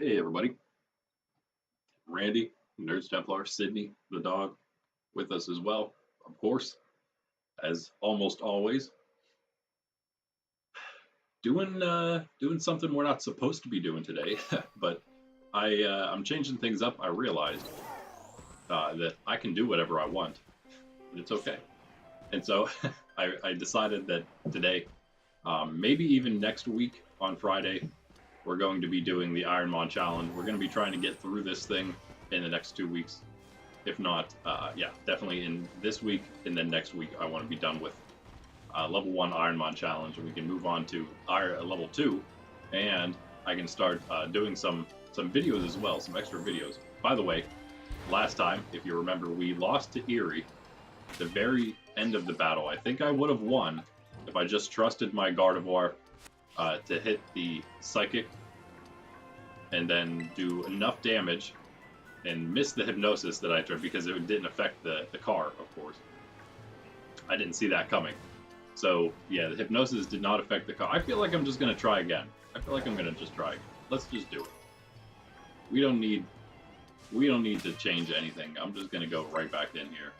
Hey everybody, Randy, Nerds Templar, Sydney, the dog, with us as well, of course, as almost always. Doing something we're not supposed to be doing today, but I'm changing things up. I realized that I can do whatever I want, and it's okay. And so I decided that today, maybe even next week on Friday, we're going to be doing the IronMon Challenge. We're going to be trying to get through this thing in the next 2 weeks. If not, yeah, definitely in this week, and then next week I want to be done with level 1 IronMon Challenge, and we can move on to level 2, and I can start doing some videos as well, some extra videos. By the way, last time, if you remember, we lost to Erie at the very end of the battle. I think I would have won if I just trusted my Gardevoir to hit the Psychic and then do enough damage and miss the Hypnosis that I tried, because it didn't affect the car, of course. I didn't see that coming. So, yeah, the Hypnosis did not affect the car. I feel like I'm just going to try again. I feel like I'm going to just try again. Let's just do it. We don't need to change anything. I'm just going to go right back in here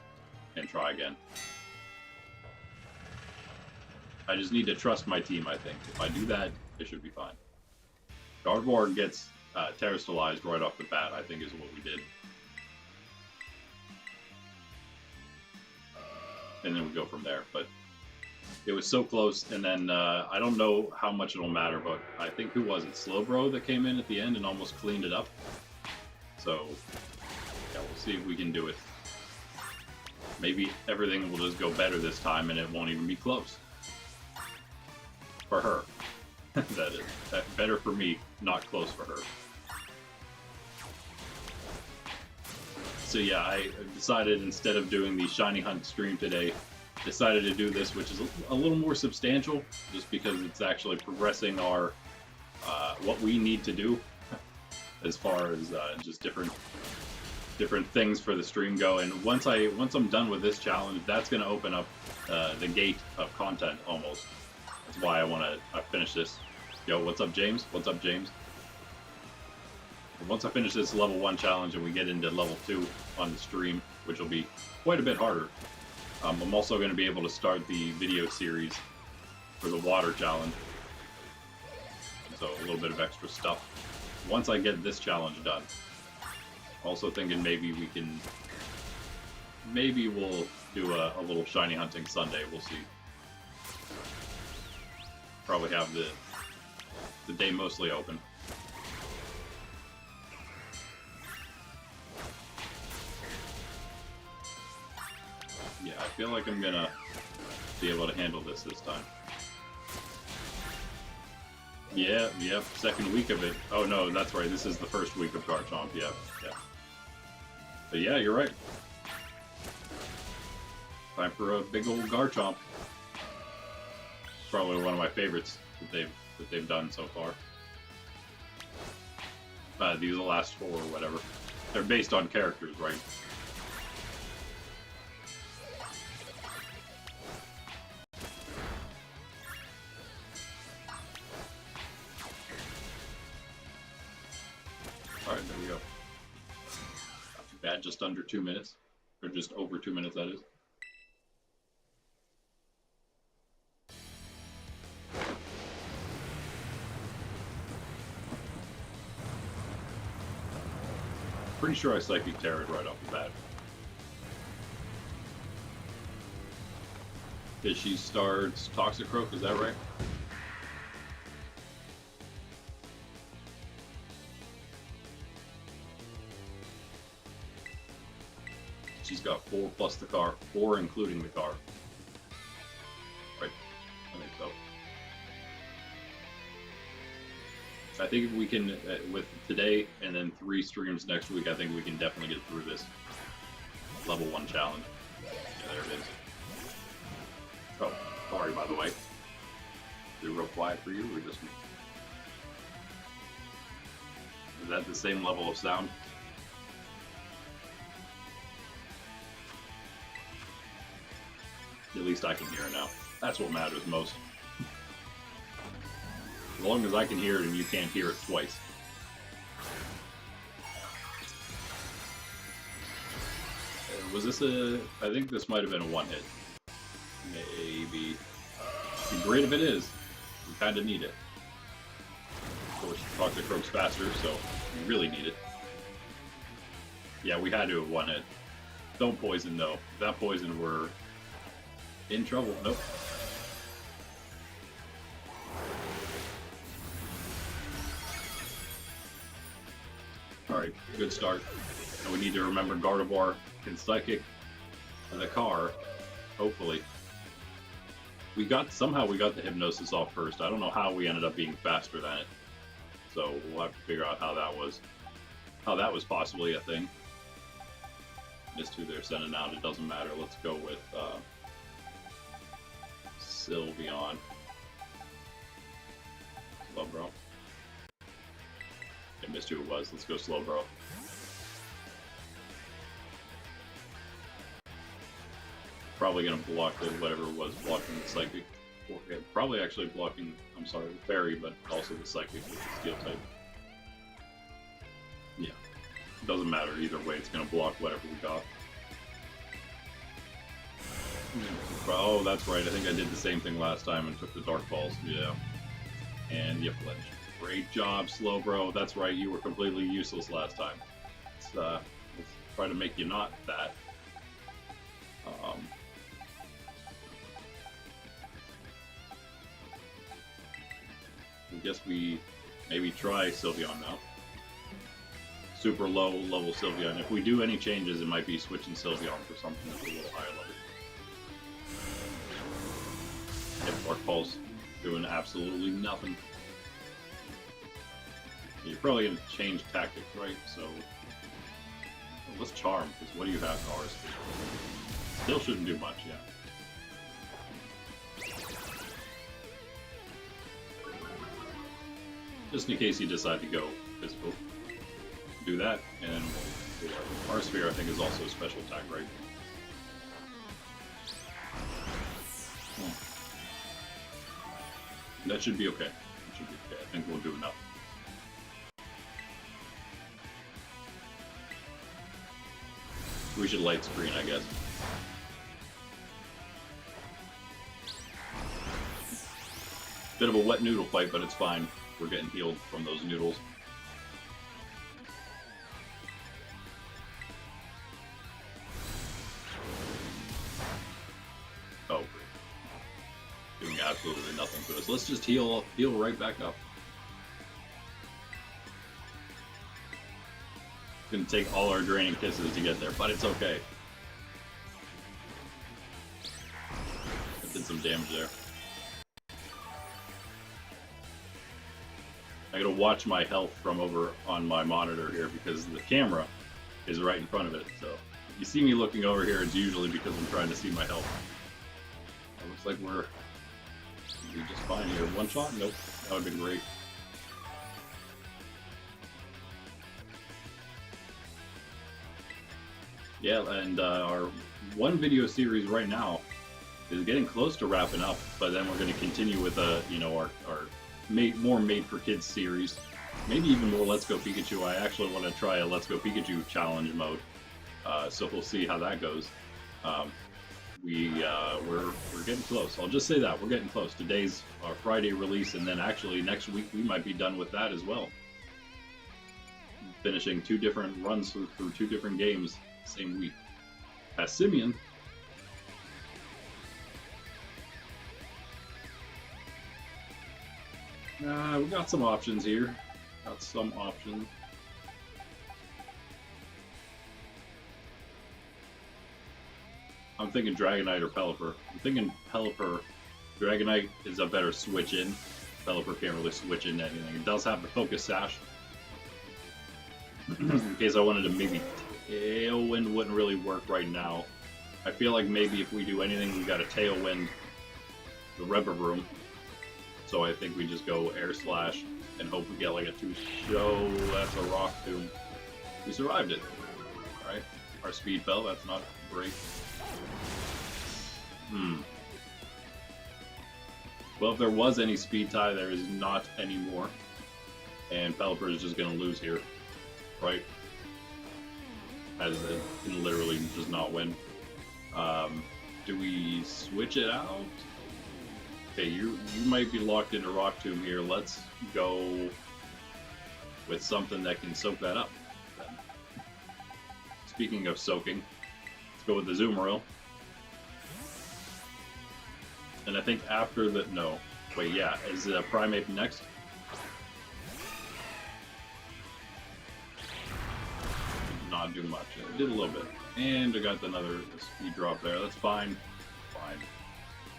and try again. I just need to trust my team, I think. If I do that, it should be fine. Gardevoir gets Terastallized right off the bat, I think is what we did. And then we go from there. But it was so close, and then I don't know how much it'll matter, but I think, who was it? Slowbro that came in at the end and almost cleaned it up. So, yeah, we'll see if we can do it. Maybe everything will just go better this time and it won't even be close. For her. That is. Better for me, not close for her. So yeah, I decided, instead of doing the Shiny Hunt stream today, decided to do this, which is a little more substantial, just because it's actually progressing our what we need to do as far as just different things for the stream go. And once I'm done with this challenge, that's going to open up the gate of content almost. That's why I want to finish this. Yo, what's up, James? What's up, James? Once I finish this level 1 challenge and we get into level 2 on the stream, which will be quite a bit harder, I'm also going to be able to start the video series for the water challenge. So a little bit of extra stuff once I get this challenge done. Also thinking maybe we'll do a little shiny hunting Sunday. We'll see. Probably have the day mostly open. Yeah, I feel like I'm gonna be able to handle this time. Yeah, yep, second week of it. Oh no, that's right, this is the first week of Garchomp, yeah. But yeah, you're right. Time for a big old Garchomp. Probably one of my favorites that they've done so far. These are the last 4 or whatever. They're based on characters, right? Alright, there we go. Not too bad, just under 2 minutes. Or just over 2 minutes, that is. Pretty sure I Psychic Terra'd right off the bat. Because she starts Toxicroak, is that right? She's got 4 plus the car, 4 including the car. Right? I think so. I think if we can, with today and then 3 streams next week, I think we can definitely get through this level 1 challenge. Yeah, there it is. Oh, sorry, by the way. Is it real quiet for you, or just me? Is that the same level of sound? At least I can hear it now. That's what matters most. As long as I can hear it and you can't hear it twice. Was this a... I think this might have been a one-hit. Maybe. Great if it is. We kind of need it. Of course, Toxic Rogue's faster, so we really need it. Yeah, we had to have one hit. Don't poison, though. If that poison, we're in trouble. Nope. Alright, good start. And we need to remember Gardevoir can Psychic the car, hopefully. Somehow we got the Hypnosis off first. I don't know how we ended up being faster than it. So we'll have to figure out how that was. How that was possibly a thing. Missed who they're sending out, it doesn't matter. Let's go with Sylveon. Slowbro. I missed who it was. Let's go Slowbro. Probably gonna block whatever it was blocking the Psychic. Probably actually blocking, I'm sorry, the Fairy, but also the Psychic with the Steel type. Yeah. Doesn't matter either way, it's gonna block whatever we got. Oh, that's right, I think I did the same thing last time and took the Dark Balls, yeah. And you flinched. Great job, Slowbro, that's right, you were completely useless last time. Let's try to make you not that. I guess we maybe try Sylveon now. Super low level Sylveon. If we do any changes, it might be switching Sylveon for something that's a little higher level. Yep, Dark Pulse doing absolutely nothing. You're probably going to change tactics, right? So let's Charm, because what do you have in ours? Still shouldn't do much, yeah. Just in case you decide to go physical. Do that, and then we'll do our Sphere, I think, is also a special attack, right? That should be okay. That should be okay. I think we'll do enough. We should light screen, I guess. Bit of a wet noodle fight, but it's fine. We're getting healed from those noodles. Oh, great. Doing absolutely nothing to us. Let's just heal right back up. It's gonna take all our draining kisses to get there, but it's okay. That did some damage there. I gotta watch my health from over on my monitor here because the camera is right in front of it. So if you see me looking over here, it's usually because I'm trying to see my health. It looks like we're just fine here. One shot? Nope. That would have been great. Yeah, and our one video series right now is getting close to wrapping up, but then we're going to continue with our more made for kids series, maybe even more Let's Go Pikachu. I actually want to try a Let's Go Pikachu challenge mode, so we'll see how that goes. We're getting close. I'll just say that we're getting close. Today's our Friday release, and then actually next week we might be done with that as well. Finishing 2 different runs through 2 different games same week. As Simeon. We got some options here. Got some options. I'm thinking Dragonite or Pelipper. I'm thinking Pelipper. Dragonite is a better switch in. Pelipper can't really switch into anything. It does have the Focus Sash. In case I wanted to maybe Tailwind wouldn't really work right now. I feel like maybe if we do anything, we got a Tailwind the Revavroom. So I think we just go Air Slash and hope we get like a 2-show. That's a Rock Tomb. We survived it. Alright. Our speed fell. That's not great. Well, if there was any speed tie, there is not anymore. And Pelipper is just going to lose here. Right? as it can literally just not win. Do we switch it out? Okay, you might be locked into Rock Tomb here. Let's go with something that can soak that up. Speaking of soaking, let's go with the Zoomeril. And I think after the... No. Wait, yeah. Is Primeape next? Not do much. It did a little bit. And I got another speed drop there. That's fine. Fine.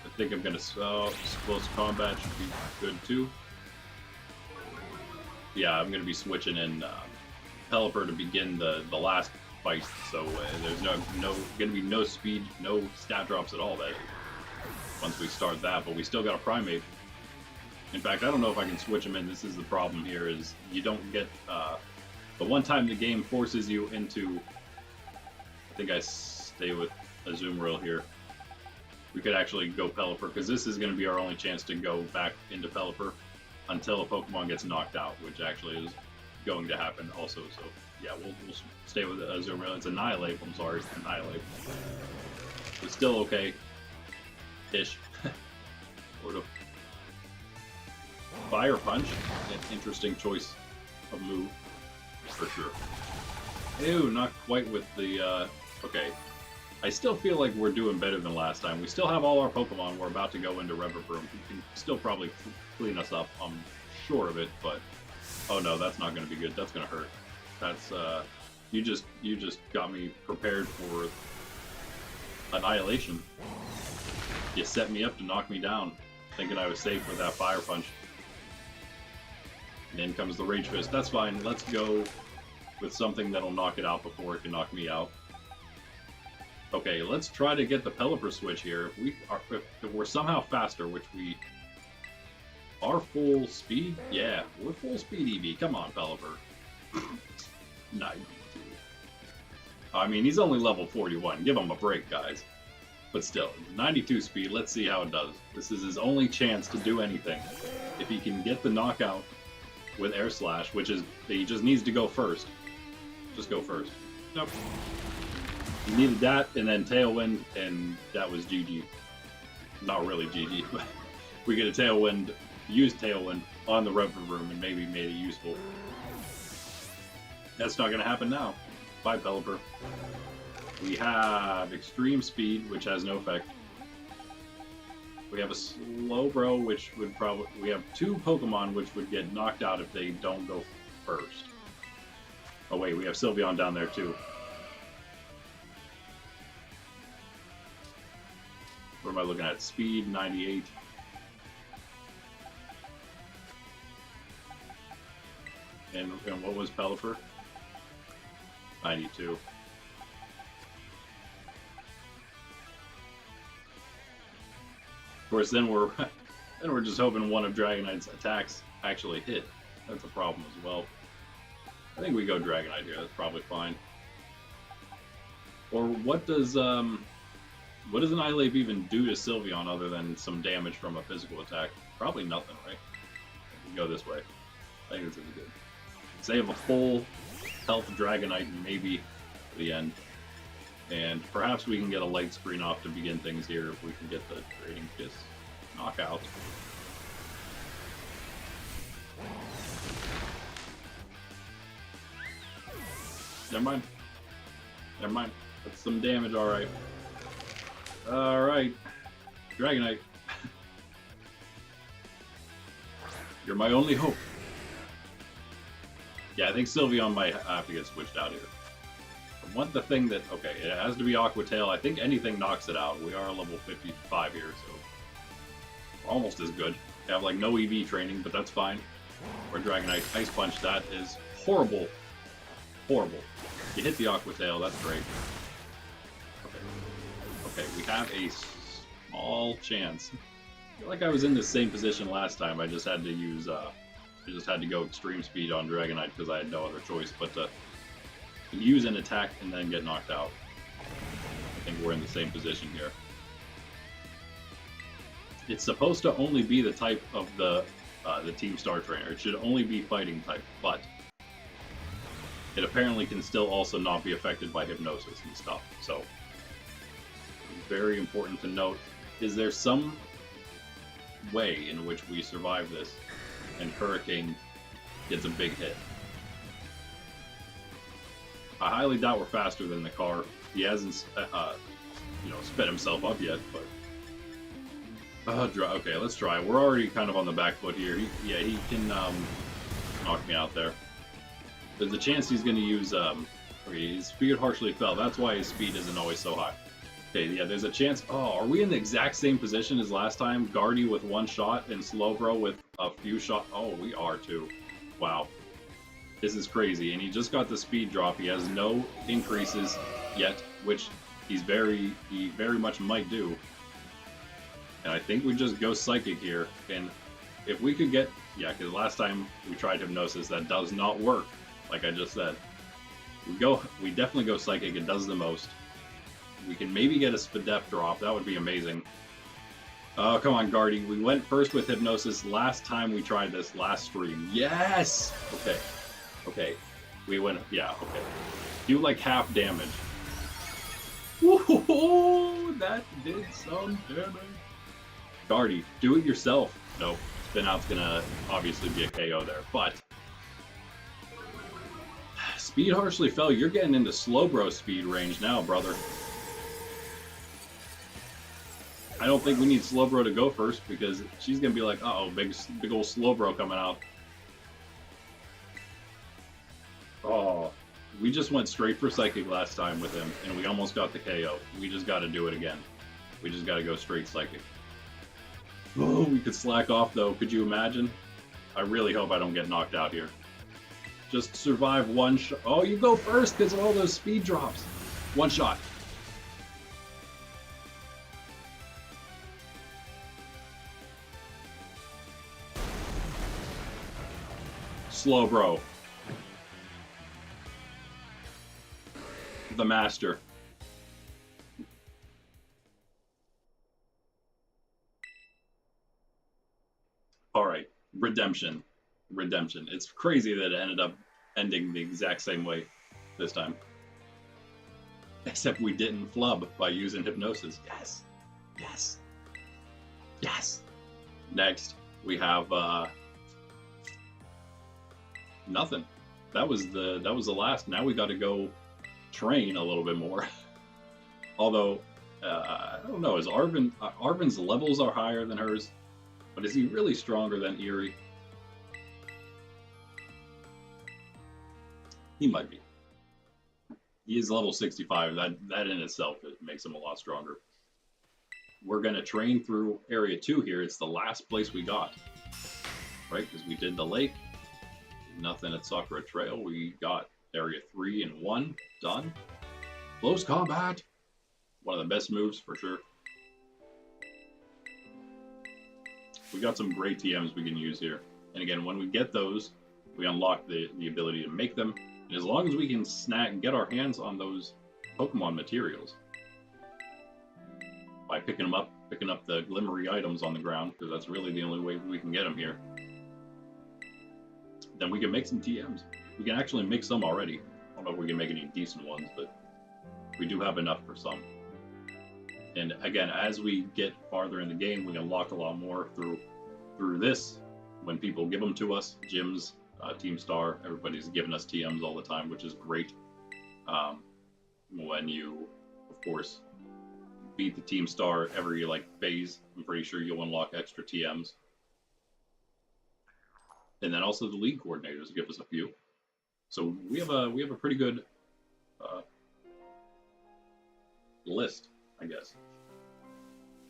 I think I'm going to... close combat should be good too. Yeah, I'm going to be switching in Pelipper to begin the last fight. So there's going to be no speed, no stat drops at all once we start that, but we still got a Primeape. In fact, I don't know if I can switch them in. This is the problem here, is you don't get... the one time the game forces you into... I think I stay with a Azumarill here. We could actually go Pelipper, because this is going to be our only chance to go back into Pelipper until a Pokemon gets knocked out, which actually is going to happen also. So, yeah, we'll stay with Azumarill. It's Annihilate. I'm sorry, it's Annihilate. It's still okay. Ish. Sort of. Fire Punch. An interesting choice of move, for sure. Ew, not quite with the, okay. I still feel like we're doing better than last time. We still have all our Pokemon. We're about to go into Riverroom. We can still probably clean us up, I'm sure of it, but... Oh no, that's not going to be good. That's going to hurt. That's, you just got me prepared for Annihilation. You set me up to knock me down, thinking I was safe with that Fire Punch. And in comes the Rage Fist. That's fine. Let's go with something that'll knock it out before it can knock me out. Okay, let's try to get the Pelipper switch here. If we're somehow faster, which we are full speed. Yeah, we're full speed EV. Come on, Pelipper. 92. I mean, he's only level 41. Give him a break, guys. But still, 92 speed. Let's see how it does. This is his only chance to do anything. If he can get the knockout with Air Slash, which is, he just needs to go first. Just go first. Nope. He needed that, and then Tailwind, and that was GG. Not really GG, but we get a Tailwind, use Tailwind on the Riverroom, and maybe made it useful. That's not going to happen now. Bye, Pelipper. We have Extreme Speed, which has no effect. We have a Slowbro, which would probably... We have two Pokemon which would get knocked out if they don't go first. Oh wait, we have Sylveon down there too. What am I looking at? Speed, 98. And what was Pelipper? 92. Of course, then we're just hoping one of Dragonite's attacks actually hit. That's a problem as well. I think we go Dragonite here. That's probably fine. Or what does Annihilate even do to Sylveon other than some damage from a physical attack? Probably nothing, right? We go this way. I think this is good. Save a full health Dragonite maybe for the end. And perhaps we can get a light screen off to begin things here if we can get the Trading Kiss knockout. Never mind. Never mind. That's some damage, alright. Alright. Dragonite. You're my only hope. Yeah, I think Sylveon might have to get switched out here. I want the thing that... Okay, it has to be Aqua Tail. I think anything knocks it out. We are level 55 here, so... We're almost as good. We have, like, no EV training, but that's fine. Or Dragonite Ice Punch, that is horrible. Horrible. You hit the Aqua Tail, that's great. Okay, we have a small chance. I feel like I was in the same position last time. I just had to use, I just had to go Extreme Speed on Dragonite because I had no other choice but to use an attack and then get knocked out. I think we're in the same position here. It's supposed to only be the type of the Team Star Trainer. It should only be fighting type, but it apparently can still also not be affected by hypnosis and stuff. So, very important to note. Is there some way in which we survive this and Hurricane gets a big hit? I highly doubt we're faster than the car. He hasn't, sped himself up yet, but... okay, let's try. We're already kind of on the back foot here. He can knock me out there. There's a chance he's going to use... okay, his speed harshly fell. That's why his speed isn't always so high. Okay, yeah, there's a chance... Oh, are we in the exact same position as last time? Guardy with one shot and Slowbro with a few shots. Oh, we are too. Wow. This is crazy. And he just got the speed drop. He has no increases yet, which he very much might do. And I think we just go Psychic here. And if we could get... Yeah, because last time we tried Hypnosis, that does not work, like I just said. We definitely go Psychic. It does the most. We can maybe get a Spadef drop. That would be amazing. Oh, come on, Guardy. We went first with Hypnosis last time we tried this, last stream. Yes! Okay. Okay. We went... Yeah, okay. Do like half damage. Whoa! That did some damage. Guardy, do it yourself. Nope. Spin out's gonna obviously be a KO there, but... Speed harshly fell. You're getting into Slowbro speed range now, brother. I don't think we need Slowbro to go first because she's gonna be like, uh-oh, big old Slowbro coming out. Oh, we just went straight for Psychic last time with him, and we almost got the KO. We just got to do it again. We just got to go straight Psychic. Oh, we could slack off though. Could you imagine? I really hope I don't get knocked out here. Just survive one shot. Oh, you go first because of all those speed drops. One shot. Slowbro. The master. All right, redemption. Redemption. It's crazy that it ended up ending the exact same way this time. Except we didn't flub by using Hypnosis. Yes. Yes. Yes. Next, we have nothing. That was the last. Now we got to go train a little bit more. Although I don't know, is Arvin's levels are higher than hers, but is he really stronger than Eerie? He might be. He is level 65. That in itself, it makes him a lot stronger. We're gonna train through Area 2 here. It's the last place we got, right? Because we did the lake. Nothing at Sakura Trail. We got Area 3 and 1 done. Close combat. One of the best moves for sure. We got some great TMs we can use here. And again, when we get those, we unlock the ability to make them. And as long as we can get our hands on those Pokemon materials by picking them up, picking up the glimmery items on the ground, because that's really the only way we can get them here, then we can make some TMs. We can actually make some already. I don't know if we can make any decent ones, but we do have enough for some. And again, as we get farther in the game, we unlock a lot more through this. When people give them to us, gyms, Team Star, everybody's giving us TMs all the time, which is great. When you, of course, beat the Team Star every phase, I'm pretty sure you'll unlock extra TMs. And then also the league coordinators give us a few. So we have a pretty good list, I guess.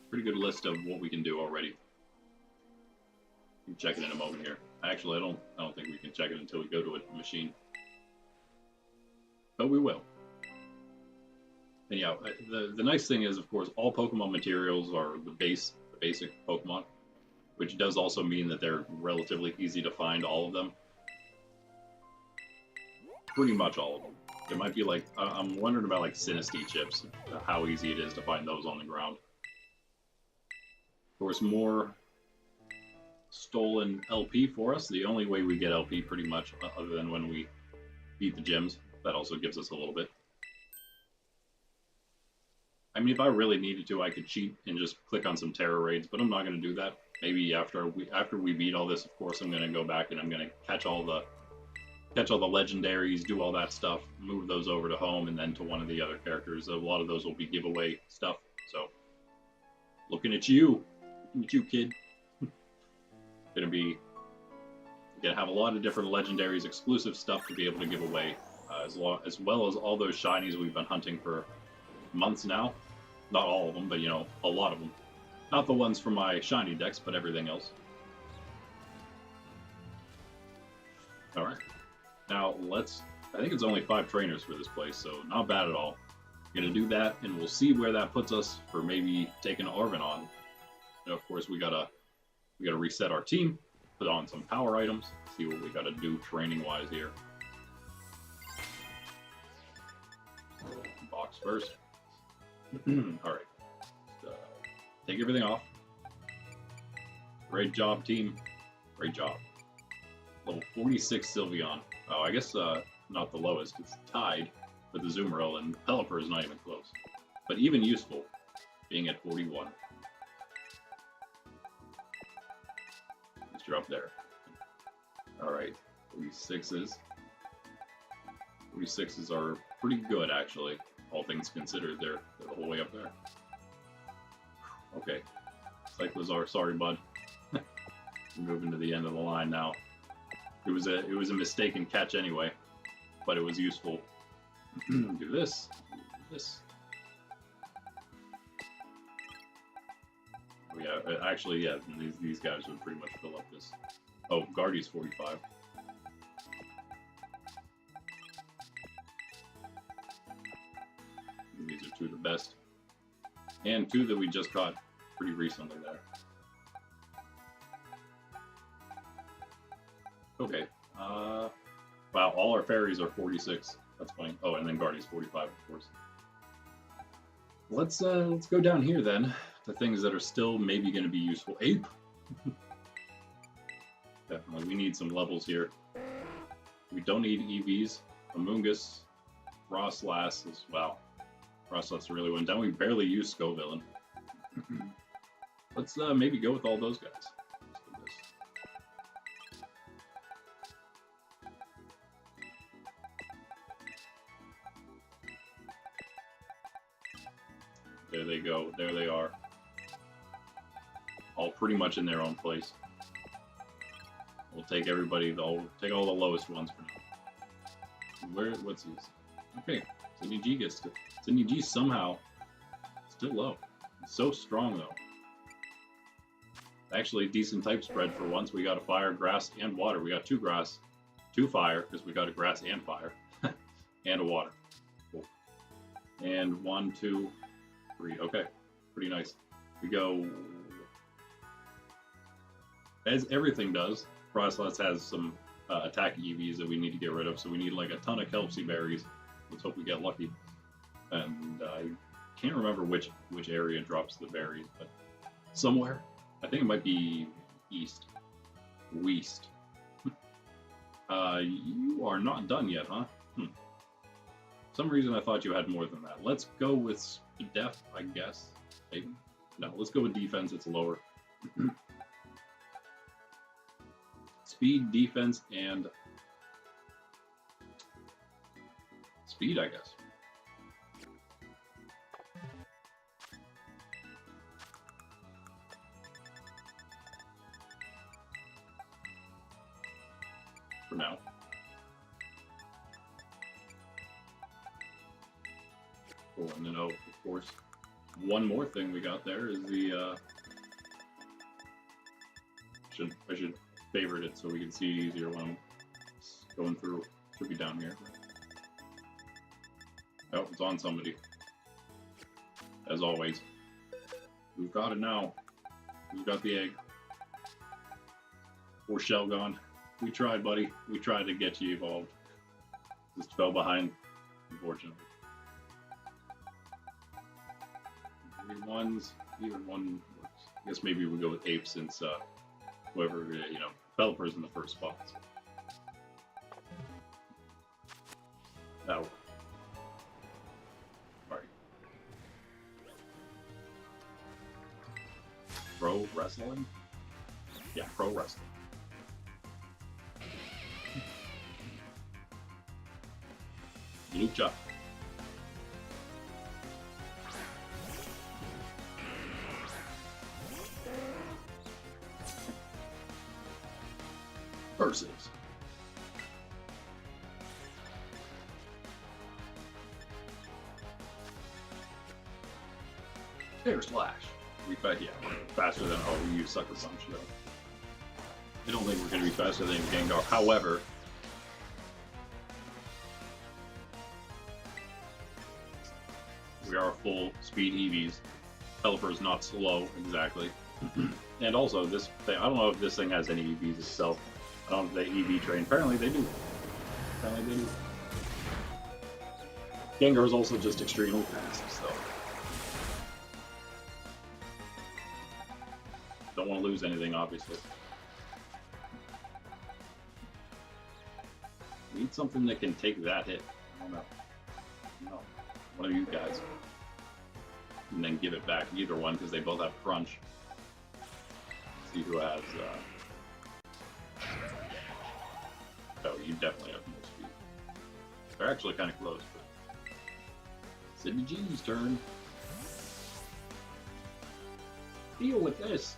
Pretty good list of what we can do already. We can check it in a moment here. Actually, I don't think we can check it until we go to a machine. But we will. And yeah, the nice thing is, of course, all Pokemon materials are the basic Pokemon, which does also mean that they're relatively easy to find, all of them. Pretty much all of them. It might be I'm wondering about Sinistea chips, how easy it is to find those on the ground. Of course, more stolen LP for us. The only way we get LP pretty much, other than when we beat the gyms. That also gives us a little bit. I mean, if I really needed to, I could cheat and just click on some Tera raids, but I'm not going to do that. Maybe after we beat all this, of course, I'm going to go back and I'm going to catch all the legendaries, do all that stuff, move those over to home, and then to one of the other characters. A lot of those will be giveaway stuff. So, looking at you, kid. Gonna have a lot of different legendaries, exclusive stuff to be able to give away, as well as all those shinies we've been hunting for months now. Not all of them, but you know, a lot of them. Not the ones from my shiny decks, but everything else. All right. Now I think it's only 5 trainers for this place, so not bad at all. Gonna do that, and we'll see where that puts us for maybe taking Arvin on. And of course, we gotta reset our team, put on some power items, see what we gotta do training-wise here. Box first. All right. Take everything off. Great job, team. Great job. Level 46 Sylveon. Oh, I guess not the lowest. It's tied with the Zoomerl, and Pelipper is not even close. But even useful, being at 41. At least you're up there. Alright, 46s. 46s are pretty good, actually. All things considered, they're the whole way up there. Okay. Cyclozar, sorry, bud. We're moving to the end of the line now. It was a mistaken catch anyway, but it was useful. Do this. Do this. Oh, yeah, actually, yeah, these guys would pretty much fill up this. Oh, Guardy's 45. These are 2 of the best. And 2 that we just caught pretty recently there. Okay. Wow, all our fairies are 46. That's funny. Oh, and then Guardy's 45, of course. Let's go down here then. The things that are still maybe going to be useful. Ape. Definitely, we need some levels here. We don't need EVs. Amoongus, Frostlass as well. Frostlass really went down. We barely used Scovillain. Let's maybe go with all those guys. Let's do this. There they go. There they are. All pretty much in their own place. We'll take everybody. Take all the lowest ones for now. What's his? Okay, Sydney G gets to. Sydney G somehow still low. He's so strong though. Actually, decent type spread for once. We got a fire, grass, and water. We got 2 grass, 2 fire because we got a grass and fire, and a water. Cool. And 1, 2, 3. Okay, pretty nice. We go as everything does. Frostlass has some attack EVs that we need to get rid of, so we need like a ton of Kelpsy berries. Let's hope we get lucky. And I can't remember which area drops the berries, but somewhere. I think it might be east. West. You are not done yet, huh? For some reason I thought you had more than that. Let's go with def, I guess. Maybe. No, let's go with defense. It's lower. Speed, defense, and speed, I guess. For now. Cool, and then, oh, of course, one more thing we got there is the, I should favorite it so we can see it easier when I'm going through. Should be down here. Oh, it's on somebody. As always. We've got it now. We've got the egg. Poor shell gone. We tried, buddy. We tried to get you evolved. Just fell behind, unfortunately. 3 ones. Either one works. I guess maybe we'll go with ape since whoever, Pelipper's in the first spot. So. That'll work. Alright. Pro wrestling? Yeah, pro wrestling. Lucha. Versus. Air slash. Yeah, faster than we use Sucker Punch though. I don't think we're going to be faster than Gengar. However, we are full speed EVs. Pelipper's not slow exactly. And also this thing, I don't know if this thing has any EVs itself. I don't know if they EV train. Apparently they do. Apparently they do. Gengar is also just extremely fast, so don't want to lose anything, obviously. Need something that can take that hit. I don't know. No. One of you guys. And then give it back. Either one, because they both have crunch. See who has oh, you definitely have more speed. They're actually kind of close, but Sidney G's turn. Deal with this.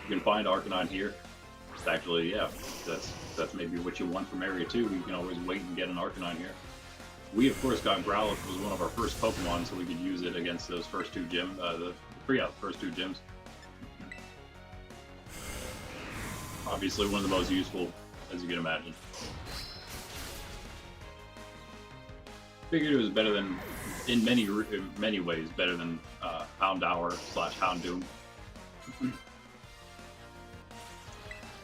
You can find Arcanine here. It's actually, yeah, that's maybe what you want from Area 2. You can always wait and get an Arcanine here. We, of course, got Growlithe. It was one of our first Pokemon, so we could use it against those first two gyms. The first two gyms. Obviously, one of the most useful, as you can imagine. Figured it was better than, in many ways, better than Houndour / Houndoom.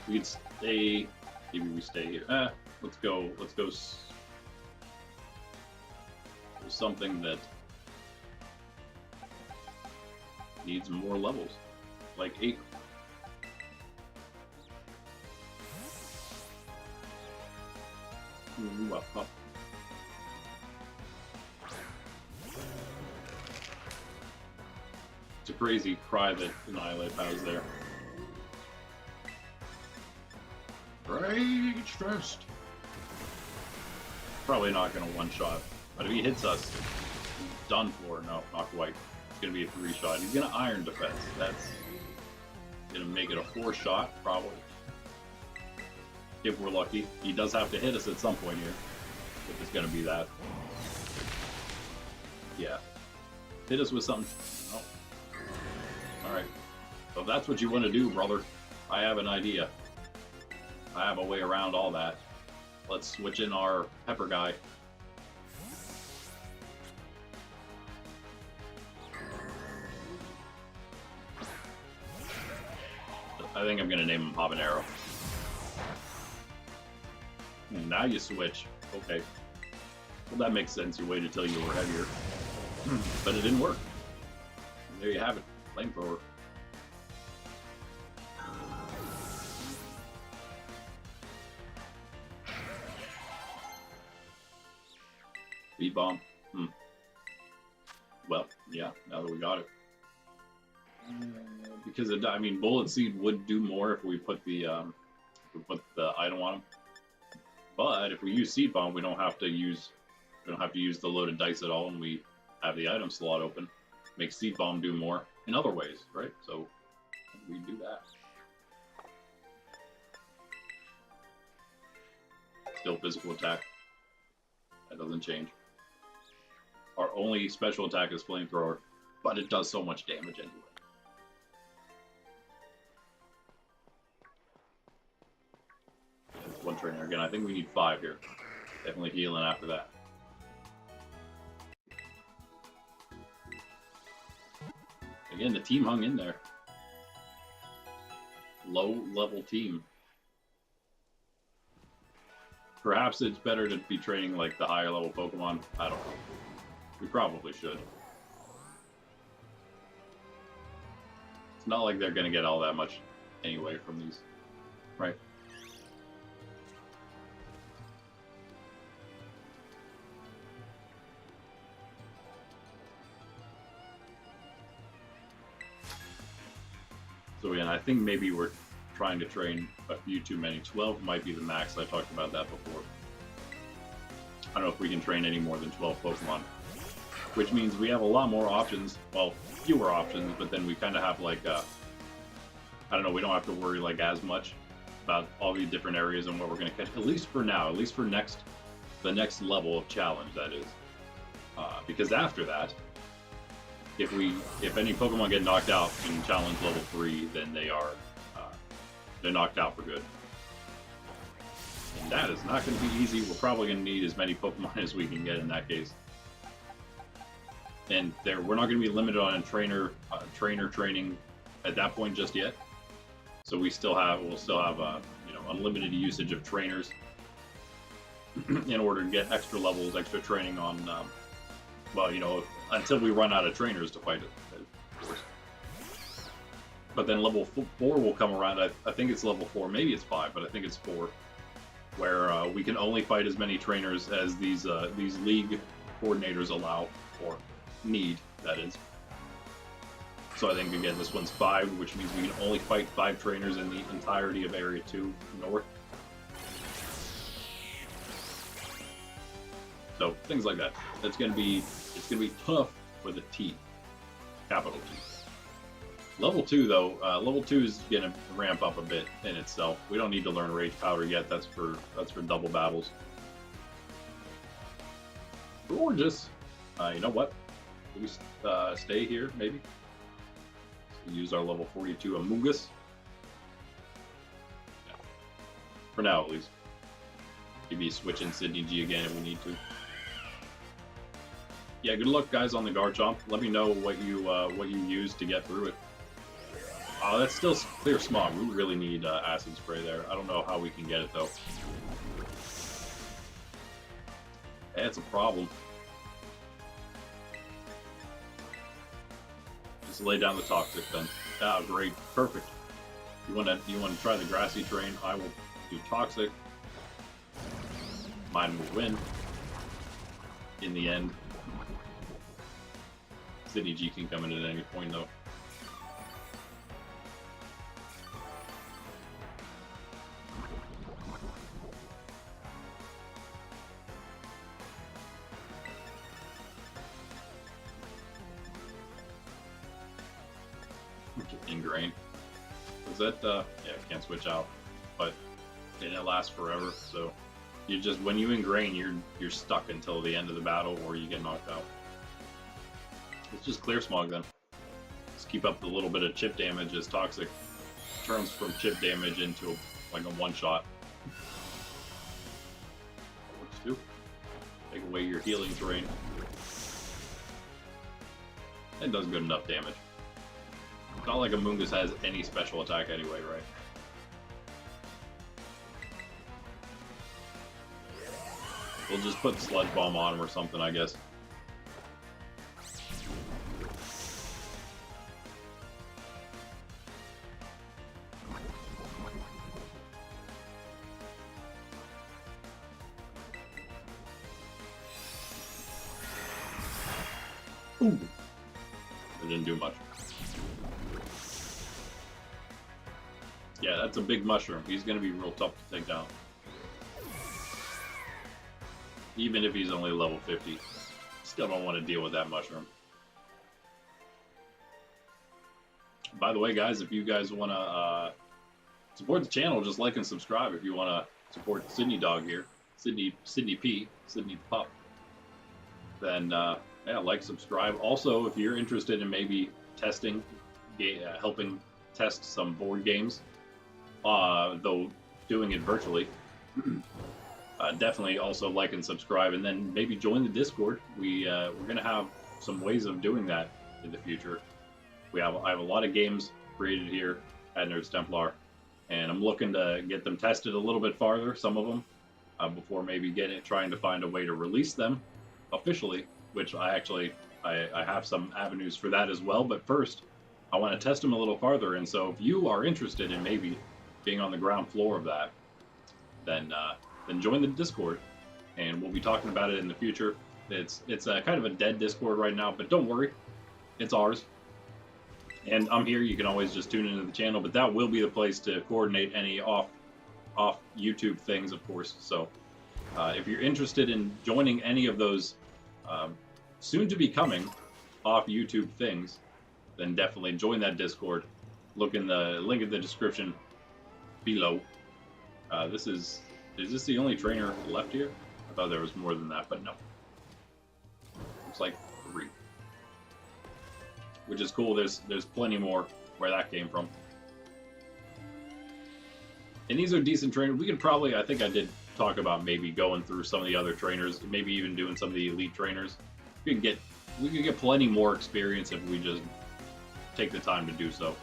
We could stay. Maybe we stay here. Let's go. Something that needs more levels, like 8. Ooh, up. It's a crazy cry that Annihilate has there. Rage Fist! Probably not going to one-shot, but if he hits us, he's done for. No, not quite. It's going to be a 3-shot. He's going to Iron Defense. That's going to make it a 4-shot, probably. If we're lucky. He does have to hit us at some point here, if it's going to be that. Yeah. Hit us with something. Oh. Alright. So if that's what you want to do, brother, I have an idea. I have a way around all that. Let's switch in our Pepper guy. I think I'm going to name him Habanero. Now you switch. Okay. Well, that makes sense. You waited until you were heavier. But it didn't work. And there you have it. Flamethrower. Speed Bomb. Well, yeah, now that we got it. Because I mean, Bullet Seed would do more if we put the item on him. But if we use Seed Bomb, we don't have to use the loaded dice at all, and we have the item slot open. Makes Seed Bomb do more in other ways, right? So we do that. Still physical attack. That doesn't change. Our only special attack is Flamethrower, but it does so much damage anyway. One trainer again. I think we need 5 here. Definitely healing after that. Again, the team hung in there. Low level team. Perhaps it's better to be training like the higher level Pokemon. I don't know. We probably should. It's not like they're going to get all that much anyway from these, right? So again, I think maybe we're trying to train a few too many. 12 might be the max. I talked about that before. I don't know if we can train any more than 12 Pokemon, which means we have a lot more options. Well, fewer options, but then we kind of have like, I don't know, we don't have to worry like as much about all these different areas and what we're going to catch, at least for now, at least for the next level of challenge, that is. Because after that, if any Pokemon get knocked out in challenge level 3, then they're knocked out for good. And that is not going to be easy. We're probably going to need as many Pokemon as we can get in that case. And we're not going to be limited on trainer training at that point just yet. So we'll still have unlimited usage of trainers in order to get extra levels, extra training on. Until we run out of trainers to fight it, of course. But then level 4 will come around. I think it's level 4, maybe it's 5, but I think it's 4, where we can only fight as many trainers as these league coordinators allow, or need, that is. So I think, again, this one's 5, which means we can only fight 5 trainers in the entirety of Area 2 North. So things like that. It's gonna be tough with a T, capital T. Level 2 though, level 2 is gonna ramp up a bit in itself. We don't need to learn Rage Powder yet. That's for double battles. Gorgeous. You know what? We stay here maybe. Use our level 42 Amoonguss. Yeah. For now, at least. Maybe switch in Sydney G again if we need to. Yeah, good luck, guys, on the Garchomp. Let me know what you use to get through it. Oh, that's still clear smog. We really need acid spray there. I don't know how we can get it though. That's a problem. Just lay down the toxic then. Ah, great, perfect. You wanna try the grassy terrain? I will do toxic. Mine will win. In the end. Sydney G can come in at any point though. Ingrain. Is that yeah, can't switch out. But it lasts forever, so you just when you ingrain you're stuck until the end of the battle or you get knocked out. It's just clear smog then. Just keep up the little bit of chip damage as toxic turns from chip damage into like a one-shot. Works too. Take away your healing terrain. It does good enough damage. It's not like Amoonguss has any special attack anyway, right? We'll just put Sludge Bomb on him or something, I guess. Ooh. It didn't do much. Yeah, that's a big mushroom. He's going to be real tough to take down. Even if he's only level 50. Still don't want to deal with that mushroom. By the way, guys, if you guys want to support the channel, just like and subscribe if you want to support Sydney Dog here. Sydney P, Sydney the Pup. Then, yeah, like, subscribe. Also, if you're interested in maybe testing, helping test some board games, though doing it virtually, definitely also like and subscribe, and then maybe join the Discord. We're gonna have some ways of doing that in the future. I have a lot of games created here at Nerds Templar, and I'm looking to get them tested a little bit farther, some of them, before maybe trying to find a way to release them officially, which I have some avenues for that as well. But first, I want to test them a little farther, and so if you are interested in maybe being on the ground floor of that, then join the Discord, and we'll be talking about it in the future. It's kind of a dead Discord right now, but don't worry, it's ours. And I'm here. You can always just tune into the channel, but that will be the place to coordinate any off YouTube things, of course. So if you're interested in joining any of those soon to be coming off YouTube things, then definitely join that Discord. Look in the link in the description below. Is this the only trainer left here? I thought there was more than that, but no. Looks like 3. Which is cool. There's plenty more where that came from. And these are decent trainers. We could probably, I think I did talk about maybe going through some of the other trainers, maybe even doing some of the elite trainers. We could get plenty more experience if we just take the time to do so.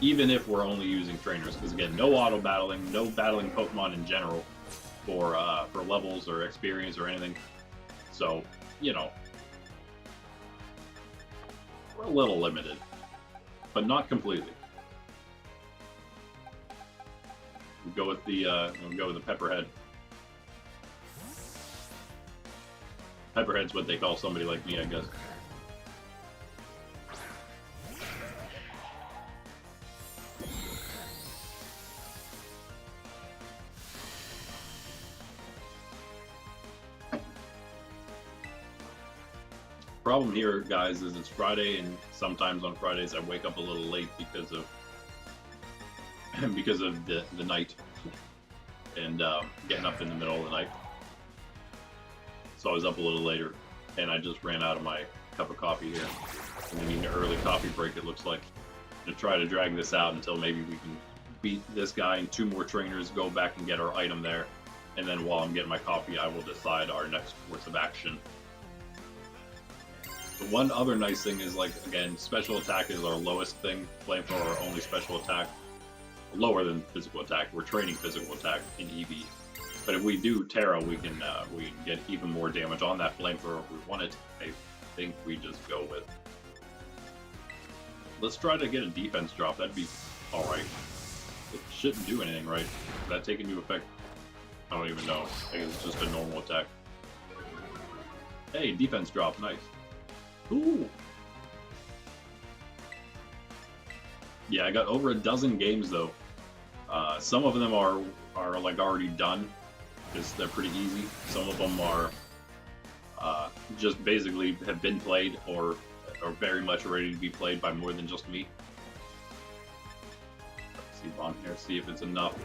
Even if we're only using trainers, because again, no auto battling, no battling Pokemon in general for levels or experience or anything. So, you know, we're a little limited, but not completely. We'll go with the Pepperhead. Pepperhead's what they call somebody like me, I guess. Problem here, guys, is it's Friday, and sometimes on Fridays I wake up a little late because of the night and getting up in the middle of the night. So I was up a little later, and I just ran out of my cup of coffee here. And we need an early coffee break, it looks like, to try to drag this out until maybe we can beat this guy and 2 more trainers, go back and get our item there, and then while I'm getting my coffee, I will decide our next course of action. The one other nice thing is, like, again, special attack is our lowest thing. Flamethrower, our only special attack. Lower than physical attack. We're training physical attack in EV. But if we do Tera, we can get even more damage on that flamethrower if we want it. I think we just go with. Let's try to get a defense drop. That'd be alright. It shouldn't do anything, right? Is that taking into effect? I don't even know. I think it's just a normal attack. Hey, defense drop. Nice. Ooh. Yeah, I got over a dozen games though. Some of them are like already done, because they're pretty easy. Some of them are just basically have been played or are very much ready to be played by more than just me. Let's see on here, see if it's enough.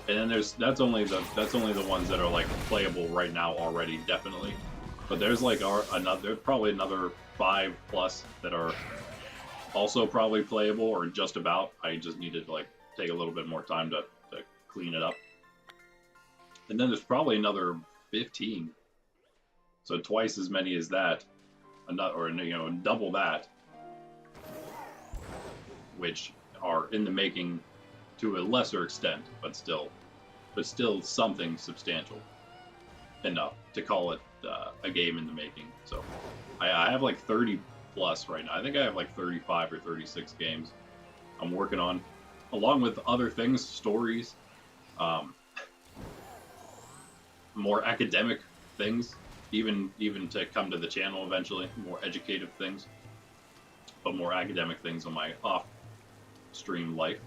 And then that's only the ones that are like playable right now already, definitely. But there's like probably another 5+ that are also probably playable or just about. I just needed to like take a little bit more time to clean it up. And then there's probably another 15. So twice as many as that, or double that, which are in the making to a lesser extent, but still something substantial enough to call it a game in the making. So I have like 30+ right now. I think I have like 35 or 36 games I'm working on, along with other things, stories, more academic things, even to come to the channel eventually, more educative things, but more academic things on my off-stream life,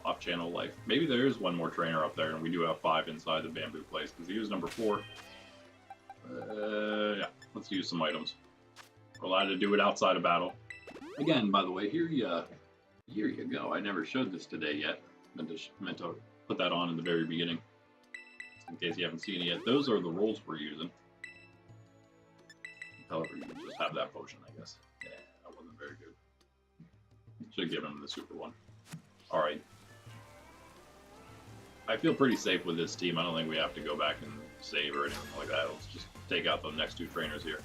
off-channel life. Maybe there is one more trainer up there, and we do have 5 inside the bamboo place, because he was number 4. Yeah, let's use some items. We're allowed to do it outside of battle. Again, by the way, here you go. I never showed this today yet. Meant to put that on in the very beginning, in case you haven't seen it yet. Those are the rolls we're using. However, you can just have that potion, I guess. Yeah, that wasn't very good. Should have given him the super one. Alright. I feel pretty safe with this team. I don't think we have to go back and save or anything like that. Let's just take out the next 2 trainers here.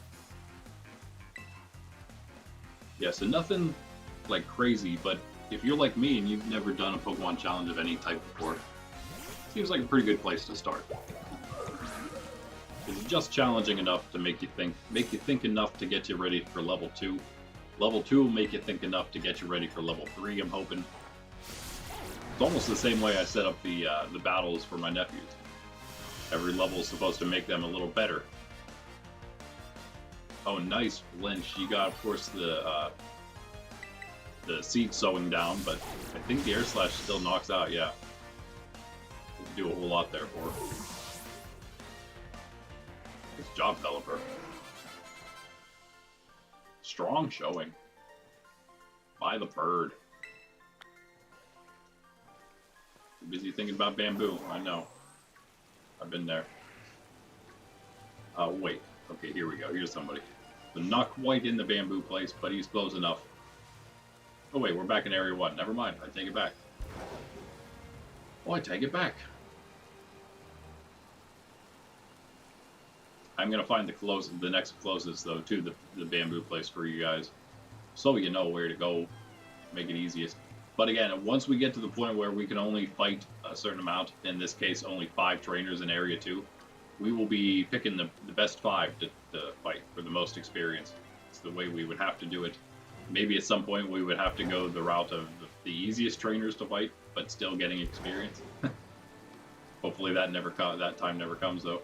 Yeah, so nothing like crazy, but if you're like me and you've never done a Pokemon challenge of any type before, seems like a pretty good place to start. It's just challenging enough to make you think enough to get you ready for level 2. Level 2 will make you think enough to get you ready for level 3, I'm hoping. It's almost the same way I set up the battles for my nephews. Every level is supposed to make them a little better. Oh, nice flinch. You got, of course, the seed sewing down, but I think the air slash still knocks out. Yeah, didn't do a whole lot there for. Nice job, developer. Strong showing by the bird. Too busy thinking about bamboo. I know. I've been there. Wait. Okay, here we go. Here's somebody. So not quite in the bamboo place, but he's close enough. Oh wait, we're back in Area 1. Never mind. I take it back. Oh, I take it back. I'm going to find the next closest, though, to the bamboo place for you guys. So you know where to go. Make it easiest. But again, once we get to the point where we can only fight a certain amount, in this case only 5 trainers in Area 2, we will be picking the best 5 to fight for the most experience. It's the way we would have to do it. Maybe at some point we would have to go the route of the easiest trainers to fight, but still getting experience. Hopefully that time never comes, though.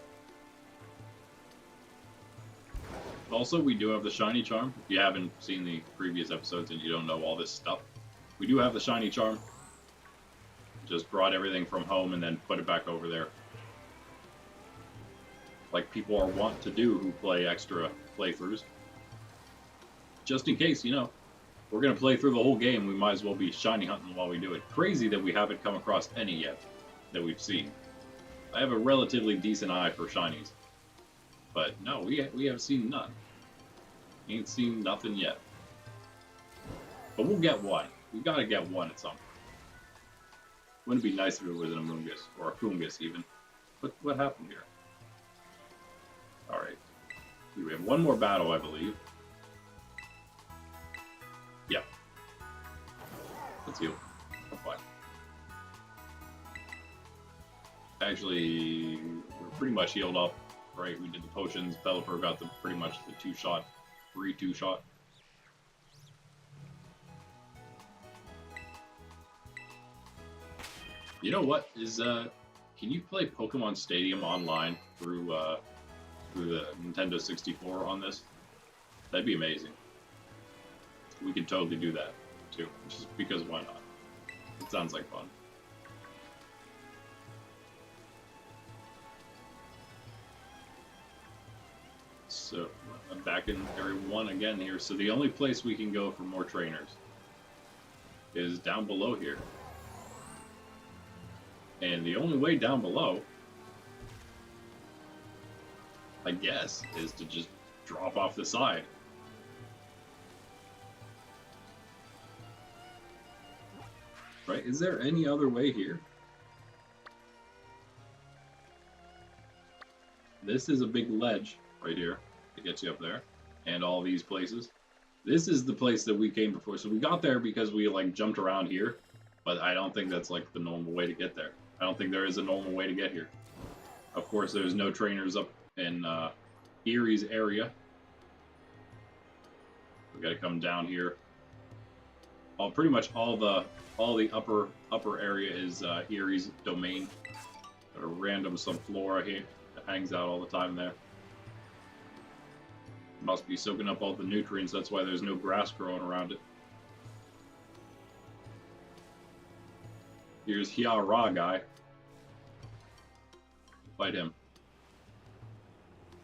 Also, we do have the Shiny Charm. If you haven't seen the previous episodes and you don't know all this stuff, we do have the Shiny Charm. Just brought everything from home and then put it back over there. Like people are wont to do who play extra playthroughs. Just in case, you know, we're going to play through the whole game, we might as well be shiny hunting while we do it. Crazy that we haven't come across any yet that we've seen. I have a relatively decent eye for shinies. But no, we have seen none. Ain't seen nothing yet. But we'll get one. We gotta get one at some point. Wouldn't it be nice if it was an Amoonguss, or a Foongus even. What happened here? Alright. We have one more battle, I believe. Yeah. Let's heal. I'm fine. Actually, we're pretty much healed up. Right, we did the potions. Developer got pretty much the 2-shot, free 2-shot. You know what is can you play Pokemon Stadium online through the Nintendo 64 on this? That'd be amazing. We could totally do that too, just because why not? It sounds like fun. So I'm back in Area 1 again here. So the only place we can go for more trainers is down below here. And the only way down below, I guess, is to just drop off the side. Right? Is there any other way here? This is a big ledge right here. To get you up there, and all these places. This is the place that we came before. So we got there because we like jumped around here, but I don't think that's like the normal way to get there. I don't think there is a normal way to get here. Of course, there's no trainers up in Erie's area. We got to come down here. Pretty much all the upper area is Erie's domain. Got a random some flora here that hangs out all the time there. Must be soaking up all the nutrients, that's why there's no grass growing around it. Here's Hiara guy. Fight him.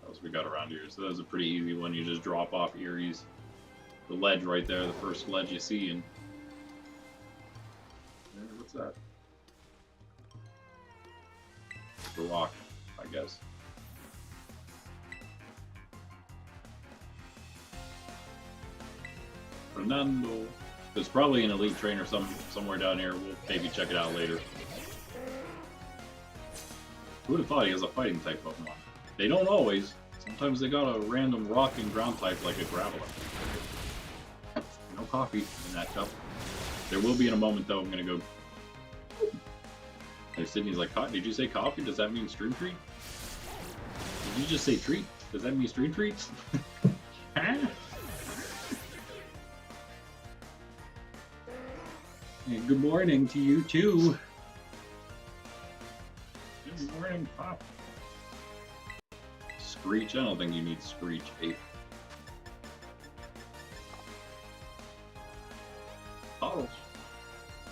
What else we got around here? So that was a pretty easy one. You just drop off Erie's. The ledge right there, the first ledge you see. And what's that? The rock, I guess. Fernando. There's probably an elite trainer somewhere down here. We'll maybe check it out later. Who would have thought he has a fighting type Pokemon? They don't always. Sometimes they got a random rock and ground type like a Graveler. No coffee in that cup. There will be in a moment though. I'm gonna go. Hey, Sydney's like, did you say coffee? Does that mean stream treat? Did you just say treat? Does that mean stream treats? Huh? And good morning to you too. Good morning, Pop. Screech? I don't think you need Screech 8. Taros.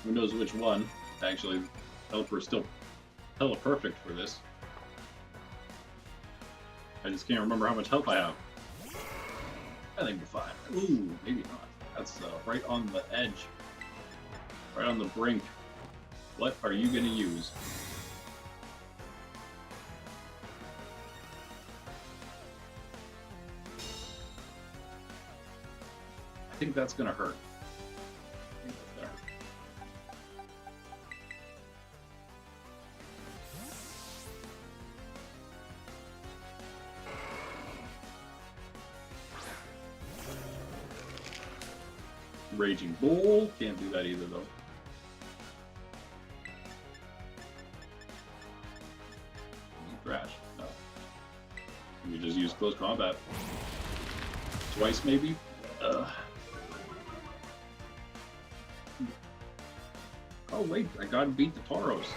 Who knows which one? Actually, Teleport's still hella perfect for this. I just can't remember how much health I have. I think we're fine. Ooh, maybe not. That's right on the edge. Right on the brink. What are you gonna use? I think that's gonna hurt. Raging Bull. Can't do that either, though. Crash. No. We just use close combat. Twice, maybe? Oh, wait. I gotta beat the Tauros.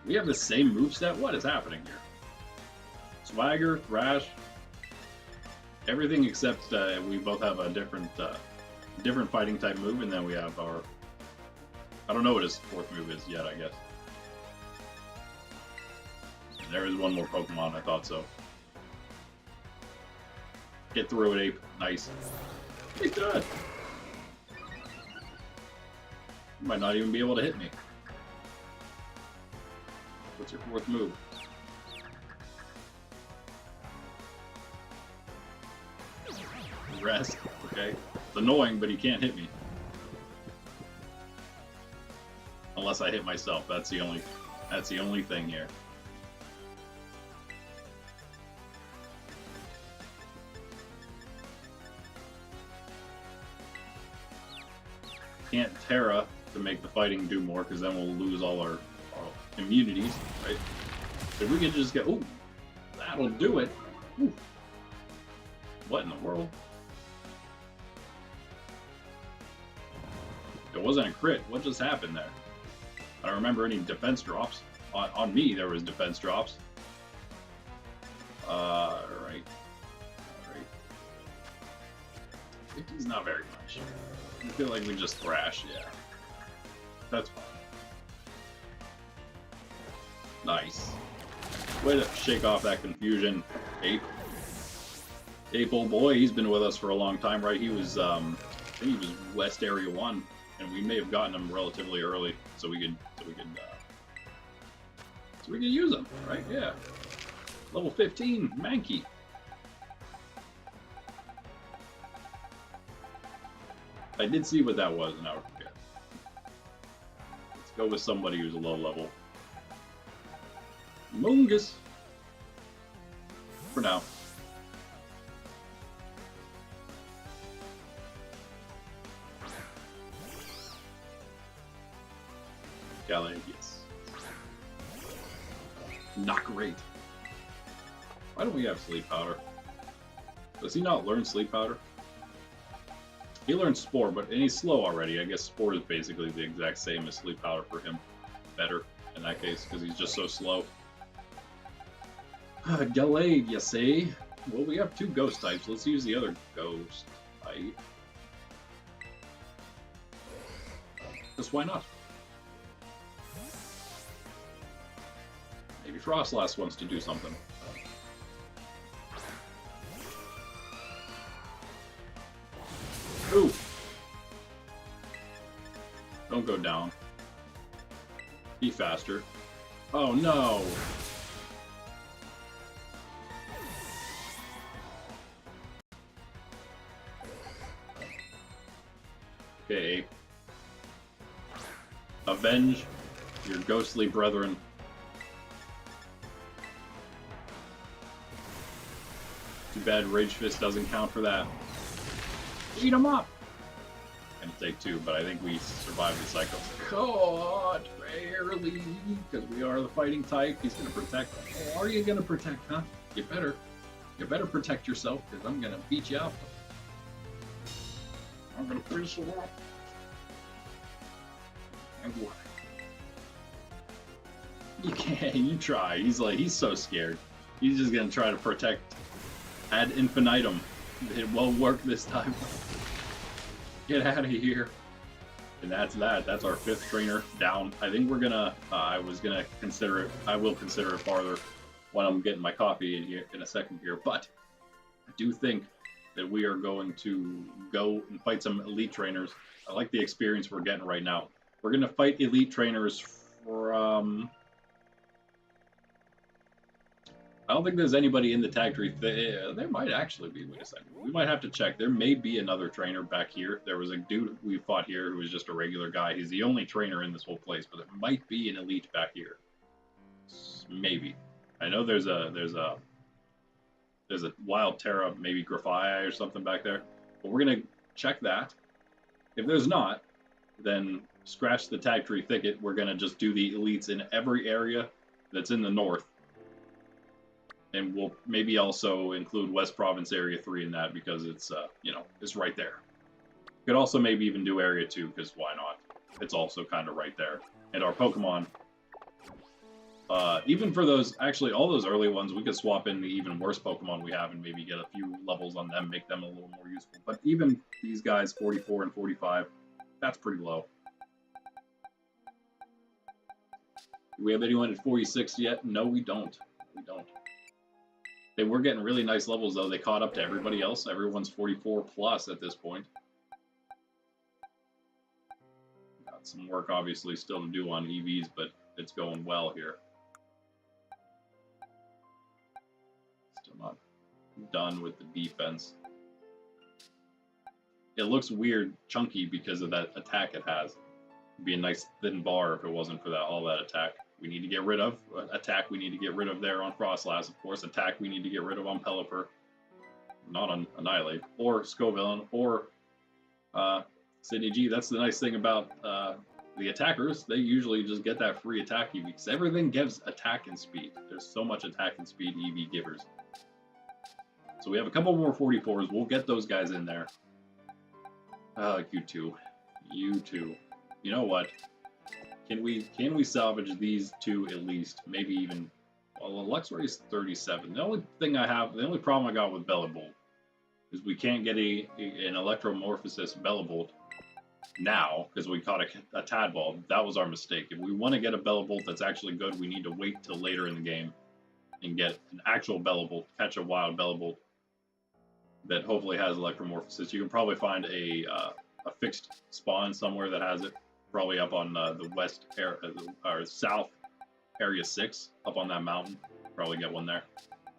We have the same moveset? What is happening here? Swagger, Thrash. Everything except we both have a different fighting type move, and then we have our... I don't know what his fourth move is yet, I guess. There is one more Pokemon, I thought so. Get through it, Ape. Nice. He's dead! You might not even be able to hit me. What's your fourth move? Rest, okay? It's annoying, but he can't hit me. Unless I hit myself. That's the only thing here. Can't Tera to make the fighting do more, because then we'll lose all our immunities, right? If we can just get... Ooh! That'll do it! Ooh. What in the world? It wasn't a crit. What just happened there? I don't remember any defense drops. On me, there was defense drops. Right. 50's not very much. I feel like we just thrash, yeah. That's fine. Nice. Way to shake off that confusion, Ape. Ape, old boy, he's been with us for a long time, right? He was, I think he was West Area 1, and we may have gotten him relatively early, so we could use him, right? Yeah. Level 15, Mankey. I did see what that was, and I forget. Let's go with somebody who's a low level. Mungus. For now. Scarlet, yes. Not great. Why don't we have Sleep Powder? Does he not learn Sleep Powder? He learned Spore, and he's slow already. I guess Spore is basically the exact same as Sleep Powder for him. Better in that case, because he's just so slow. Gallade, you say? Well, we have two ghost types. Let's use the other ghost type. Just why not? Maybe Frostlass wants to do something. Ooh! Don't go down. Be faster. Oh no! Okay. Avenge your ghostly brethren. Too bad Rage Fist doesn't count for that. Eat him up! Gonna take two, but I think we survived the cycle. God, barely, because we are the fighting type. He's gonna protect. Oh, are you gonna protect, huh? You better protect yourself, because I'm gonna beat you up. I'm gonna finish you up. And what? You can't. You try. He's so scared. He's just gonna try to protect ad infinitum. It won't work this time. Get out of here. And that's that. That's our 5th trainer down. I think we're gonna, I will consider it farther when I'm getting my coffee in here in a second here. But I do think that we are going to go and fight some elite trainers. I like the experience we're getting right now. We're gonna fight elite trainers from, I don't think there's anybody in the tag tree. There might actually be. Wait a second. We might have to check. There may be another trainer back here. There was a dude we fought here who was just a regular guy. He's the only trainer in this whole place, but there might be an elite back here. Maybe. I know there's a wild Tera, maybe Graphii or something back there. But we're gonna check that. If there's not, then scratch the tag tree thicket. We're gonna just do the elites in every area that's in the north. And we'll maybe also include West Province Area 3 in that because it's, you know, it's right there. Could also maybe even do Area 2 because why not? It's also kind of right there. And our Pokemon, even for those, actually all those early ones, we could swap in the even worse Pokemon we have and maybe get a few levels on them, make them a little more useful. But even these guys, 44 and 45, that's pretty low. Do we have anyone at 46 yet? No, we don't. We don't. They were getting really nice levels, though. They caught up to everybody else. Everyone's 44 plus at this point. Got some work, obviously, still to do on EVs, but it's going well here. Still not done with the defense. It looks weird, chunky, because of that attack it has. It'd be a nice thin bar if it wasn't for that all that attack. We need to get rid of. Attack we need to get rid of there on Frostlass, of course. Attack we need to get rid of on Pelipper. Not on Annihilate. Or Scovillain. Or Sydney G. That's the nice thing about the attackers. They usually just get that free attack EV. Because everything gives attack and speed. There's so much attack and speed EV givers. So we have a couple more 44s. We'll get those guys in there. You two. You two. You know what? Can we salvage these two at least? Maybe even, well, Luxray is 37. The only problem I got with Bellibolt is we can't get an Electromorphosis Bellibolt now because we caught a Tadball. That was our mistake. If we want to get a Bellibolt that's actually good, we need to wait till later in the game and get an actual Bellibolt, catch a wild Bellibolt that hopefully has Electromorphosis. You can probably find a fixed spawn somewhere that has it. Probably up on the west or south area 6 up on that mountain. Probably get one there.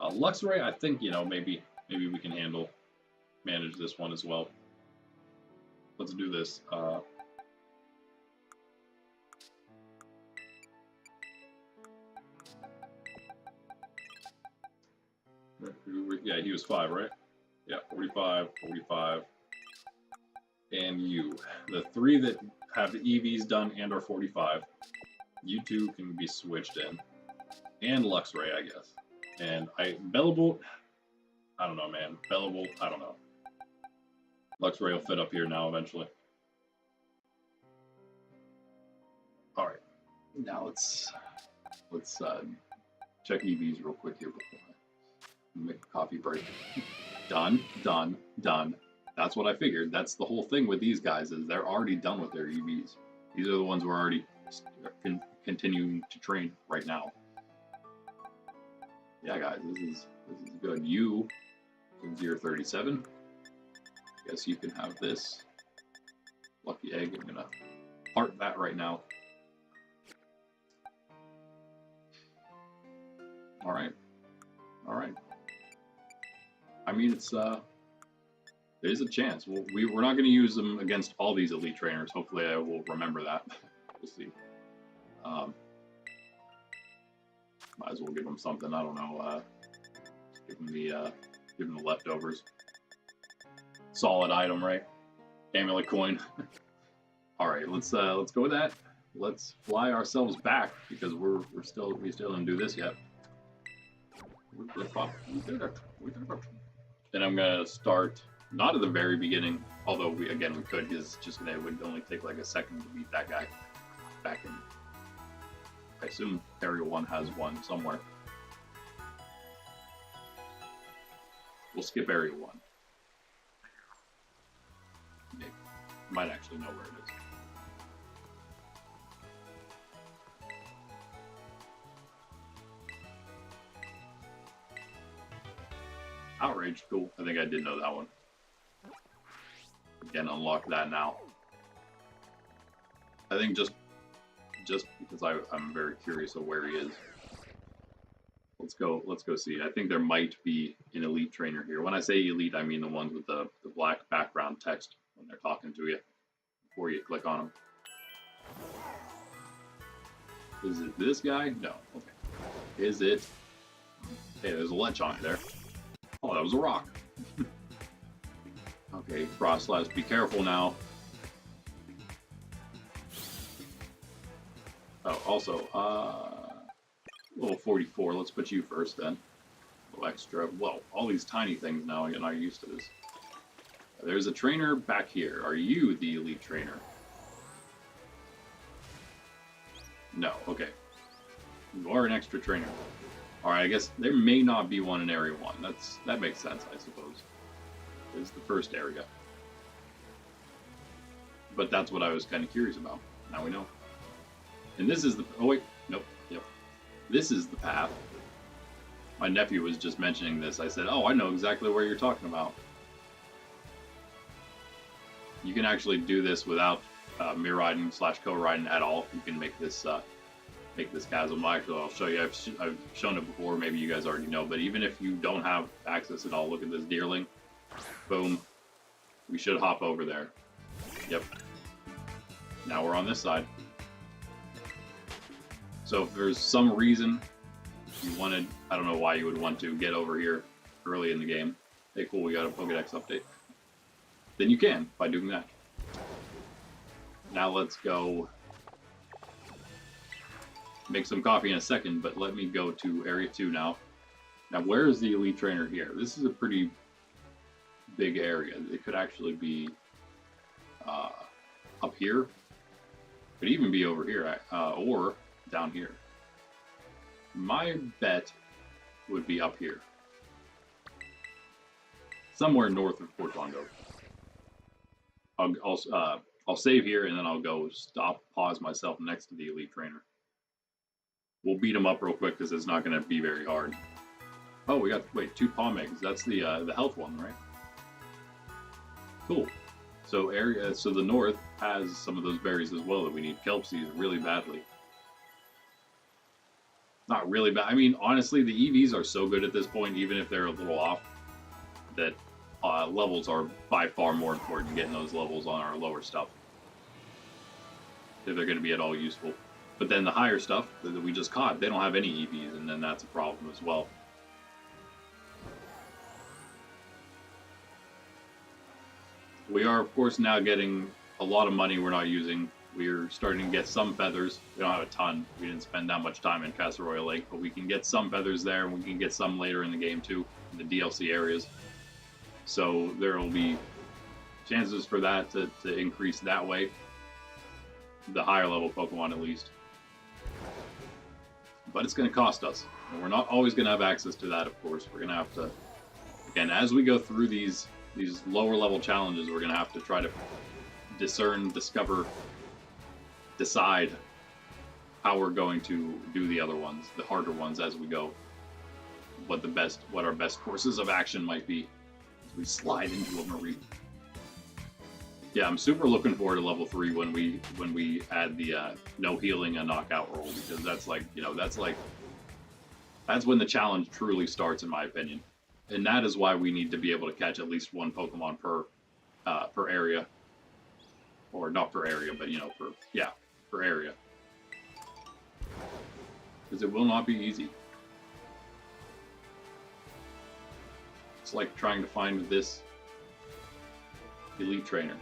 Luxray, I think, you know, maybe we can manage this one as well. Let's do this. Yeah, he was 5, right? Yeah, 45, 45. And you. The 3 that have the EVs done and are 45. You two can be switched in. And Luxray, I guess. And Bellibolt, I don't know, man. Bellibolt, I don't know. Luxray will fit up here now eventually. Alright. Now let's check EVs real quick here before I make a coffee break. Done, done, done. That's what I figured. That's the whole thing with these guys is they're already done with their EVs. These are the ones who are already continuing to train right now. Yeah, guys, this is good. You, since you're 37, guess you can have this. Lucky egg. I'm gonna heart that right now. All right, all right. I mean, it's there's a chance. We're not going to use them against all these elite trainers. Hopefully I will remember that. We'll see. Might as well give them something. I don't know. Give them the leftovers. Solid item, right? Amulet coin. All right, let's go with that. Let's fly ourselves back because we still didn't do this yet. We did it. Then I'm gonna start. Not at the very beginning, although we could, because it would only take like a second to beat that guy back in. I assume Area 1 has one somewhere. We'll skip Area 1. Might actually know where it is. Outrage, cool. I think I did know that one. Again, unlock that now. I think just because I'm very curious of where he is. Let's go see. I think there might be an elite trainer here. When I say elite, I mean the ones with the black background text when they're talking to you before you click on them. Is it this guy? No. Okay. Is it? Hey, there's a Lechonk there. Oh, that was a rock. Okay, Frostlass, be careful now. Oh, also, level 44. Let's put you first then. A little extra. Whoa, all these tiny things now. I'm not used to this. There's a trainer back here. Are you the elite trainer? No. Okay. You are an extra trainer. All right. I guess there may not be one in Area 1. That makes sense, I suppose. It's the first area. But that's what I was kind of curious about. Now we know. And this is the... Oh, wait. Nope. Yep. This is the path. My nephew was just mentioning this. I said, oh, I know exactly where you're talking about. You can actually do this without mirror riding / co-riding at all. You can make this chasm. Actually, I'll show you. I've shown it before. Maybe you guys already know. But even if you don't have access at all, look at this deerling. Boom. We should hop over there. Yep. Now we're on this side. So if there's some reason you wanted, I don't know why you would want to get over here early in the game. Hey, cool, we got a Pokedex update. Then you can by doing that. Now let's go make some coffee in a second, but let me go to Area 2 now. Now, where is the Elite Trainer here? This is a pretty big area. It could actually be up here. Could even be over here, or down here. My bet would be up here. Somewhere north of Port Bondo. I'll save here and then I'll go pause myself next to the Elite Trainer. We'll beat him up real quick because it's not going to be very hard. Oh, we got, wait, 2 palm eggs. That's the health one, right? Cool. So the north has some of those berries as well that we need kelp seeds really badly. Not really bad. I mean, honestly, the EVs are so good at this point, even if they're a little off, that levels are by far more important, getting those levels on our lower stuff. If they're going to be at all useful. But then the higher stuff that we just caught, they don't have any EVs, and then that's a problem as well. We are, of course, now getting a lot of money we're not using. We're starting to get some feathers. We don't have a ton. We didn't spend that much time in Casseroy Lake, but we can get some feathers there, and we can get some later in the game too, in the DLC areas. So there will be chances for that to increase that way. The higher level Pokemon at least. But it's going to cost us. And we're not always going to have access to that, of course. We're going to have to, again, as we go through these lower level challenges, we're going to have to try to discern, discover, decide how we're going to do the other ones, the harder ones as we go. What our best courses of action might be as we slide into a marine. Yeah, I'm super looking forward to level 3 when we add the no healing and knockout roll, because that's like, that's when the challenge truly starts, in my opinion. And that is why we need to be able to catch at least 1 Pokemon per area. Or not per area, but per area. Because it will not be easy. It's like trying to find this Elite Trainer.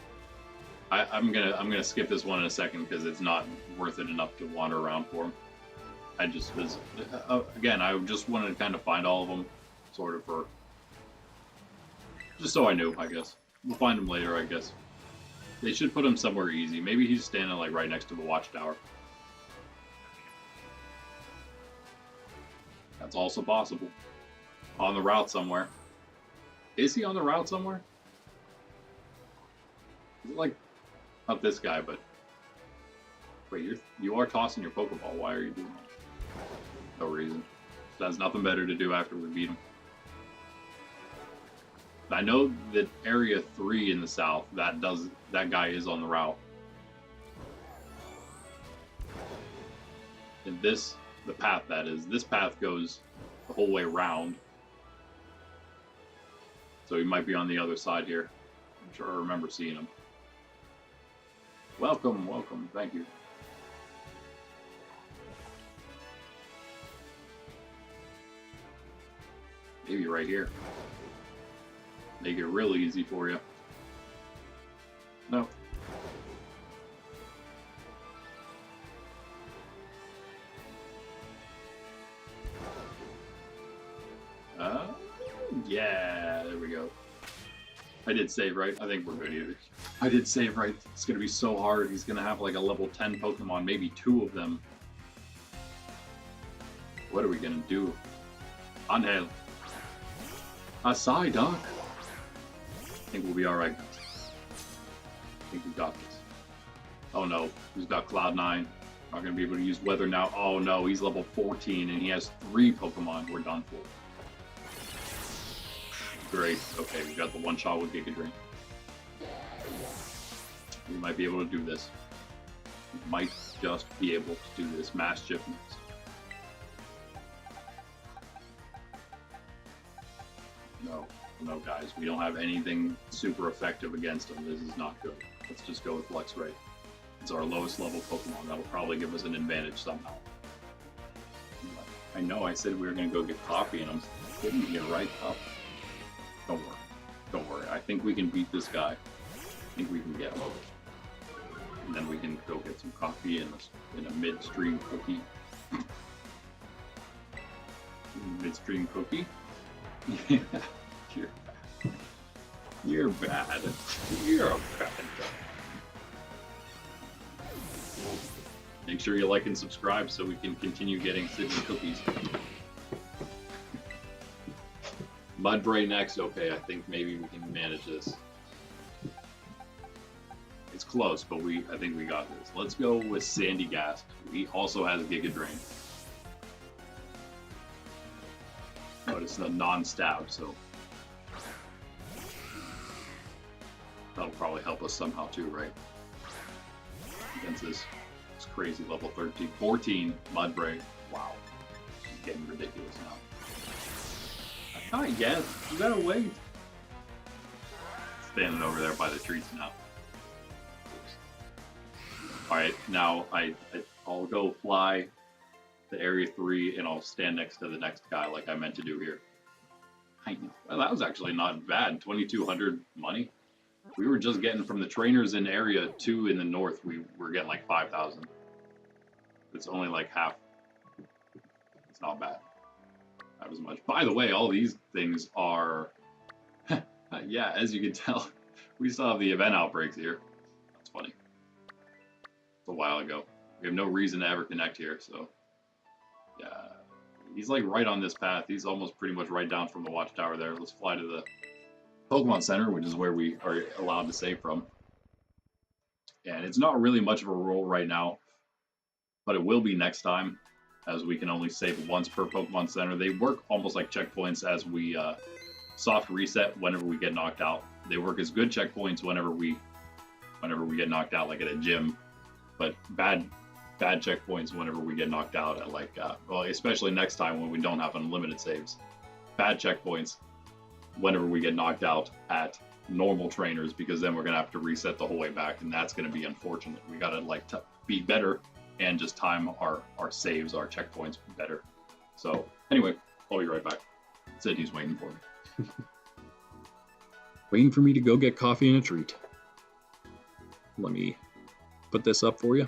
I'm gonna skip this one in a second because it's not worth it enough to wander around for him. I just was again, I just wanted to kind of find all of them, sort of, for just so I knew. I guess we'll find him later. I guess they should put him somewhere easy. Maybe he's standing like right next to the watchtower. That's also possible. On the route somewhere. Is he on the route somewhere? Is it like Not this guy, but wait, you are tossing your Pokeball. Why are you doing that? No reason. There's nothing better to do after we beat him. I know that Area 3 in the south, that guy is on the route. And this, the path that is, this path goes the whole way around. So he might be on the other side here. I'm sure I remember seeing him. Welcome, welcome, thank you. Maybe right here. Make it real easy for you. No. Yeah, there we go. I did save right. I think we're good either. I did save right. It's going to be so hard. He's going to have like a level 10 Pokemon, maybe 2 of them. What are we going to do? Angel. Asai, Doc. I think we'll be alright. I think we got this. Oh no, he's got Cloud9. Not going to be able to use Weather now. Oh no, he's level 14 and he has 3 Pokemon. We're done for. Great. Okay, we got the one shot with Giga Drain. We might be able to do this. We might just be able to do this. Mass Shift next. No, guys, we don't have anything super effective against him. This is not good. Let's just go with Luxray. It's our lowest level Pokemon. That'll probably give us an advantage somehow. I know I said we were going to go get coffee, and I'm getting to get right up. Don't worry. Don't worry. I think we can beat this guy. I think we can get him. And then we can go get some coffee and a midstream cookie. Midstream cookie? You're bad. You're a bad guy. Make sure you like and subscribe so we can continue getting Sydney cookies. Mudbray next. Okay, I think maybe we can manage this. It's close, but I think we got this. Let's go with Sandygast. He also has Giga Drain. But it's a non-stab, so that'll probably help us somehow too, right? Against this crazy level 13, 14 Mudbray. Wow, it's getting ridiculous now. I can't guess. You gotta wait. Standing over there by the trees now. All right, now I'll go fly to Area 3 and I'll stand next to the next guy like I meant to do here. Well, that was actually not bad. 2,200 money. We were just getting from the trainers in Area 2 in the north. We were getting like 5,000. It's only like half. It's not bad. Not as much. By the way, all these things are. Yeah, as you can tell, we still have the event outbreaks here. That's funny. It's a while ago. We have no reason to ever connect here, so. Yeah. He's like right on this path. He's almost pretty much right down from the watchtower there. Let's fly to the Pokemon Center, which is where we are allowed to save from. And it's not really much of a role right now, but it will be next time, as we can only save once per Pokemon Center. They work almost like checkpoints as we soft reset whenever we get knocked out. They work as good checkpoints whenever we get knocked out, like at a gym, but bad checkpoints whenever we get knocked out at like, well, especially next time when we don't have unlimited saves. Bad checkpoints whenever we get knocked out at normal trainers, because then we're gonna have to reset the whole way back, and that's gonna be unfortunate. We gotta like be better and just time our saves, our checkpoints better. So anyway, I'll be right back. Said he's waiting for me. Waiting for me to go get coffee and a treat. Let me put this up for you.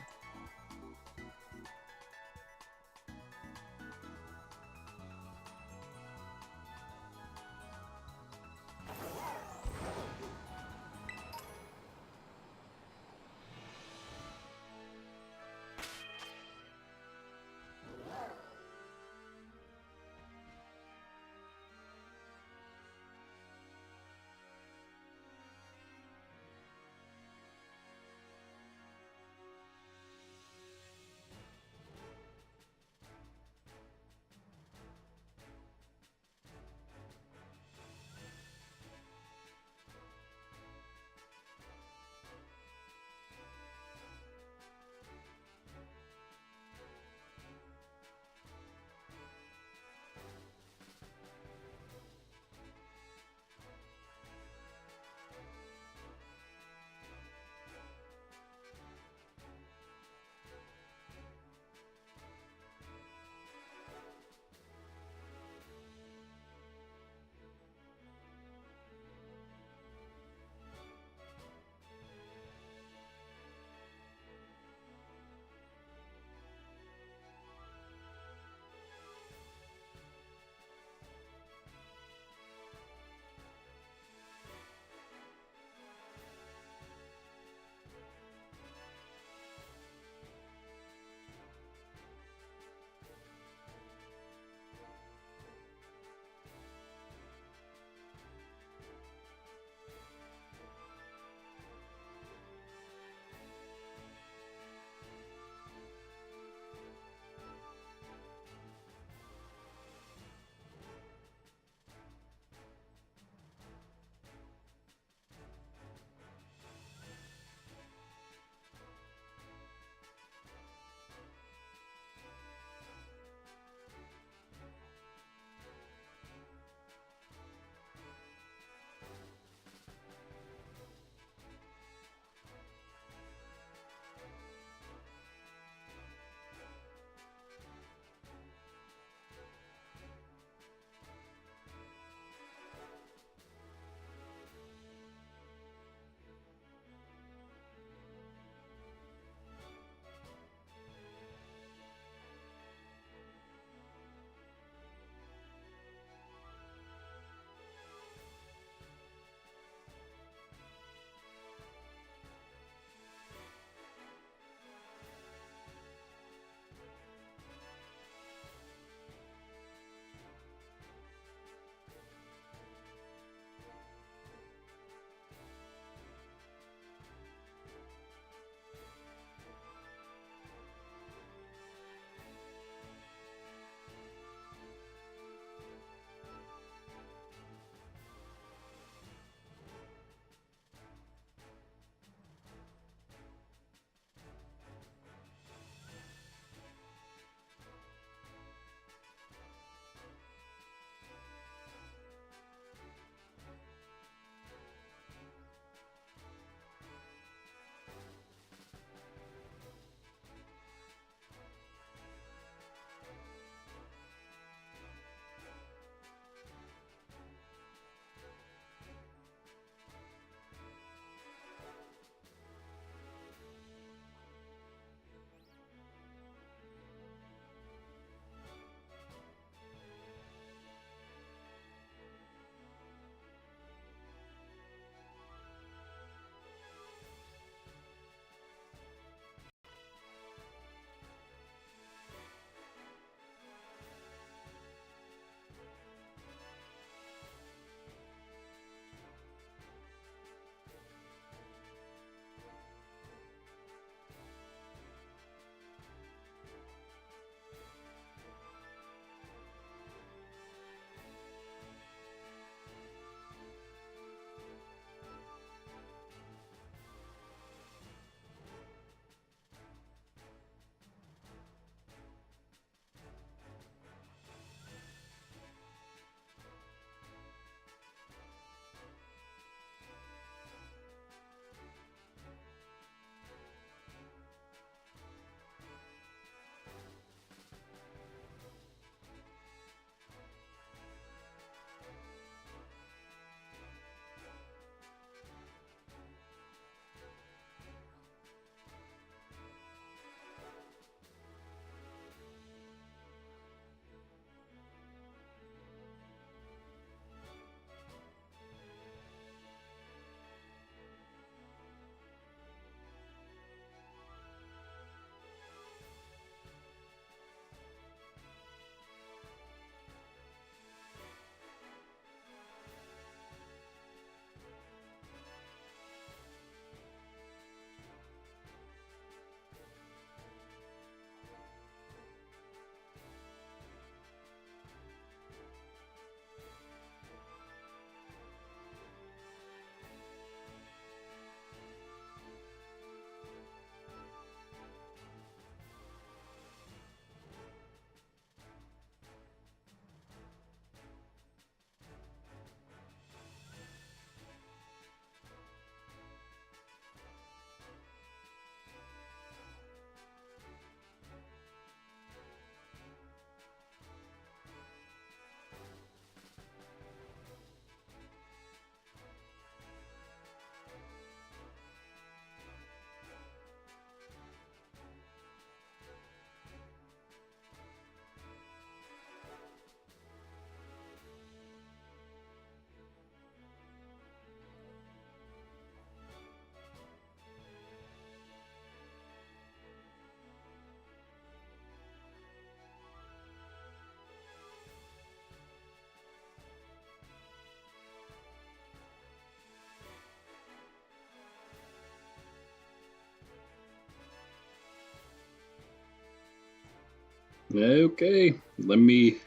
Okay, let me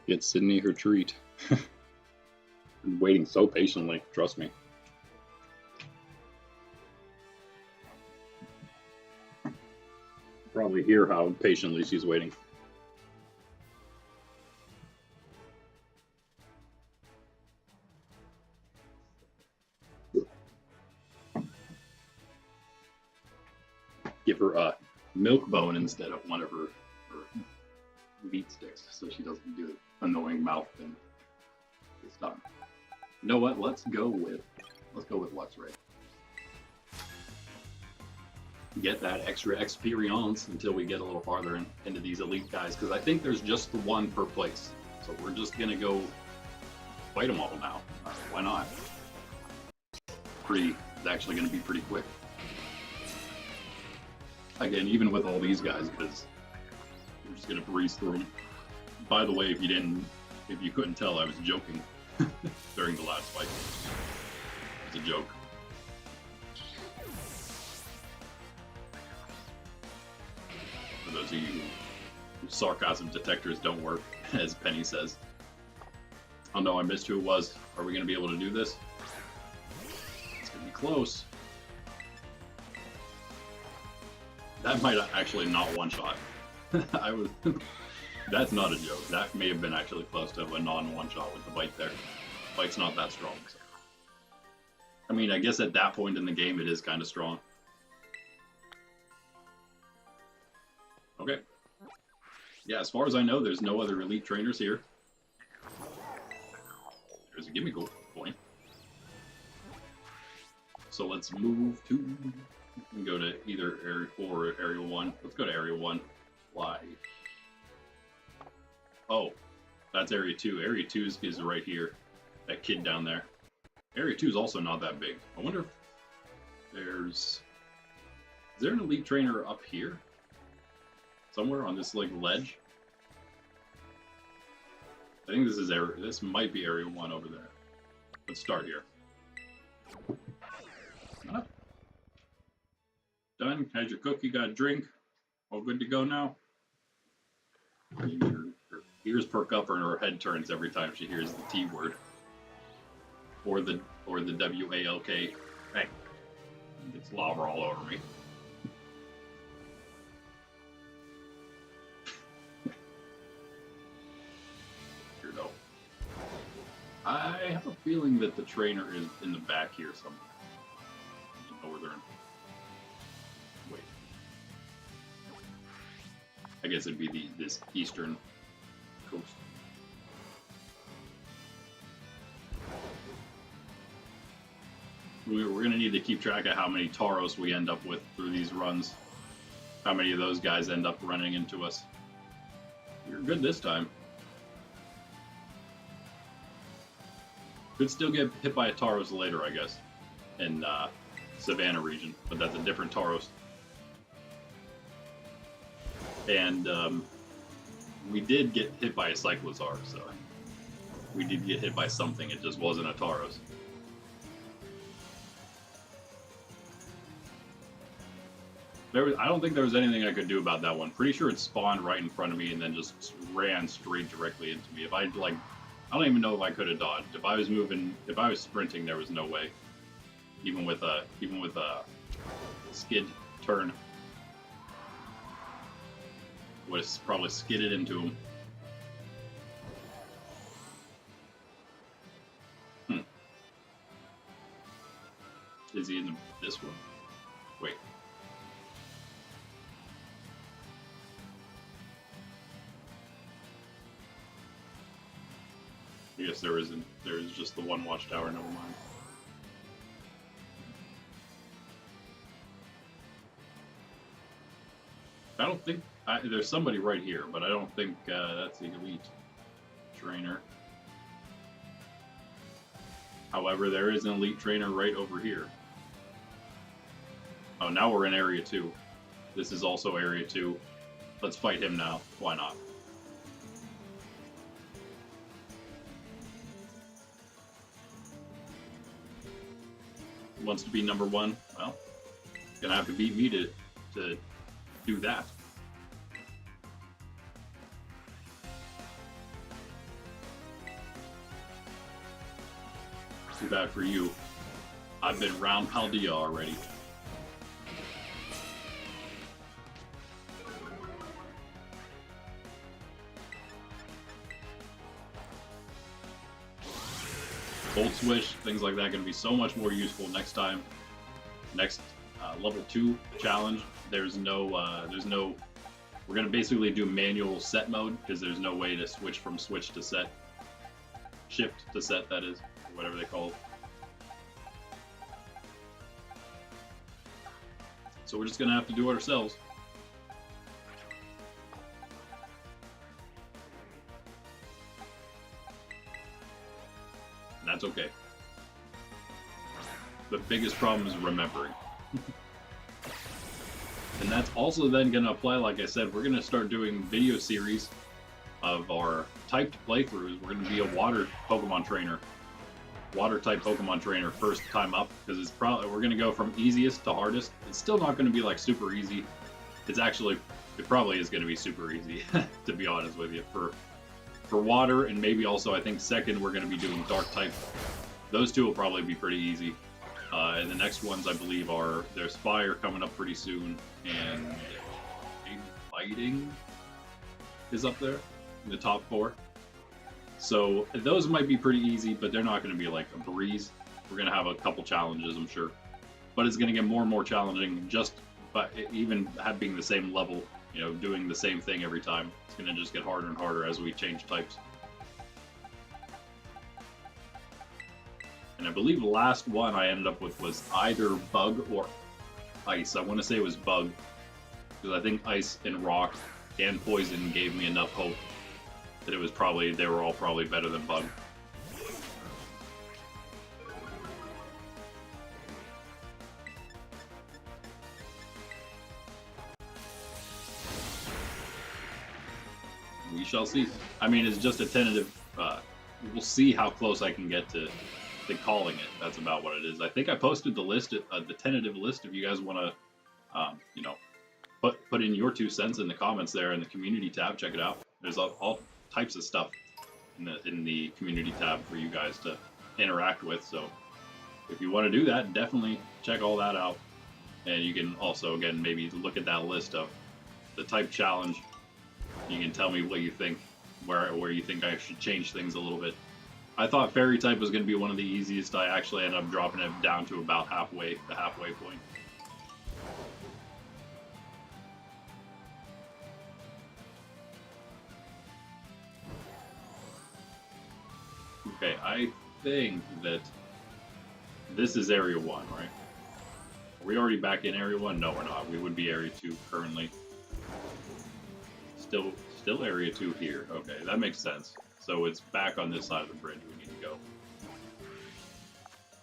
get Sydney her treat. Been waiting so patiently, trust me. Probably hear how patiently she's waiting. Give her a milk bone instead of one of her meat sticks, so she doesn't do the annoying mouth thing this time. You know what? Let's go with Let's Raid. Get that extra experience until we get a little farther into these elite guys, because I think there's just the one per place. So we're just gonna go fight them all now. Why not? It's actually gonna be pretty quick. Again, even with all these guys, because we're just gonna breeze through them. By the way, if you couldn't tell, I was joking during the last fight. It's a joke. For those of you whose sarcasm detectors don't work, as Penny says. Oh no, I missed who it was. Are we gonna be able to do this? It's gonna be close. That might actually not one shot. That's not a joke. That may have been actually close to a non-one shot with the bite there. Bite's not that strong. So. I mean, I guess at that point in the game, it is kind of strong. Okay. Yeah, as far as I know, there's no other elite trainers here. There's a gimme goal point. So let's move to... We can go to either Area 4 or Area 1. Let's go to Area 1. Fly. Oh, that's Area 2. Area 2 is right here. That kid down there. Area 2 is also not that big. I wonder if there's... Is there an elite trainer up here? Somewhere on this, like, ledge? I think this is this might be Area 1 over there. Let's start here. Done. Had your cookie, got a drink. All good to go now. Her ears perk up and her head turns every time she hears the T word. Or the W-A-L-K. Hey. It's lava all over me. Here we go. I have a feeling that the trainer is in the back here somewhere. Northern. Wait. I guess it'd be this eastern coast. We're going to need to keep track of how many Tauros we end up with through these runs. How many of those guys end up running into us. You're good this time. Could still get hit by a Tauros later, I guess. In Savannah region, but that's a different Tauros. And we did get hit by a Cyclozar, so we did get hit by something. It just wasn't a Tauros. I don't think there was anything I could do about that one. Pretty sure it spawned right in front of me and then just ran straight directly into me. If I don't even know if I could have dodged. If I was sprinting, there was no way. Even with a skid turn, would have probably skidded into him. Is he in this one? Wait. I guess there isn't. There is just the one watchtower. Never mind. I don't think there's somebody right here, but I don't think that's the elite trainer. However, there is an elite trainer right over here. Oh, now we're in Area 2. This is also Area 2. Let's fight him now. Why not? Wants to be number 1? Well, gonna have to beat me to do that. Too bad for you. I've been round Paldea already. Volt Swish, things like that, going to be so much more useful next time. Next level 2 challenge. There's no. We're going to basically do manual set mode because there's no way to switch from switch to set. Shift to set, that is, or whatever they call it. So we're just going to have to do it ourselves. And that's okay. The biggest problem is remembering. And that's also then going to apply, like I said, we're going to start doing video series of our typed playthroughs. We're going to be a water Pokemon trainer. Water type Pokemon trainer first time up, because it's probably, we're going to go from easiest to hardest. It's still not going to be like super easy. It's actually, it probably is going to be super easy, to be honest with you. For water, and maybe also I think second we're going to be doing dark type. Those two will probably be pretty easy. And the next ones I believe are, there's fire coming up pretty soon, and fighting is up there in the top 4. So those might be pretty easy, but they're not going to be like a breeze. We're going to have a couple challenges, I'm sure. But it's going to get more and more challenging just by even being the same level, you know, doing the same thing every time. It's going to just get harder and harder as we change types. And I believe the last one I ended up with was either bug or ice. I want to say it was bug, because I think ice and rock and poison gave me enough hope that it was probably, they were all probably better than bug. We shall see. I mean, it's just a tentative, we'll see how close I can get to calling it. That's about what it is. I think I posted the list, the tentative list, if you guys want to, you know, put in your 2 cents in the comments there in the community tab. Check it out. There's all types of stuff in the community tab for you guys to interact with. So if you want to do that, definitely check all that out. And you can also, again, maybe look at that list of the type challenge. You can tell me what you think, where you think I should change things a little bit. I thought fairy type was going to be one of the easiest. I actually ended up dropping it down to about the halfway point. Okay, I think that this is Area 1, right? Are we already back in Area 1? No, we're not. We would be Area 2 currently. Still Area 2 here. Okay, that makes sense. So it's back on this side of the bridge we need to go.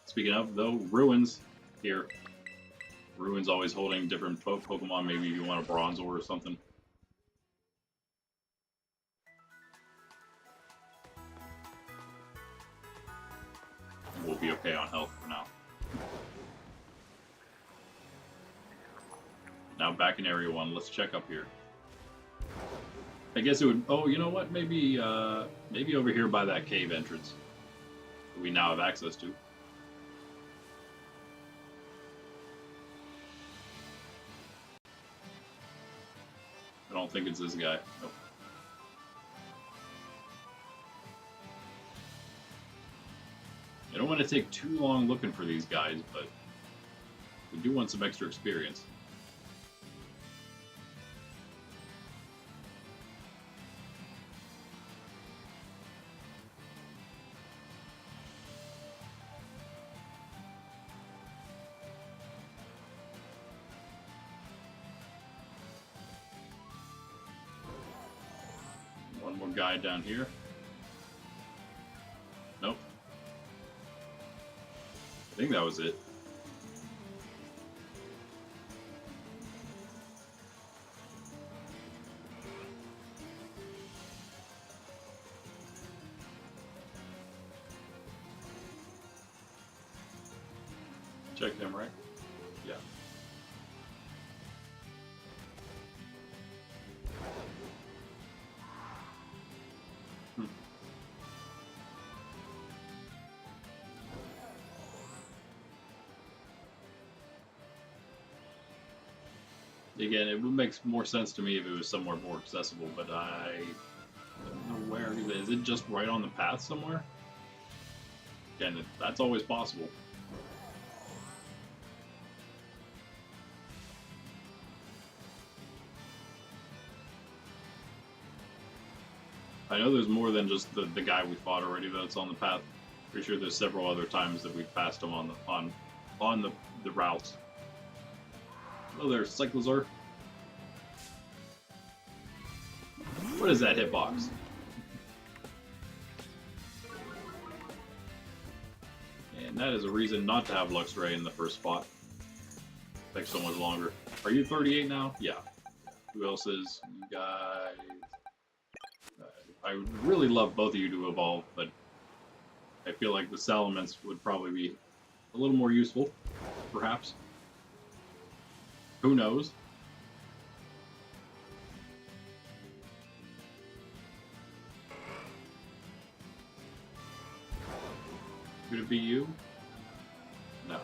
Speaking of, though, Ruins here. Ruins always holding different Pokemon. Maybe you want a Bronzor or something. We'll be okay on health for now. Now back in Area 1. Let's check up here. I guess it would. Oh, you know what? Maybe over here by that cave entrance that we now have access to. I don't think it's this guy. Nope. I don't want to take too long looking for these guys, but we do want some extra experience. One more guy down here. Nope. I think that was it. Check them, right? Yeah. Again, it would make more sense to me if it was somewhere more accessible, but I don't know where. Is it just right on the path somewhere? Again, that's always possible. I know there's more than just the guy we fought already that's on the path. Pretty sure there's several other times that we've passed him on the routes. Oh, there's Cyclosaur. What is that hitbox? And that is a reason not to have Luxray in the first spot. Takes so much longer. Are you 38 now? Yeah. Who else is? You guys. I would really love both of you to evolve, but I feel like the Salamence would probably be a little more useful, perhaps. Who knows? Could it be you? No.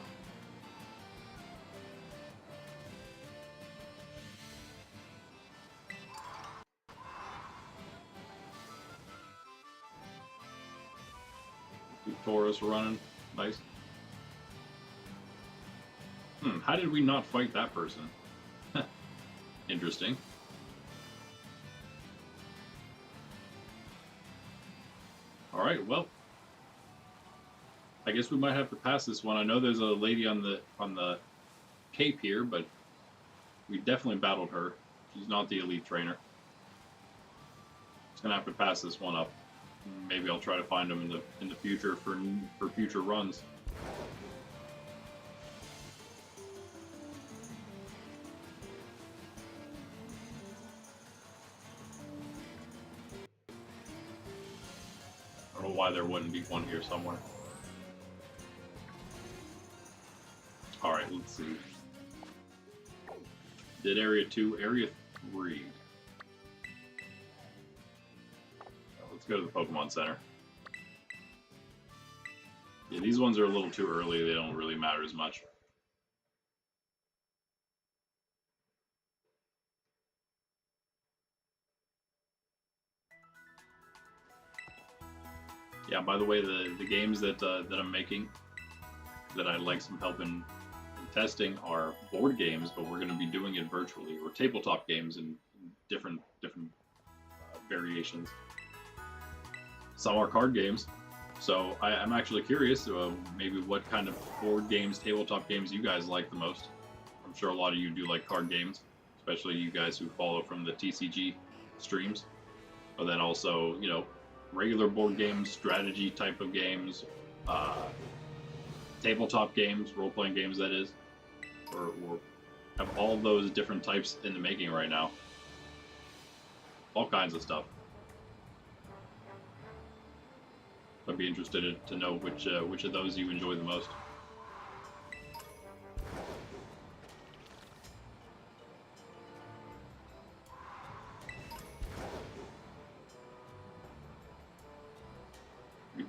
Taurus running. Nice. How did we not fight that person? Interesting. Alright, well. I guess we might have to pass this one. I know there's a lady on the cape here, but we definitely battled her. She's not the elite trainer. Just gonna have to pass this one up. Maybe I'll try to find them in the future for future runs. I don't know why there wouldn't be one here somewhere. Alright, let's see. Did Area 2, Area 3. Let's go to the Pokemon Center. Yeah, these ones are a little too early, they don't really matter as much. Yeah, by the way, the games that I'm making, that I'd like some help in testing, are board games, but we're going to be doing it virtually, or tabletop games in different variations. Some are card games, so I'm actually curious maybe what kind of board games, tabletop games you guys like the most. I'm sure a lot of you do like card games, especially you guys who follow from the TCG streams. But then also, you know, regular board games, strategy type of games, tabletop games, role-playing games that is, or have all those different types in the making right now. All kinds of stuff. I'd be interested to know which of those you enjoy the most.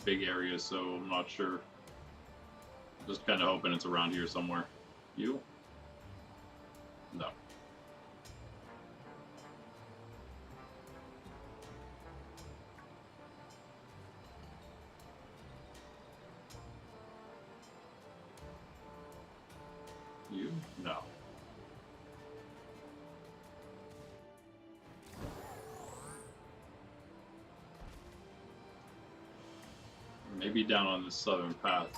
Big areas, so I'm not sure. Just kind of hoping it's around here somewhere. You? No. You? No. Maybe down on the southern path.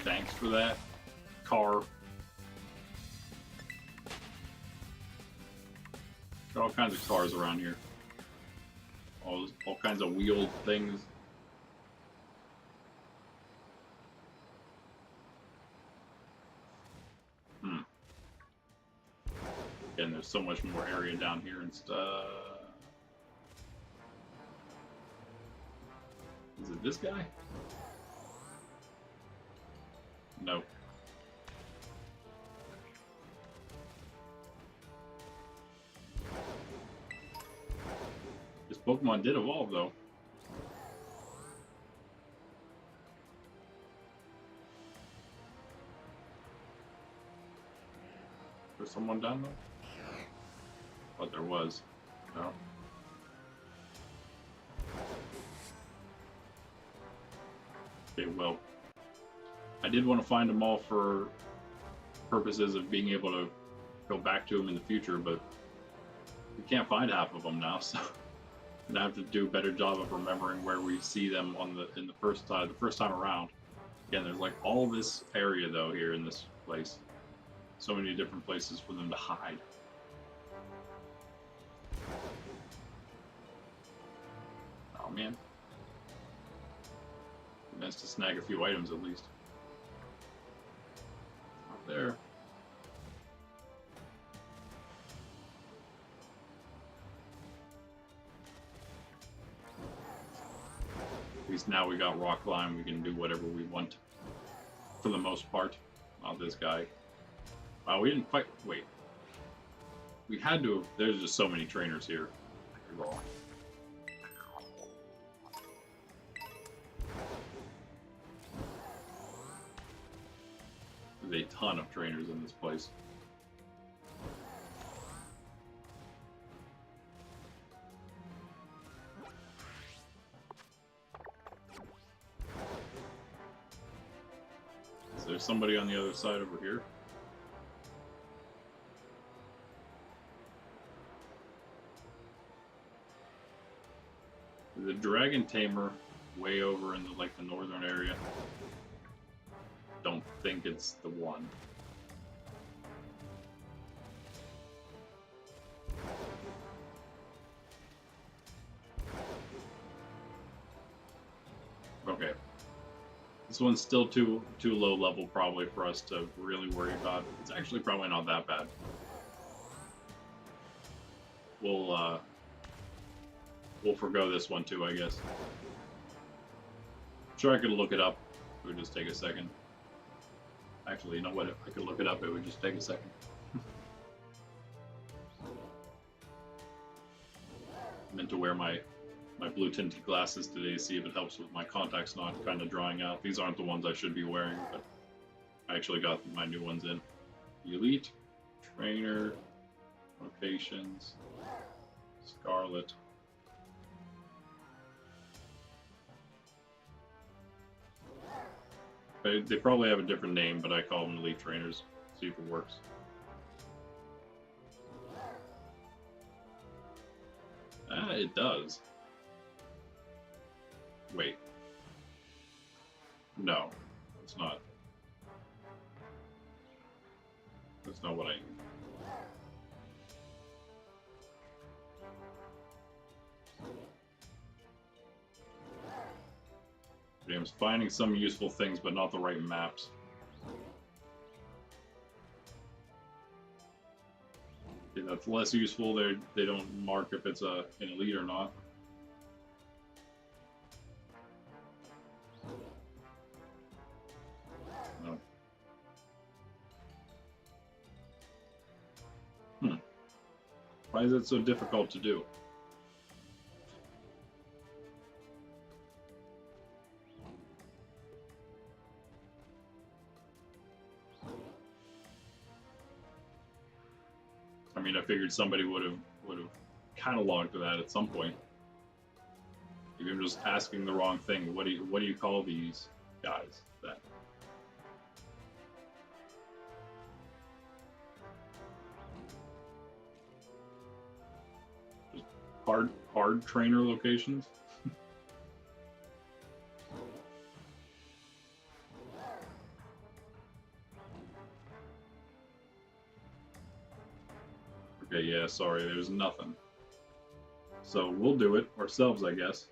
Thanks for that, car. Got all kinds of cars around here. All kinds of wheeled things. Again, there's so much more area down here and stuff. Is it this guy? No. This Pokemon did evolve, though. There's someone down there? But there was. No. Okay, well, I did want to find them all for purposes of being able to go back to them in the future, but we can't find half of them now, so I'm gonna have to do a better job of remembering where we see them on the first time around. Again, there's like all this area though here in this place. So many different places for them to hide. Oh man. Nice to snag a few items at least. Not there. At least now we got rock climb, we can do whatever we want. For the most part. Not this guy. Wow, we didn't fight. Wait. We had to have. There's just so many trainers here. Raw. There's a ton of trainers in this place. Is there somebody on the other side over here? The Dragon Tamer way over in the northern area. Don't think it's the one. Okay. This one's still too low level probably for us to really worry about. It's actually probably not that bad. We'll forgo this one too, I guess. I'm sure I could look it up. It would just take a second. Actually, you know what? If I could look it up, it would just take a second. I meant to wear my blue tinted glasses today to see if it helps with my contacts not kind of drying out. These aren't the ones I should be wearing, but I actually got my new ones in. Elite, Trainer, Locations, Scarlet. They probably have a different name, but I call them Elite Trainers. See if it works. Ah, it does. Wait. No, it's not. That's not what I... I was finding some useful things, but not the right maps. Okay, that's less useful. They don't mark if it's an elite or not. No. Why is it so difficult to do? I mean, I figured somebody would have cataloged that at some point. Maybe I'm just asking the wrong thing. What do you call these guys? That just hard trainer locations. Okay, yeah, sorry, there's nothing. So we'll do it ourselves, I guess.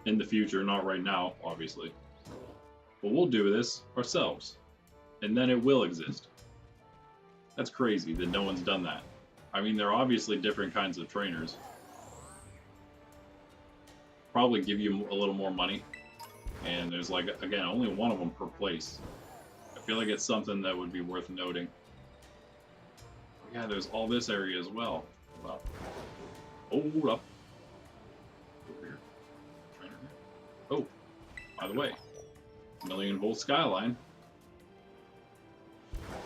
In the future, not right now, obviously. But we'll do this ourselves. And then it will exist. That's crazy that no one's done that. I mean, they're obviously different kinds of trainers. probably give you a little more money. And there's like, again, only one of them per place. I feel like it's something that would be worth noting. Yeah, there's all this area as well. Hold up. Hold up. Over here. Trainer here. Oh, by the way, 1,000,000-volt skyline.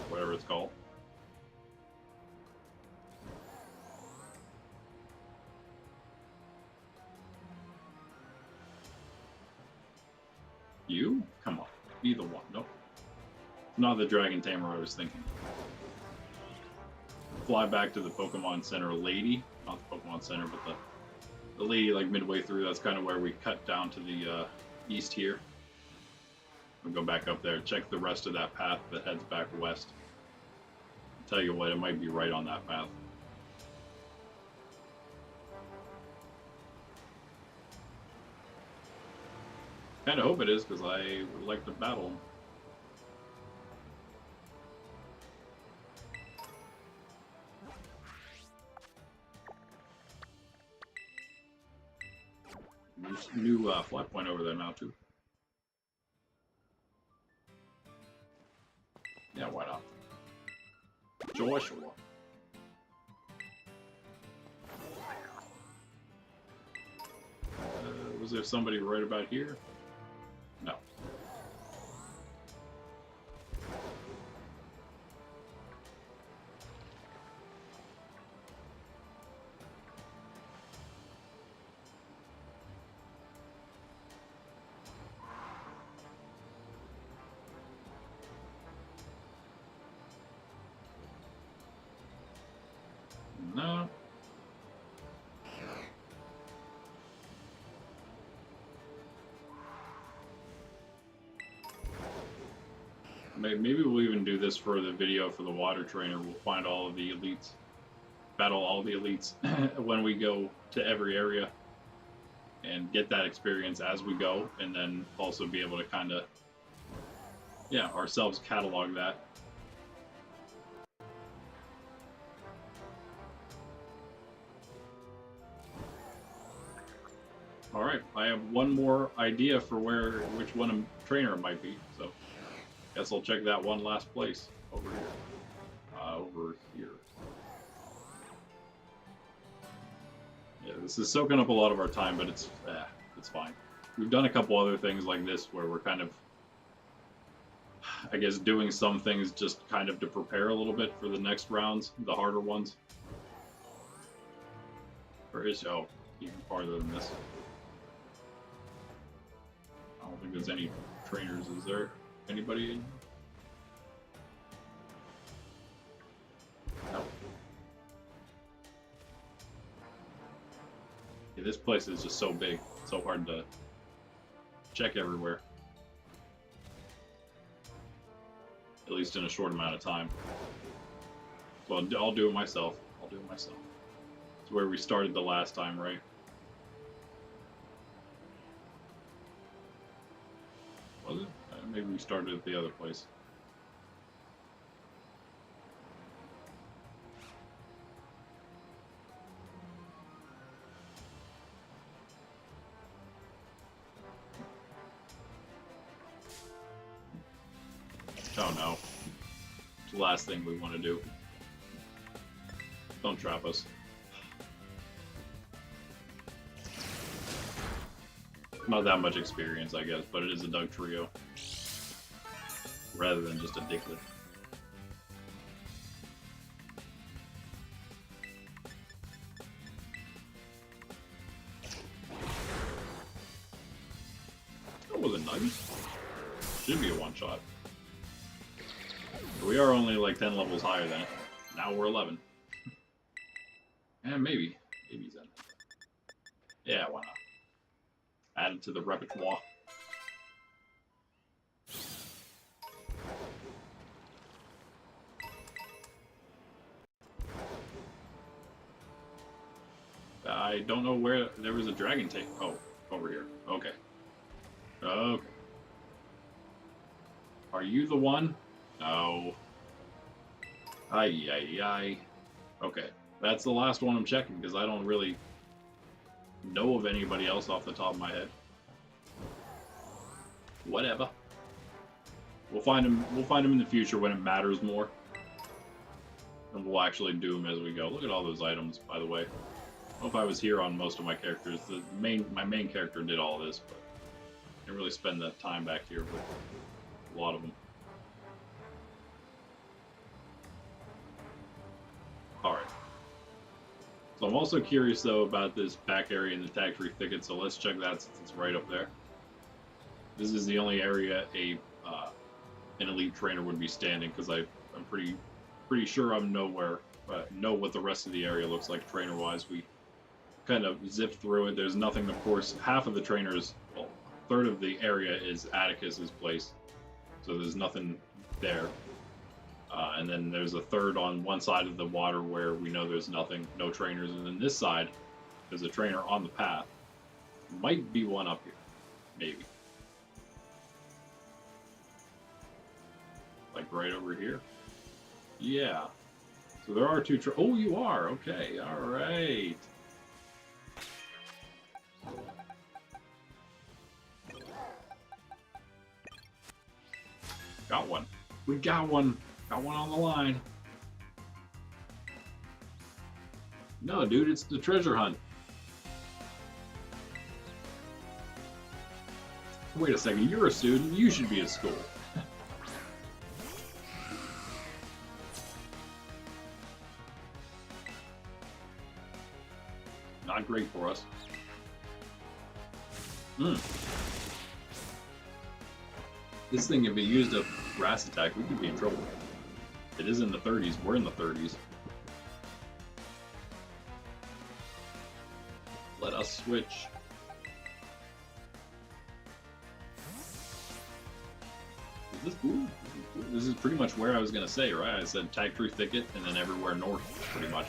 Whatever it's called. You? Come on. Be the one. Nope. Not the Dragon Tamer I was thinking. Fly back to the Pokemon Center lady. Not the Pokemon Center, but the lady like midway through. That's kind of where we cut down to the east here. We'll go back up there. Check the rest of that path that heads back west. I'll tell you what, it might be right on that path. Kind of hope it is, because I would like to battle. New flat point over there now, too. Yeah, why not? Joshua. Was there somebody right about here? No. No. Maybe we'll even do this for the video for the water trainer. We'll find all of the elites, battle all the elites when we go to every area and get that experience as we go, and then also be able to kind of, yeah, ourselves catalog that. All right, I have one more idea for which one a trainer it might be, so guess I'll check that one last place over here. Over here. Yeah, this is soaking up a lot of our time, but it's fine. We've done a couple other things like this where we're kind of, I guess, doing some things just kind of to prepare a little bit for the next rounds, the harder ones. Or is even farther than this. I don't think there's any trainers, is there? Anybody in? No. Yeah, this place is just so big, so hard to check everywhere. At least in a short amount of time. Well, I'll do it myself. It's where we started the last time, right? Was it? Maybe we started at the other place. Oh no. It's the last thing we want to do. Don't trap us. Not that much experience, I guess, but it is a Doug trio. Rather than just a Diglett. That wasn't nice. Should be a one-shot. We are only like 10 levels higher than it. Now we're 11. And maybe. Maybe Zen. Yeah, why not? Add it to the repertoire. I don't know where there was a dragon tank. Oh, over here. Okay. Okay. Are you the one? No. Ay. Okay. That's the last one I'm checking because I don't really know of anybody else off the top of my head. Whatever. We'll find him. We'll find him in the future when it matters more, and we'll actually do them as we go. Look at all those items, by the way. I don't know if I was here on most of my characters. My main character did all this, but I didn't really spend that time back here with a lot of them. All right. So I'm also curious though about this back area in the tag tree thicket. So let's check that since it's right up there. This is the only area an elite trainer would be standing, because I'm pretty sure I'm nowhere. Know what the rest of the area looks like trainer-wise. We kind of zipped through it. There's nothing, of course. Half of the trainers, well, a third of the area is Atticus's place, so there's nothing there. And then there's a third on one side of the water where we know there's nothing, no trainers. And then this side, there's a trainer on the path. Might be one up here, maybe. Like right over here. Yeah. So there are two. Oh, you are. Okay. All right. Got one. We got one. Got one on the line. No, dude, it's the treasure hunt. Wait a second. You're a student. You should be at school. Not great for us. This thing, if it used a grass attack, we could be in trouble. It is in the 30s. We're in the 30s. Let us switch. Is this cool? This is pretty much where I was going to say, right? I said tag tree thicket and then everywhere north, pretty much.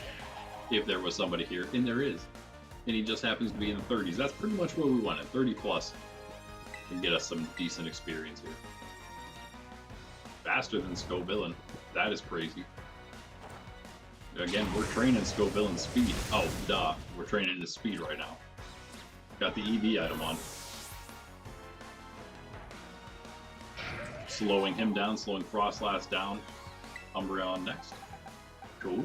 If there was somebody here. And there is. And he just happens to be in the 30s. That's pretty much what we wanted. 30 plus. And get us some decent experience here. Faster than Scovillin. That is crazy. Again, we're training Scovillin speed. Oh, duh. We're training his speed right now. Got the EV item on. Slowing him down, slowing Frostlass down. Umbreon next. Cool.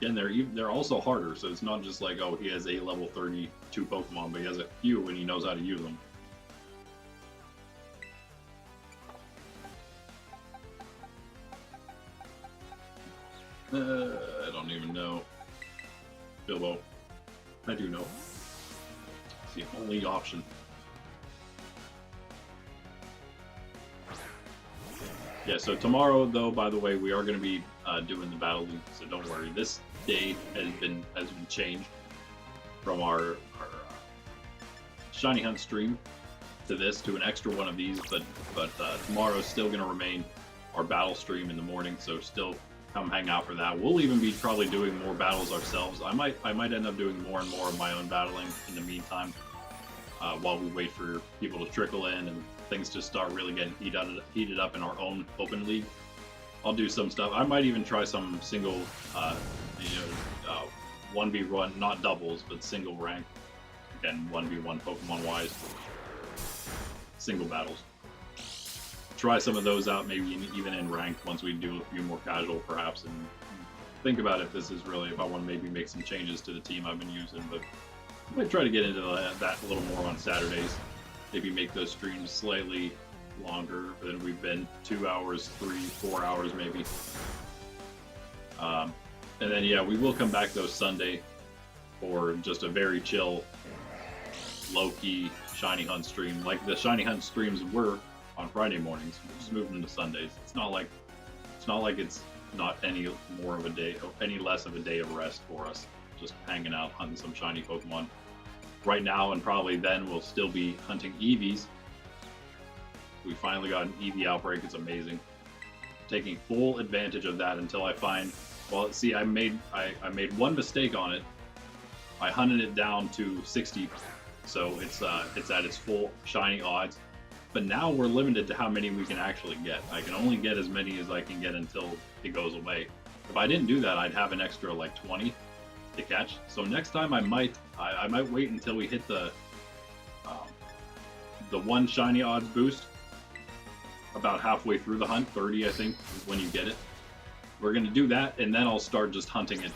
Again, they're also harder, so it's not just like, oh, he has a level 32 Pokemon, but he has a few and he knows how to use them. I don't even know. Bilbo. I do know. It's the only option. Yeah, so tomorrow, though, by the way, we are going to be doing the Battle League, so don't worry. This day has been changed from our Shiny Hunt stream to an extra one of these, but tomorrow is still going to remain our battle stream in the morning, so still come hang out for that. We'll even be probably doing more battles ourselves. I might end up doing more and more of my own battling in the meantime, while we wait for people to trickle in and things to start really getting heated up in our own open league. I'll do some stuff. I might even try some single, 1v1, not doubles, but single rank. Again, 1v1 Pokemon wise. Single battles. Try some of those out, maybe even in ranked once we do a few more casual perhaps, and think about if this is really, if I want to maybe make some changes to the team I've been using, but I might try to get into that a little more on Saturdays. Maybe make those streams slightly longer than we've been, 2 hours, 3-4 hours maybe. And then yeah, we will come back though Sunday for just a very chill, low-key Shiny Hunt stream. Like the Shiny Hunt streams were on Friday mornings. We're just moving to Sundays. It's not like it's not any more of a day, any less of a day of rest for us. Just hanging out, hunting some shiny Pokemon. Right now, and probably then, we'll still be hunting Eevees. We finally got an Eevee outbreak. It's amazing. Taking full advantage of that until I find. Well, see, I made one mistake on it. I hunted it down to 60, so it's at its full shiny odds. But now we're limited to how many we can actually get. I can only get as many as I can get until it goes away. If I didn't do that, I'd have an extra like 20. to catch. So next time I might wait until we hit the one shiny odds boost about halfway through the hunt. 30, I think, is when you get it. We're gonna do that, and then I'll start just hunting it,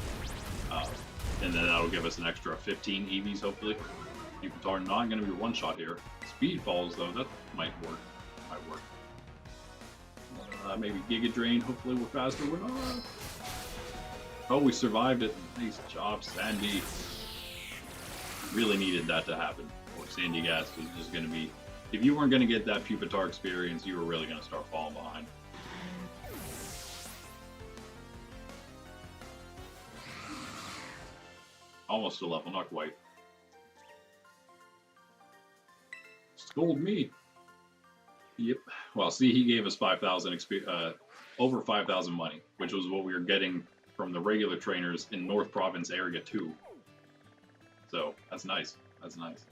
and then that'll give us an extra 15 EVs hopefully. People are not gonna be one shot here. Speed falls though, that might work. Maybe Giga Drain. Hopefully we're faster. We're not. Oh, we survived it. Nice job, Sandy. Really needed that to happen. Or Sandy Gas was just going to be... If you weren't going to get that Pupitar experience, you were really going to start falling behind. Almost a level, not quite. Scold me. Yep. Well, see, he gave us 5,000 over 5,000 money, which was what we were getting from the regular trainers in North Province Area 2. So that's nice. That's nice.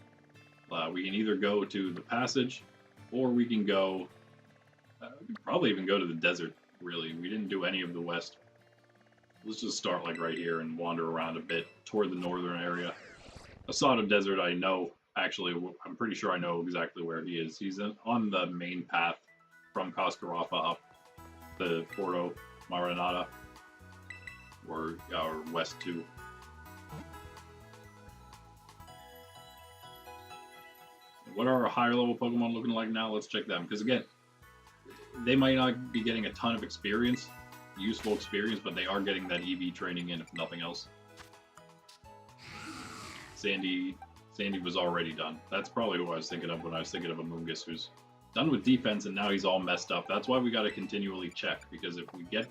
We can either go to the passage, or we can go. We can probably even go to the desert. Really, we didn't do any of the west. Let's just start like right here and wander around a bit toward the northern area. Asado Desert, I know. Actually, I'm pretty sure I know exactly where he is. He's on the main path from Cascarafa up the Porto Maranata, or west 2. What are our higher level Pokemon looking like now? Let's check them, because again, they might not be getting a ton of experience, useful experience, but they are getting that EV training in, if nothing else. Sandy was already done. That's probably who I was thinking of when I was thinking of Amoonguss, who's done with defense and now he's all messed up. That's why we got to continually check, because if we get...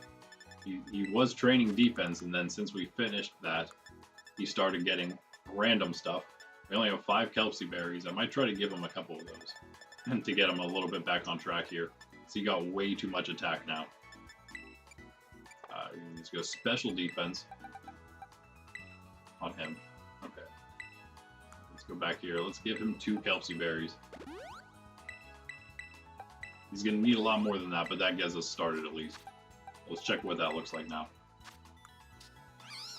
He was training defense, and then since we finished that, he started getting random stuff. We only have 5 Kelpie Berries. I might try to give him a couple of those and to get him a little bit back on track here. So he got way too much attack now. Let's go special defense on him. Okay. Let's go back here. Let's give him 2 Kelpie Berries. He's going to need a lot more than that, but that gets us started at least. Let's check what that looks like now.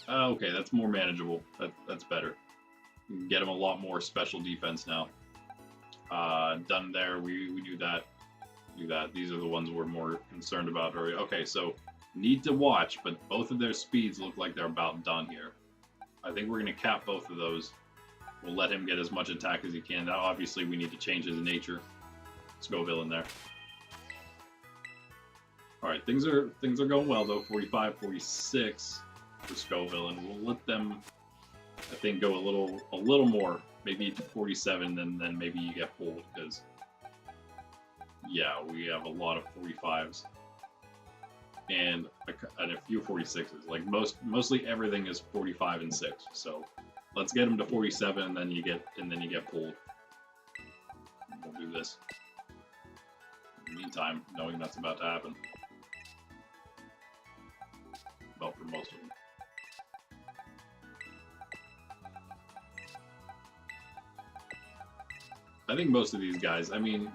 Okay, that's more manageable. That's better. We can get him a lot more special defense now. Done there. We do that. Do that. These are the ones we're more concerned about. Okay, so need to watch, but both of their speeds look like they're about done here. I think we're going to cap both of those. We'll let him get as much attack as he can. Now, obviously, we need to change his nature. Scoville in there. All right, things are going well though. 45, 46 for Scoville, and we'll let them, I think, go a little more, maybe to 47, and then maybe you get pulled, because yeah, we have a lot of 45s and a few 46s. Like mostly everything is 45 and 6. So let's get them to 47, and then you get pulled. We'll do this. In the meantime, knowing that's about to happen. Well, for most of them. I think most of these guys, I mean,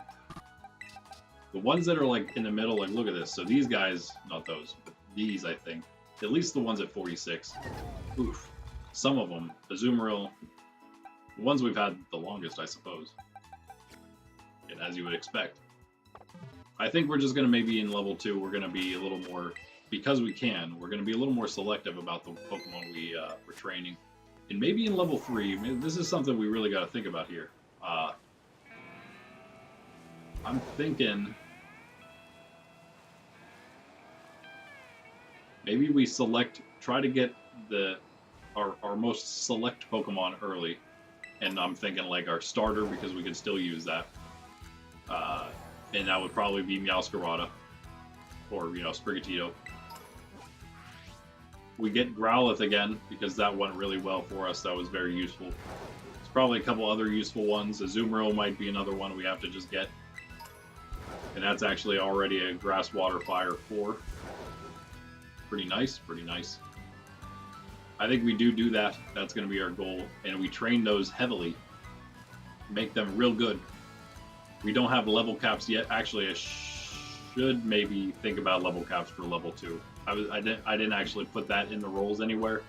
the ones that are like in the middle, like look at this. So these guys, not those, but these, I think, at least the ones at 46. Oof. Some of them, Azumarill, the ones we've had the longest, I suppose. And as you would expect. I think we're just going to maybe in level 2, we're going to be a little more, because we can, we're going to be a little more selective about the Pokemon we're training. And maybe in level 3, maybe this is something we really got to think about here. I'm thinking maybe we try to get our most select Pokemon early. And I'm thinking like our starter, because we can still use that. And that would probably be Meowscarada or, Sprigatito. We get Growlithe again, because that went really well for us. That was very useful. There's probably a couple other useful ones. Azumarill might be another one we have to just get. And that's actually already a Grass, Water, Fire 4. Pretty nice, pretty nice. I think we do that. That's going to be our goal. And we train those heavily. Make them real good. We don't have level caps yet. Actually, I should maybe think about level caps for level 2. I didn't actually put that in the rolls anywhere.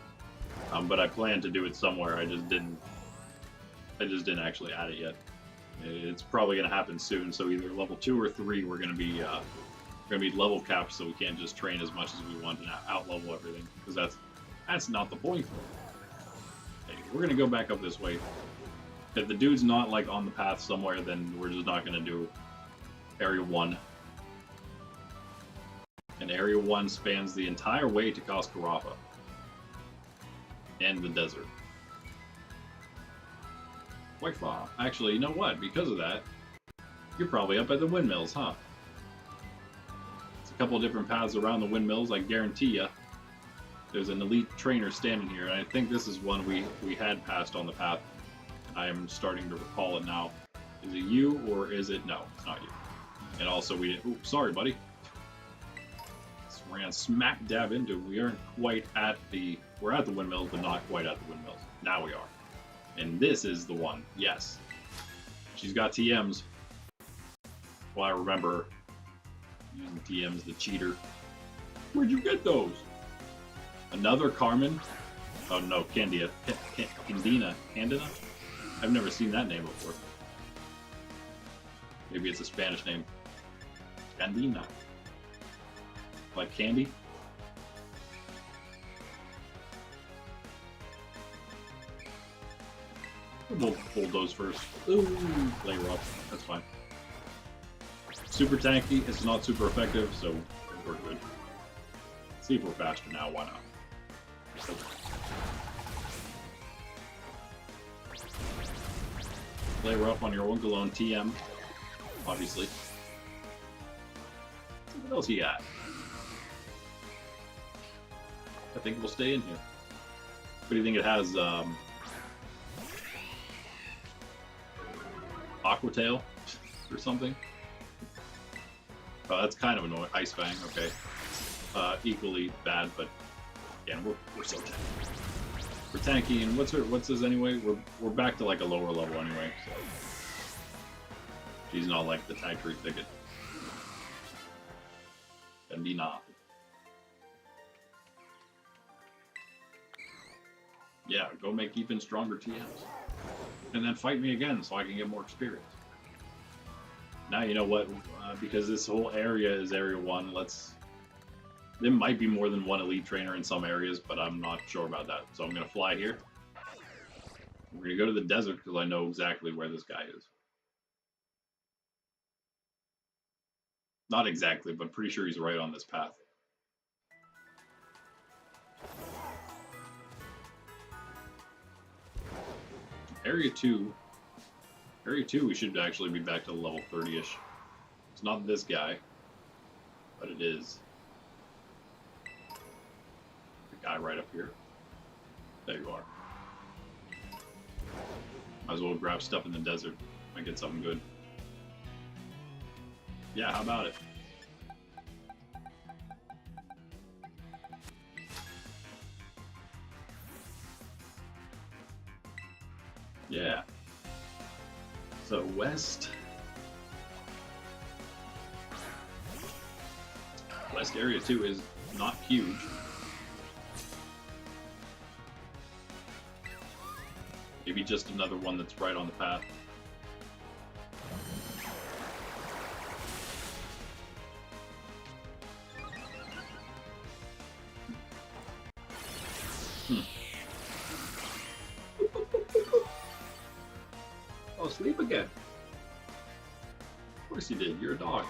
But I plan to do it somewhere. I just didn't actually add it yet. It's probably going to happen soon. So either level 2 or 3, we're going to be level capped, so we can't just train as much as we want and out level everything, because that's not the point. Okay, we're going to go back up this way. If the dude's not like on the path somewhere, then we're just not going to do Area 1. And Area 1 spans the entire way to Koskarafa and the desert. Quite far. Actually, you know what? Because of that, you're probably up at the windmills, huh? It's a couple of different paths around the windmills. I guarantee you, there's an elite trainer standing here, and I think this is one we had passed on the path. I am starting to recall it now. Is it you, or is it... No, it's not you. And also, we didn't... Oops, sorry, buddy. Just ran smack dab into it. We aren't quite at the... We're at the windmills, but not quite at the windmills. Now we are. And this is the one. Yes. She's got TMs. Well, I remember using TMs, the cheater. Where'd you get those? Another Carmen? Oh no, Candina. Candina? I've never seen that name before. Maybe it's a Spanish name. Candina. Like candy? We'll bulldoze first. Ooh, lay rough. That's fine. Super tanky. It's not super effective, so we're good. Let's see if we're faster now. Why not? Lay rough on your Unkalone TM. Obviously. What else he got? I think we'll stay in here. What do you think it has? Aquatail or something? Oh, that's kind of annoying. Ice Fang, okay. Equally bad, but again, we're so tanky. We're tanky, and what's this anyway? We're back to like a lower level anyway. So she's not like the Tag Tree Thicket. And be not. Yeah, go make even stronger TMs. And then fight me again so I can get more experience. Now you know what, because this whole area is Area 1, there might be more than one elite trainer in some areas, but I'm not sure about that. So I'm going to fly here. We're going to go to the desert because I know exactly where this guy is. Not exactly, but pretty sure he's right on this path. Area 2, we should actually be back to level 30-ish. It's not this guy, but it is the guy right up here. There you are. Might as well grab stuff in the desert. Might get something good. Yeah, how about it? Yeah. So west area 2 is not huge. Maybe just another one that's right on the path. Oh, sleep again. Of course you did. You're a dog.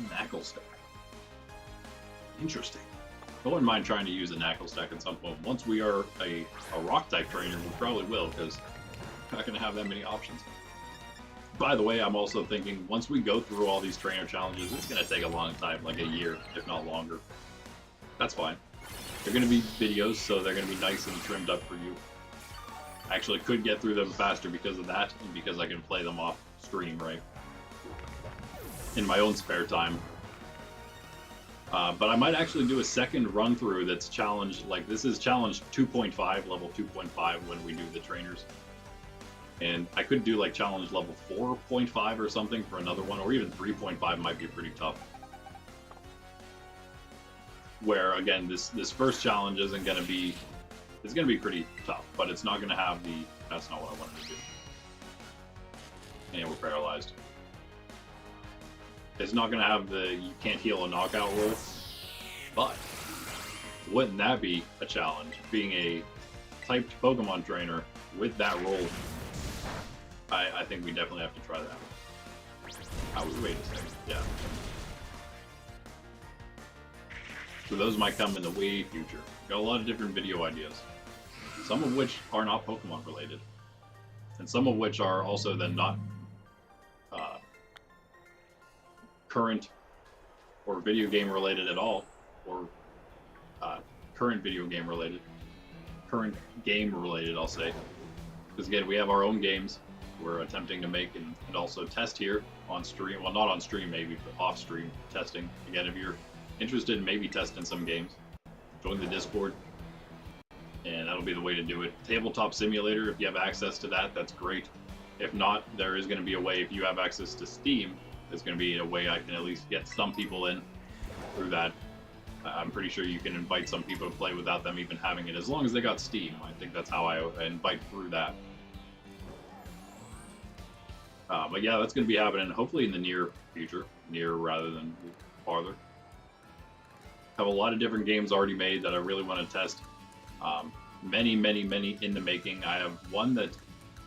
Knuckle stack. Interesting. I wouldn't mind trying to use a knuckle stack at some point. Once we are a rock type trainer, we probably will, because we're not going to have that many options. By the way, I'm also thinking once we go through all these trainer challenges, it's going to take a long time, like a year, if not longer. That's fine. They're going to be videos, so they're going to be nice and trimmed up for you. I actually could get through them faster because of that, and because I can play them off stream, right? In my own spare time. But I might actually do a second run through that's challenge, like this is challenge 2.5, level 2.5 when we do the trainers. And I could do like challenge level 4.5 or something for another one, or even 3.5 might be pretty tough. where again this first challenge isn't going to be, it's going to be pretty tough, but it's not going to have the, that's not what I wanted to do. And we're paralyzed. It's not going to have the you can't heal a knockout rule, but wouldn't that be a challenge? Being a typed Pokemon trainer with that role, I think we definitely have to try that. Wait a second, yeah. So those might come in the way future. Got a lot of different video ideas, some of which are not Pokemon related, and some of which are also then not current or video game related at all, or current video game related, current game related, I'll say. Because again, we have our own games we're attempting to make and also test here on stream. Well, not on stream maybe, but off stream testing. Again, if you're interested in maybe testing some games, join the Discord, and that'll be the way to do it. Tabletop Simulator, if you have access to that, that's great. If not, there is going to be a way, if you have access to Steam, there's going to be a way I can at least get some people in through that. I'm pretty sure you can invite some people to play without them even having it, as long as they got Steam. I think that's how I invite through that. But yeah, that's going to be happening hopefully in the near future, near rather than farther. Have a lot of different games already made that I really want to test. Many in the making. I have one that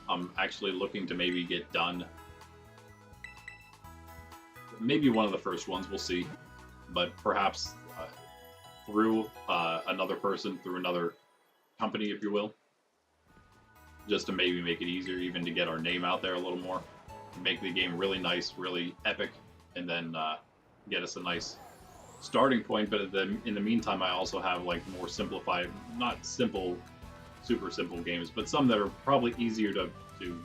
I'm actually looking to maybe get done. Maybe one of the first ones, we'll see. But perhaps through another person, through another company, if you will. Just to maybe make it easier, even to get our name out there a little more. Make the game really nice, really epic, and then get us a nice starting point. But in the meantime, I also have like more simplified, not simple, super simple games, but some that are probably easier to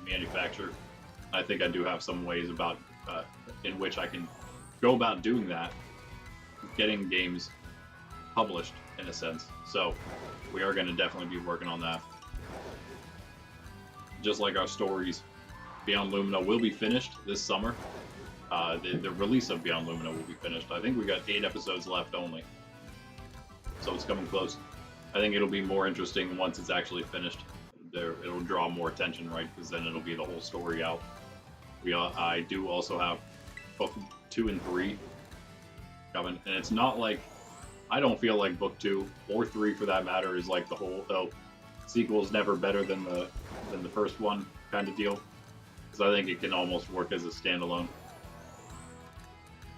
manufacture. I think I do have some ways about in which I can go about doing that, getting games published in a sense. So we are going to definitely be working on that. Just like our stories, Beyond Lumina will be finished this summer. The release of Beyond Lumina will be finished. I think we got 8 episodes left only, so it's coming close. I think it'll be more interesting once it's actually finished. It'll draw more attention, right? Because then it'll be the whole story out. I do also have book 2 and 3 coming, and it's not like, I don't feel like book 2 or 3 for that matter is like the whole sequel is never better than the first one kind of deal. Because I think it can almost work as a standalone,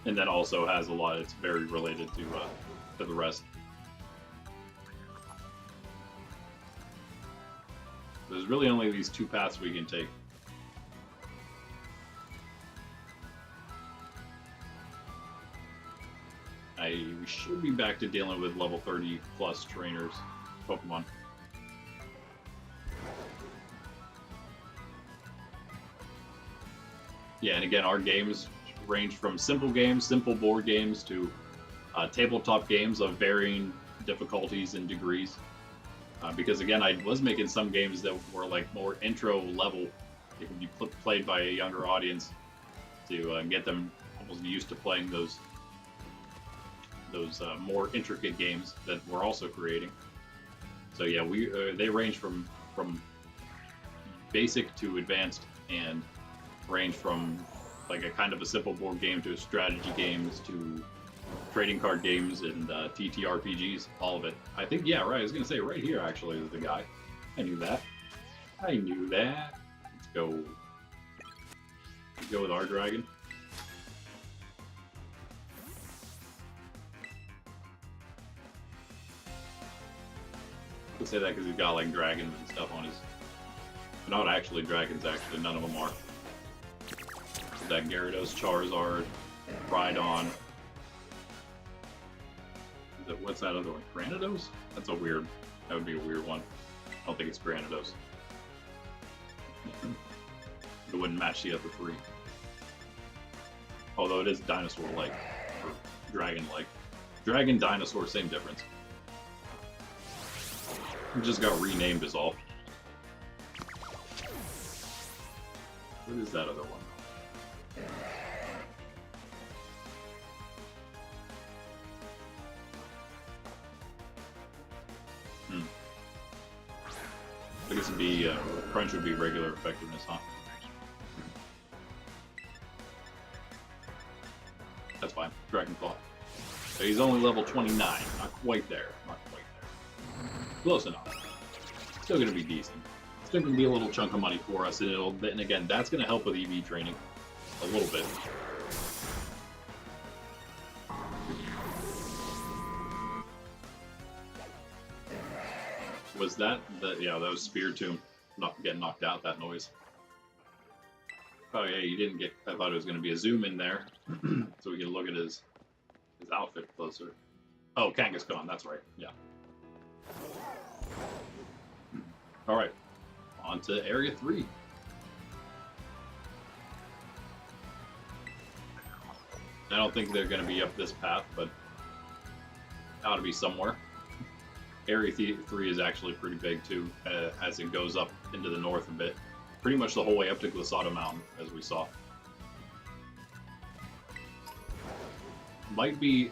and then also has a lot. It's very related to the rest. There's really only these 2 paths we can take. We should be back to dealing with level 30 plus trainers, Pokemon. Yeah, and again, our games range from simple games, simple board games, to tabletop games of varying difficulties and degrees. Because again, I was making some games that were like more intro level. It can be played by a younger audience to get them almost used to playing those more intricate games that we're also creating. So yeah, they range from basic to advanced, and range from like a kind of a simple board game to strategy games to trading card games and TTRPGs, all of it. I think, yeah, right, I was gonna say right here actually is the guy. I knew that. I knew that. Let's go. Let's go with our dragon. I can say that because he's got like dragons and stuff on his. They're not actually dragons, actually, none of them are. That Gyarados, Charizard, Rhydon. What's that other one? Granados? That's a weird. That would be a weird one. I don't think it's Granados. It wouldn't match the other 3. Although it is dinosaur-like, or dragon-like. Dragon, dinosaur, same difference. It just got renamed is all. What is that other one? I guess it'd be, crunch would be regular effectiveness, huh? That's fine. Dragon Claw. So he's only level 29. Not quite there. Not quite there. Close enough. Still going to be decent. Still going to be a little chunk of money for us. And again, that's going to help with EV training. A little bit. Was that the... Yeah, that was Spear Tomb. Not getting knocked out, that noise. Oh yeah, you didn't get... I thought it was going to be a zoom in there. So we can look at his outfit closer. Oh, Kangaskhan, that's right. Yeah. Alright. On to Area 3. I don't think they're going to be up this path, but ought to be somewhere. Area 3 is actually pretty big too, as it goes up into the north a bit. Pretty much the whole way up to Glisada Mountain, as we saw. Might be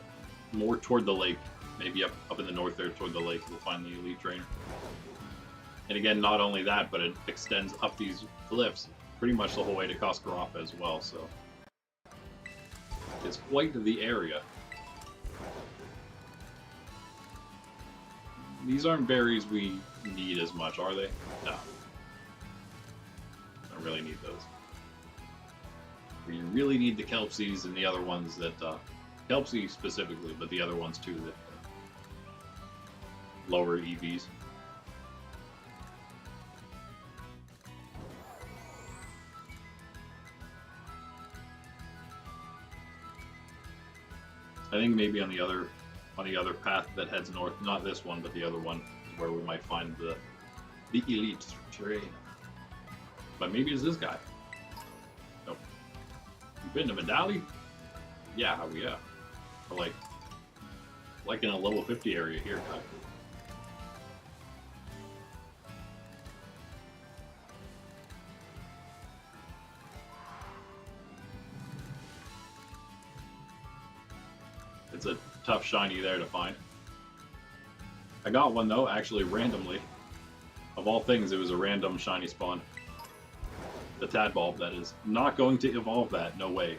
more toward the lake. Maybe up in the north there toward the lake we'll find the Elite Trainer. And again, not only that, but it extends up these cliffs pretty much the whole way to Koskarapa as well, so... It's quite the area. These aren't berries we need as much, are they? No. Don't really need those. We really need the Kelpsies and the other ones that... Kelpsie specifically, but the other ones too that lower EVs. I think maybe on the other path that heads north, not this one, but the other one, is where we might find the Elite Trainer. But maybe it's this guy. Nope. You've been to Medali? Yeah, yeah. Or like in a level 50 area here, guy. It's a tough shiny there to find. I got one though, actually randomly. Of all things, it was a random shiny spawn. The Tadbulb, that is. Not going to evolve that, no way.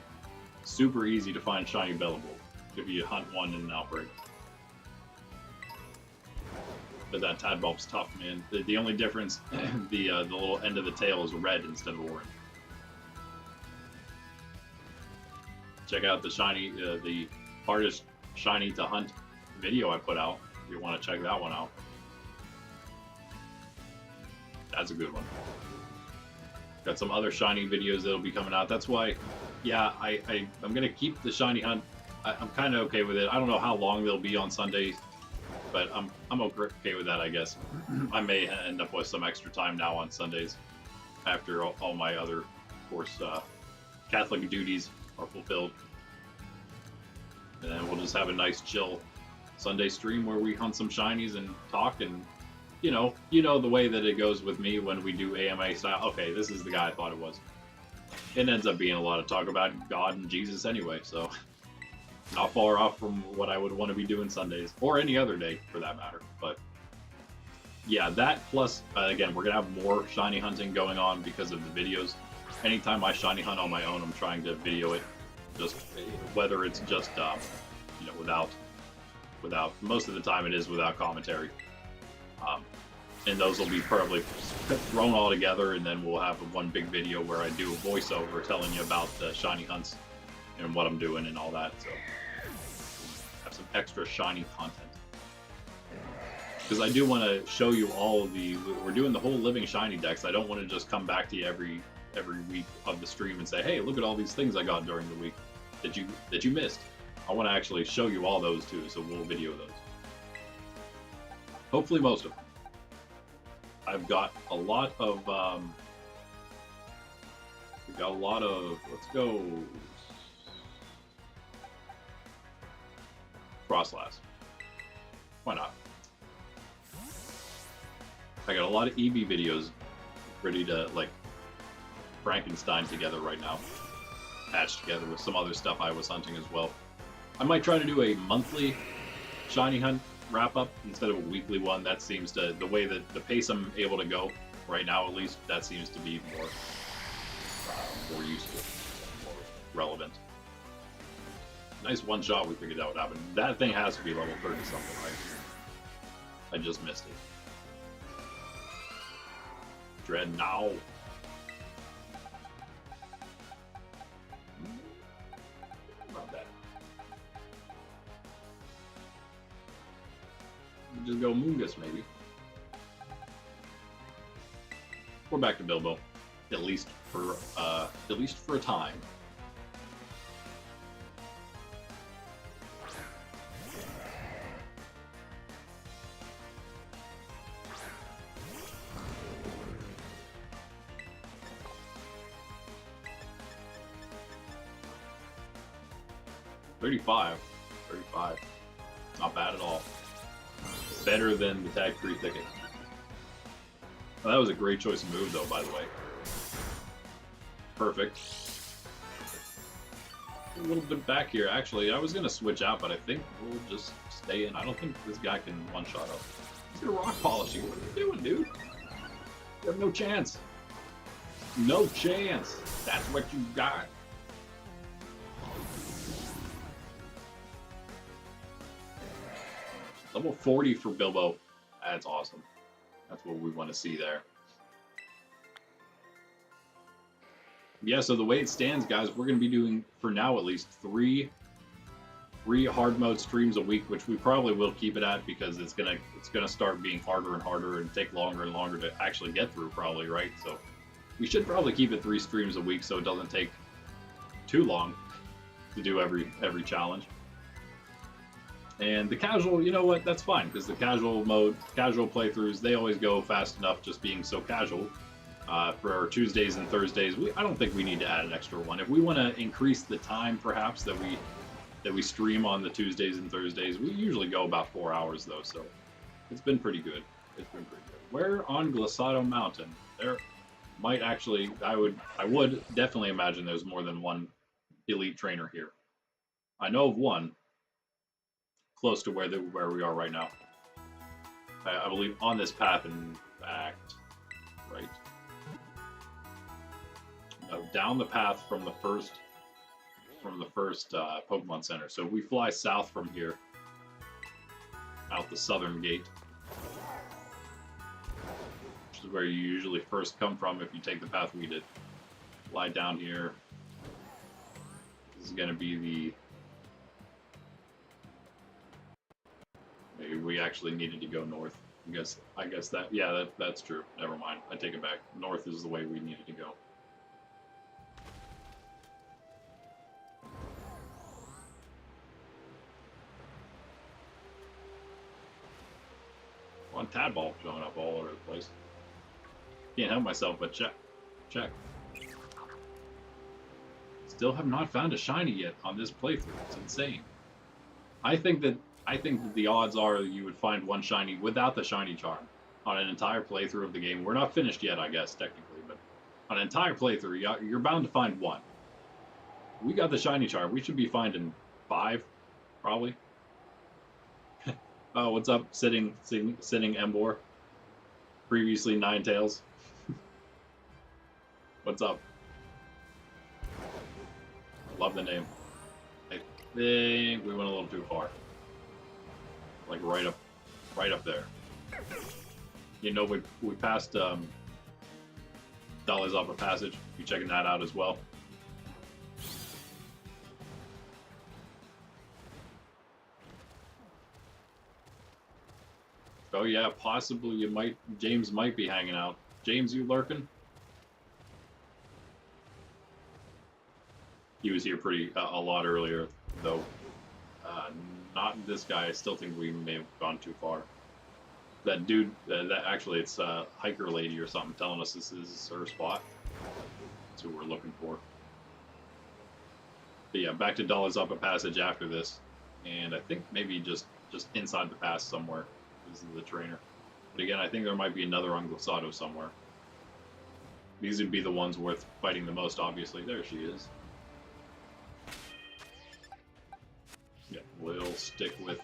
Super easy to find shiny Bellable if you hunt one in an outbreak. But that Tadbulb's tough, man. The only difference, the little end of the tail is red instead of orange. Check out the shiny, the hardest shiny to hunt video I put out if you want to check that one out. That's a good one. Got some other shiny videos that'll be coming out. That's why, yeah, I'm gonna keep the shiny hunt. I'm kind of okay with it. I don't know how long they'll be on Sundays, but I'm okay with that, I guess. I may end up with some extra time now on Sundays after all my other, of course, Catholic duties are fulfilled. And then we'll just have a nice chill Sunday stream where we hunt some shinies and talk, and you know the way that it goes with me when we do AMA style. Okay, this is the guy I thought it was. It ends up being a lot of talk about God and Jesus anyway, so not far off from what I would want to be doing Sundays, or any other day for that matter. But yeah, that plus, again, we're going to have more shiny hunting going on because of the videos. Anytime I shiny hunt on my own, I'm trying to video it, just whether it's just, you know, without, most of the time it is without commentary. And those will be probably thrown all together, and then we'll have one big video where I do a voiceover telling you about the shiny hunts and what I'm doing and all that. So have some extra shiny content. Because I do want to show you all of the, we're doing the whole living shiny decks. I don't want to just come back to you every week of the stream and say, hey, look at all these things I got during the week that you missed. I want to actually show you all those too, so we'll video those. Hopefully most of them. I've got a lot of, let's go, Frostlass. Why not? I got a lot of EV videos ready to, like, Frankenstein together right now. Patched together with some other stuff I was hunting as well. I might try to do a monthly shiny hunt wrap up instead of a weekly one. That seems to, the way that the pace I'm able to go Right now, at least, that seems to be more useful, more relevant. Nice one shot we figured out what happened. That thing has to be level 30 something, right? I just missed it. Dread now. Not bad. Just go Moongus, maybe. We're back to Bilbo, at least for a time. $35. Not bad at all. Better than the Tag Tree Thicket. Well, that was a great choice of move, though, by the way. Perfect. A little bit back here. Actually, I was going to switch out, but I think we'll just stay in. I don't think this guy can one-shot up. He's going to rock polish you. What are you doing, dude? You have no chance. No chance. That's what you got. Level 40 for Bilbo. That's awesome. That's what we want to see there. Yeah, so the way it stands, guys, we're going to be doing, for now at least, three hard mode streams a week, which we probably will keep it at because it's gonna start being harder and harder and take longer and longer to actually get through, probably, right? So we should probably keep it 3 streams a week so it doesn't take too long to do every challenge. And the casual, you know what, that's fine, because the casual mode, casual playthroughs, they always go fast enough just being so casual. For our Tuesdays and Thursdays, I don't think we need to add an extra one. If we want to increase the time, perhaps, that we stream on the Tuesdays and Thursdays, we usually go about 4 hours, though, so it's been pretty good. It's been pretty good. Where on Glissado Mountain? There might actually, I would definitely imagine there's more than one elite trainer here. I know of one close to where we are right now. I believe on this path, in fact, right? No, down the path from the first Pokemon Center. So we fly south from here, out the southern gate, which is where you usually first come from if you take the path we did. Fly down here. This is going to be the... Maybe we actually needed to go north. I guess that, yeah, that's true. Never mind. I take it back. North is the way we needed to go. One Tadball showing up all over the place. Can't help myself but check. Still have not found a shiny yet on this playthrough. It's insane. I think that the odds are that you would find one shiny without the shiny charm on an entire playthrough of the game. We're not finished yet, I guess, technically, but on an entire playthrough, you're bound to find one. We got the shiny charm. We should be finding 5, probably. Oh, what's up, sitting Embor? Previously Ninetales. What's up? Love the name. I think we went a little too far. Like right up there. You know, we passed Dolly's Opera Passage. You checking that out as well? Oh yeah, possibly James might be hanging out. James, you lurking? He was here a lot earlier, though. Not this guy. I still think we may have gone too far. That dude, that actually, it's a hiker lady or something telling us this is her spot. That's who we're looking for. But yeah, back to Dolly's Opera Passage after this, and I think maybe just inside the pass somewhere. This is the trainer. But again, I think there might be another on Glissado somewhere. These would be the ones worth fighting the most, obviously. There she is. Yeah, we'll stick with...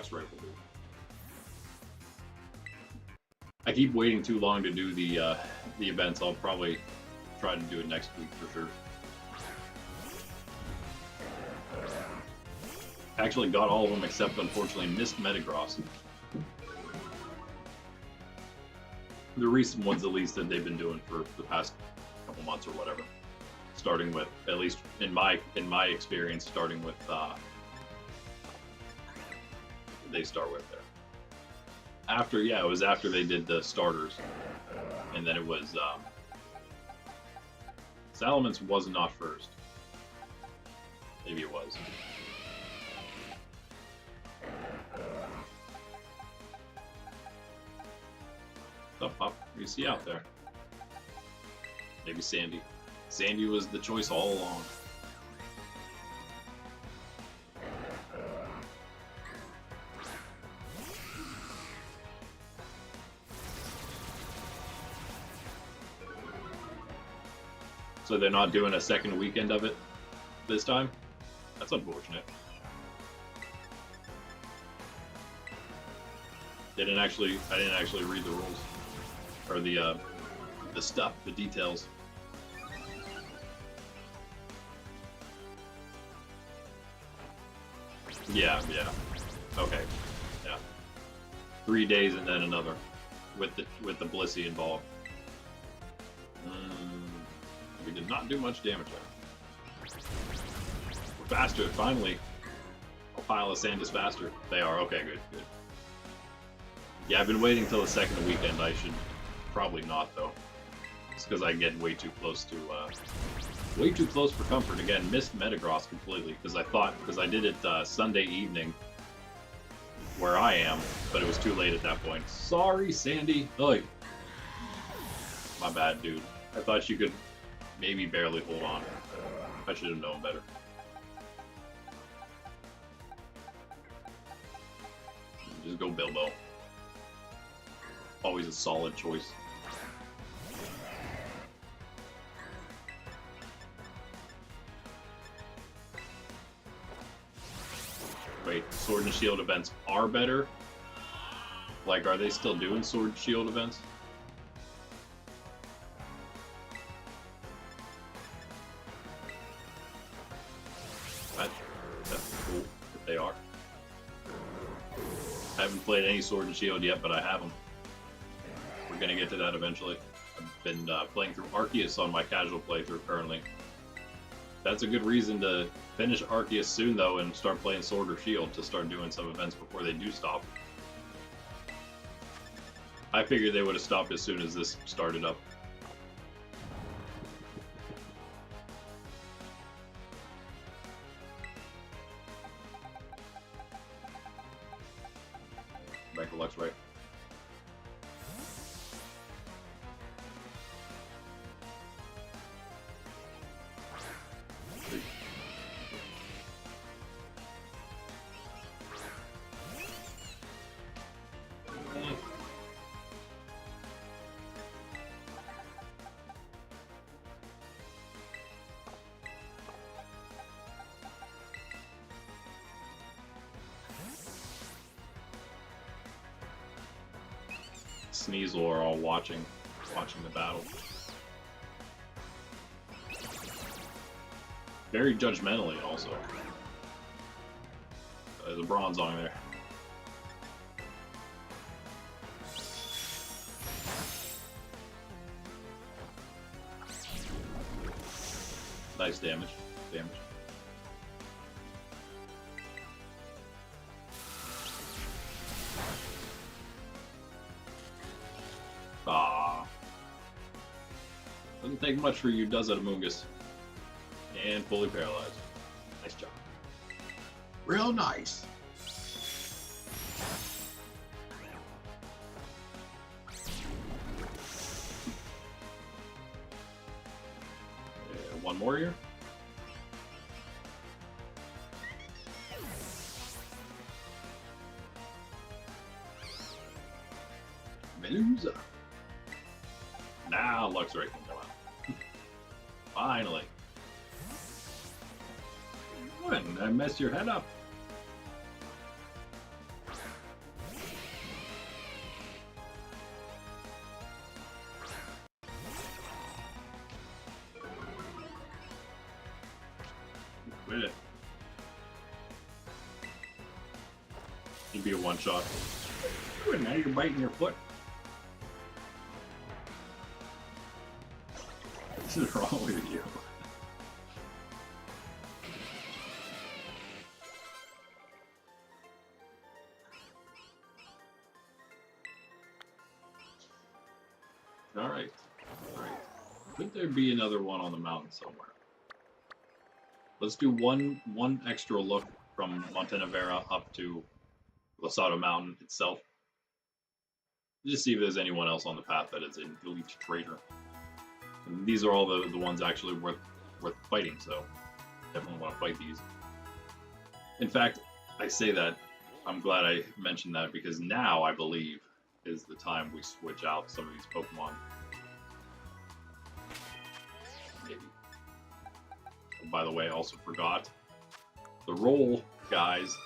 Luxray will do. I keep waiting too long to do the events. I'll probably try to do it next week for sure. Actually got all of them except, unfortunately, missed Metagross. The recent ones, at least, that they've been doing for the past couple months or whatever. Starting with, at least in my experience, starting with they start with there. After, yeah, it was after they did the starters, and then it was Salamence was not first. Maybe it was. Up, what do you see out there? Maybe Sandy. Sandy was the choice all along. So they're not doing a second weekend of it this time? That's unfortunate. I didn't actually read the rules. Or the stuff, the details. Yeah. Okay. Yeah. 3 days and then another. With the Blissey involved. We did not do much damage there. We're faster, finally. A pile of sand is faster. They are, okay, good. Yeah, I've been waiting till the second weekend. I should probably not, though. It's because I get way too close for comfort. Again, missed Metagross completely because I did it Sunday evening where I am, but it was too late at that point. Sorry, Sandy. Oy. My bad, dude. I thought you could maybe barely hold on. I should have known better. Just go Bilbo. Always a solid choice. Wait, Sword and Shield events are better? Like, are they still doing Sword and Shield events? That's cool if they are. I haven't played any Sword and Shield yet, but I have them. We're gonna get to that eventually. I've been playing through Arceus on my casual playthrough currently. That's a good reason to finish Arceus soon, though, and start playing Sword or Shield to start doing some events before they do stop. I figured they would have stopped as soon as this started up. Back to Luxray. Sneasel are all watching the battle. Very judgmentally, also. There's a bronze on there. Nice damage. Doesn't take much for you, does it, Amoongus? And fully paralyzed. Nice job. Real nice. One more here. Medusa. Now Luxray can come out. Finally. When I mess your head up. Hit it. It'd be a one-shot. Ooh, now you're biting your foot. What is wrong with you? Alright. Alright. Could there be another one on the mountain somewhere? Let's do one extra look from Montenevera up to Losado Mountain itself. Just see if there's anyone else on the path that is an elite trader. And these are all the ones actually worth fighting, so definitely want to fight these. In fact, I say that, I'm glad I mentioned that, because now I believe is the time we switch out some of these Pokemon. Maybe. And by the way, I also forgot the roll, guys.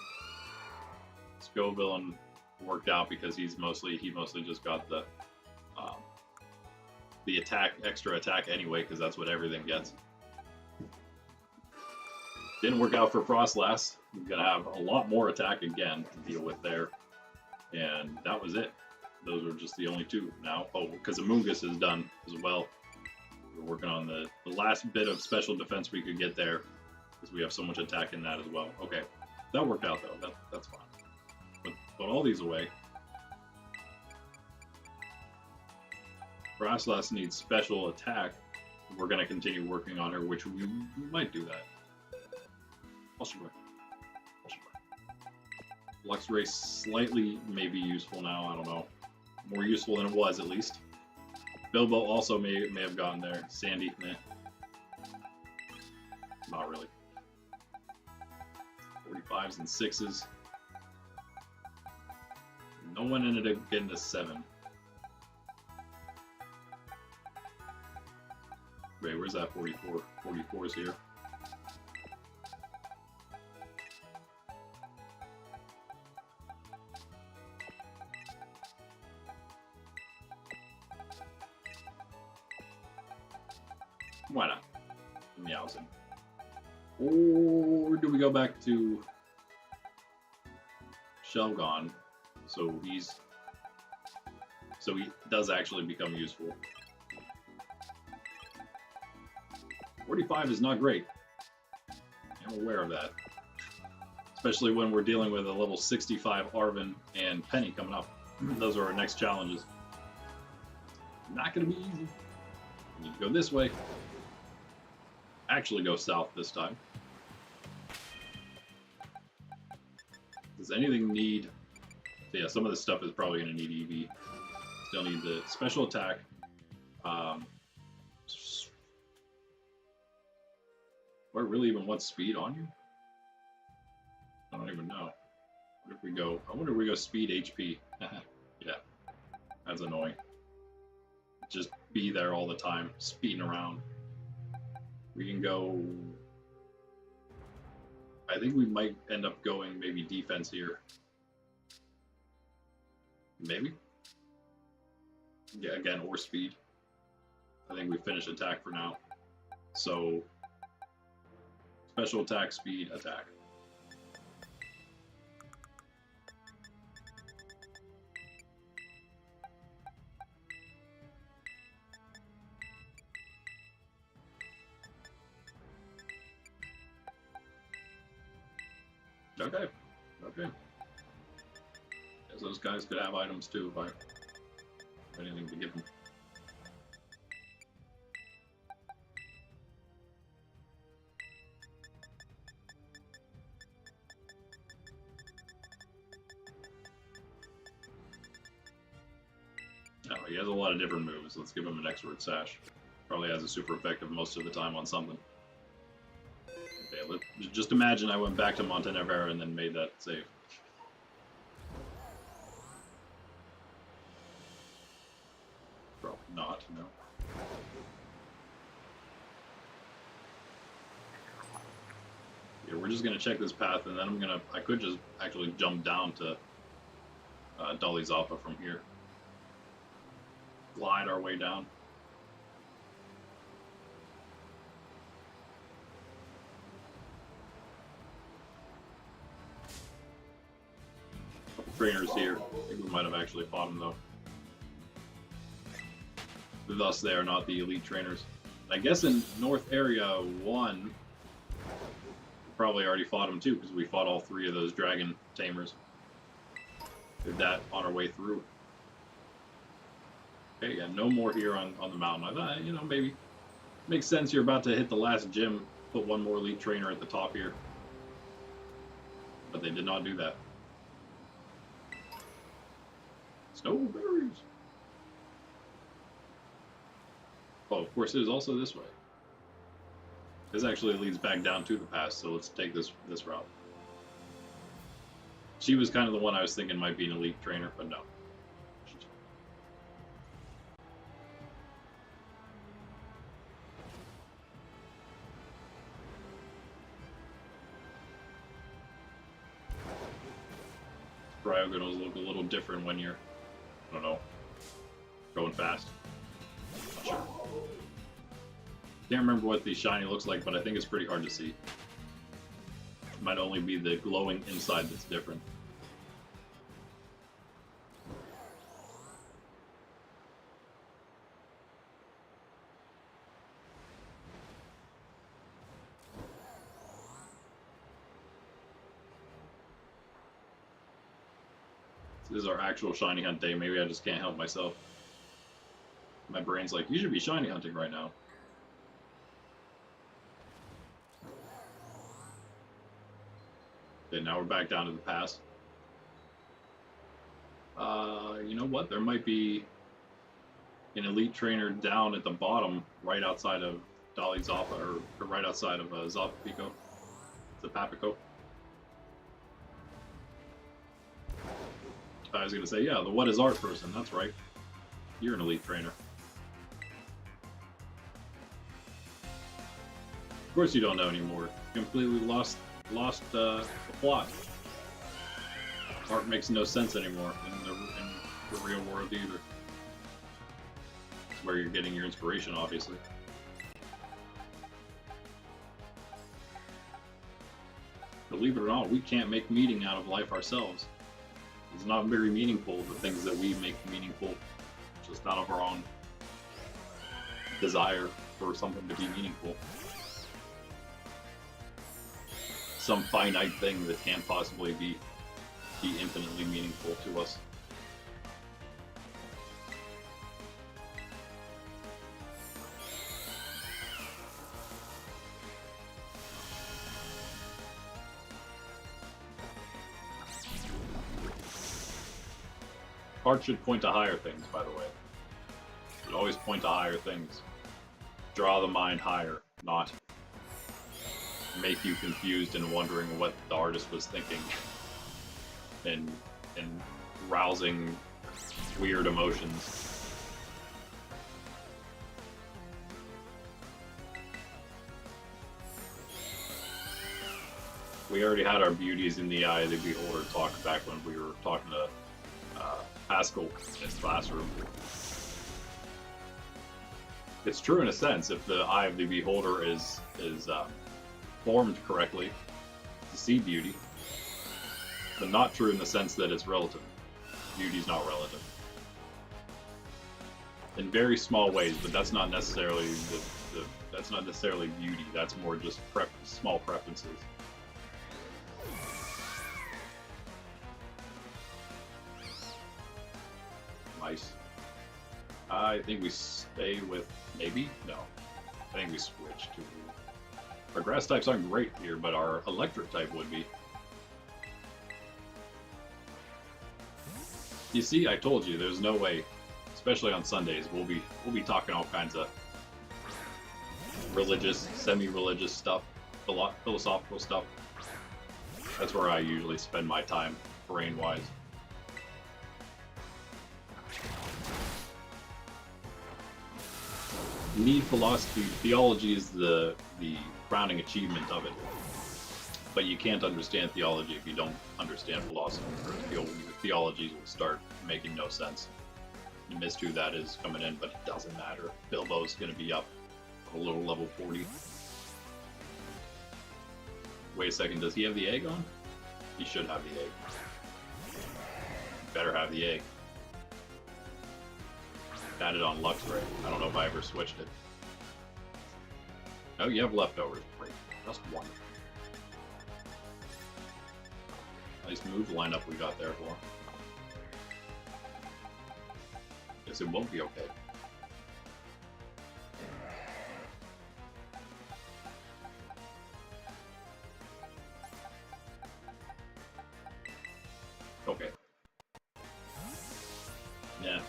Scovillain worked out because he mostly just got the extra attack anyway, because that's what everything gets. Didn't work out for Frostlass. We're gonna have a lot more attack again to deal with there, and that was it. Those are just the only two now. Oh, because Amoonguss is done as well. We're working on the last bit of special defense we could get there, because we have so much attack in that as well. Okay, that worked out though. That's fine. Put all these away. Frostlass needs special attack. We're going to continue working on her, which we might do that. Luxray slightly maybe useful now, I don't know. More useful than it was, at least. Bilbo also may have gotten there. Sandy, meh. Not really. 45s and 6s. No one ended up getting to 7. Wait, where's that 44? 44's here. Why not? Meowsing. Or do we go back to Shelgon? So he does actually become useful. 45 is not great. I'm aware of that. Especially when we're dealing with a level 65 Arven and Penny coming up. Those are our next challenges. Not going to be easy. We need to go this way. Actually go south this time. Does anything need... Yeah, some of this stuff is probably going to need EV. Still need the special attack. Do I really even want speed on you? I don't even know. What if we go... I wonder if we go speed HP. Yeah. That's annoying. Just be there all the time, speeding around. We can go... I think we might end up going maybe defense here. Maybe? Yeah, again, or speed. I think we finish attack for now. So... Special attack, speed, attack. Okay. Okay. Guess those guys could have items too if I have anything to give them. Oh, he has a lot of different moves. Let's give him an Expert Sash. Probably has a super effective most of the time on something. Okay, just imagine I went back to Montenevera and then made that save. Probably not, no. Yeah, we're just gonna check this path, and then I could just actually jump down to Dolly Zappa from here. Glide our way down. trainers here. I think we might have actually fought them though. Thus, they are not the elite trainers. I guess in North Area 1, we probably already fought them too, because we fought all 3 of those dragon tamers. Did that on our way through. Okay, yeah, no more here on the mountain. I thought, you know, maybe makes sense. You're about to hit the last gym. Put one more elite trainer at the top here. But they did not do that. Snowberries. Oh, of course, it is also this way. This actually leads back down to the pass, so let's take this route. She was kind of the one I was thinking might be an elite trainer, but no. Cryogonals look a little different when you're, I don't know, going fast. Not sure. Can't remember what the shiny looks like, but I think it's pretty hard to see. It might only be the glowing inside that's different. This is our actual shiny hunt day. Maybe I just can't help myself. My brain's like, you should be shiny hunting right now. Okay, now we're back down to the pass. You know what? There might be an elite trainer down at the bottom, right outside of Dolly Zappa, or right outside of Zappa Pico. The Papico. I was going to say, yeah, the What Is Art person, that's right. You're an elite trainer. Of course you don't know anymore. You completely lost the plot. Art makes no sense anymore in the real world either. It's where you're getting your inspiration, obviously. Believe it or not, we can't make meaning out of life ourselves. It's not very meaningful, the things that we make meaningful, just out of our own desire for something to be meaningful. Some finite thing that can't possibly be infinitely meaningful to us. Art should point to higher things, by the way. It should always point to higher things. Draw the mind higher, not make you confused and wondering what the artist was thinking. And rousing weird emotions. We already had our beauties in the eye of the beholder talk back when we were talking to Haskell in his classroom. It's true in a sense if the eye of the beholder is formed correctly to see beauty, but not true in the sense that it's relative. Beauty is not relative. In very small ways, but that's not necessarily that's not necessarily beauty. That's more just small preferences. Nice. I think we stay with maybe? No. I think we switch to... Our grass types aren't great here, but our electric type would be. You see, I told you, there's no way, especially on Sundays, we'll be talking all kinds of religious, semi-religious stuff, philosophical stuff. That's where I usually spend my time, brain-wise. Need philosophy. Theology is the crowning achievement of it. But you can't understand theology if you don't understand philosophy. Your theology will start making no sense. You missed who that is coming in, but it doesn't matter. Bilbo's going to be up a little level 40. Wait a second, does he have the egg on? He should have the egg. Better have the egg. Got it on Luxray. I don't know if I ever switched it. Oh, you have leftovers. Great. Just one. Nice move lineup we got there for. Guess it won't be okay. Okay. Yeah.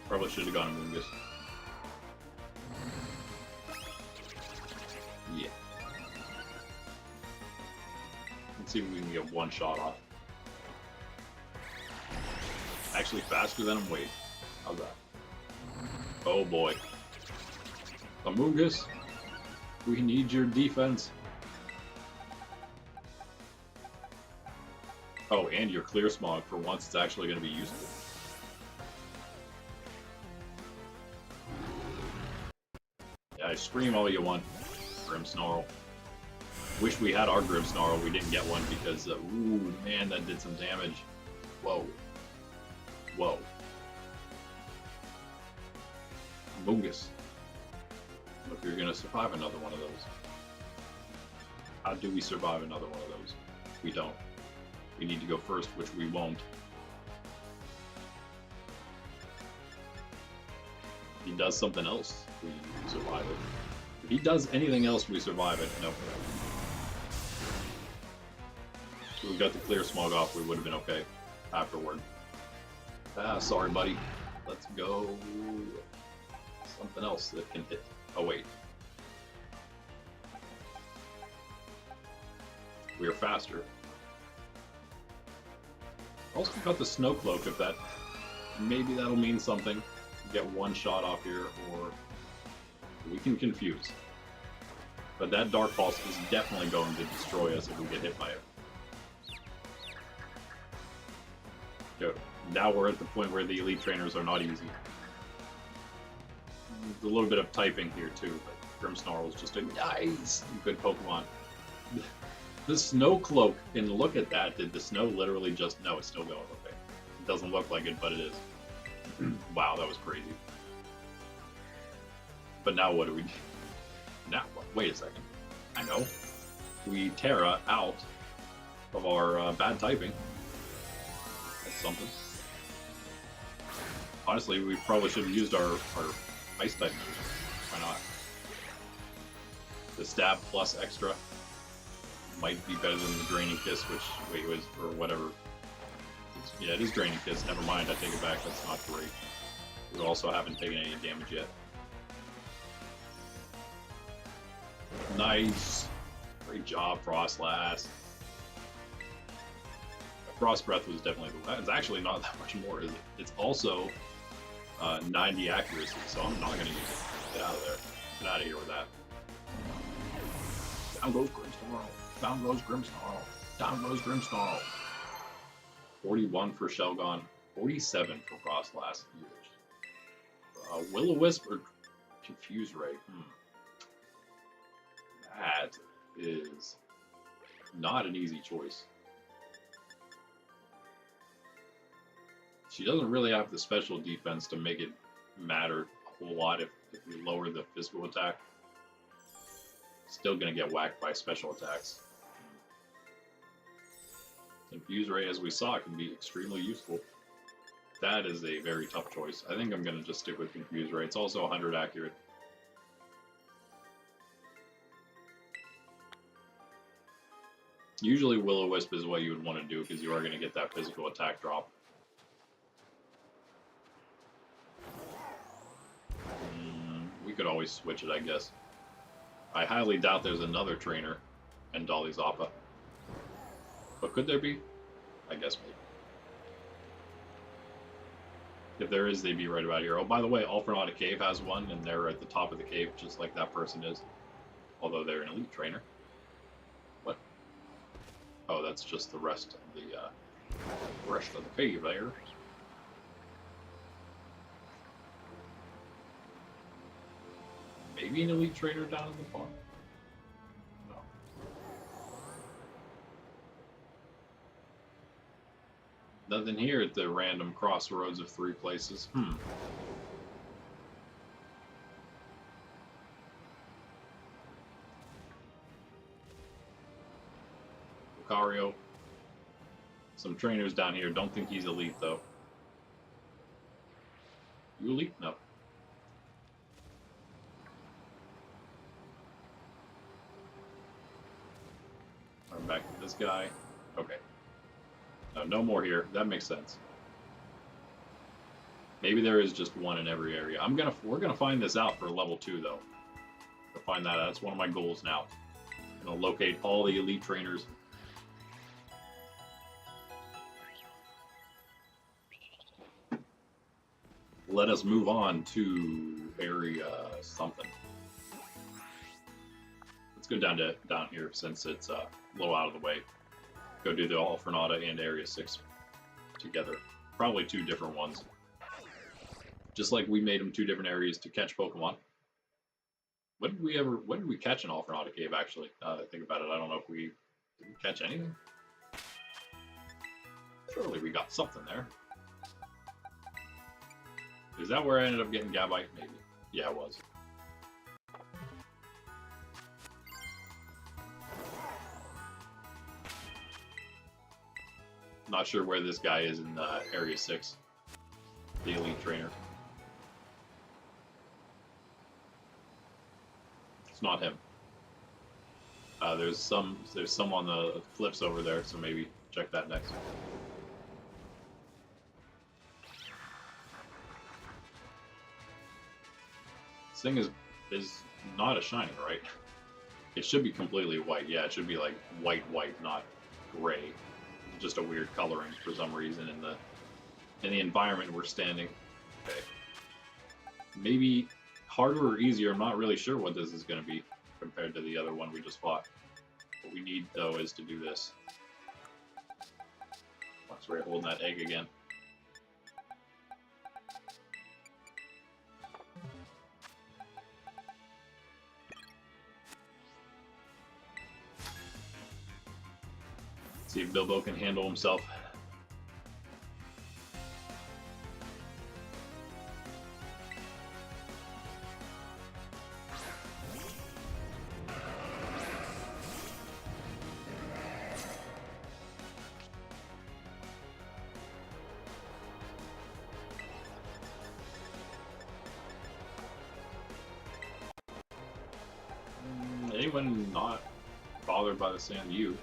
Probably should have gone Moongus. Yeah. Let's see if we can get one shot off. Actually faster than him. Wait. How's that? Oh boy. Amoongus, we need your defense. Oh, and your clear smog. For once, it's actually going to be useful. Yeah, scream all you want, Grimmsnarl. Wish we had our Grimmsnarl. We didn't get one because, ooh, man, that did some damage. Whoa. Whoa. Amoongus. Look, you're going to survive another one of those. How do we survive another one of those? We don't. We need to go first, which we won't. If he does something else, we survive it. If he does anything else, we survive it. Nope. If we got the clear smog off, we would have been okay afterward. Ah, sorry, buddy. Let's go. Something else that can hit. Oh, wait. We are faster. Also got the snow cloak. If that, maybe that'll mean something. Get one shot off here, or we can confuse. But that Dark Pulse is definitely going to destroy us if we get hit by it. Yo, now we're at the point where the elite trainers are not easy. There's a little bit of typing here too, but Grimmsnarl is just a nice, good Pokemon. The snow cloak, and look at that. Did the snow literally just... No, it's still going. Okay. It doesn't look like it, but it is. Wow, that was crazy. But now what do we do? Now what? Wait a second. I know. We Tera out of our bad typing. That's something. Honestly, we probably should have used our ice type moves. Why not? The stab plus extra might be better than the Draining Kiss, which, wait, was, or whatever. Yeah, it is Draining Kiss. Never mind, I take it back. That's not great. We also haven't taken any damage yet. Nice. Great job, Frostlass. Frost Breath was definitely the... It's actually not that much more, is it? It's also 90 accuracy, so I'm not going to use it. Get out of there. Get out of here with that. Down goes Grimmsnarl. Down goes Grimmsnarl. Down goes Grimmsnarl. 41 for Shelgon. 47 for Frostlass. Will-O-Wisp or Confuse Ray? That is not an easy choice. She doesn't really have the special defense to make it matter a whole lot if we lower the physical attack. Still going to get whacked by special attacks. Confuse Ray, as we saw, can be extremely useful. That is a very tough choice. I think I'm going to just stick with Confuse Ray. It's also 100 accurate. Usually Will-O-Wisp is what you would want to do because you are going to get that physical attack drop. We could always switch it, I guess. I highly doubt there's another trainer in Dolly Zappa. But could there be? I guess maybe. If there is, they'd be right about here. Oh, by the way, Alfrenaut Cave has one, and they're at the top of the cave, just like that person is. Although they're an elite trainer. What? Oh, that's just the rest of the cave there. Maybe an elite trainer down in the farm? No. Nothing here at the random crossroads of 3 places. Lucario. Some trainers down here. Don't think he's elite, though. You elite? No. I'm back to this guy. Okay. No, no more here. That makes sense. Maybe there is just one in every area. We're gonna find this out for level 2, though. To find that out. That's one of my goals now. I'm gonna locate all the elite trainers. Let us move on to area something. Let's go down here since it's a little out of the way. Go do the Alfrenata and Area 6 together. Probably 2 different ones. Just like we made them 2 different areas to catch Pokemon. When did we catch an Alfrenata cave, actually? Now that I think about it, I don't know if did we catch anything? Surely we got something there. Is that where I ended up getting Gabite? Maybe. Yeah, it was. Not sure where this guy is in Area 6. The elite trainer. It's not him. There's some on the cliffs over there, so maybe check that next. This thing is not a shiny, right? It should be completely white. Yeah, it should be like white, not gray. Just a weird coloring for some reason in the environment we're standing. Okay. Maybe harder or easier. I'm not really sure what this is going to be compared to the other one we just fought. What we need though is to do this. Once we're holding that egg again. See if Bilbo can handle himself. Anyone not bothered by the sand? You.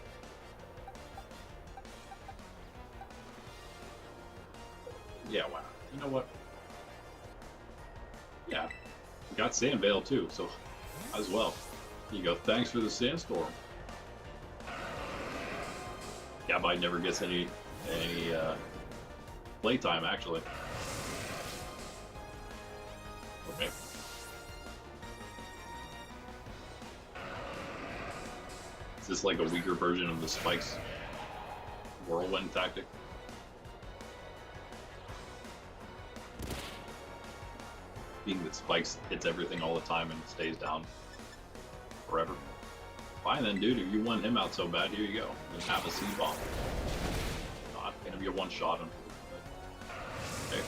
Yeah, wow. You know what? Yeah, we got Sandvale too, so as well. Here you go. Thanks for the sandstorm. Gabite never gets any playtime, actually. Okay. Is this like a weaker version of the Spikes whirlwind tactic? Being that Spikes hits everything all the time and stays down forever. Fine then, dude. If you want him out so bad, here you go. Just have a seed bomb. Not gonna be a one-shot, unfortunately. Okay.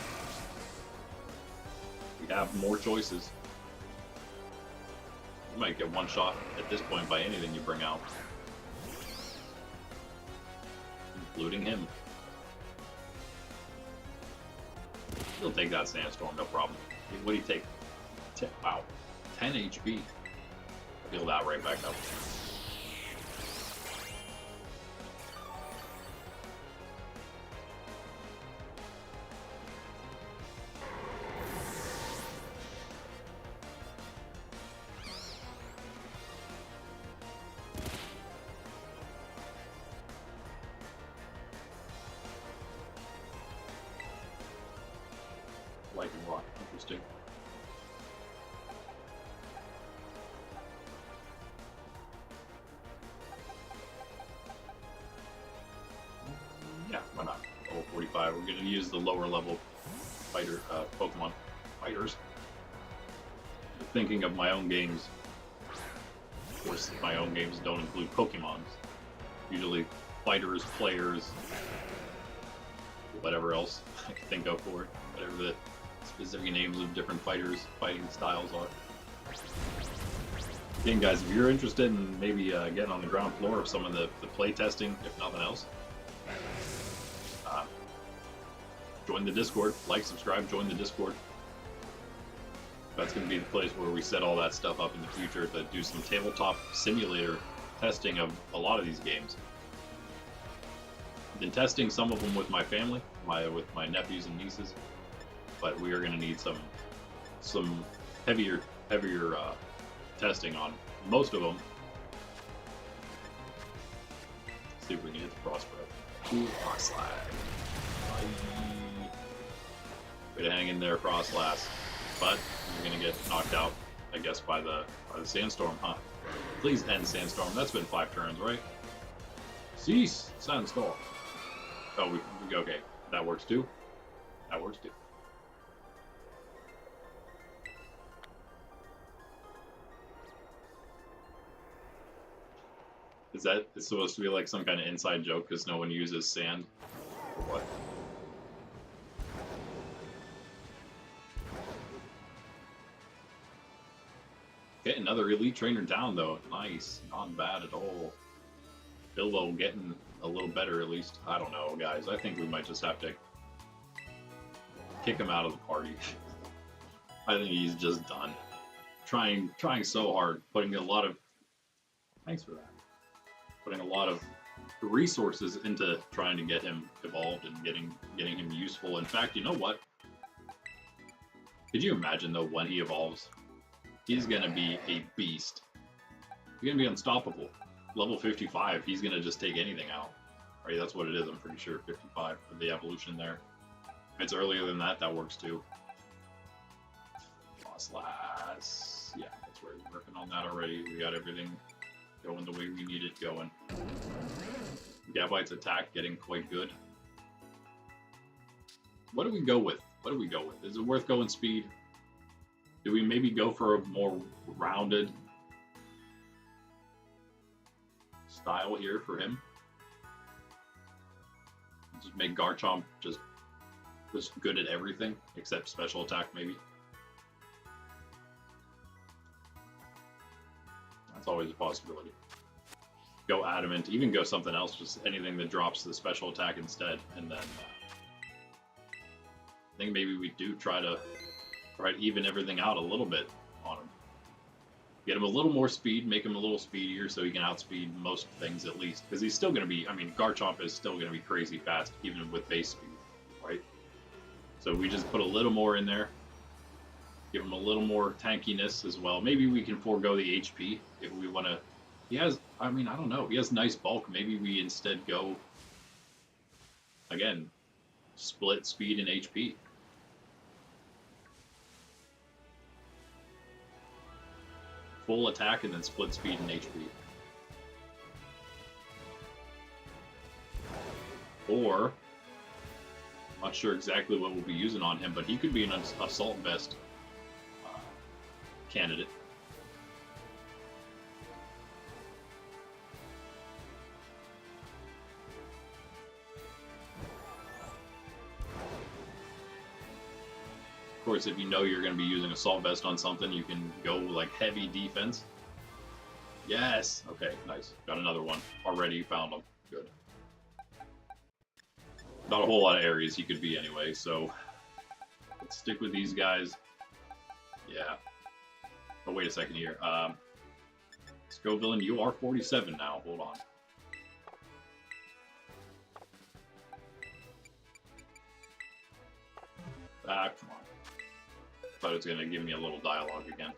We have more choices. You might get one shot at this point by anything you bring out, including him. He'll take that sandstorm, no problem. What do you take? Wow, 10 HP. Heal that right back up. Lightning Rock, interesting. Yeah, why not? Level 45. We're going to use the lower level fighter Pokemon fighters. Thinking of my own games. Of course, my own games don't include Pokemons. Usually fighters, players. whatever else I can think of for it, whatever the specific names of different fighters, fighting styles are. Again, guys, if you're interested in maybe getting on the ground floor of some of the play testing, if nothing else, join the Discord, like, subscribe, join the Discord. That's going to be the place where we set all that stuff up in the future to do some tabletop simulator testing of a lot of these games. I've been testing some of them with my family, with my nephews and nieces, but we are going to need some heavier testing on most of them. Let's see if we can hit the frost breath. Ooh, frost slide. Way to hang in there, frost lass. But you're gonna get knocked out, I guess, by the sandstorm, huh? Please end sandstorm. That's been 5 turns, right? Cease sandstorm. Oh, we okay. That works too. That works too. Is that it's supposed to be like some kind of inside joke because no one uses sand? Or what? Okay, another elite trainer down though. Nice. Not bad at all. Bilbo getting a little better at least. I don't know, guys. I think we might just have to kick him out of the party. I think he's just done. Trying so hard, putting a lot of thanks for that. Putting a lot of resources into trying to get him evolved and getting him useful. In fact, you know what? Could you imagine though when he evolves? He's gonna be a beast. He's gonna be unstoppable. Level 55, he's gonna just take anything out. Right, that's what it is, I'm pretty sure, 55 for the evolution there. If it's earlier than that, that works too. Slash. Yeah, that's where we're working on that already. We got everything going the way we need it going. Gabite's attack getting quite good. What do we go with? What do we go with? Is it worth going speed? Do we maybe go for a more rounded style here for him? Just make Garchomp just good at everything except special attack, maybe. That's always a possibility. Go Adamant, even go something else, just anything that drops the special attack instead, and then I think maybe we do try to even everything out a little bit on him. Get him a little more speed, make him a little speedier so he can outspeed most things at least. Because he's still going to be, I mean, Garchomp is still going to be crazy fast, even with base speed, right? So we just put a little more in there. Give him a little more tankiness as well. Maybe we can forego the HP if we want to. He has, I mean, I don't know. He has nice bulk. Maybe we instead go, again, split speed and HP. Full attack and then split speed and HP. Or, I'm not sure exactly what we'll be using on him, but he could be an assault vest candidate. Of course, if you know you're going to be using assault vest on something, you can go like heavy defense. Yes. Okay, nice. Got another one. Already found them. Good. Not a whole lot of areas he could be anyway, so let's stick with these guys. Yeah. Oh, wait a second here. Scovillain, you are 47 now. Hold on. Ah, come on. Thought it was going to give me a little dialogue again.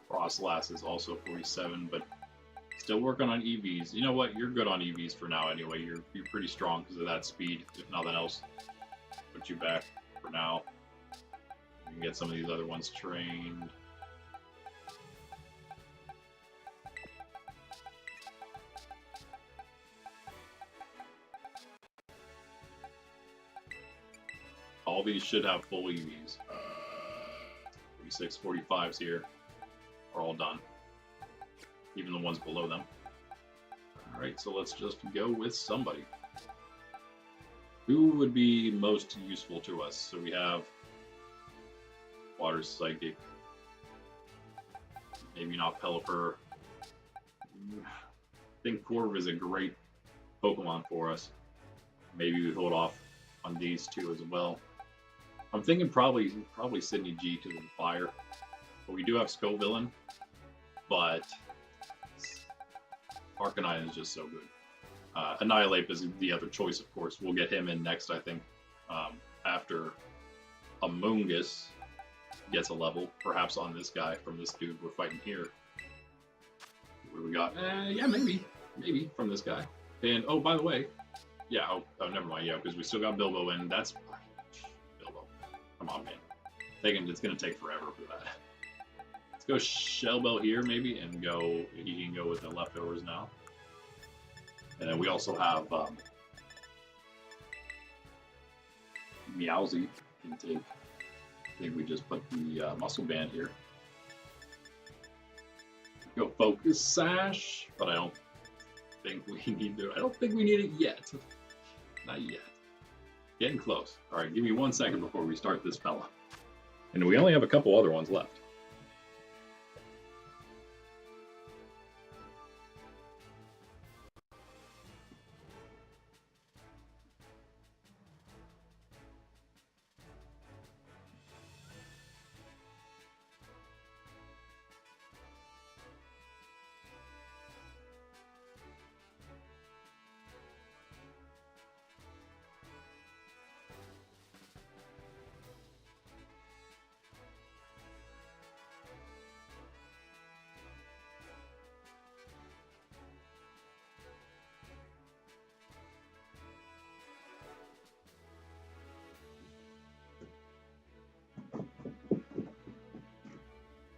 Frostlass is also 47, but still working on EVs. You know what? You're good on EVs for now anyway. You're pretty strong because of that speed. If nothing else, put you back for now. You can get some of these other ones trained. All these should have full EVs. 46, 45s here are all done. Even the ones below them. Alright, so let's just go with somebody. Who would be most useful to us? So we have Water Psychic. Maybe not Pelipper. I think Corv is a great Pokemon for us. Maybe we hold off on these two as well. I'm thinking probably Sydney G because of the fire. But we do have Scovillain. But Arcanine is just so good. Annihilate is the other choice, of course. We'll get him in next, I think, after Amoonguss gets a level, perhaps on this guy from this dude we're fighting here. What do we got? Yeah, maybe from this guy. And oh, by the way, yeah. Oh, never mind. Yeah, because we still got Bilbo in. That's Bilbo. Come on, man. It's gonna take forever for that. Let's go Shellbell here, maybe, and go. He can go with the leftovers now. And then we also have Meowsy can take. I think we just put the muscle band here. Go Focus Sash, but I don't think we need to. I don't think we need it yet. Not yet. Getting close. All right, give me 1 second before we start this fella. And we only have a couple other ones left.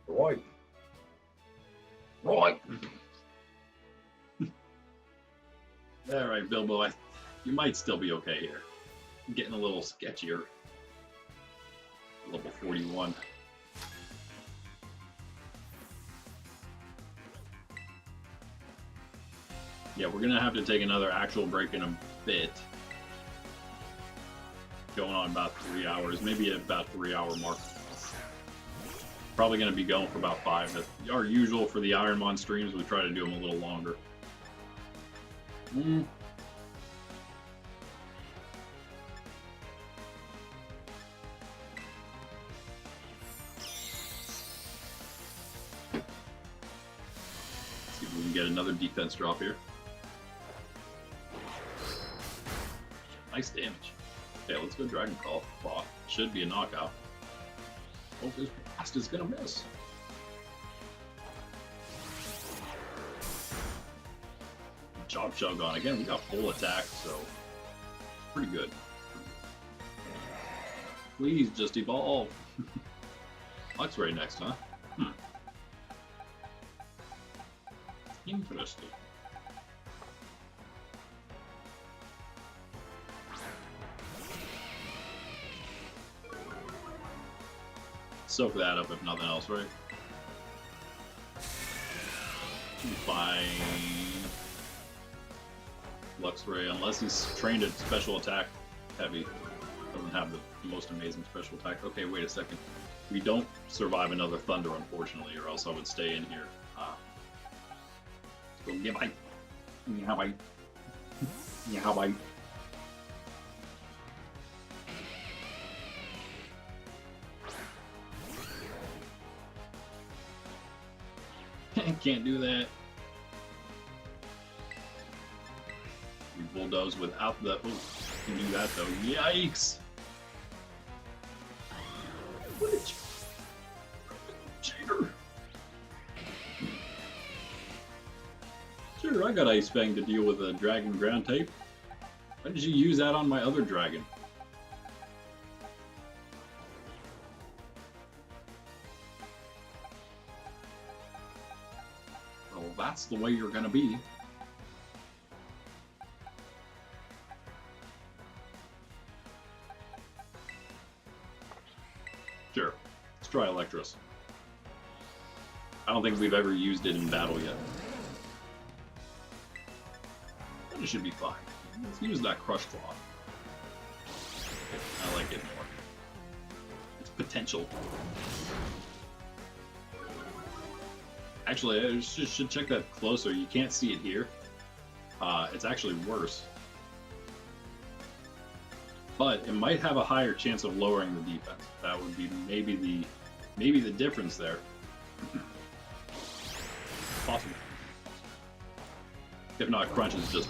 Right. All right, Bilbo, you might still be okay here. I'm getting a little sketchier. Level 41. Yeah, we're gonna have to take another actual break in a bit. Going on about 3 hours, maybe at about 3-hour mark. Probably going to be going for about 5. That's our usual for the IronMon streams. We try to do them a little longer. See if we can get another defense drop here. Nice damage. Okay, let's go Dragon Claw. Should be a knockout. Oh, this bastard's gonna miss. Chug on. Again, we got full attack, so pretty good. Please just evolve. Luxray next, huh? Interesting. Soak that up if nothing else, right? Fine. Luxray, unless he's trained at special attack heavy, doesn't have the most amazing special attack. Okay, wait a second. We don't survive another Thunder, unfortunately, or else I would stay in here. Let's go get my... Can't do that. We bulldoze without the... Oh, can do that though. Yikes! What a cheater! Sure, I got Ice Fang to deal with a Dragon Ground Tape. Why did you use that on my other dragon? That's the way you're gonna be. Sure. Let's try Electros. I don't think we've ever used it in battle yet. It should be fine. Let's use that Crush Claw. I like it more. It's potential. Actually, I should check that closer. You can't see it here. It's actually worse. But it might have a higher chance of lowering the defense. That would be maybe the difference there. Possible. If not, Crunch is just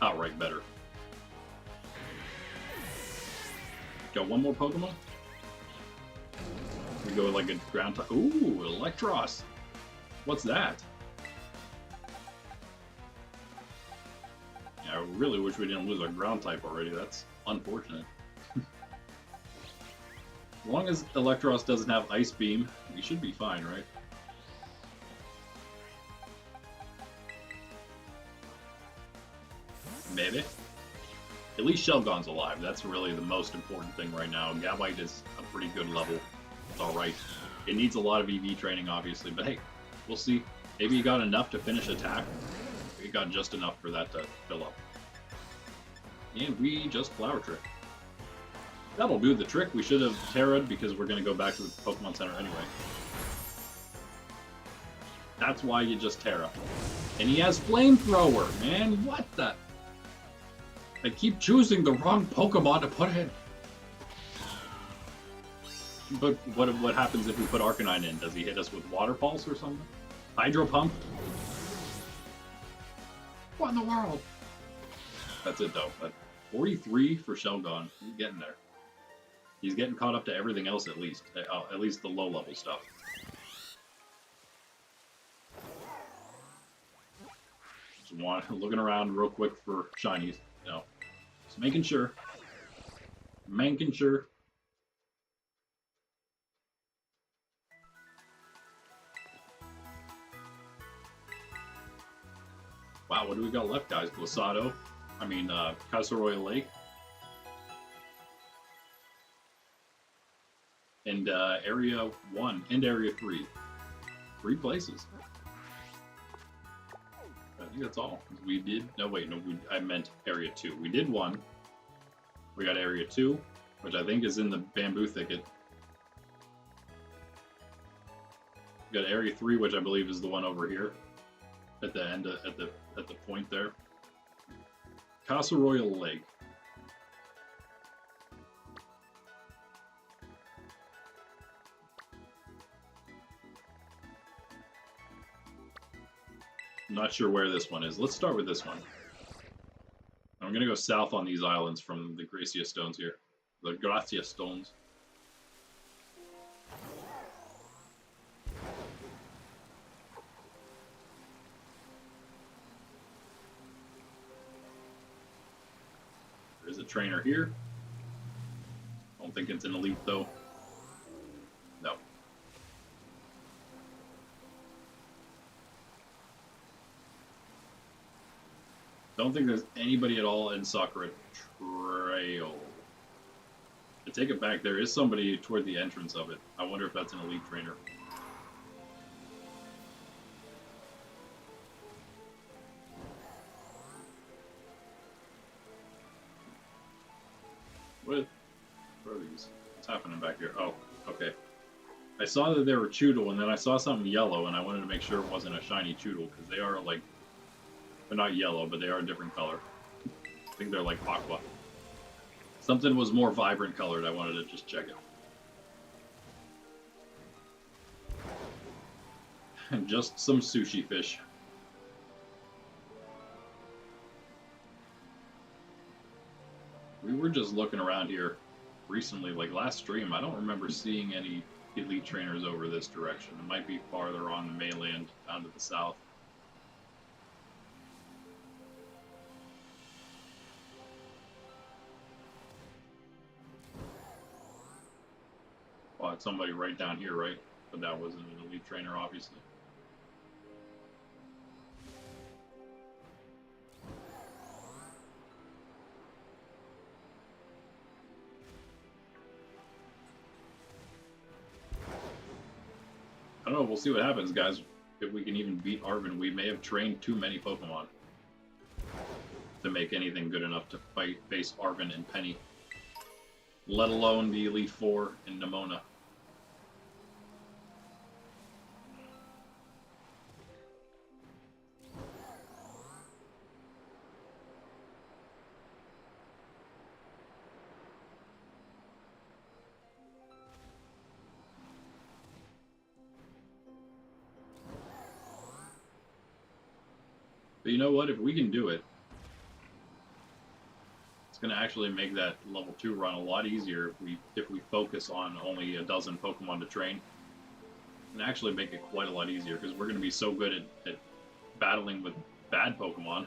outright better. Got one more Pokemon? We go with like a ground type. Ooh, Electros! What's that? Yeah, I really wish we didn't lose our ground type already. That's unfortunate. As long as Electros doesn't have Ice Beam, we should be fine, right? Maybe. At least Shelgon's alive. That's really the most important thing right now. Gabite is a pretty good level. It's alright. It needs a lot of EV training, obviously, but hey, we'll see. Maybe he got enough to finish attack. He got just enough for that to fill up. And we just Flower Trick. That'll do the trick. We should have Terra'd because we're going to go back to the Pokemon Center anyway. That's why you just Tera. And he has Flamethrower, man. What the? I keep choosing the wrong Pokemon to put in. But what happens if we put Arcanine in? Does he hit us with Water Pulse or something? Hydro Pump? What in the world? That's it though. But 43 for Shelgon. He's getting there. He's getting caught up to everything else at least. At least the low level stuff. Just looking around real quick for shinies. You know, just making sure. Making sure. Wow, what do we got left, guys? Glosado. I mean, Casseroy Lake. And Area 1 and Area 3. 3 places. I think that's all. We did... No, wait. No, I meant Area 2. We did 1. We got Area 2, which I think is in the Bamboo Thicket. We got Area 3, which I believe is the one over here. At the end, at the point there. Casa Royal Lake. I'm not sure where this one is. Let's start with this one. I'm gonna go south on these islands from the Gracia Stones here. The Gracia Stones. There's a trainer here. Don't think it's an elite though. No. Don't think there's anybody at all in Sakura Trail. I take it back, there is somebody toward the entrance of it. I wonder if that's an elite trainer. What are these? What's happening back here? Oh, okay. I saw that they were Choodle, and then I saw something yellow, and I wanted to make sure it wasn't a shiny Choodle, because they are like... They're not yellow, but they are a different color. I think they're like aqua. Something was more vibrant colored, I wanted to just check it. And just some sushi fish. We were just looking around here recently, like last stream. I don't remember seeing any elite trainers over this direction. It might be farther on the mainland, down to the south. Well, it's somebody right down here, right? But that wasn't an elite trainer, obviously. I don't know, we'll see what happens, guys. If we can even beat Arvin, we may have trained too many Pokemon. to make anything good enough to face Arvin and Penny, let alone the Elite Four and Nimona. But you know what? If we can do it, it's going to actually make that level 2 run a lot easier if we focus on only a dozen Pokemon to train. And actually make it quite a lot easier, because we're going to be so good at battling with bad Pokemon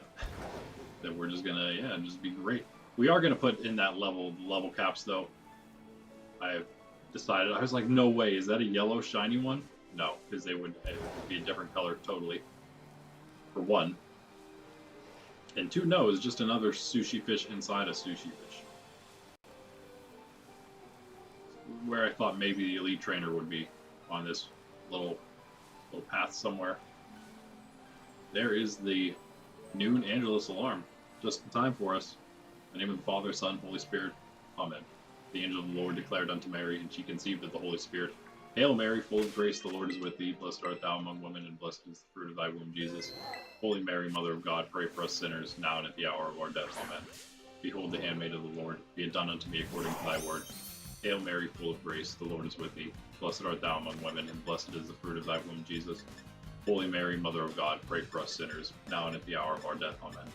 that we're just going to, yeah, just be great. We are going to put in that level caps, though. I've decided, I was like, no way, is that a yellow shiny one? No, because it would be a different color totally, for one. And 2, no, is just another sushi fish inside a sushi fish. Where I thought maybe the Elite Trainer would be on this little path somewhere. There is the noon Angelus alarm, just in time for us. In the name of the Father, Son, Holy Spirit. Amen. The angel of the Lord declared unto Mary, and she conceived of the Holy Spirit. Hail Mary, full of grace, the Lord is with thee. Blessed art thou among women, and blessed is the fruit of thy womb, Jesus. Holy Mary, Mother of God, pray for us sinners, now and at the hour of our death. Amen. Behold the handmaid of the Lord, be it done unto me according to thy word. Hail Mary, full of grace, the Lord is with thee. Blessed art thou among women, and blessed is the fruit of thy womb, Jesus. Holy Mary, Mother of God, pray for us sinners, now and at the hour of our death. Amen.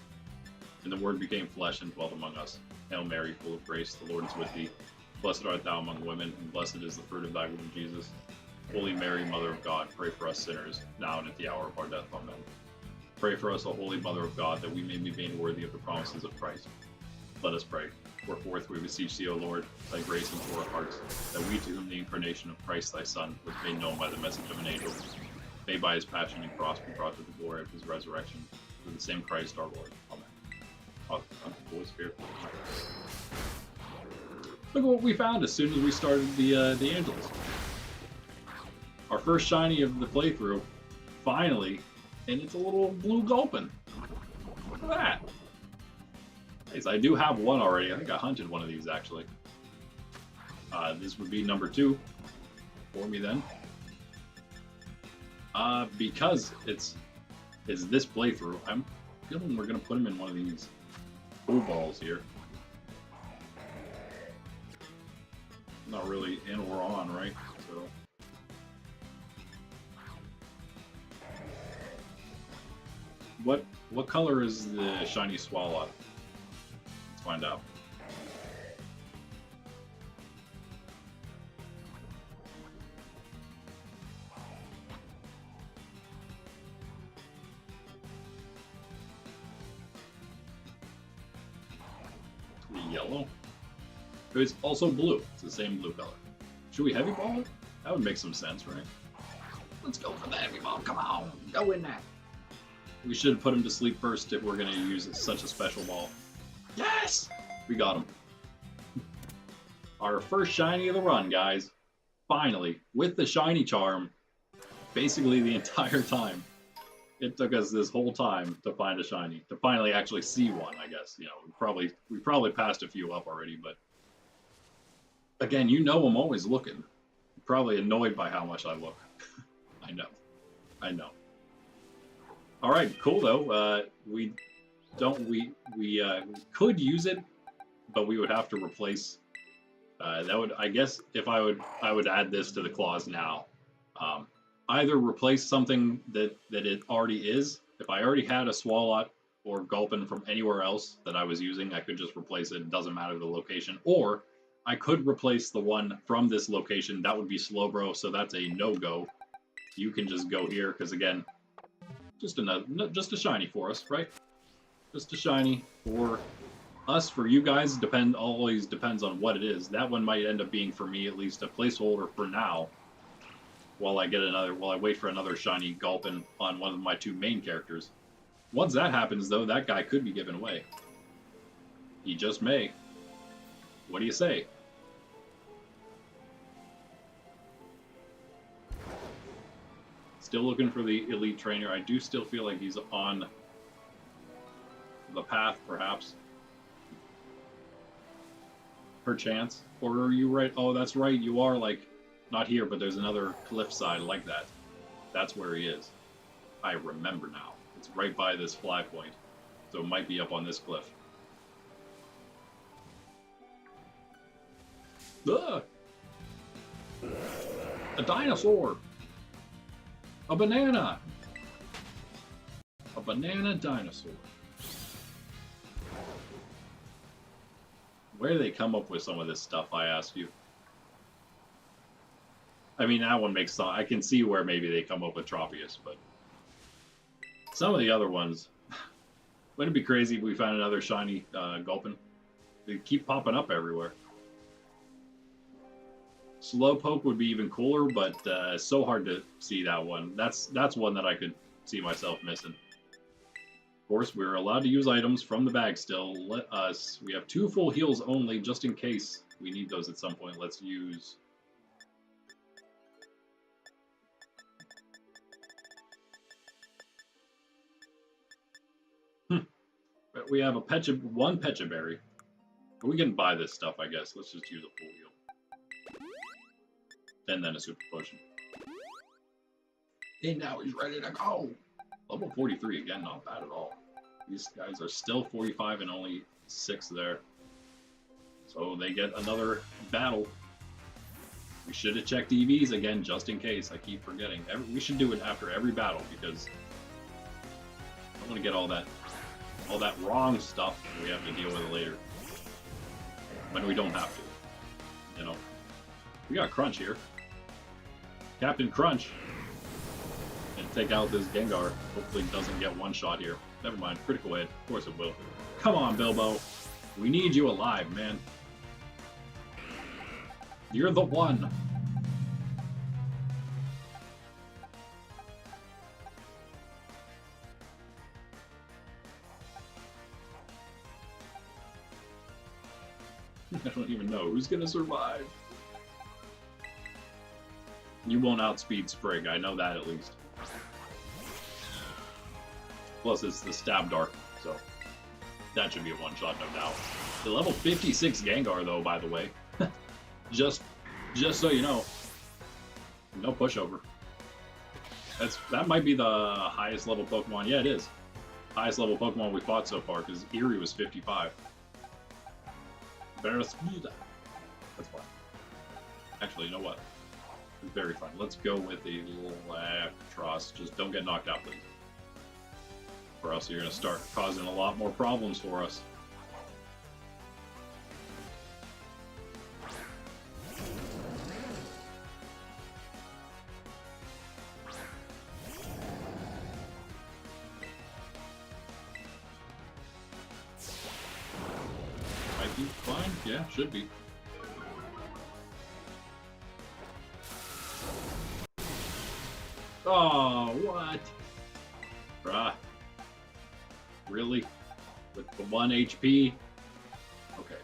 And the Word became flesh and dwelt among us. Hail Mary, full of grace, the Lord is with thee. Blessed art thou among women, and blessed is the fruit of thy womb, Jesus. Holy Mary, Mother of God, pray for us sinners, now and at the hour of our death. Amen. Pray for us, O Holy Mother of God, that we may be made worthy of the promises of Christ. Let us pray. Wherefore we beseech thee, O Lord, thy grace into our hearts, that we to whom the incarnation of Christ thy Son was made known by the message of an angel, may by his passion and cross be brought to the glory of his resurrection, through the same Christ our Lord. Amen. Father, Son, Holy Spirit. Look at what we found as soon as we started the Angelus. Our first shiny of the playthrough, finally, and it's a little blue Gulpin. Look at that. Nice. I do have one already. I think I hunted one of these actually. This would be number 2 for me then. Because it's this playthrough, I'm feeling we're gonna put him in one of these blue balls here. Not really in or on, right? So. What color is the shiny Swallow? Let's find out. Yellow. It's also blue. It's the same blue color. Should we heavy ball it? That would make some sense, right? Let's go for the heavy ball. Come on, go in there. We should put him to sleep first if we're going to use such a special ball. Yes! We got him. Our first shiny of the run, guys. Finally, with the shiny charm, basically the entire time. It took us this whole time to find a shiny, to finally actually see one, I guess. You know, we probably passed a few up already, but again, you know I'm always looking. You're probably annoyed by how much I look. I know. All right, cool though. We could use it, but we would have to replace. That would, I guess, if I would add this to the clause now. Either replace something that it already is. If I already had a Swalot or Gulpin from anywhere else that I was using, I could just replace it. It doesn't matter the location. Or I could replace the one from this location. That would be Slowbro, so that's a no-go. You can just go here, because again, just a shiny for us, right? Just a shiny for us. For you guys, always depends on what it is. That one might end up being, for me at least, a placeholder for now. While I wait for another shiny Gulpin on one of my 2 main characters. Once that happens, though, that guy could be given away. He just may. What do you say? Still looking for the Elite Trainer. I do still feel like he's on the path, perhaps. Perchance. Or are you right? Oh, that's right. You are, like, not here, but there's another cliffside like that. That's where he is. I remember now. It's right by this fly point. So it might be up on this cliff. Ugh! A dinosaur! A banana! A banana dinosaur. Where do they come up with some of this stuff, I ask you? I mean, that one makes sense. I can see where maybe they come up with Tropius, but some of the other ones, wouldn't it be crazy if we found another shiny Gulpin? They keep popping up everywhere. Slowpoke would be even cooler, but it's so hard to see that one. That's one that I could see myself missing. Of course, we're allowed to use items from the bag still. Let us. We have 2 full heals only, just in case we need those at some point. Let's use. But we have a one Pecha Berry. We can buy this stuff, I guess. Let's just use a full heal. And then a super potion. And now he's ready to go. Level 43 again, not bad at all. These guys are still 45 and only 6 there. So they get another battle. We should have checked EVs again, just in case. I keep forgetting. We should do it after every battle because I don't want to get all that wrong stuff and we have to deal with it later. When we don't have to. You know. We got Crunch here. Captain Crunch. And take out this Gengar. Hopefully it doesn't get one shot here. Never mind. Critical hit. Of course it will. Come on, Bilbo. We need you alive, man. You're the one. I don't even know who's gonna survive. You won't outspeed Sprig, I know that at least. Plus it's the Stab Dart, so that should be a one-shot, no doubt. The level 56 Gengar, though, by the way. just so you know. No pushover. That might be the highest level Pokemon. Yeah, it is. Highest level Pokemon we fought so far, because Erie was 55. Barraskewda. That's fine. Actually, you know what? It's very fun. Let's go with the Lacrosse. Just don't get knocked out, please. Or else you're going to start causing a lot more problems for us. Might be fine. Yeah, should be. Oh, what? Bruh. Really? With the 1 HP? Okay.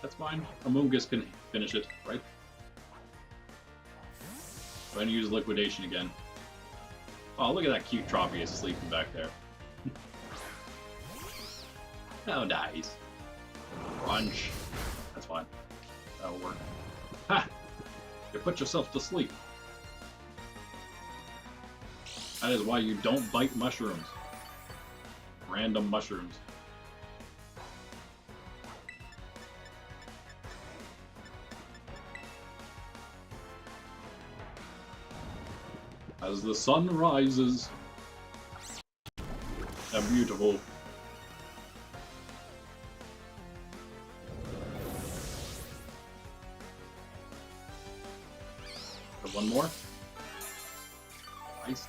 That's fine. Amoonguss can finish it, right? I'm going to use Liquidation again. Oh, look at that cute Tropius sleeping back there. How nice. Crunch. That's fine. That'll work. Ha! You put yourself to sleep. That is why you don't bite mushrooms. Random mushrooms. As the sun rises. How beautiful. Got one more. Nice.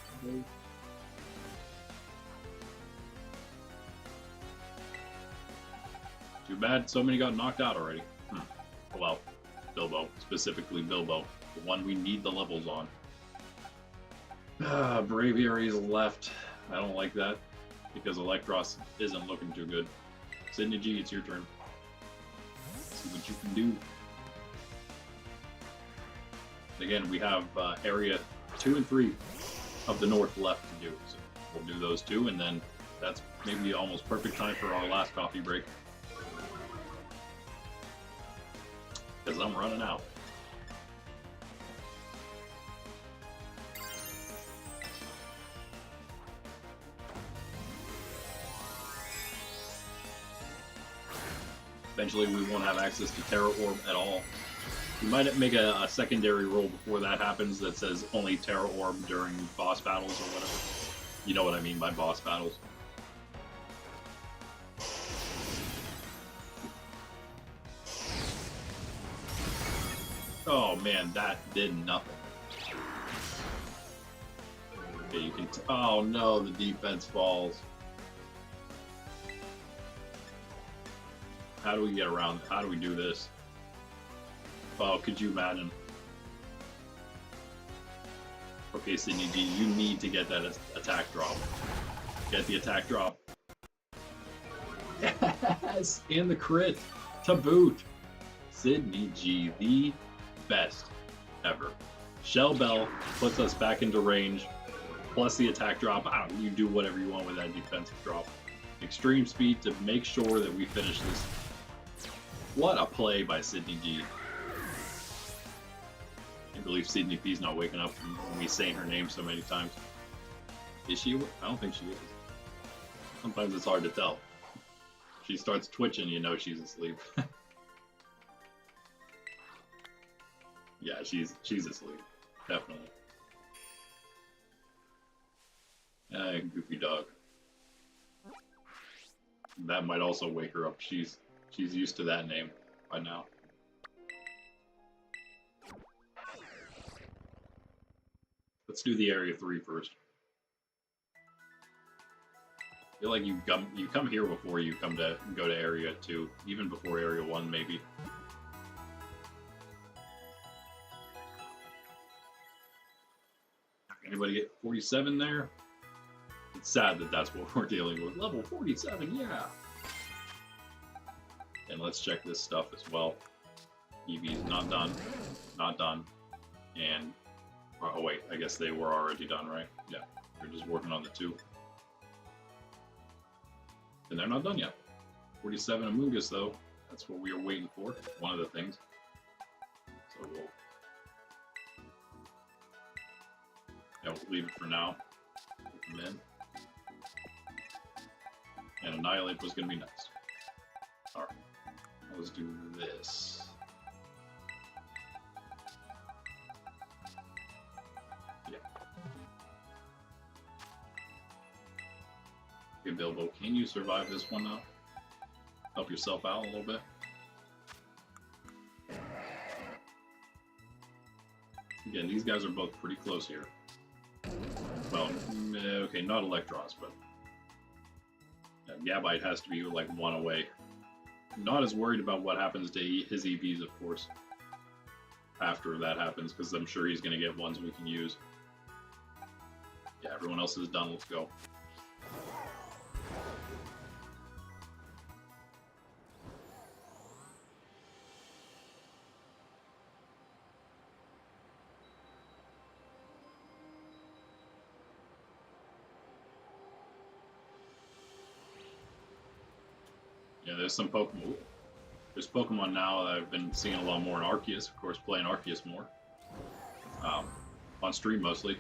Too bad so many got knocked out already. Well, Bilbo. Specifically Bilbo. The one we need the levels on. Braviary's left. I don't like that. Because Electros isn't looking too good. Sydney G, it's your turn. See what you can do. Again, we have area 2 and 3 of the north left to do. So we'll do those 2 and then That's maybe almost perfect time for our last coffee break. Because I'm running out. Eventually we won't have access to Tera Orb at all. We might make a secondary roll before that happens that says only Tera Orb during boss battles or whatever. You know what I mean by boss battles. Oh man, that did nothing. Okay, you can. Oh no, the defense falls. How do we get around? How do we do this? Oh, could you imagine? Okay, Sydney G, you need to get that attack drop. Get the attack drop. Yes! And the crit! To boot! Sydney G, the best ever. Shell Bell puts us back into range, plus the attack drop. You do whatever you want with that defensive drop. Extreme speed to make sure that we finish this. What a play by Sydney G. I can't believe Sydney P's not waking up from me saying her name so many times. Is she? I don't think she is. Sometimes it's hard to tell. She starts twitching, you know she's asleep. Yeah, she's asleep. Definitely. Goofy dog. That might also wake her up. She's used to that name by now. Let's do the Area 3 first. I feel like you come here before you go to Area 2, even before Area 1 maybe. Anybody get 47 there? It's sad that that's what we're dealing with. Level 47, yeah! And let's check this stuff as well. EV's not done. Not done. And... oh wait, I guess they were already done, right? Yeah, they're just working on the 2. And they're not done yet. 47 Amoonguss though. That's what we were waiting for. One of the things. So we'll leave it for now. Put them in. And Annihilate was going to be next. Alright. Let's do this. Yeah. Okay, Bilbo, can you survive this one now? Help yourself out a little bit. Again, these guys are both pretty close here. Well, okay, not Electros, but yeah, Gabite has to be like 1 away. Not as worried about what happens to his EVs, of course, after that happens, because I'm sure he's going to get ones we can use. Yeah, everyone else is done. Let's go. Yeah, there's some Pokemon. There's Pokemon now that I've been seeing a lot more in Arceus. Of course, playing Arceus more. On stream mostly.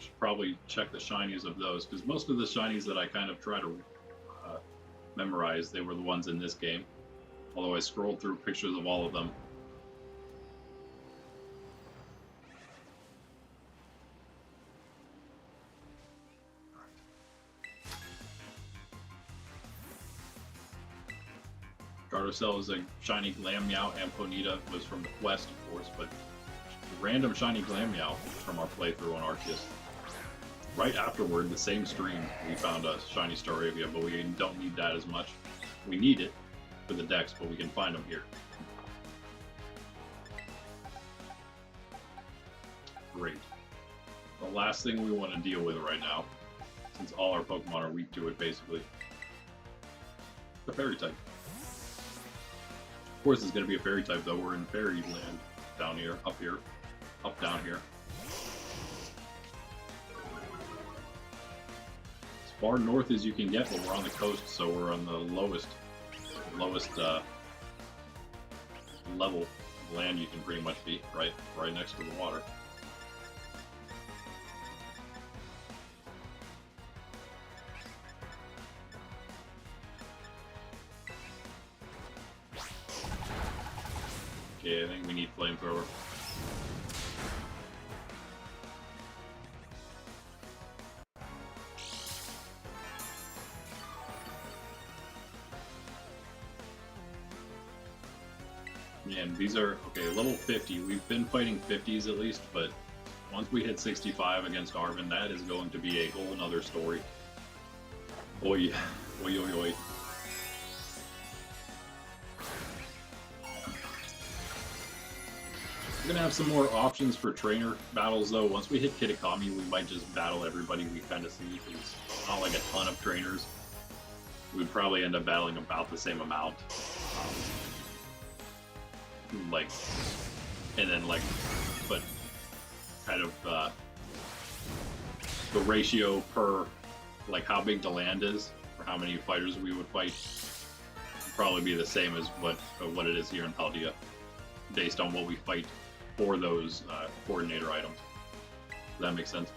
Should probably check the shinies of those, because most of the shinies that I kind of try to memorize, they were the ones in this game. Although I scrolled through pictures of all of them. Gardevoir is a shiny Glammeow, and Ponyta was from the quest, of course, but random shiny Glammeow from our playthrough on Arceus. Right afterward, the same stream, we found a shiny Staravia, but we don't need that as much. We need it for the decks, but we can find them here. Great. The last thing we want to deal with right now, since all our Pokemon are weak to it, basically, the Fairy type. Of course, it's going to be a Fairy type, though. We're in Fairy land down here, up down here. Let's far north as you can get, but we're on the coast, so we're on the lowest level of land you can pretty much be, right next to the water. Okay, I think we need flamethrower. And these are, okay, level 50. We've been fighting 50s at least, but once we hit 65 against Arvin, that is going to be a whole nother story. Oi, oi, oi, oi. We're gonna have some more options for trainer battles though. Once we hit Pkmn, we might just battle everybody we kind of see, because it's not like a ton of trainers. We'd probably end up battling about the same amount. But kind of the ratio per, like, how big the land is, or how many fighters we would fight, would probably be the same as what it is here in Paldea, based on what we fight for those coordinator items. Does that make sense?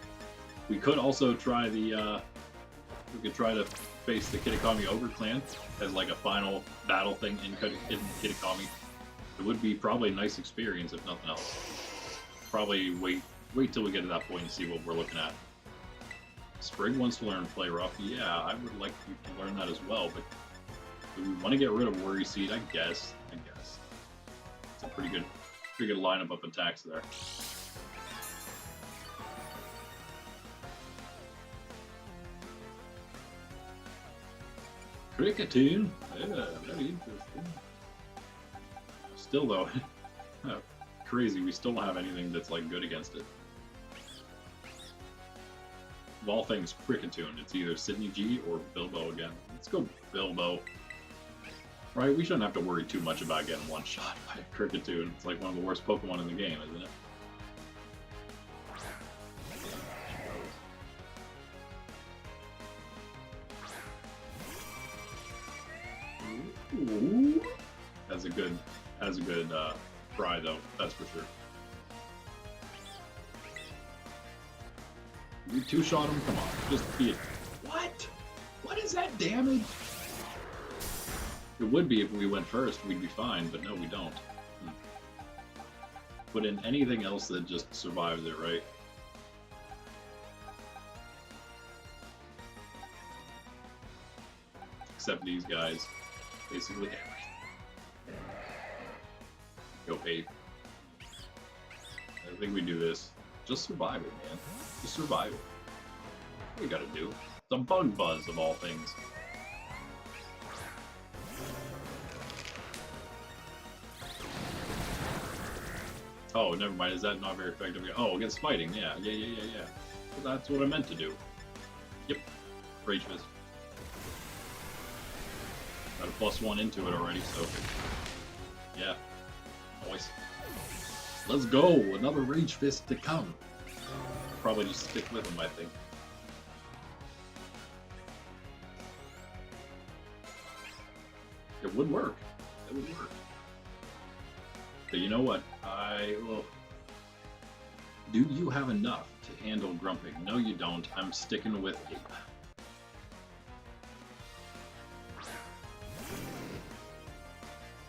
We could also try the, we could try to face the Pkmn Ogre clan as like a final battle thing in Pkmn. It would be probably a nice experience if nothing else. Probably wait till we get to that point and see what we're looking at. Sprig wants to learn Play Rough. Yeah, I would like you to learn that as well, but do we want to get rid of Worry Seed? I guess. It's a pretty good lineup of attacks there. Pkmn. Yeah, very interesting. Still though, crazy, we still don't have anything that's like good against it. Of all things, Pkmn, it's either Sydney G or Bilbo again. Let's go Bilbo. Right, we shouldn't have to worry too much about getting one shot by Pkmn. It's like one of the worst Pokemon in the game, isn't it? Ooh. Has a good fry though, that's for sure. You two-shot him? Come on, just be it. What? What is that damage? It would be if we went first, we'd be fine, but no, we don't. Put in anything else that just survives it, right? Except these guys. Basically everything. Go 8. I think we do this. Just survive it, man. Just survive it. What we gotta do? The Bug Buzz of all things. Oh, never mind. Is that not very effective? Oh, against fighting. Yeah. Well, that's what I meant to do. Yep. Rage Fist. Got a +1 into it already, so yeah. Nice. Let's go! Another Rage Fist to come. Probably just stick with him, I think. It would work. It would work. But you know what? Do you have enough to handle Grumpig? No, you don't. I'm sticking with Ape.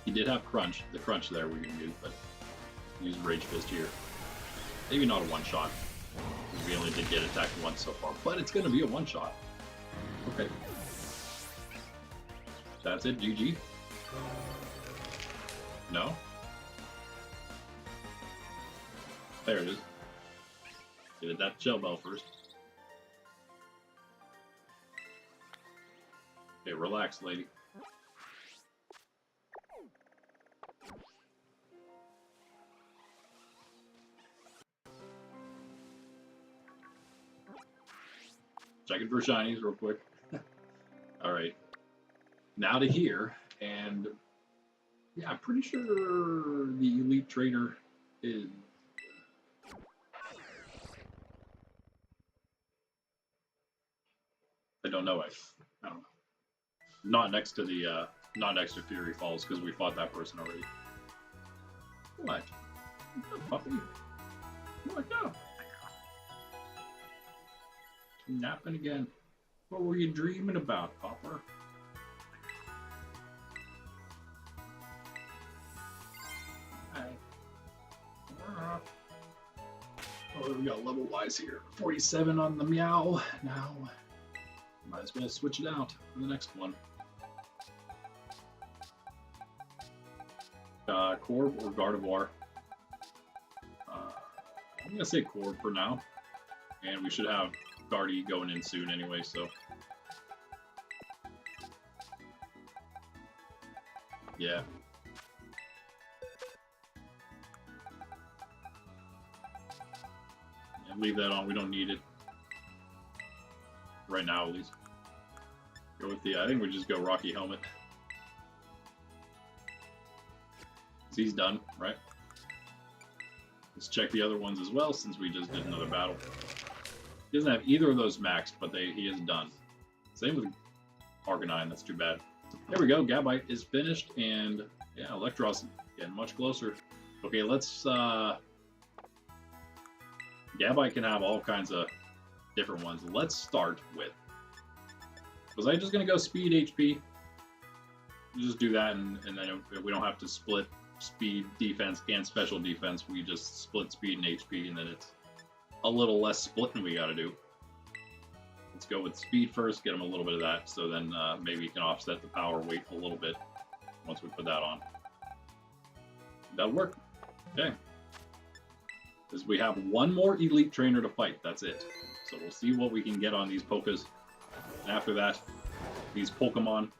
He did have Crunch. The Crunch there we can use, but use Rage Fist here. Maybe not a one-shot. We only did get attacked once so far, but it's going to be a one-shot. Okay. That's it, GG? No? There it is. Get that Shell Bell first. Okay, relax, lady. Checking for shinies real quick. Alright. Now to here, and yeah, I'm pretty sure the Elite Trainer is... I don't know. I don't know. Not next to the not next to Fury Falls because we fought that person already. What? What, puppy? What up? Napping again. What were you dreaming about, Popper? Hi. Oh, we got level wise here. 47 on the meow. Now, might as well switch it out for the next one. Corb or Gardevoir? I'm gonna say Corb for now. And we should have Guardy going in soon anyway, so. Yeah. And leave that on, we don't need it. Right now, at least. Go with the, I think we just go Rocky Helmet. He's done, right? Let's check the other ones as well, since we just did another battle. He doesn't have either of those maxed, but he is done. Same with Arcanine, that's too bad. There we go, Gabite is finished, and yeah, Electros getting much closer. Okay, let's, Gabite can have all kinds of different ones. Let's start with, was I just going to go speed HP? Just do that, and then if we don't have to split speed, defense, and special defense, we just split speed and HP, and then it's a little less splitting we got to do. Let's go with speed first, get him a little bit of that, so then maybe you can offset the power weight a little bit once we put that on. That'll work. Okay. Because we have one more elite trainer to fight, that's it. So we'll see what we can get on these Pokas. And after that, these Pokemon.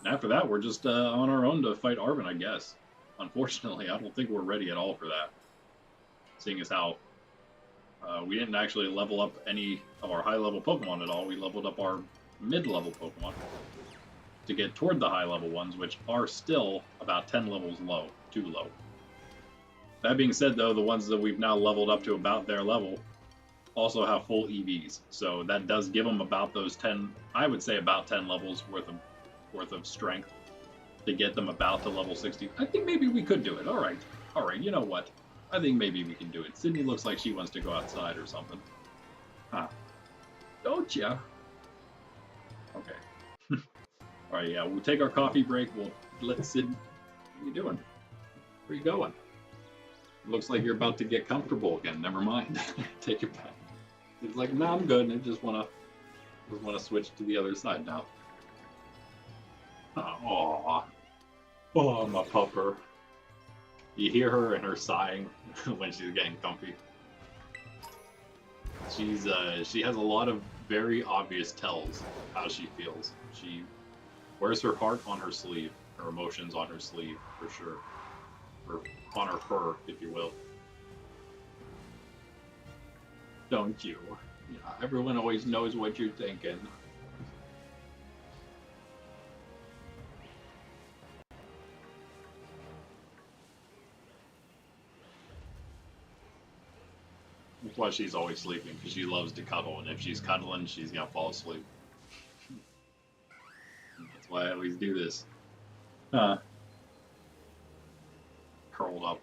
And after that, we're just on our own to fight Arven, I guess. Unfortunately, I don't think we're ready at all for that. Seeing as how we didn't actually level up any of our high-level Pokemon at all. We leveled up our mid-level Pokemon to get toward the high-level ones, which are still about 10 levels low, too low. That being said, though, the ones that we've now leveled up to about their level also have full EVs. So that does give them about those 10, I would say about 10 levels worth of strength to get them about to level 60. I think maybe we could do it. All right, you know what? I think maybe we can do it. Sydney looks like she wants to go outside or something. Huh. Don't ya? Okay. All right, yeah, we'll take our coffee break. We'll let Sydney... What are you doing? Where are you going? Looks like you're about to get comfortable again. Never mind. Take it back. It's like, no, I'm good. I just want to switch to the other side now. Aww. Oh, my pupper. You hear her and her sighing when she's getting comfy. She has a lot of very obvious tells how she feels. She wears her heart on her sleeve, her emotions on her sleeve, for sure. Or on her fur, if you will. Don't you? Yeah, everyone always knows what you're thinking. That's why she's always sleeping, because she loves to cuddle, and if she's cuddling, she's gonna fall asleep. That's why I always do this. Curled up.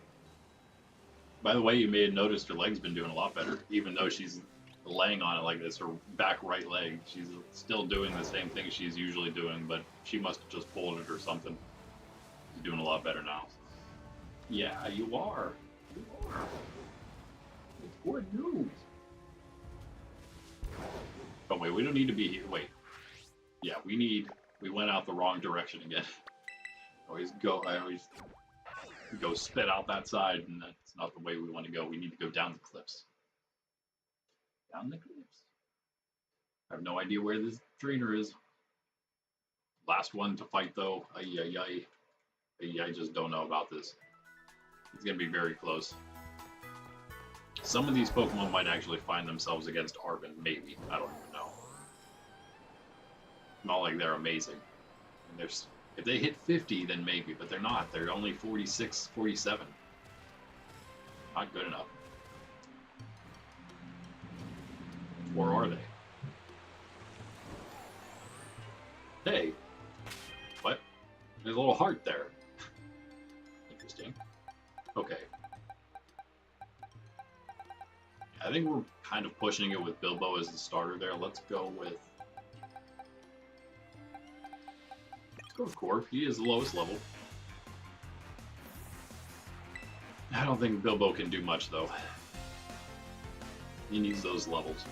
By the way, you may have noticed her leg's been doing a lot better, even though she's laying on it like this. Her back right leg, she's still doing the same thing she's usually doing, but she must have just pulled it or something. She's doing a lot better now. Yeah, you are. You are. It's good news. Oh wait, we don't need to be here. Wait. Yeah, we went out the wrong direction again. I always go spit out that side, and that's not the way we want to go. We need to go down the cliffs. Down the cliffs. I have no idea where this trainer is. Last one to fight, though. I just don't know about this. It's going to be very close. Some of these Pokemon might actually find themselves against Arven, maybe. I don't even know. Not like they're amazing. And if they hit 50, then maybe, but they're not. They're only 46, 47. Not good enough. Or are they? Hey, what? There's a little heart there. Interesting. Okay. I think we're kind of pushing it with Bilbo as the starter there. Let's go with Corv. He is the lowest level. I don't think Bilbo can do much though. He needs those levels.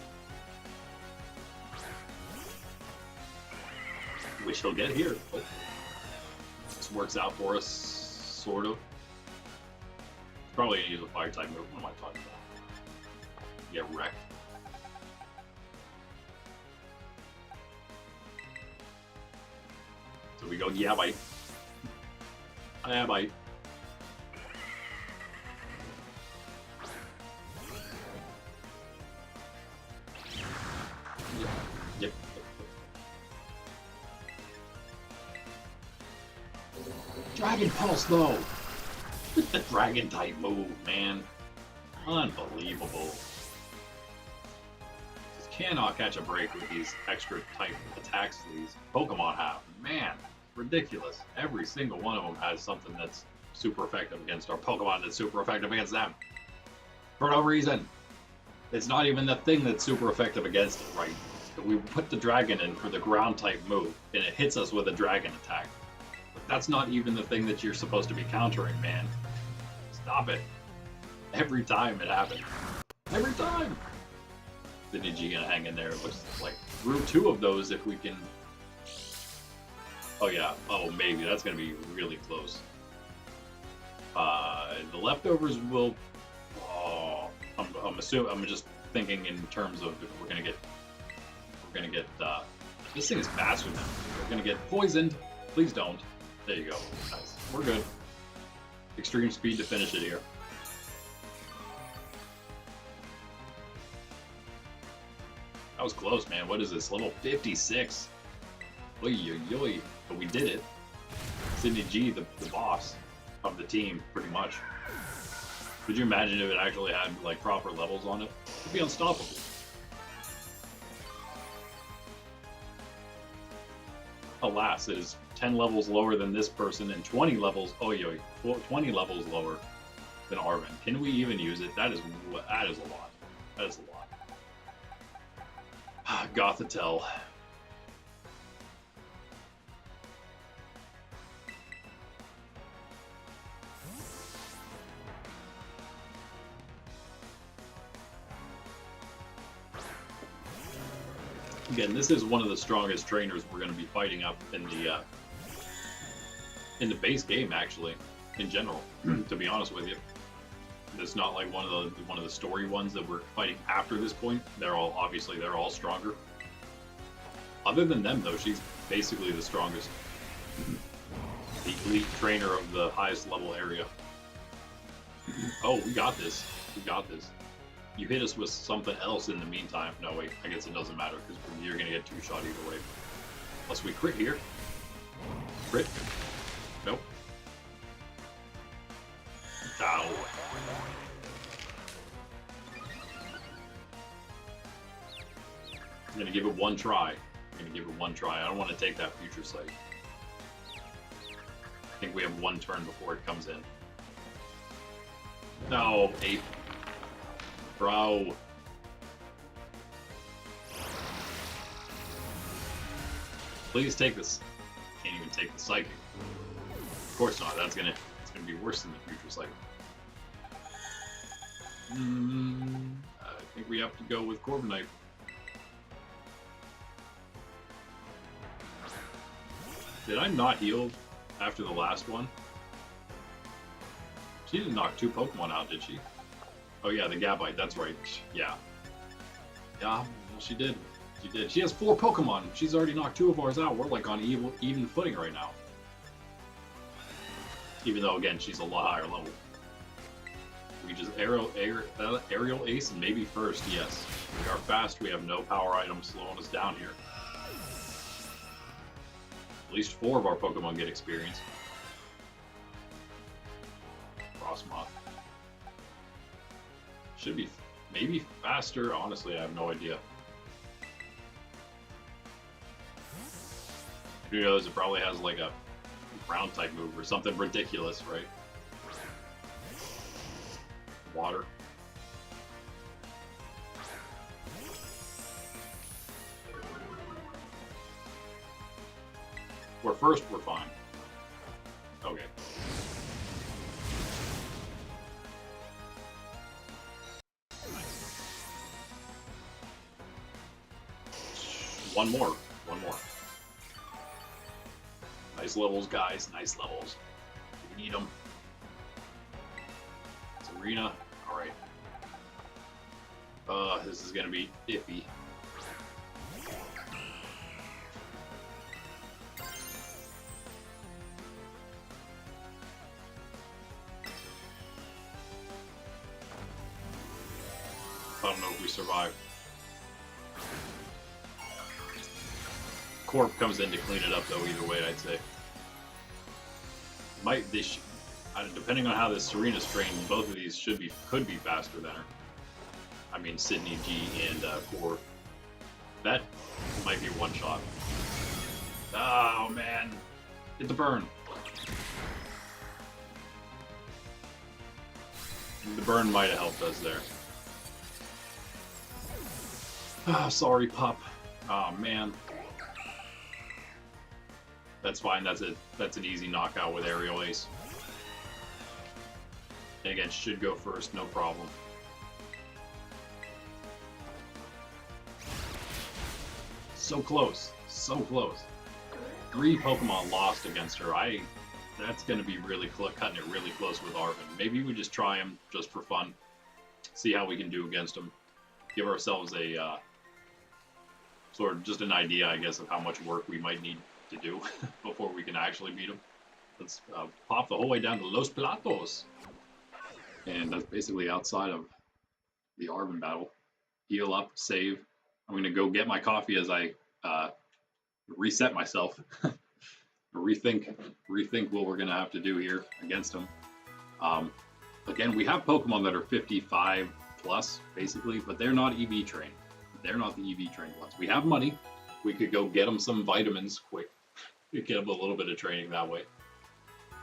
Which he'll get here. Oh. This works out for us, sort of. Probably gonna use a fire type move. What am I talking about? Get wrecked. So we go, yeah, bite. Yeah, bite. Yep. Dragon Pulse, though! The Dragon type move, man. Unbelievable. Just cannot catch a break with these extra type attacks these Pokemon have. Man, ridiculous. Every single one of them has something that's super effective against our Pokemon that's super effective against them. For no reason. It's not even the thing that's super effective against it, right? We put the dragon in for the ground type move, and it hits us with a dragon attack. But that's not even the thing that you're supposed to be countering, man. Stop it. Every time it happens. Every time! The Niji gonna hang in there. It looks like through 2 of those if we can... Oh yeah, oh maybe, that's gonna be really close. The leftovers will... Oh, I'm assuming, I'm just thinking in terms of if we're gonna get... this thing is faster than we're gonna get poisoned. Please don't. There you go. Nice. We're good. Extreme speed to finish it here. That was close, man. What is this? Level 56. Oy, oy, oy. But we did it. Sydney G, the boss of the team, pretty much. Could you imagine if it actually had like proper levels on it? It'd be unstoppable. Alas, it is 10 levels lower than this person and 20 levels, 20 levels lower than Arvin. Can we even use it? That is a lot. That is a lot. Gothitelle. Again, this is one of the strongest trainers we're going to be fighting up in the base game, actually, in general. To be honest with you, it's not like one of the story ones that we're fighting after this point. They're all stronger. Other than them, though, she's basically the strongest, the elite trainer of the highest level area. Oh, we got this. We got this. You hit us with something else in the meantime. No, wait, I guess it doesn't matter, because you're going to get 2-shot either way. Unless we crit here. Crit. Nope. Ow. I'm going to give it one try. I don't want to take that future sight. I think we have one turn before it comes in. No, 8. Bro. Please take this. Can't even take the psychic. Of course not. It's gonna be worse than the future psychic. I think we have to go with Corviknight. Did I not heal after the last one? She didn't knock 2 Pokemon out, did she? Oh yeah, the Gabite, that's right. Yeah. Yeah, well, she did. She did. She has 4 Pokemon. She's already knocked 2 of ours out. We're like on even footing right now. Even though, again, she's a lot higher level. We just aerial ace and maybe first, yes. We are fast. We have no power items slowing us down here. At least 4 of our Pokemon get experience. Frostmoth. Should be maybe faster. Honestly, I have no idea. Who knows? It probably has like a ground type move or something ridiculous, right? Water. We're first, we're fine. Okay. One more. Nice levels, guys. Nice levels. We need them. It's arena. All right. This is gonna be iffy. I don't know if we survive. Corp comes in to clean it up, though. Either way, I'd say. Depending on how this Serena's trained, both of these could be faster than her. I mean, Sydney G and Corp. That might be one shot. Oh man, hit the burn. The burn might have helped us there. Ah, sorry, pup. Oh man. That's fine. That's an easy knockout with Aerial Ace. And again, should go first, no problem. So close, so close. 3 Pokemon lost against her. That's going to be really cutting it really close with Arvin. Maybe we just try him just for fun. See how we can do against him. Give ourselves a sort of just an idea, I guess, of how much work we might need to do before we can actually beat him. Let's pop the whole way down to Los Platos. And that's basically outside of the Arvin battle. Heal up, save. I'm going to go get my coffee as I reset myself. rethink what we're going to have to do here against him. Again, we have Pokemon that are 55 plus, basically, but they're not EV trained. They're not the EV trained ones. We have money. We could go get them some vitamins quick. Get them a little bit of training that way.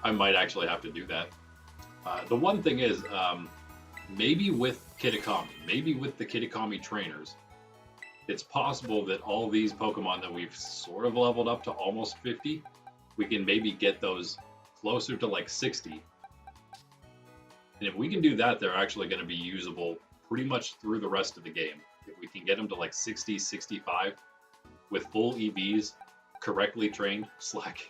I might actually have to do that. The one thing is, maybe with Pkmn, maybe with the Pkmn trainers, it's possible that all these Pokemon that we've sort of leveled up to almost 50, we can maybe get those closer to like 60. And if we can do that, they're actually going to be usable pretty much through the rest of the game. If we can get them to like 60, 65 with full EVs, correctly trained, slacking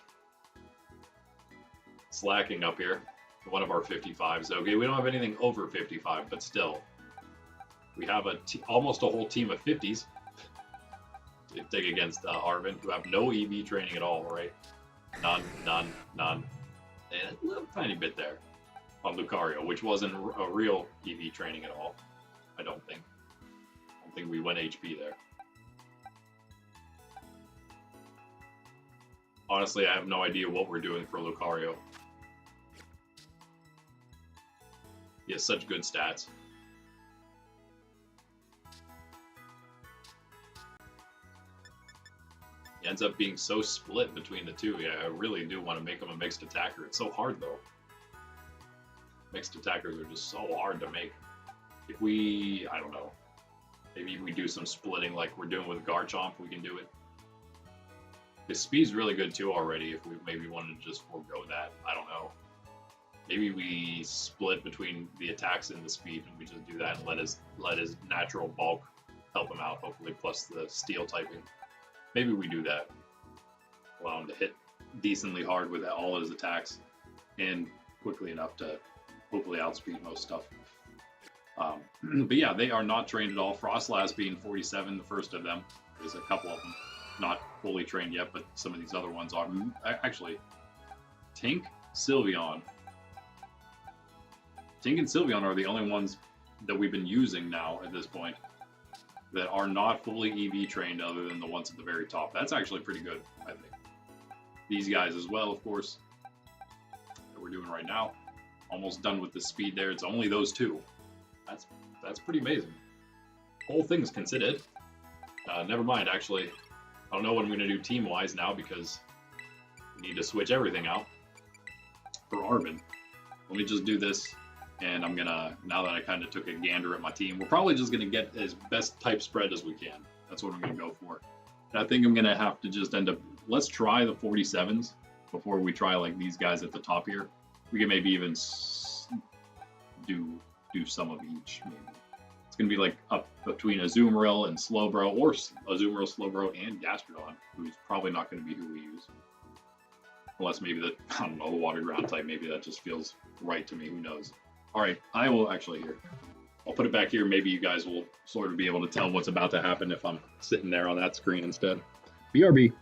up here. One of our 55s. Okay, we don't have anything over 55, but still, we have almost a whole team of 50s to take against Arvin, who have no EV training at all, right? None, and a little tiny bit there on Lucario, which wasn't a real EV training at all. I don't think we went HP there. Honestly, I have no idea what we're doing for Lucario. He has such good stats. He ends up being so split between the two. Yeah, I really do want to make him a mixed attacker. It's so hard, though. Mixed attackers are just so hard to make. If we, I don't know, maybe we do some splitting like we're doing with Garchomp, we can do it. His speed's really good, too, already, if we maybe wanted to just forego that. I don't know. Maybe we split between the attacks and the speed, and we just do that and let his natural bulk help him out, hopefully, plus the steel typing. Maybe we do that. Allow him to hit decently hard with all his attacks and quickly enough to hopefully outspeed most stuff. But yeah, they are not trained at all. Frostlass being 47, the first of them. There's a couple of them not fully trained yet, but some of these other ones are. Actually, Tink, Sylveon. Tink and Sylveon are the only ones that we've been using now at this point that are not fully EV trained other than the ones at the very top. That's actually pretty good, I think. These guys as well, of course, that we're doing right now. Almost done with the speed there. It's only those two. That's pretty amazing. Whole things considered. Never mind, actually. I don't know what I'm going to do team-wise now because need to switch everything out for Arvin. Let me just do this, and I'm gonna, now that I kind of took a gander at my team, we're probably just gonna get as best type spread as we can. That's what I'm gonna go for. And I think I'm gonna have to just end up, let's try the 47s before we try like these guys at the top here. We can maybe even do some of each. Maybe. It's gonna be like up between Azumarill and Slowbro, or Azumarill, Slowbro, and Gastrodon, who's probably not gonna be who we use. Unless maybe that, I don't know, the water ground type, maybe that just feels right to me, who knows. All right, I will actually here. I'll put it back here. Maybe you guys will sort of be able to tell what's about to happen if I'm sitting there on that screen instead. BRB.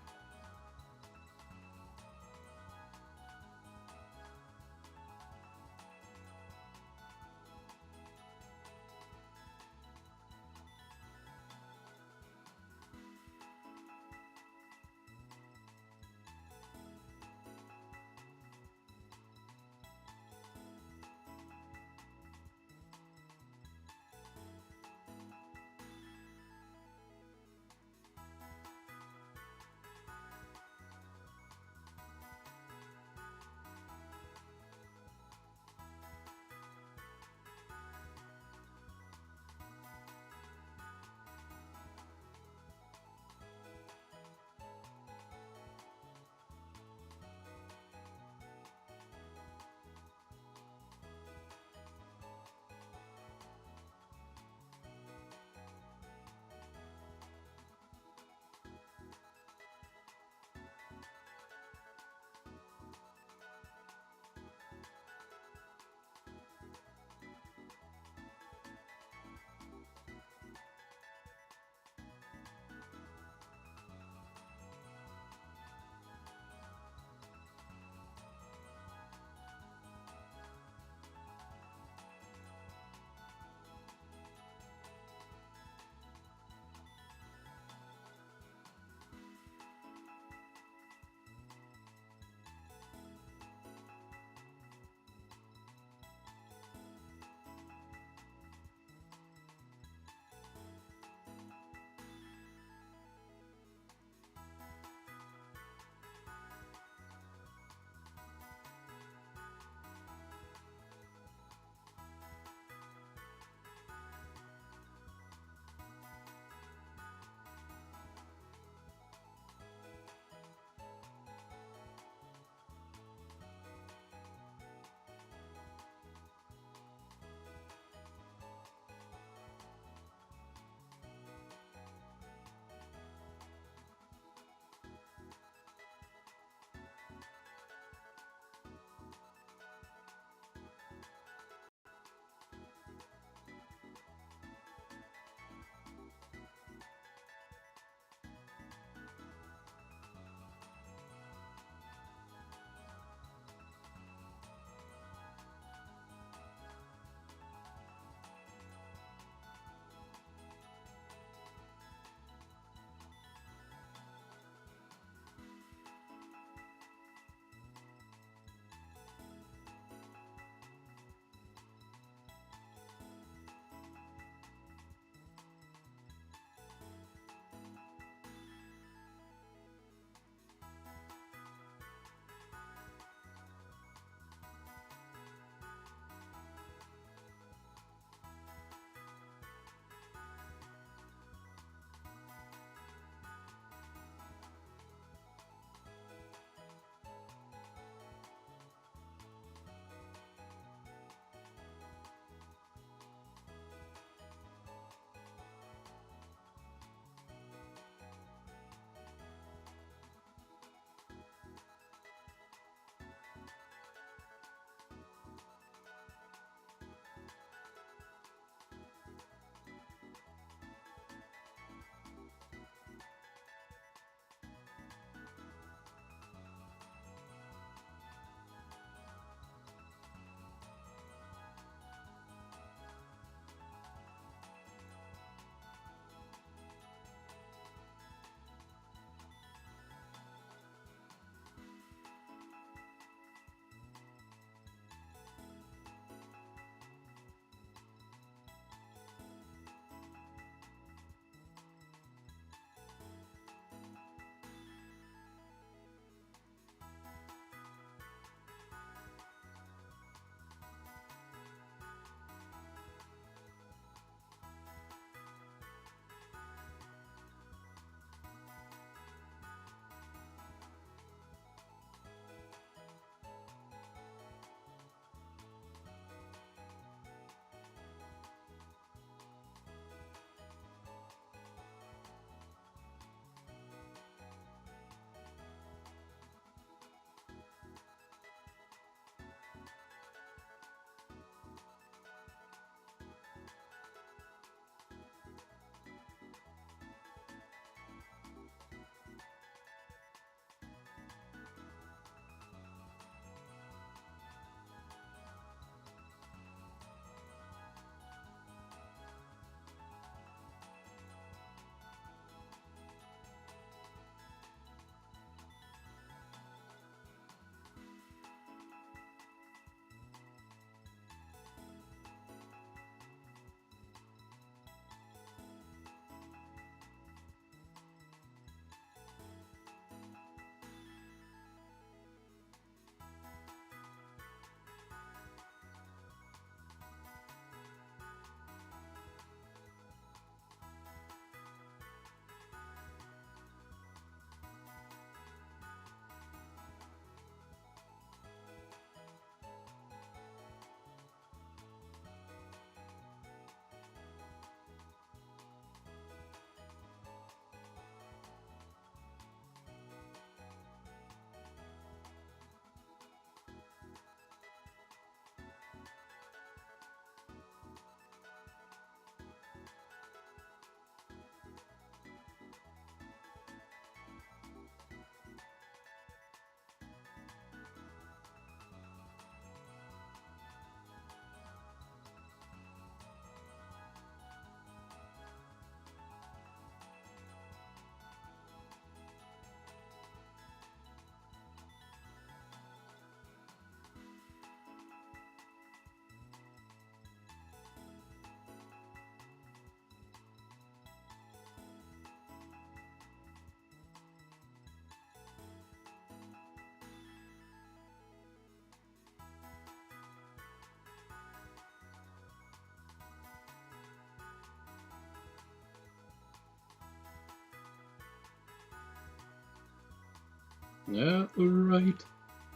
Yeah, right.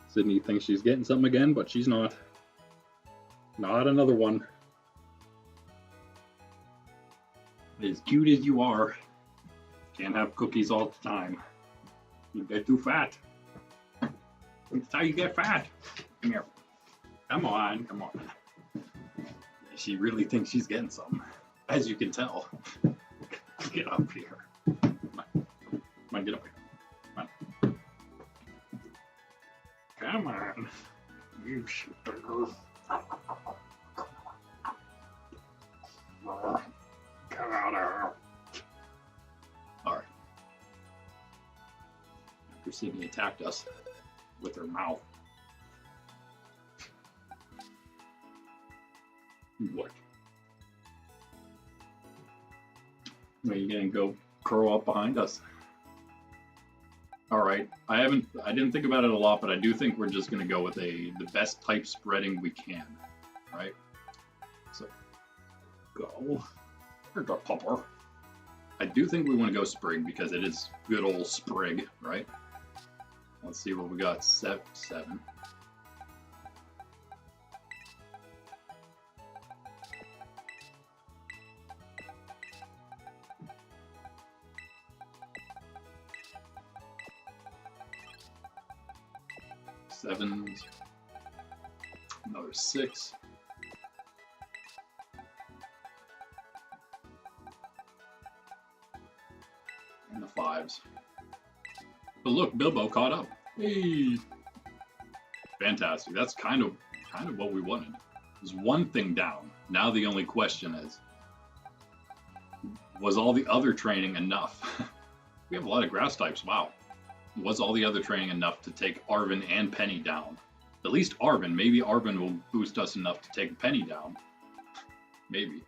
Sydney thinks she's getting something again, but she's not. Not another one. As cute as you are, can't have cookies all the time. You get too fat. That's how you get fat. Come here. Come on, come on. She really thinks she's getting something, as you can tell. Get up here. Come on, get up here. Come on. Come on. You sugar. Come out of here. Alright. After Sydney attacked us with her mouth. What? Are you gonna go curl up behind us? Alright. I didn't think about it a lot, but I do think we're just gonna go with the best type spreading we can. Right? So go. Here's our pupper. I do think we want to go Sprig because it is good old Sprig, right? Let's see what we got. 7. Sevens. Another 6. And the 5s. But look, Bilbo caught up. Hey! Fantastic. That's kind of what we wanted. There's one thing down. Now the only question is, was all the other training enough? We have a lot of grass types. Wow. Was all the other training enough to take Arven and Penny down? At least Arven. Maybe Arven will boost us enough to take Penny down. Maybe.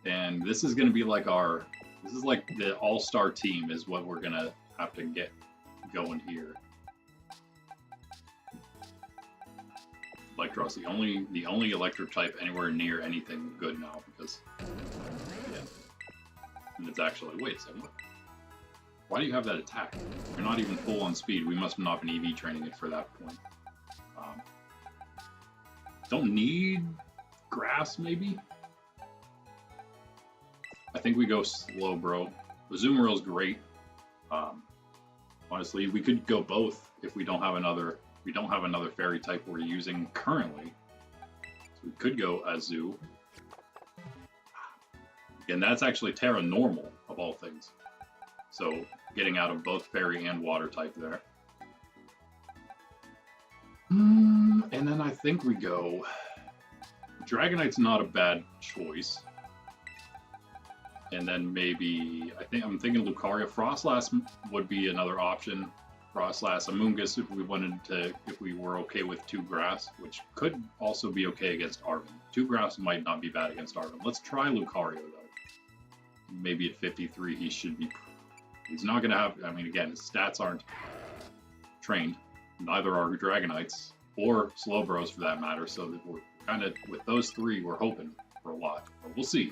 And this is going to be like this is like the all-star team is what we're going to have to get going here. Electros, the only electric type anywhere near anything good now because, yeah. And it's actually, wait a second, why do you have that attack? You're not even full on speed. We must have not been EV training it for that point. Don't need grass, maybe? I think we go slow, bro. Azumarill is great. Honestly, we could go both if we don't have another. We don't have another fairy type we're using currently. So we could go Azu. And that's actually Tera normal of all things. So getting out of both fairy and water type there. And then I think we go. Dragonite's not a bad choice. And then maybe, I'm thinking Lucario. Frostlass would be another option. Frostlass, Amoonguss if we were okay with 2 grass, which could also be okay against Arven. 2 grass might not be bad against Arven. Let's try Lucario though. Maybe at 53 he should be, he's not going to have, I mean again, his stats aren't trained. Neither are Dragonites, or Slowbros for that matter, so that we're kind of, with those 3, we're hoping for a lot. But we'll see.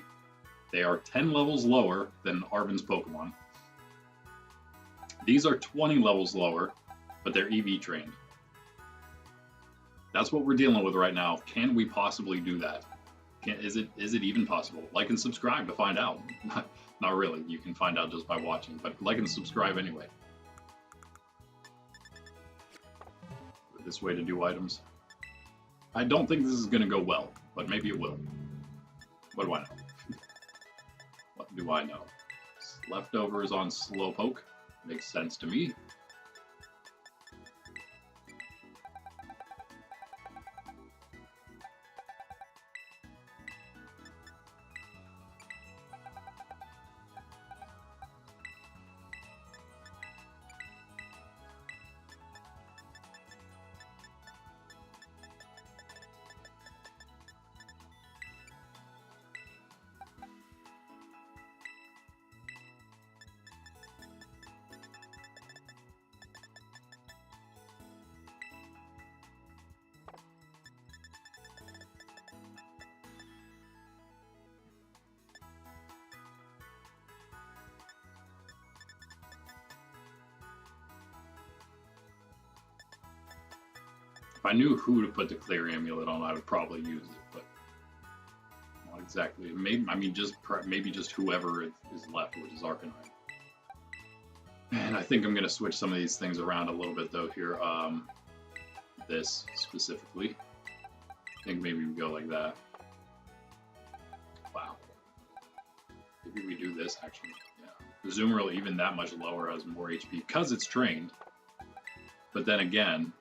They are 10 levels lower than Arven's Pokemon. These are 20 levels lower, but they're EV trained. That's what we're dealing with right now. Can we possibly do that? Is it even possible? Like and subscribe to find out. Not really. You can find out just by watching, but like and subscribe anyway. This way to do items. I don't think this is going to go well, but maybe it will. What do I know? What do I know? Leftovers on Slowpoke. Makes sense to me. If I knew who to put the Clear Amulet on, I would probably use it, but not exactly. Maybe, I mean, maybe just whoever is left, which is Arcanine. And I think I'm going to switch some of these things around a little bit, though, here. This, specifically. I think maybe we go like that. Wow. Maybe we do this, actually. Yeah. The Zoomerl, even that much lower, has more HP, because it's trained. But then again...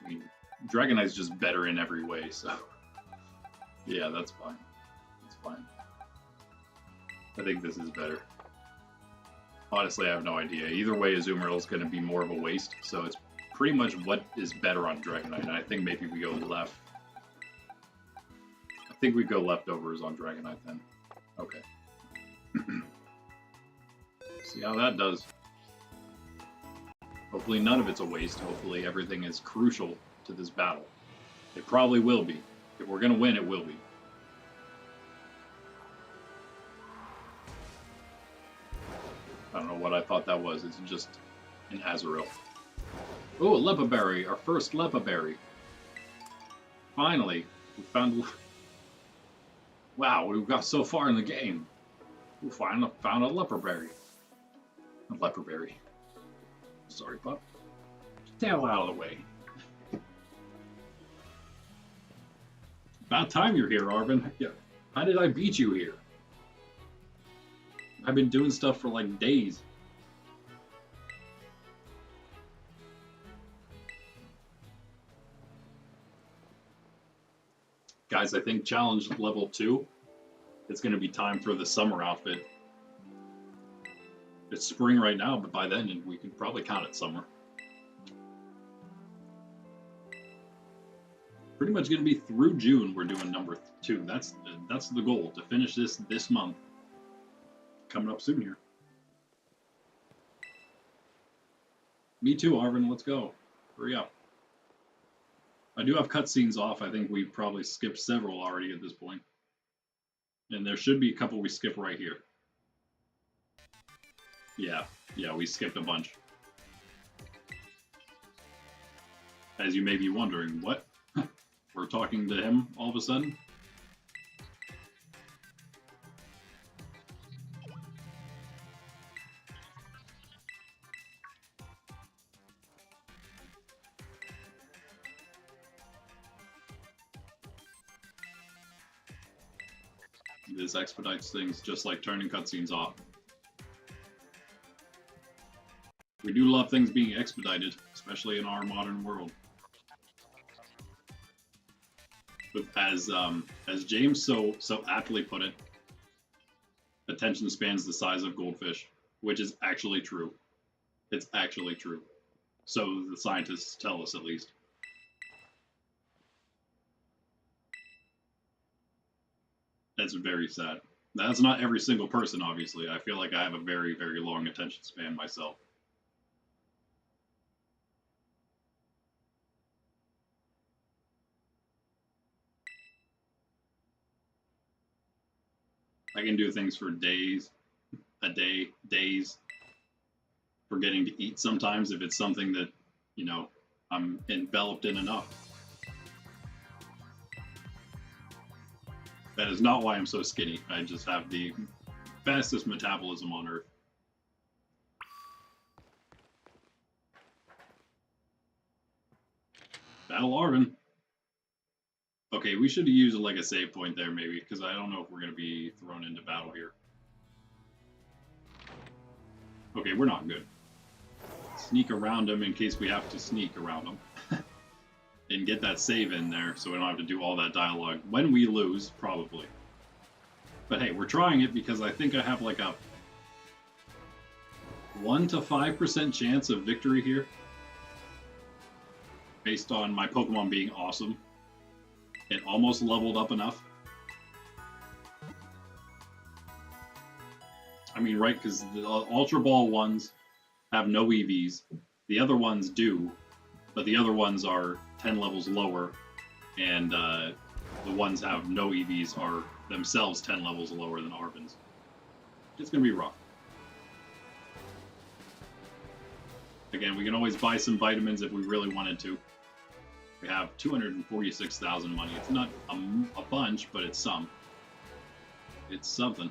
I mean, Dragonite's just better in every way, so... Yeah, that's fine. That's fine. I think this is better. Honestly, I have no idea. Either way, Azumarill is going to be more of a waste, so it's pretty much what is better on Dragonite, and I think maybe we go left. I think we go leftovers on Dragonite then. Okay. See how that does. Hopefully none of it's a waste. Hopefully everything is crucial to this battle. It probably will be. If we're going to win, it will be. I don't know what I thought that was. It's just an Azurill. Oh, a Lepa Berry. Our first Lepa Berry. Finally. We found... Wow, we've got so far in the game. We finally found a Lepa Berry. A Lepa Berry. Sorry, pup. Get the hell out of the way. About time you're here, Arvin. Yeah. How did I beat you here? I've been doing stuff for like days. Guys, I think challenge level 2, it's going to be time for the summer outfit. It's spring right now, but by then we can probably count it summer. Pretty much going to be through June we're doing number 2. That's the goal, to finish this month. Coming up soon here. Me too, Arvin. Let's go. Hurry up. I do have cutscenes off. I think we've probably skipped several already at this point. And there should be a couple we skip right here. Yeah, we skipped a bunch. As you may be wondering, what? We're talking to him all of a sudden? This expedites things just like turning cutscenes off. We do love things being expedited, especially in our modern world. But as James so aptly put it, attention span's the size of goldfish, which is actually true. It's actually true. So the scientists tell us, at least. That's very sad. That's not every single person, obviously. I feel like I have a very, very long attention span myself. I can do things for days, days. Forgetting to eat sometimes if it's something that, you know, I'm enveloped in enough. That is not why I'm so skinny. I just have the fastest metabolism on Earth. Battle Arvin. Okay, we should use like a save point there maybe, because I don't know if we're going to be thrown into battle here. Okay, we're not good. Sneak around him in case we have to sneak around him. And get that save in there so we don't have to do all that dialogue. When we lose, probably. But hey, we're trying it because I think I have like a 1 to 5% chance of victory here. Based on my Pokemon being awesome. It almost leveled up enough. I mean, right, because the Ultra Ball ones have no EVs. The other ones do, but the other ones are 10 levels lower, and the ones that have no EVs are themselves 10 levels lower than Arvin's. It's going to be rough. Again, we can always buy some vitamins if we really wanted to. We have 246,000 money. It's not a bunch, but it's some. It's something.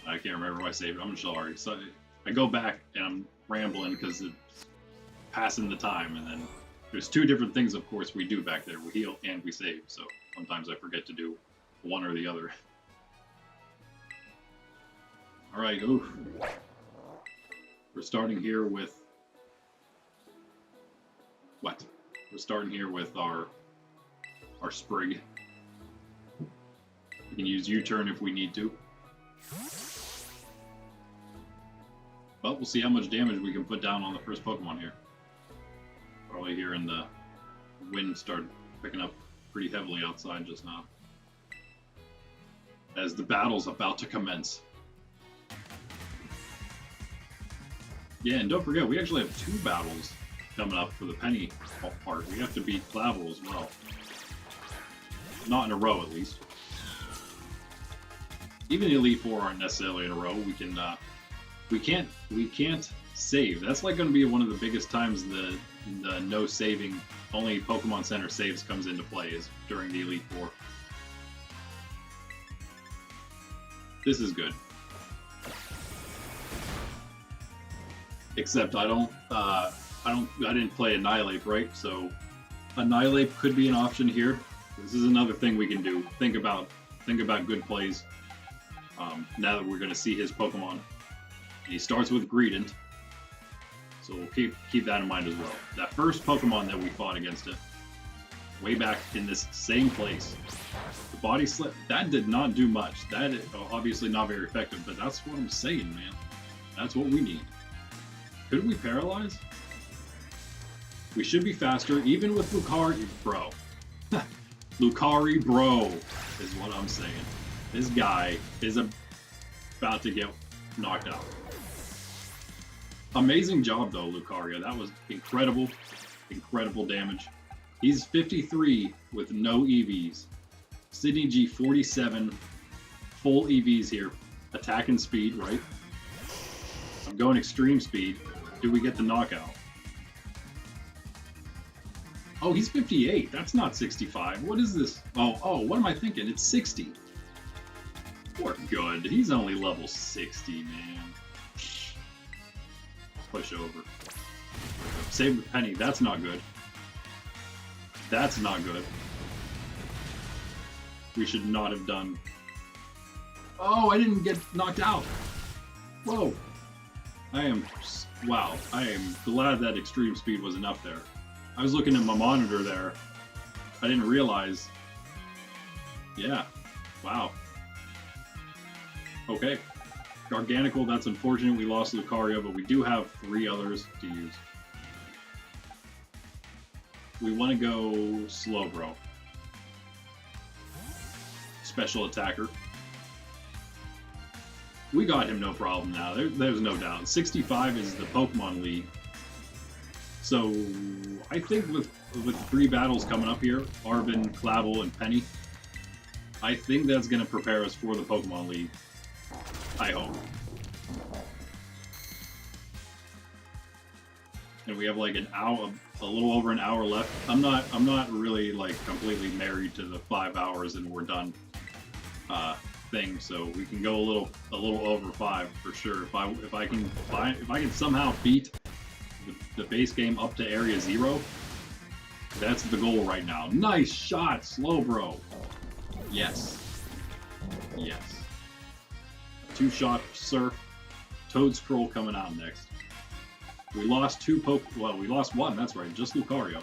I can't remember my save. I'm sorry. So I go back and I'm rambling because it's passing the time, and then there's two different things, of course, we do back there. We heal and we save, so sometimes I forget to do one or the other. Alright, oof. We're starting here with... What? We're starting here with our Sprig. We can use U-turn if we need to. But we'll see how much damage we can put down on the first Pokemon here. Probably hearing the wind start picking up pretty heavily outside just now. As the battle's about to commence. Yeah, and don't forget, we actually have 2 battles coming up for the Penny part. We have to beat Clavel as well. Not in a row, at least. Even the Elite Four aren't necessarily in a row. We can't save. That's like going to be one of the biggest times the no saving, only Pokemon Center saves comes into play is during the Elite Four. This is good. Except I didn't play Annihilate, right? So Annihilate could be an option here. This is another thing we can do. Think about good plays. Now that we're going to see his Pokemon. He starts with Greedent, so we'll keep that in mind as well. That first Pokemon that we fought against it, way back in this same place, the Body Slip, that did not do much. That is obviously not very effective, but that's what I'm saying, man. That's what we need. Could we paralyze? We should be faster, even with Lucario, bro. Lucario, bro, is what I'm saying. This guy is about to get knocked out. Amazing job, though, Lucario. That was incredible. Incredible damage. He's 53 with no EVs. Sydney G, 47. Full EVs here. Attack and speed, right? I'm going extreme speed. Do we get the knockout? Oh, he's 58. That's not 65. What is this? Oh, what am I thinking? It's 60. We're good. He's only level 60, man. Push over. Save with Penny. That's not good. That's not good. We should not have done... Oh, I didn't get knocked out. Whoa. Wow. I am glad that extreme speed was enough there. I was looking at my monitor there. I didn't realize. Yeah. Wow. Okay. Garganical, that's unfortunate. We lost Lucario, but we do have 3 others to use. We want to go Slowbro. Special attacker. We got him no problem now. There's no doubt. 65 is the Pokemon League. So I think with 3 battles coming up here, Arvin, Clavel, and Penny, I think that's going to prepare us for the Pokemon League. I hope. And we have like an hour, a little over an hour left. I'm not really like completely married to the 5 hours and we're done thing. So we can go a little over 5 for sure. If I can somehow beat the base game up to Area 0, that's the goal right now. Nice shot, Slowbro. Yes. Yes. 2-shot Surf. Toad Scroll coming out next. We lost 2 well, we lost 1, that's right, just Lucario,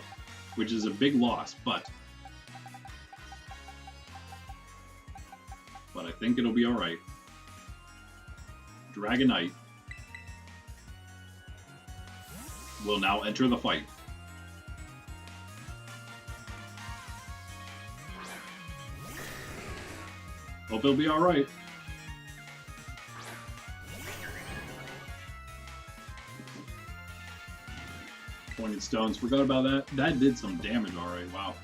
which is a big loss, but I think it'll be alright. Dragonite will now enter the fight. Hope it'll be alright. Pointed Stones, forgot about that. That did some damage alright, wow.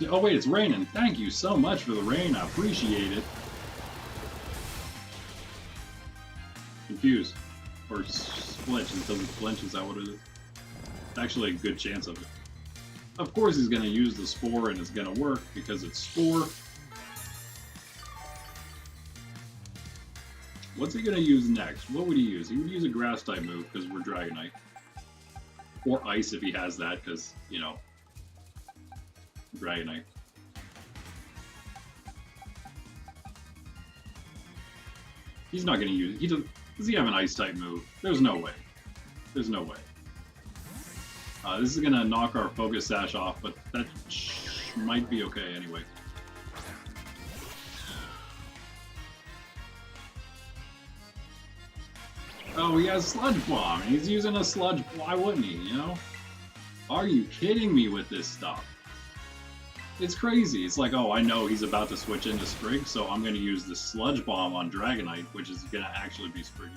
Oh wait, it's raining. Thank you so much for the rain, I appreciate it. confuse. Or flinch until he flinches, is that what it is? It's actually a good chance of it. Of course he's going to use the Spore and it's going to work because it's Spore. What's he going to use next? What would he use? He would use a Grass type move because we're Dragonite. Or Ice if he has that because, you know, Dragonite. He's not going to use... Does he have an Ice type move? There's no way. There's no way. This is going to knock our Focus Sash off, but that might be okay anyway. Oh, he has Sludge Bomb. He's using a Sludge... Why wouldn't he, you know? Are you kidding me with this stuff? It's crazy. It's like, oh, I know he's about to switch into Sprig, so I'm going to use the Sludge Bomb on Dragonite, which is going to actually be Sprig,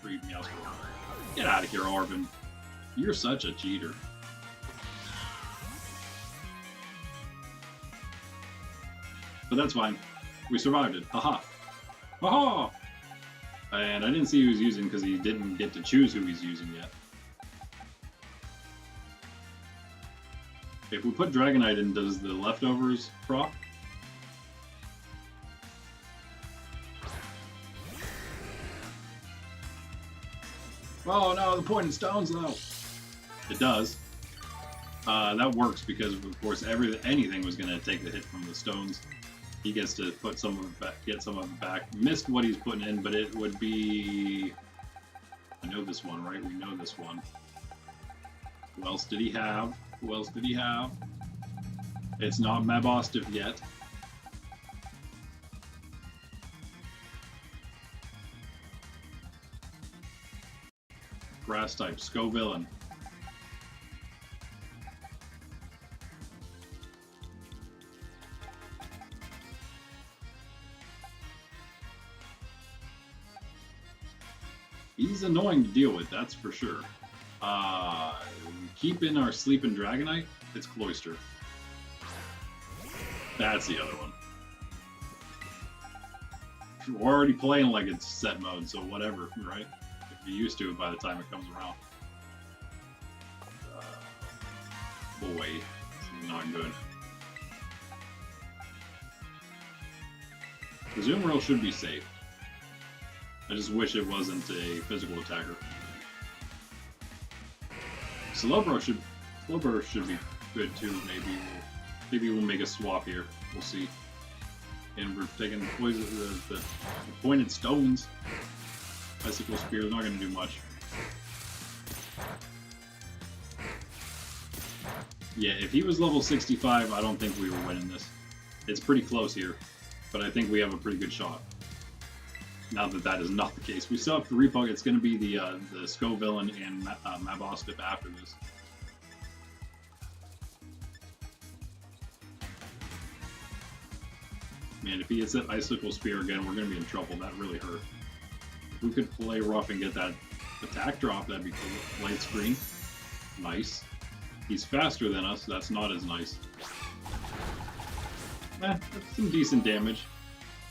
free Meowscarada. Get out of here, Orban. You're such a cheater. But that's fine. We survived it. Haha. Haha! And I didn't see who he was using because he didn't get to choose who he's using yet. If we put Dragonite in, does the leftovers proc? Oh no, the pointed stones though. It does. That works because of course anything was going to take the hit from the stones. He gets to put some of it back, get some of it back. Missed what he's putting in, but it would be... I know this one, right? We know this one. Who else did he have? Who else did he have? It's not Mabostif yet. Grass type, Scovillain. He's annoying to deal with, that's for sure. Keep in our Sleeping Dragonite, it's Cloyster. That's the other one. We're already playing like it's set mode, so whatever, right? If you're used to it by the time it comes around. Boy, this is not good. The Azumarill should be safe. I just wish it wasn't a physical attacker. Slowbro should be good too. Maybe we'll make a swap here. We'll see. And we're taking the pointed stones. Icicle Spear is not going to do much. Yeah, if he was level 65, I don't think we were winning this. It's pretty close here, but I think we have a pretty good shot. Now that that is not the case. We still have 3 Pokemon. It's going to be the Scovillain and Mabostif after this. Man, if he hits that Icicle Spear again, we're going to be in trouble. That really hurt. If we could play rough and get that attack drop, that'd be cool. Light Screen. Nice. He's faster than us. That's not as nice. That's some decent damage.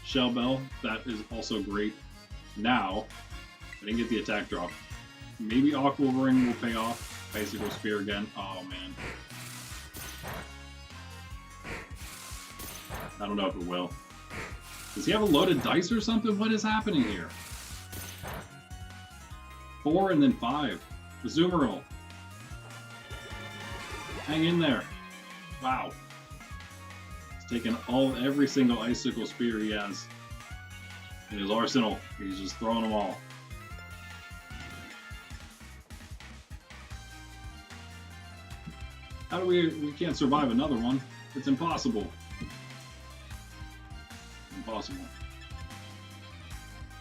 Shell Bell, that is also great. Now, I didn't get the attack drop. Maybe Aqua Ring will pay off. Icicle Spear again. Oh man. I don't know if it will. Does he have a loaded dice or something? What is happening here? 4 and then 5. The Azumarill. Hang in there. Wow. Taking every single Icicle Spear he has in his arsenal. He's just throwing them all. How do we can't survive another one? It's impossible. Impossible.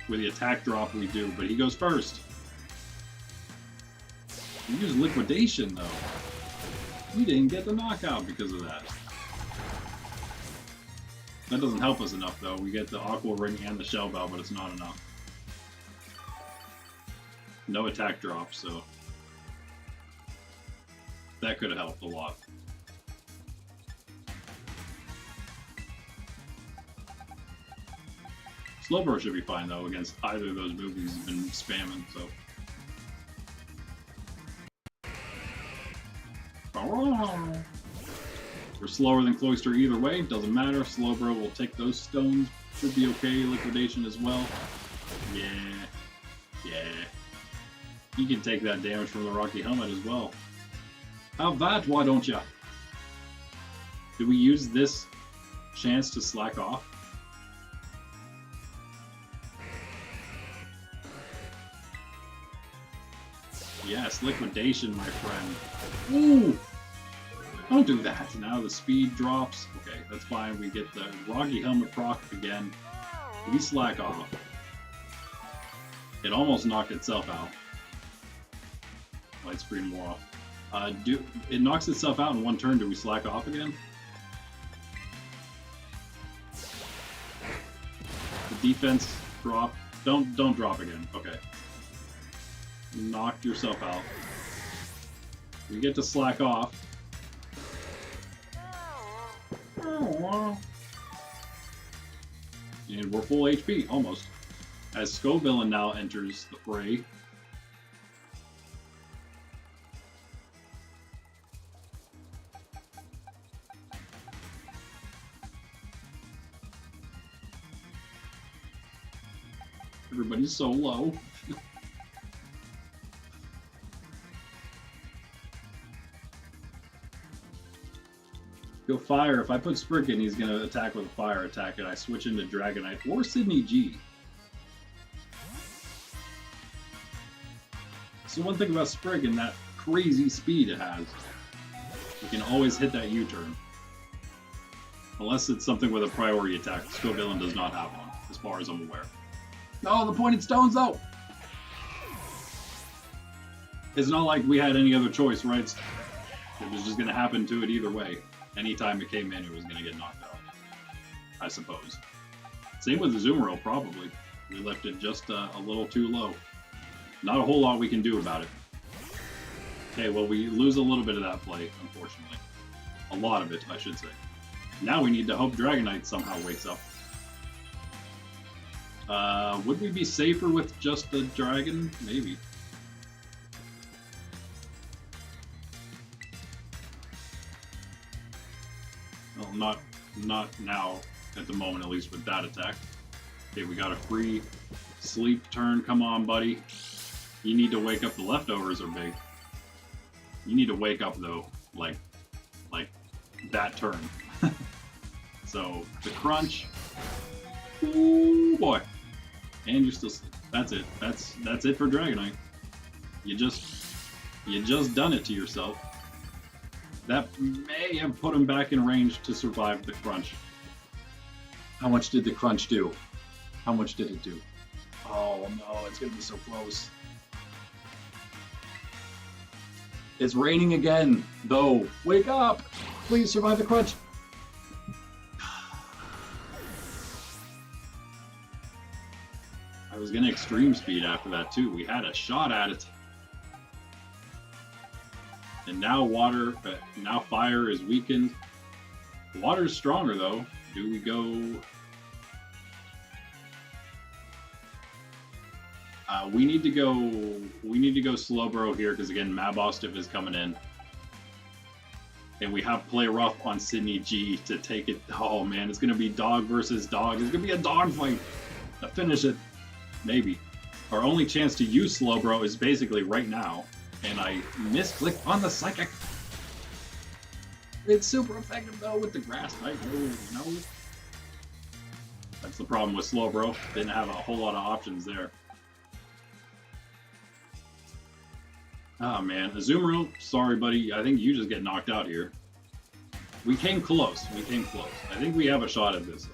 With the attack drop we do, but he goes first. We use Liquidation though. We didn't get the knockout because of that. That doesn't help us enough, though. We get the Aqua Ring and the Shell Bell, but it's not enough. No attack drop, so... that could have helped a lot. Slowbro should be fine though against either of those moves he's been spamming, so. We're slower than Cloyster either way, doesn't matter. Slowbro will take those stones, should be okay. Liquidation as well. Yeah. Yeah. He can take that damage from the Rocky Helmet as well. Have that, why don't ya? Do we use this chance to slack off? Yes, liquidation, my friend. Ooh! Don't do that. Now the speed drops. Okay, that's fine. We get the Rocky Helmet proc again. We slack off. It almost knocked itself out. Light screen more off. It knocks itself out in one turn. Do we slack off again? The defense drop. Don't drop again. Okay. Knocked yourself out. We get to slack off. And we're full HP, almost. As Scovillain now enters the fray. Everybody's so low. Go fire. If I put Spriggan, he's going to attack with a fire attack, and I switch into Dragonite or Sydney G. So one thing about Spriggan, that crazy speed it has. You can always hit that U-turn. Unless it's something with a priority attack. Scovillain does not have one, as far as I'm aware. No, the pointed stones, though! It's not like we had any other choice, right? It was just going to happen to it either way. Anytime it came in, it was going to get knocked out. I suppose. Same with the Azumarill, probably. We left it just a little too low. Not a whole lot we can do about it. Okay, well, we lose a little bit of that play, unfortunately. A lot of it, I should say. Now we need to hope Dragonite somehow wakes up. Would we be safer with just the dragon? Maybe. Well, not now, at the moment, at least with that attack. Okay, we got a free sleep turn. Come on, buddy. You need to wake up. The leftovers are big. You need to wake up, though, like that turn. So, the crunch. Ooh, boy. And you're still... That's it. That's it for Dragonite. You just done it to yourself. That may have put him back in range to survive the crunch. How much did the crunch do? How much did it do? Oh no, it's gonna be so close. It's raining again, though. Wake up! Please survive the crunch. I was gonna extreme speed after that too. We had a shot at it. And now now fire is weakened. Water is stronger though. Do we go? We need to go Slowbro here because again, Mabostiff is coming in, and we have Play Rough on Sydney G to take it. Oh man, it's gonna be dog versus dog. It's gonna be a dog fight to finish it. Maybe. Our only chance to use Slowbro is basically right now. And I misclicked on the Psychic. It's super effective though with the grass type. No. That's the problem with Slowbro. Didn't have a whole lot of options there. Ah man, Azumarill, sorry buddy. I think you just get knocked out here. We came close. I think we have a shot at this.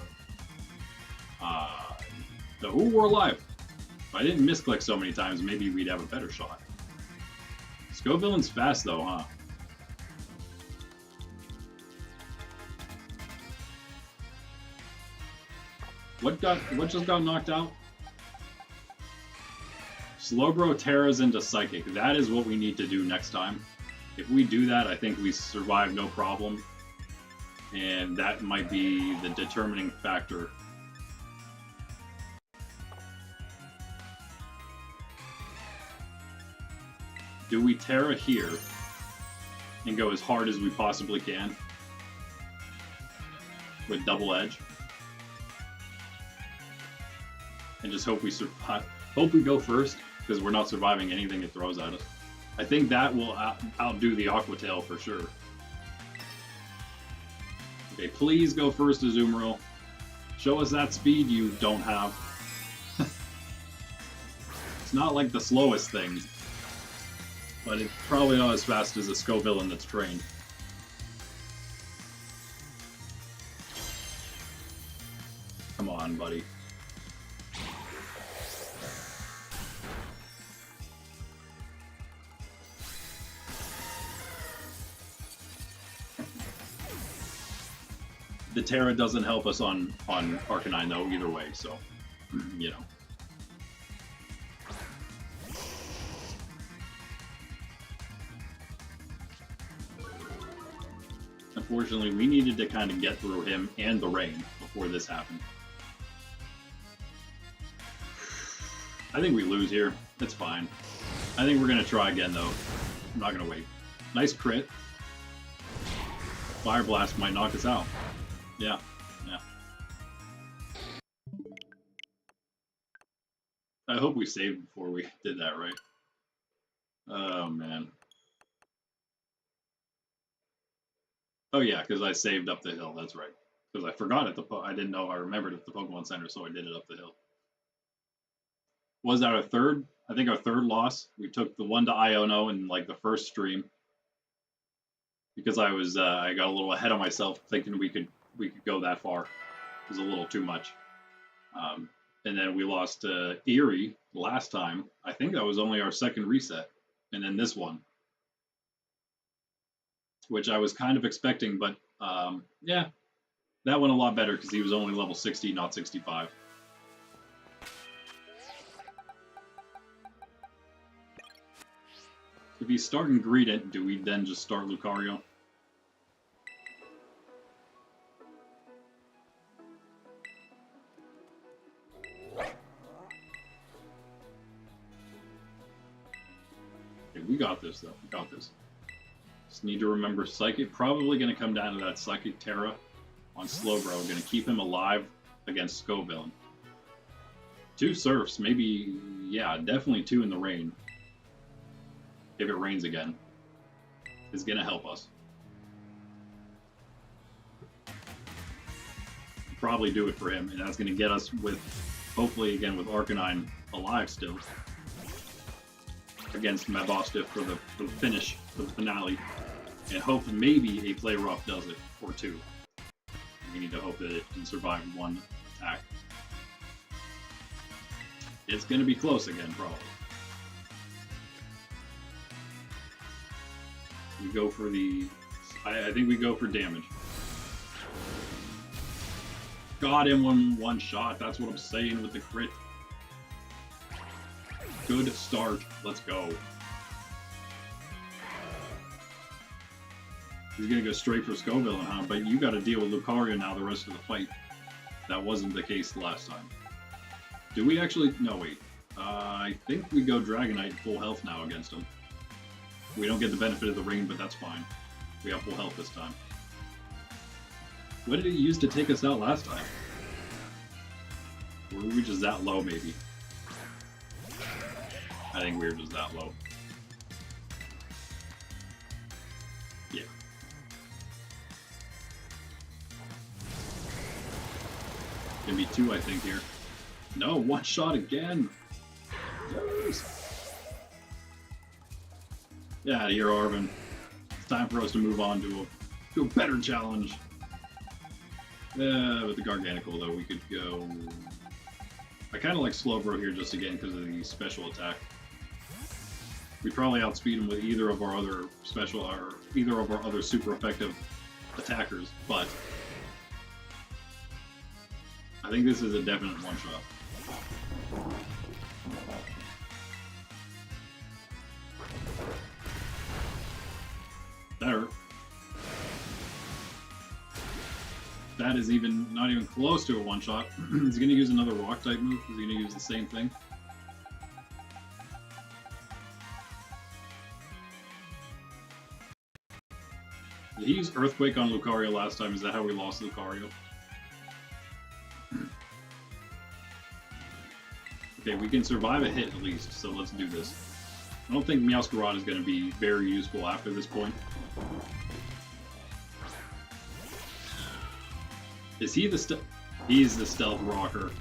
We're alive. If I didn't misclick so many times, maybe we'd have a better shot. Scovillain's fast though, huh? What just got knocked out? Slowbro Tera's into Psychic. That is what we need to do next time. If we do that, I think we survive no problem. And that might be the determining factor Do we Tera here and go as hard as we possibly can with double edge? And just hope we survive. Hope we go first, because we're not surviving anything it throws at us. I think that will outdo the Aqua Tail for sure. Okay, please go first, Azumarill. Show us that speed you don't have. It's not like the slowest thing, but it's probably not as fast as a Scovillain that's trained. Come on, buddy. The Tera doesn't help us on Arcanine though, either way, so, you know. Unfortunately, we needed to kind of get through him and the rain before this happened. I think we lose here. It's fine. I think we're going to try again, though. I'm not going to wait. Nice crit. Fire Blast might knock us out. Yeah, yeah. I hope we saved before we did that, right? Oh, man. Oh, yeah, because I saved up the hill. That's right. Because I forgot it. I didn't know I remembered at the Pokemon Center, so I did it up the hill. Was that our third? I think our third loss. We took the one to Iono in like the first stream. Because I got a little ahead of myself thinking we could go that far. It was a little too much. And then we lost to Erie last time. I think that was only our second reset. And then this one. Which I was kind of expecting, but yeah. That went a lot better because he was only level 60, not 65. If he's starting Greedent, do we then just start Lucario? Okay, we got this, though. We got this. Just need to remember Psychic. Probably going to come down to that Psychic Tera on Slowbro. Going to keep him alive against Scovillain. 2 Surfs, maybe, yeah, definitely 2 in the rain. If it rains again, is going to help us. Probably do it for him, and that's going to get us with, hopefully again with Arcanine alive still, against Mabosstiff for the finish, for the finale, and hope maybe a Play Rough does it, or 2. We need to hope that it can survive 1 attack. It's going to be close again, probably. We go for the... I think we go for damage. Got him one shot. That's what I'm saying with the crit. Good start. Let's go. He's going to go straight for Scovillain, huh? But you got to deal with Lucario now the rest of the fight. That wasn't the case last time. Do we actually... No, wait. I think we go Dragonite full health now against him. We don't get the benefit of the rain, but that's fine. We have full health this time. What did he use to take us out last time? Were we just that low, maybe? I think we were just that low. Yeah. Gonna be 2, I think, here. No, 1 shot again! Yes. Get out of here, Arvin. It's time for us to move on to a better challenge. With the Garganacl, though, we could go... I kind of like Slowbro here just again because of the special attack. We probably outspeed him with either of our other special, or either of our other super effective attackers, but I think this is a definite one-shot. There. That is not even close to a one-shot. He's going to use another rock-type move. He's going to use the same thing. Did he use Earthquake on Lucario last time? Is that how we lost Lucario? Okay, we can survive a hit at least, so let's do this. I don't think Meowscarada is going to be very useful after this point. Is he he's the Stealth Rocker.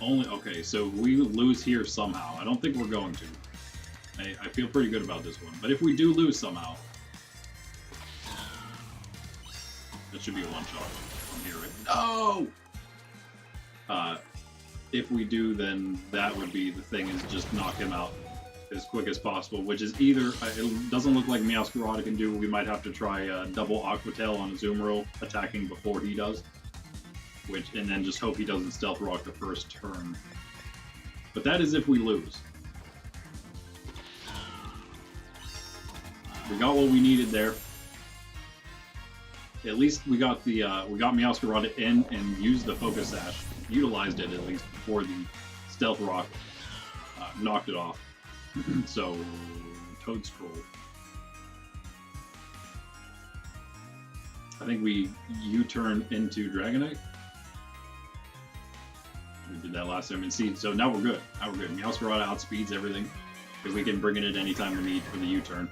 Only, okay, so we lose here somehow. I don't think we're going to. I feel pretty good about this one. But if we do lose somehow, that should be a one-shot from here, right? No! If we do, then that would be the thing, is just knock him out as quick as possible, which is either, it doesn't look like Meowscarada can do, we might have to try double Aqua Tail on Azumarill, attacking before he does. And then just hope he doesn't Stealth Rock the first turn. But that is if we lose. We got what we needed there. At least we got the we got Meowscarada in and used the Focus Sash. Utilized it at least before the Stealth Rock knocked it off. So, Toadscroll. I think we U-turn into Dragonite. We did that last time, and see, so now we're good. Now we're good. Meowscarada outspeeds everything, because we can bring it in anytime we need for the U-turn.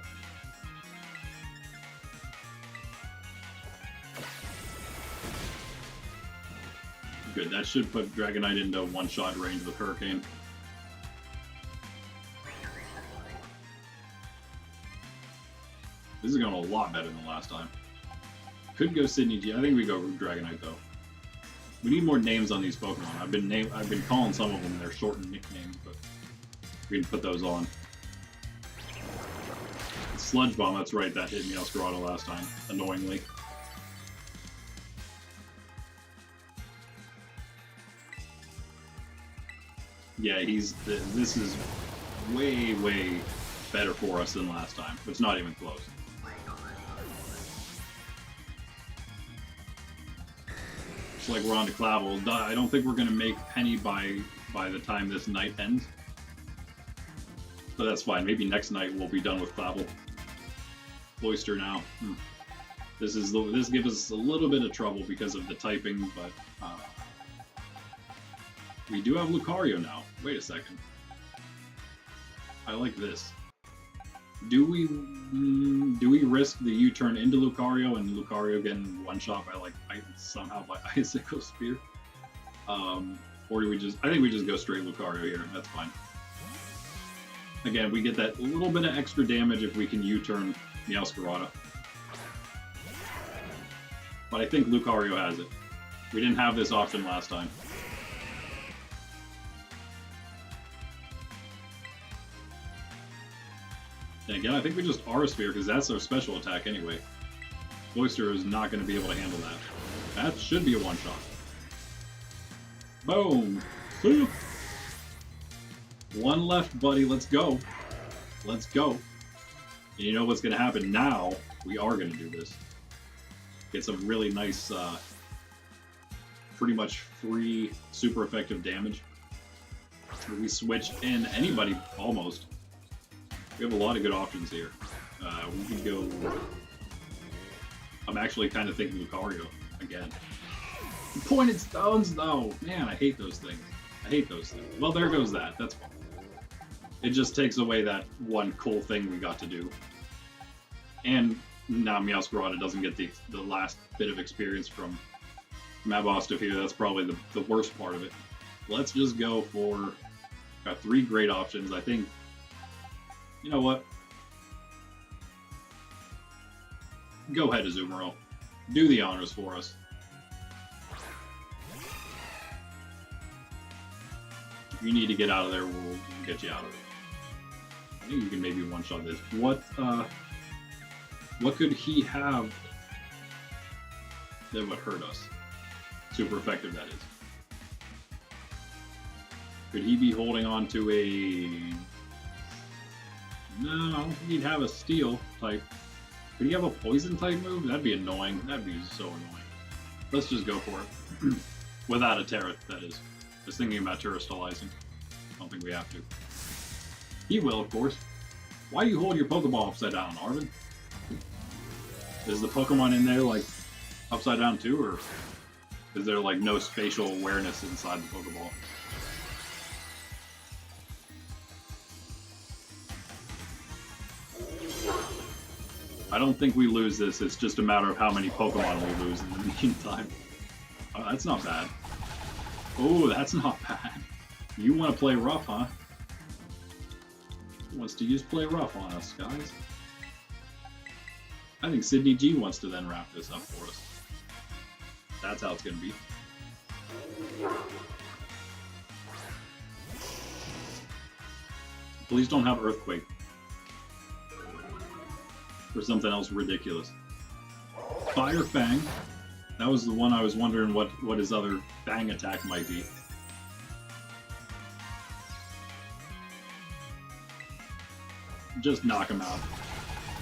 Good, that should put Dragonite into one-shot range with Hurricane. This is going a lot better than last time. Could go Sydney G. I think we go Dragonite though. We need more names on these Pokemon. I've been calling some of them their shortened nicknames, but we can put those on. Sludge Bomb, that's right, that hit Meowscarada last time, annoyingly. Yeah, this is way, way better for us than last time. It's not even close. Just like we're on to Clavel. I don't think we're going to make Penny by the time this night ends. But that's fine. Maybe next night we'll be done with Clavel. Cloyster now. This gives us a little bit of trouble because of the typing, but we do have Lucario now. Wait a second. I like this. Do we risk the U-turn into Lucario and Lucario getting one shot by somehow by Icicle Spear? Or do we just? I think we just go straight Lucario here. That's fine. Again, we get that little bit of extra damage if we can U-turn Meowscarada. But I think Lucario has it. We didn't have this option last time. And again, I think we just Aura Sphere because that's our special attack anyway. Cloyster is not going to be able to handle that. That should be a one-shot. Boom! See ya. One left, buddy. Let's go. Let's go. And you know what's going to happen now? We are going to do this. Get some really nice, pretty much free, super effective damage. We switch in anybody, almost. We have a lot of good options here. We can go... I'm actually kind of thinking Lucario again. Pointed stones, though! Man, I hate those things. I hate those things. Well, there goes that. That's fine. It just takes away that one cool thing we got to do. And now Meowscarada doesn't get the last bit of experience from Mabosstiff here. That's probably the worst part of it. Let's just go for... Got three great options. I think... You know what? Go ahead, Azumarill. Do the honors for us. If you need to get out of there, we'll get you out of there. I think you can maybe one-shot this. What could he have that would hurt us? Super effective, that is. Could he be holding on to a... No, I don't think he'd have a Steel type. Could he have a Poison type move? That'd be annoying. That'd be so annoying. Let's just go for it. Without a Tera, that is. Just thinking about Terastallizing. I don't think we have to. He will, of course. Why do you hold your Pokeball upside down, Arvin? Is the Pokemon in there like upside down too, or is there like no spatial awareness inside the Pokeball? I don't think we lose this. It's just a matter of how many Pokemon we lose in the meantime. Oh, that's not bad. Oh, that's not bad. You want to play rough, huh? Who wants to use play rough on us, guys? I think Sydney G wants to then wrap this up for us. That's how it's going to be. Please don't have Earthquake. Or something else ridiculous. Fire Fang. That was the one I was wondering what his other Fang attack might be. Just knock him out.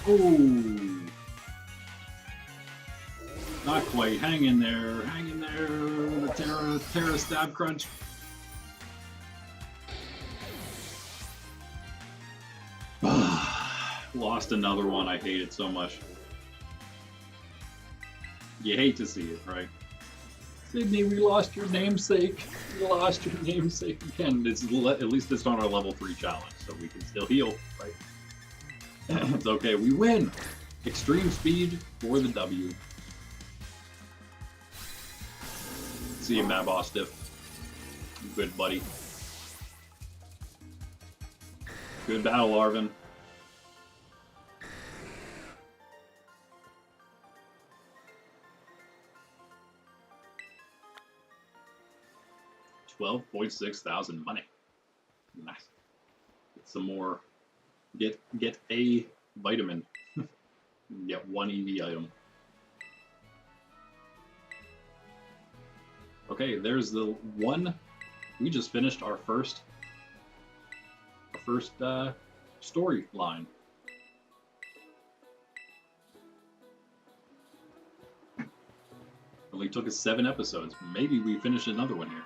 Ooh. Not quite. Hang in there. Hang in there. The Tera Stab Crunch. Lost another one. I hate it so much. You hate to see it, right? Sydney, we lost your namesake. We lost your namesake again. At least it's on our level 3 challenge, so we can still heal, right? It's okay. We win! Extreme speed for the W. See you, Mad Boss Stiff. Good buddy. Good battle, Arvin. $12,600 money. Nice. Get some more. Get a vitamin. Get one EV item. Okay, there's the one. We just finished our first storyline. Only took us 7 episodes. Maybe we finish another one here.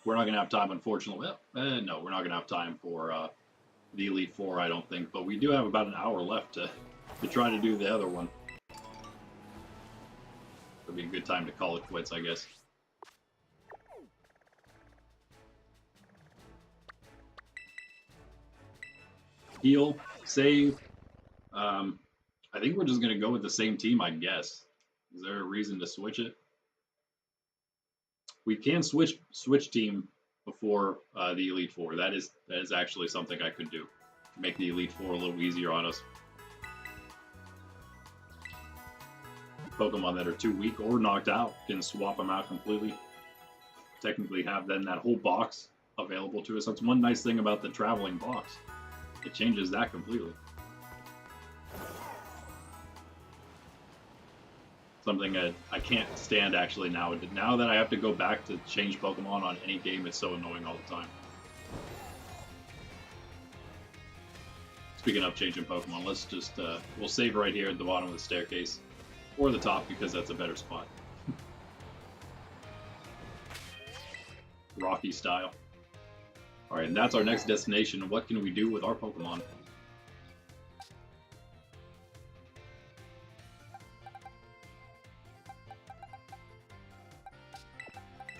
We're not going to have time, unfortunately. No, we're not going to have time for the Elite Four, I don't think. But we do have about an hour left to try to do the other one. It'll be a good time to call it quits, I guess. Heal, save. I think we're just going to go with the same team, I guess. Is there a reason to switch it? We can switch team before the Elite Four. That is actually something I could do to make the Elite Four a little easier on us. Pokemon that are too weak or knocked out can swap them out completely. Technically have then that whole box available to us. That's one nice thing about the traveling box. It changes that completely. Something that I can't stand actually now. Now that I have to go back to change Pokemon on any game, it's so annoying all the time. Speaking of changing Pokemon, let's just, we'll save right here at the bottom of the staircase. Or the top, because that's a better spot. Rocky style. Alright, and that's our next destination. What can we do with our Pokemon?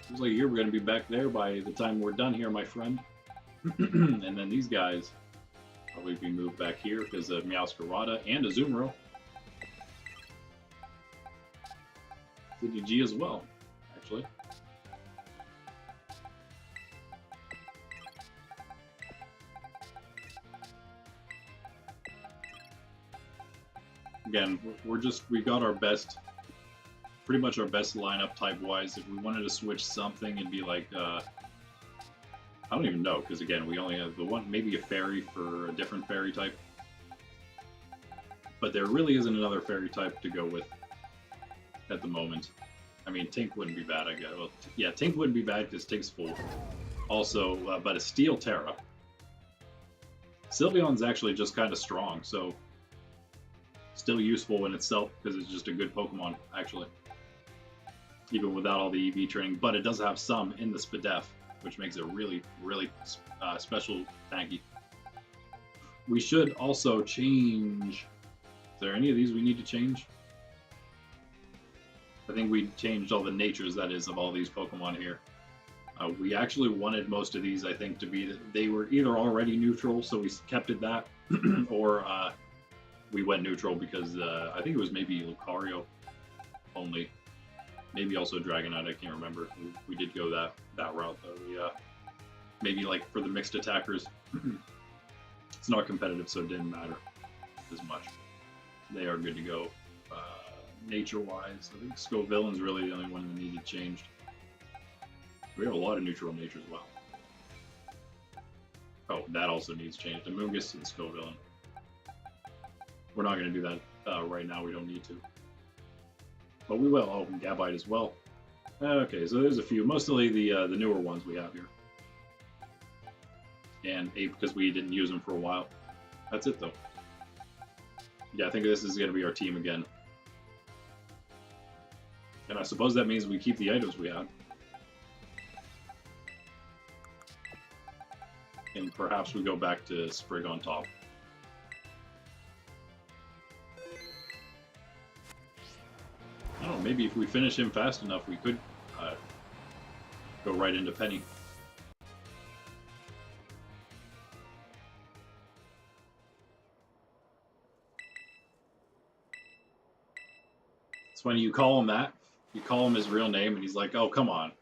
Looks like here we're going to be back there by the time we're done here, my friend. And then these guys probably be moved back here because of Meowscarada and Azumarill. G as well, actually. Again, we got our best, pretty much our best lineup type-wise. If we wanted to switch something, it'd be like, I don't even know, because again, we only have the one, maybe a fairy for a different fairy type. But there really isn't another fairy type to go with at the moment. I mean, Tink wouldn't be bad, I guess. Well, yeah, Tink wouldn't be bad because Tink's full. Also, but a Steel Tera. Sylveon's actually just kind of strong, so still useful in itself because it's just a good Pokemon, actually. Even without all the EV training, but it does have some in the Spadef, which makes it really, really special tanky. We should also change there any of these we need to change? I think we changed all the natures, that is, of all these Pokemon here. We actually wanted most of these, I think, to be that they were either already neutral, so we kept it that, or we went neutral because I think it was maybe Lucario only. Maybe also Dragonite, I can't remember. We did go that route, though. We, maybe like for the mixed attackers, it's not competitive, so it didn't matter as much. They are good to go. Nature-wise, I think Scovillain's really the only one that needed changed. We have a lot of neutral natures as well. Oh, that also needs changed. Amoonguss and Scovillain. We're not going to do that right now. We don't need to. But we will. Oh, and Gabite as well. Okay, so there's a few. Mostly the newer ones we have here. And Ape, because we didn't use them for a while. That's it, though. Yeah, I think this is going to be our team again. And I suppose that means we keep the items we have. And perhaps we go back to Sprig on top. I don't know, maybe if we finish him fast enough, we could go right into Penny. It's funny, you call him that. You call him his real name, and he's like, oh, come on.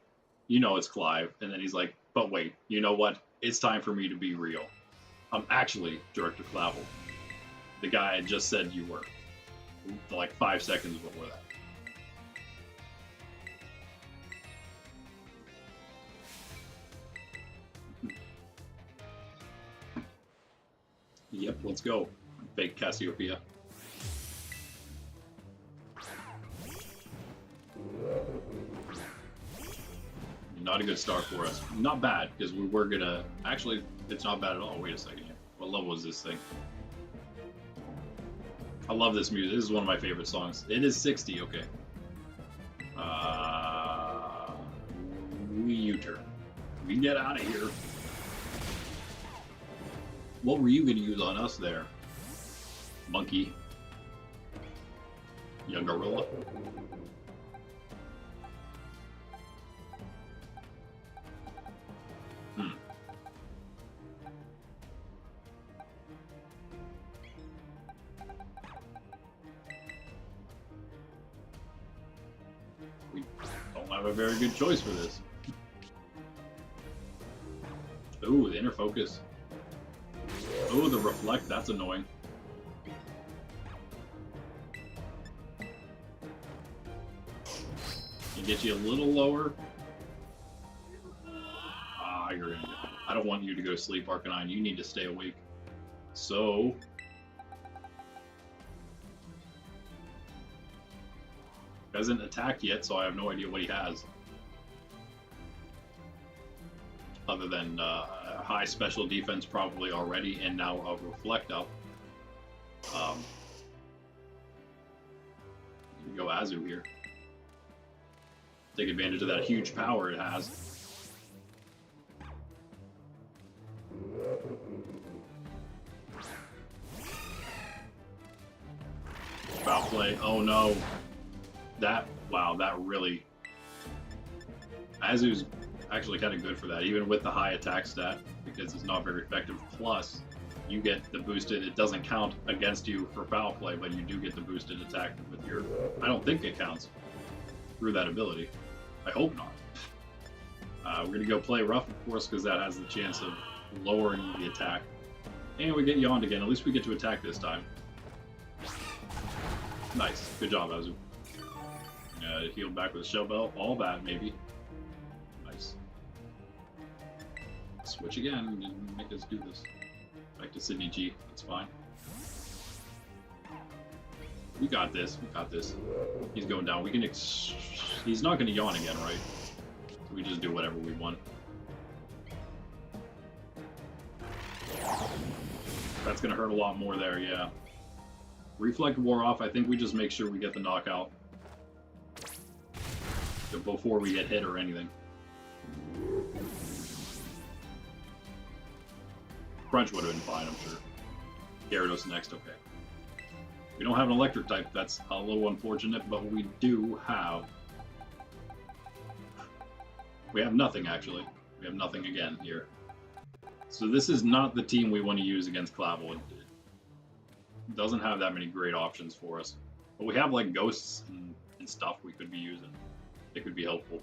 You know it's Clive. And then he's like, but wait, you know what? It's time for me to be real. I'm actually Director Clavel. The guy I just said you were. Like 5 seconds before that. Yep, let's go. Fake Cassiopeia. Not a good start for us. Not bad, because we were gonna... Actually, it's not bad at all. Wait a second here. What level is this thing? I love this music. This is one of my favorite songs. It is 60, okay. We U-turn. We get out of here. What were you gonna use on us there? Monkey. Young gorilla. We don't have a very good choice for this. Ooh, the inner focus. Oh, the reflect, that's annoying. Can get you a little lower. Ah, you're gonna get... I don't want you to go to sleep, Arcanine. You need to stay awake. So... hasn't attacked yet, so I have no idea what he has. Other than high special defense probably already, and now a reflect up. Go Azu here. Take advantage of that huge power it has. Foul play. Oh no. That, wow, that really... Azu's actually kind of good for that, even with the high attack stat, because it's not very effective. Plus, you get the boosted, it doesn't count against you for foul play, but you do get the boosted attack with your... I don't think it counts through that ability. I hope not. We're going to go play rough, of course, because that has the chance of lowering the attack. And we get yawned again. At least we get to attack this time. Nice. Good job, Azu. Heal back with a shell bell. All that, maybe. Nice. Switch again. Didn't make us do this. Back to Sydney G. That's fine. We got this. We got this. He's going down. We can... He's not going to yawn again, right? So we just do whatever we want. That's going to hurt a lot more there, yeah. Reflect wore off. I think we just make sure we get the knockout before we get hit or anything. Crunch would have been fine, I'm sure. Gyarados next, okay. We don't have an electric type. That's a little unfortunate, but we do have... We have nothing, actually. We have nothing again here. So this is not the team we want to use against Clavel. It doesn't have that many great options for us. But we have, like, ghosts and stuff we could be using. It could be helpful.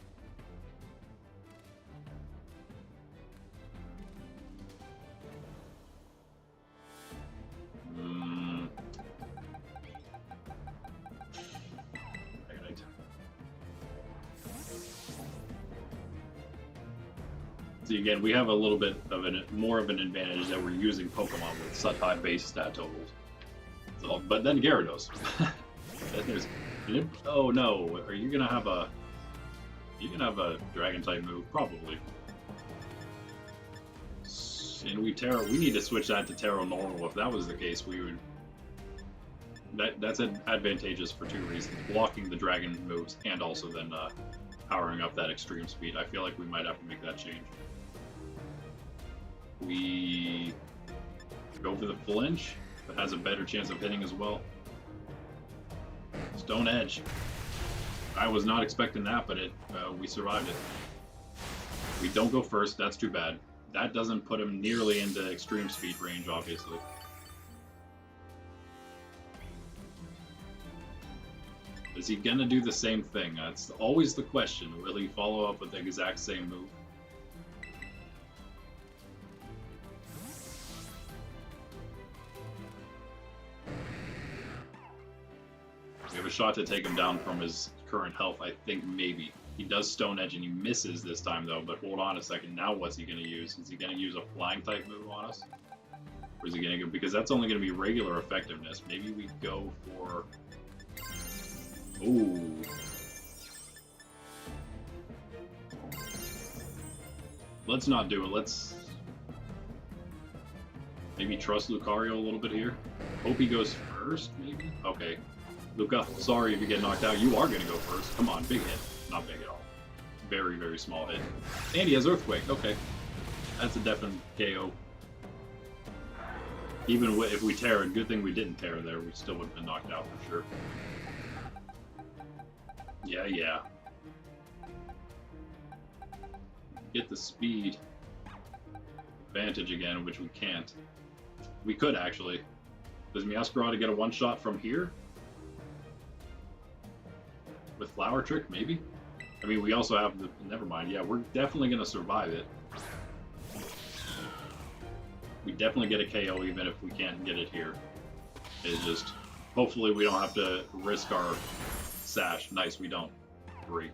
See, again, we have a little bit of more of an advantage that we're using Pokemon with such high base stat totals. So, but then Gyarados. Oh no, are you gonna have a? You're gonna have a Dragon type move, probably. And we need to switch that to Tera normal. If that was the case, we would. That's advantageous for two reasons: blocking the Dragon moves, and also then powering up that extreme speed. I feel like we might have to make that change. We go for the flinch, but has a better chance of hitting as well. Stone Edge. I was not expecting that, but we survived it. We don't go first, that's too bad. That doesn't put him nearly into extreme speed range, obviously. Is he gonna do the same thing? That's always the question. Will he follow up with the exact same move? We have a shot to take him down from his current health, I think, maybe. He does Stone Edge and he misses this time, though, but hold on a second. Now what's he going to use? Is he going to use a flying type move on us? Or is he going to go... Because that's only going to be regular effectiveness. Maybe we go for... Ooh. Let's not do it. Let's... Maybe trust Lucario a little bit here. Hope he goes first, maybe? Okay. Luca, sorry if you get knocked out. You are going to go first. Come on, big hit. Not big at all. Very, very small hit. And he has Earthquake. Okay. That's a definite KO. Even if we tear it, good thing we didn't tear there. We still would have been knocked out for sure. Yeah, yeah. Get the speed advantage again, which we can't. We could, actually. Does Meowscarada get a one-shot from here? With Flower Trick, maybe? I mean, we also have the... Never mind. Yeah, we're definitely going to survive it. We definitely get a KO even if we can't get it here. It's just... Hopefully we don't have to risk our sash. Nice, we don't. Great.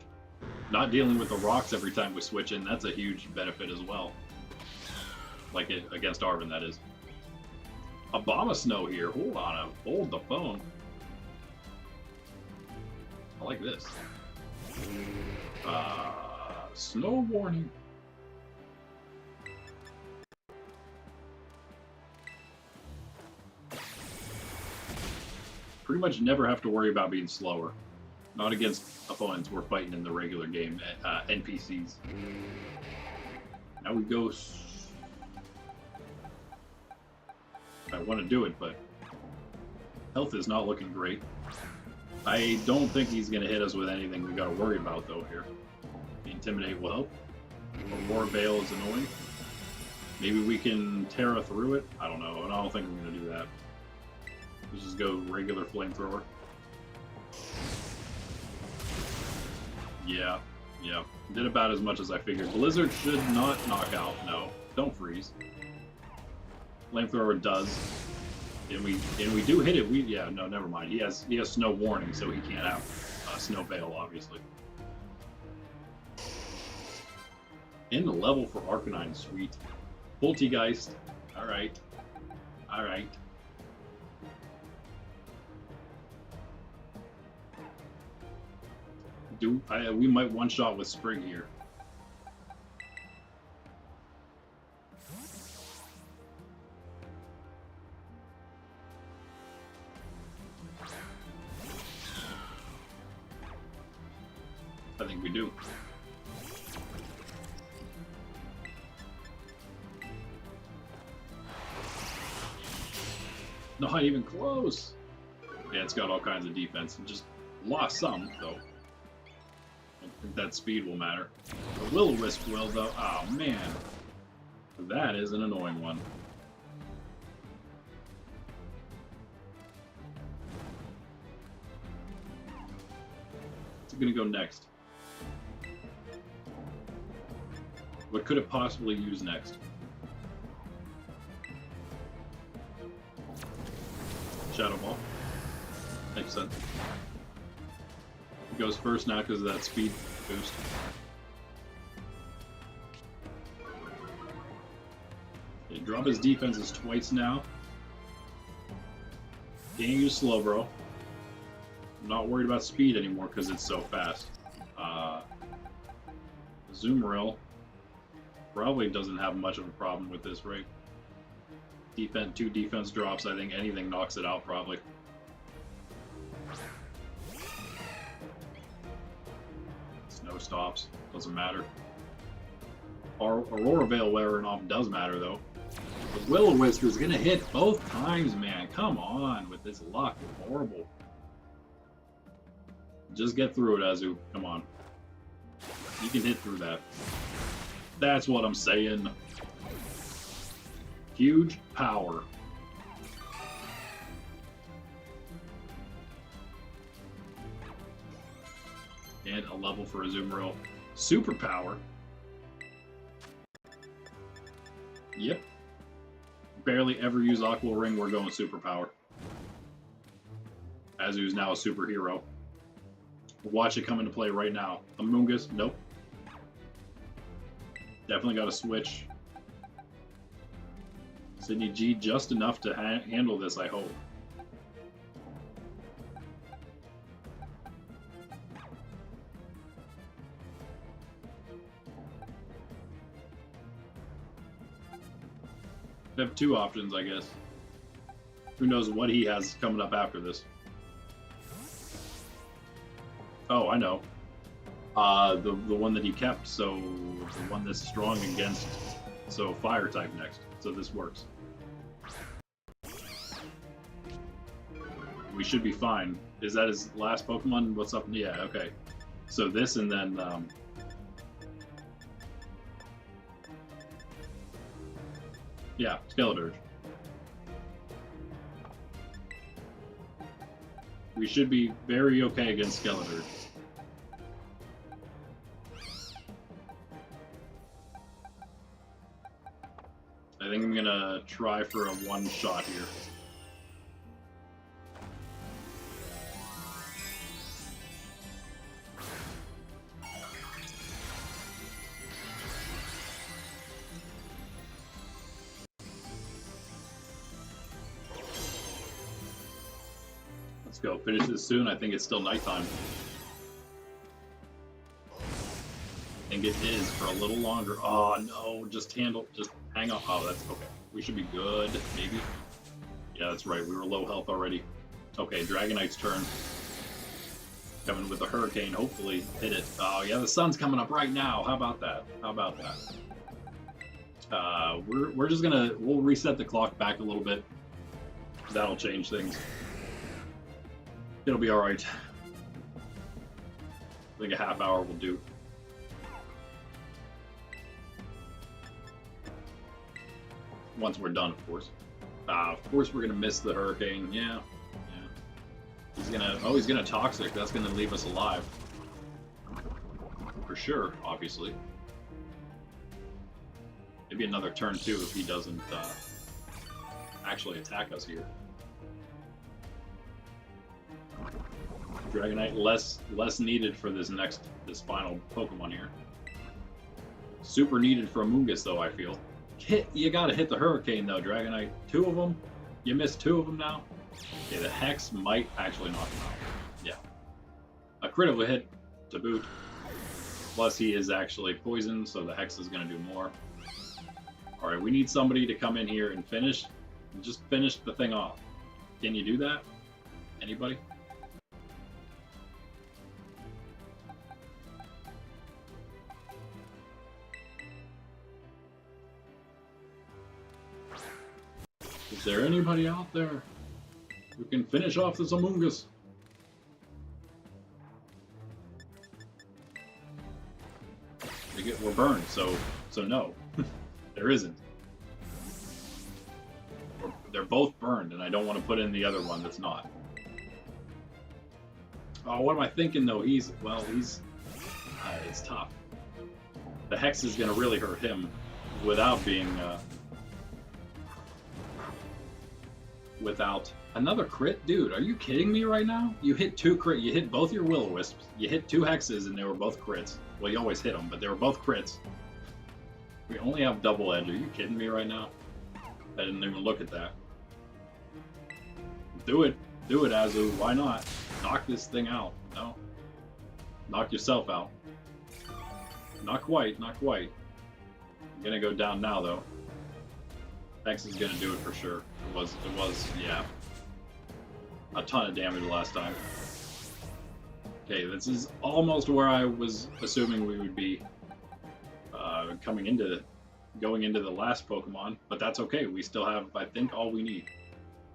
Not dealing with the rocks every time we switch in, that's a huge benefit as well. Like it, against Arvin, that is. Abomasnow here. Hold on. Hold the phone. I like this. Snow warning. Pretty much never have to worry about being slower. Not against opponents we're fighting in the regular game, NPCs. Now we go... I want to do it, but health is not looking great. I don't think he's going to hit us with anything we got to worry about, though, here. The Intimidate will help. Or War Veil is annoying. Maybe we can Tera through it? I don't know, and I don't think we're going to do that. Let's just go regular Flamethrower. Yeah, yeah. Did about as much as I figured. Blizzard should not knock out. No, don't freeze. Flamethrower does. And we do hit it. Yeah, no, never mind. He has Snow Warning, so he can't have Snow Veil, obviously. In the level for Arcanine, sweet. Poltegeist. Alright. Alright. We might one-shot with Spring here. I think we do. Not even close. Yeah, it's got all kinds of defense. It just lost some, though. I don't think that speed will matter. The Will-O-Wisp will, though. Oh, man. That is an annoying one. What's it going to go next? What could it possibly use next? Shadow Ball. Makes sense. He goes first now because of that speed boost. He dropped his defenses twice now. Can't use Slowbro. I'm not worried about speed anymore because it's so fast. Zoomeril probably doesn't have much of a problem with this, right? Defense, 2 defense drops. I think anything knocks it out probably. Snow stops. Doesn't matter. Aurora Veil wearing off does matter though. The Will-O-Wisp is gonna hit both times, man. Come on with this luck. It's horrible. Just get through it, Azu. Come on. You can hit through that. That's what I'm saying. Huge power. And a level for Azumarill. Super power. Yep. Barely ever use Aqua Ring, we're going super power. Azu's now a superhero. Watch it come into play right now. Amoonguss, nope. Definitely got to switch. Sydney G just enough to handle this, I hope. I have 2 options, I guess. Who knows what he has coming up after this. Oh, I know. The one that he kept, so the one that's strong against, so fire type next. So this works. We should be fine. Is that his last Pokemon? What's up? Yeah, okay. So this and then yeah, Skeledirge. We should be very okay against Skeledirge. I think I'm gonna try for a 1-shot here. Let's go. Finish this soon. I think it's still nighttime. I think it is for a little longer. Oh no, just hang on. Oh, that's okay. We should be good, maybe. Yeah, that's right. We were low health already. Okay, Dragonite's turn. Coming with a Hurricane, hopefully hit it. Oh yeah, the sun's coming up right now. How about that? How about that? We're just we'll reset the clock back a little bit. That'll change things. It'll be all right. I think a half hour will do. Once we're done, of course. Of course we're gonna miss the Hurricane. Yeah. He's gonna Toxic. That's gonna leave us alive. For sure, obviously. Maybe another turn too if he doesn't actually attack us here. Dragonite less needed for this final Pokemon here. Super needed for Amoonguss though, I feel. You gotta hit the Hurricane though, Dragonite. 2 of them. You missed 2 of them now. Okay, the Hex might actually knock him out. Yeah. A critical hit to boot. Plus he is actually poisoned, so the Hex is gonna do more. Alright, we need somebody to come in here and just finish the thing off. Can you do that? Anybody? Is there anybody out there? We can finish off this Among Us. We're burned, so no. There isn't. They're both burned, and I don't want to put in the other one that's not. Oh, what am I thinking, though? It's tough. The Hex is going to really hurt him without being... without another crit? Dude, are you kidding me right now? You hit 2 crit. You hit both your Will-O-Wisps. You hit 2 Hexes, and they were both crits. Well, you always hit them, but they were both crits. We only have double edge. Are you kidding me right now? I didn't even look at that. Do it. Do it, Azu. Why not? Knock this thing out. No. Knock yourself out. Not quite. Not quite. I'm gonna go down now, though. Hex is gonna do it for sure. It was, yeah. A ton of damage last time. Okay, this is almost where I was assuming we would be going into the last Pokemon, but that's okay. We still have, I think, all we need.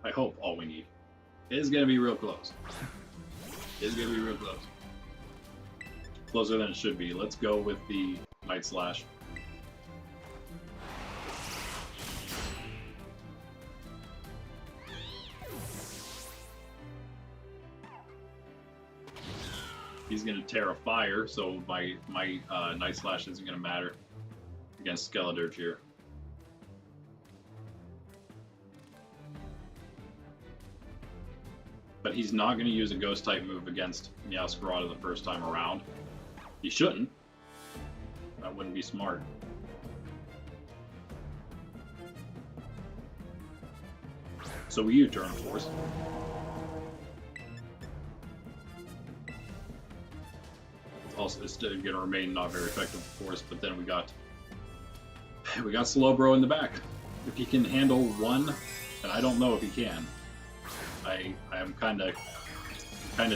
I hope all we need. It is going to be real close. It is going to be real close. Closer than it should be. Let's go with the Night Slash. He's going to Tera Fire, so my Night Slash isn't going to matter against Skeledirge here. But he's not going to use a Ghost-type move against Meowscarada the first time around. He shouldn't. That wouldn't be smart. So we U-turn, of course. Also, it's going to remain not very effective, of course, but then we got Slowbro in the back. If he can handle one, and I don't know if he can. I am kind of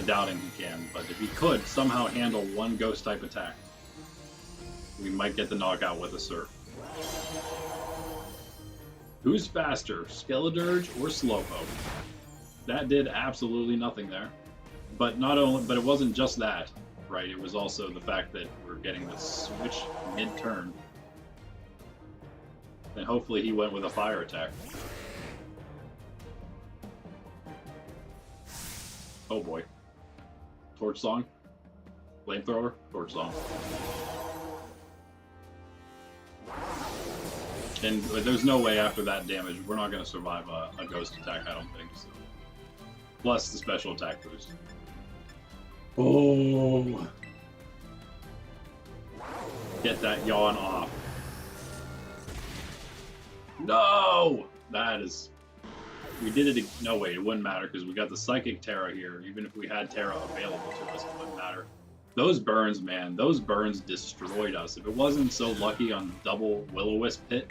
doubting he can, but if he could somehow handle one Ghost-type attack, we might get the knockout with a Surf. Who's faster, Skeledirge or Slowpoke? That did absolutely nothing there. But it wasn't just that, right? It was also the fact that we're getting the switch mid-turn. And hopefully he went with a fire attack. Oh boy. Torch Song? Flamethrower? Torch Song. And there's no way after that damage we're not going to survive a ghost attack, I don't think. So. Plus the special attack boost. Oh! Get that yawn off. No! That is... We did it... No, wait, it wouldn't matter because we got the Psychic Tera here. Even if we had Tera available to us, it wouldn't matter. Those burns, man. Those burns destroyed us. If it wasn't so lucky on double Will-O-Wisp hit,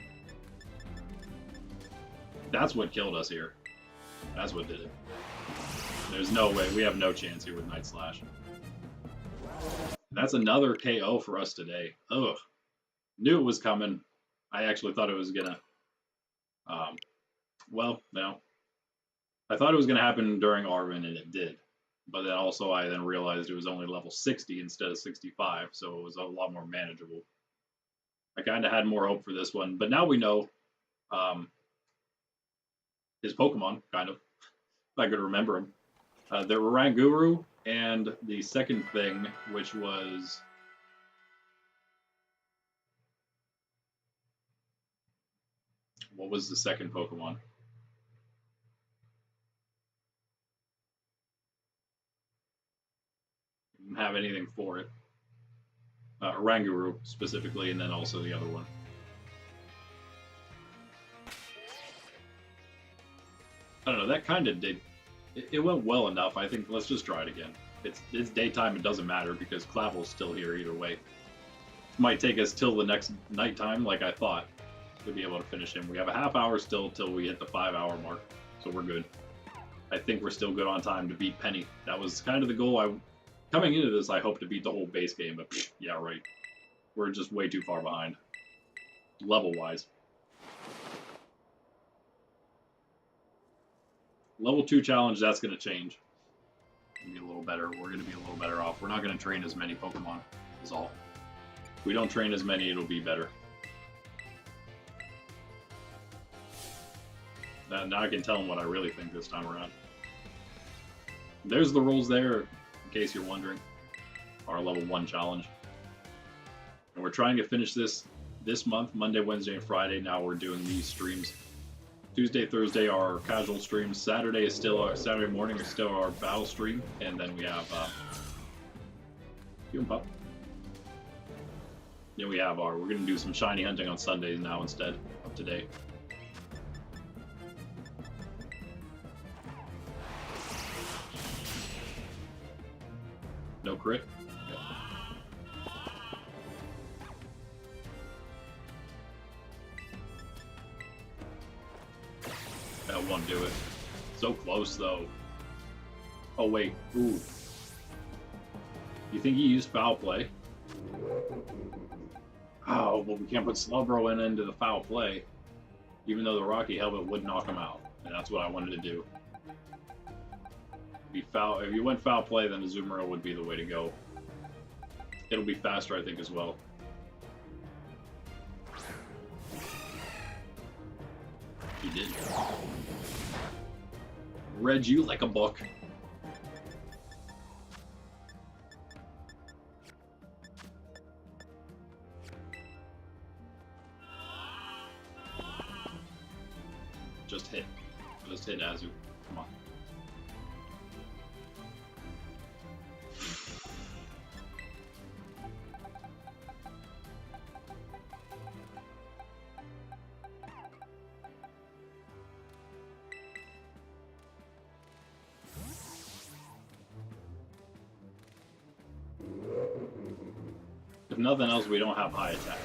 that's what killed us here. That's what did it. There's no way. We have no chance here with Night Slash. That's another KO for us today. Ugh. Knew it was coming. I actually thought it was gonna... well, no. I thought it was gonna happen during Arvin, and it did. But then also I then realized it was only level 60 instead of 65, so it was a lot more manageable. I kind of had more hope for this one, but now we know his Pokemon, kind of, if I could remember him. The Oranguru and the second thing, which was... What was the second Pokemon? Didn't have anything for it. Oranguru, specifically, and then also the other one. I don't know, that kind of did... It went well enough. I think let's just try it again. It's daytime, it doesn't matter, because Clavel's still here either way. Might take us till the next nighttime, like I thought, to be able to finish him. We have a half hour still till we hit the 5-hour mark, so we're good. I think we're still good on time to beat Penny. That was kind of the goal. Coming into this, I hope to beat the whole base game, but yeah, right. We're just way too far behind, level-wise. Level 2 challenge, that's going to change. Be a little better. We're going to be a little better off. We're not going to train as many Pokemon, is all. If we don't train as many, it'll be better. Now I can tell them what I really think this time around. There's the rules there, in case you're wondering. Our level 1 challenge. And we're trying to finish this month, Monday, Wednesday, and Friday. Now we're doing these streams. Tuesday, Thursday are casual streams. Saturday is still our Saturday morning is still our battle stream, and then we have Pup. Then we have we're gonna do some shiny hunting on Sundays now instead of today. No crit. That won't do it. So close, though. Oh, wait. Ooh. You think he used foul play? Oh, but we can't put Slowbro into the foul play, even though the Rocky Helmet would knock him out. And that's what I wanted to do. If you went foul play, then Azumarill would be the way to go. It'll be faster, I think, as well. He did. Read you like a book. Just hit. Just hit Azu. Come on. If nothing else, we don't have high attack.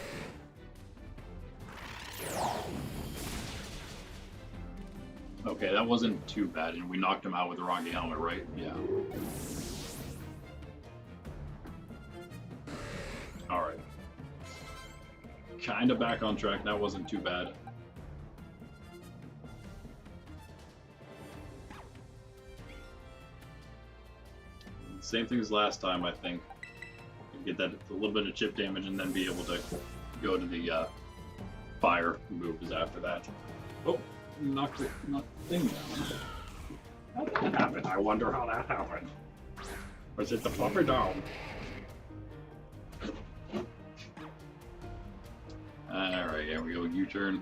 Okay, that wasn't too bad, and we knocked him out with the Rocky Helmet, right? Yeah. Alright. Kinda back on track, that wasn't too bad. Same thing as last time, I think. Get that a little bit of chip damage and then be able to go to the fire moves after that. Oh, knocked the thing down. How did that happen? I wonder how that happened. Was it the fluffer down? Alright, here we go. U-turn.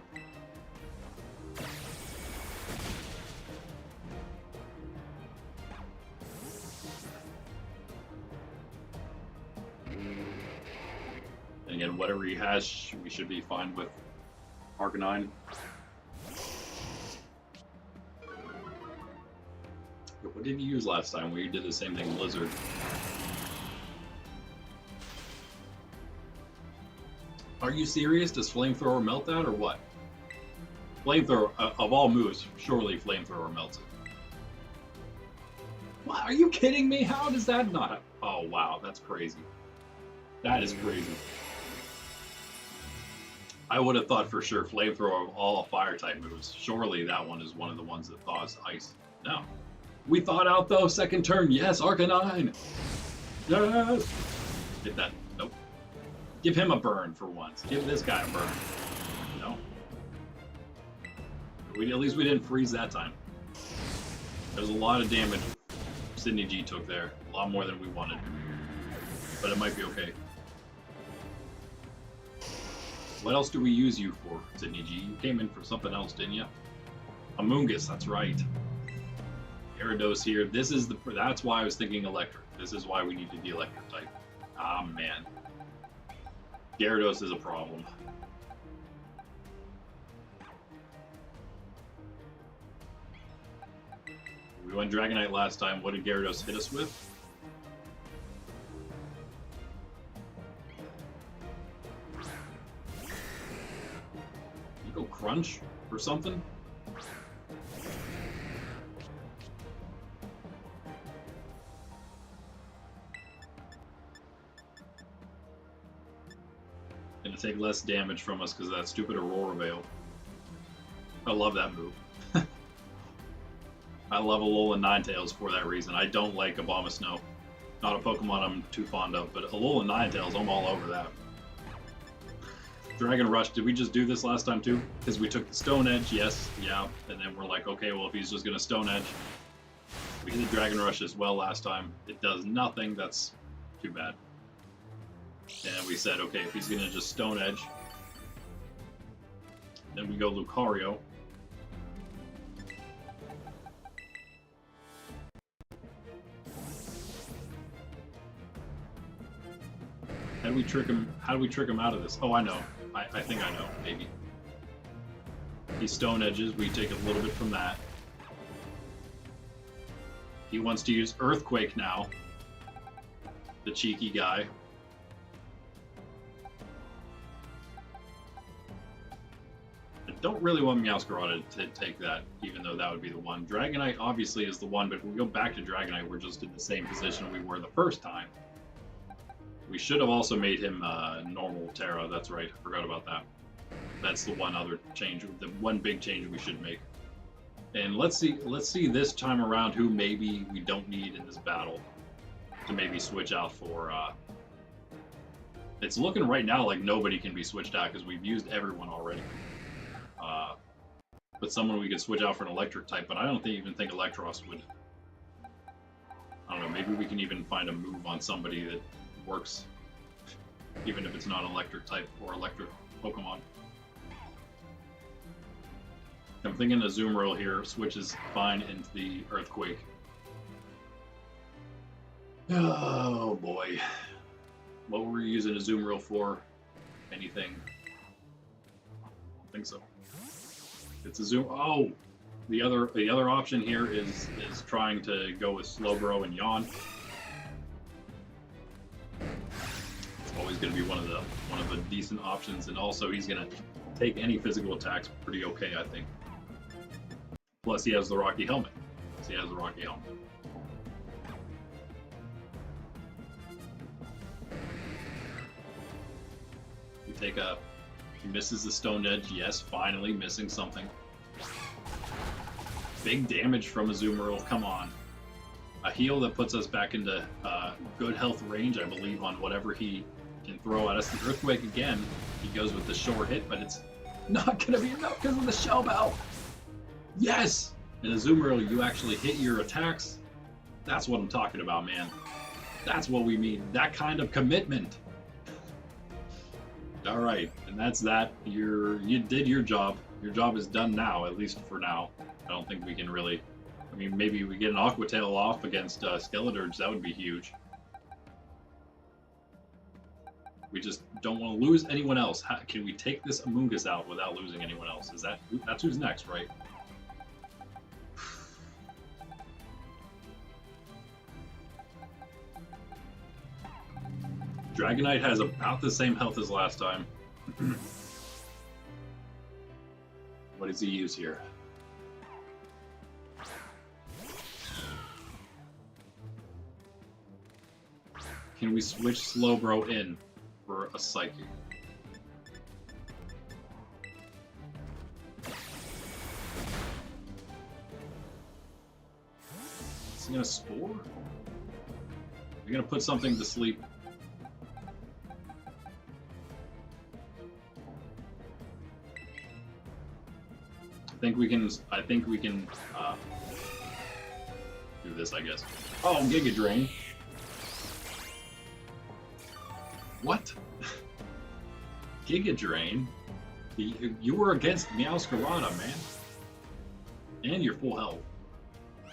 Again, whatever he has, we should be fine with Arcanine. What did he use last time? We did the same thing, Blizzard. Are you serious? Does Flamethrower melt that or what? Flamethrower, of all moves, surely Flamethrower melts it. What? Are you kidding me? How does that not? Oh wow, that's crazy. That is crazy. I would have thought for sure Flamethrower of all fire-type moves. Surely that one is one of the ones that thaws ice. No. We thought out, though, second turn. Yes, Arcanine! Yes! Get that. Nope. Give him a burn for once. Give this guy a burn. No. At least we didn't freeze that time. There's a lot of damage Sydney G took there. A lot more than we wanted. But it might be okay. What else do we use you for, Sydney G? You came in for something else, didn't you? Amoonguss, that's right. Gyarados here. This is that's why I was thinking electric. This is why we need to be electric type. Ah, man. Gyarados is a problem. We went Dragonite last time. What did Gyarados hit us with? Crunch or something? Gonna take less damage from us because of that stupid Aurora Veil. I love that move. I love Alolan Ninetales for that reason. I don't like Abomasnow. Not a Pokemon I'm too fond of, but Alolan Ninetales, I'm all over that. Dragon Rush, did we just do this last time too? Because we took the Stone Edge, yes, yeah, and then we're like, okay, well if he's just gonna Stone Edge. We did Dragon Rush as well last time. It does nothing, that's too bad. And we said, okay, if he's gonna just Stone Edge, then we go Lucario. How do we trick him? How do we trick him out of this? Oh, I know. I think I know. Maybe. He Stone Edges. We take a little bit from that. He wants to use Earthquake now. The cheeky guy. I don't really want Meowscarada to take that, even though that would be the one. Dragonite obviously is the one, but if we go back to Dragonite, we're just in the same position we were the first time. We should have also made him normal Tera. That's right. I forgot about that. That's the one other change, the one big change we should make. And let's see this time around who maybe we don't need in this battle to maybe switch out for. It's looking right now like nobody can be switched out because we've used everyone already. But someone we could switch out for an electric type, but I don't even think Electros would. I don't know. Maybe we can even find a move on somebody that works, even if it's not electric type or electric Pokemon. I'm thinking Azumarill here switches fine into the Earthquake. Oh boy. What were we using Azumarill for? Anything? I don't think so. It's Oh! The other option here is trying to go with Slowbro and Yawn. Always going to be one of the decent options, and also he's going to take any physical attacks pretty okay, I think. Plus he has the Rocky Helmet. We take a... He misses the Stone Edge. Yes, finally missing something. Big damage from Azumarill. Come on. A heal that puts us back into good health range, I believe, on whatever he can throw at us. The Earthquake again. He goes with the short hit, but it's not going to be enough because of the Shell Bell. Yes! In Azumarill, you actually hit your attacks. That's what I'm talking about, man. That's what we mean. That kind of commitment. All right, and that's that. You did your job. Your job is done now, at least for now. I don't think we can really... I mean, maybe we get an Aqua Tail off against Skeleturge. That would be huge. We just don't want to lose anyone else. Can we take this Amoonguss out without losing anyone else? That's who's next, right? Dragonite has about the same health as last time. What does he use here? Can we switch Slowbro in for a Psychic? Is he gonna Spore? Are you gonna put something to sleep? I think we can do this, I guess. Oh, Giga Drain. What? Giga Drain? You were against Meowscarada, man. And you're full health.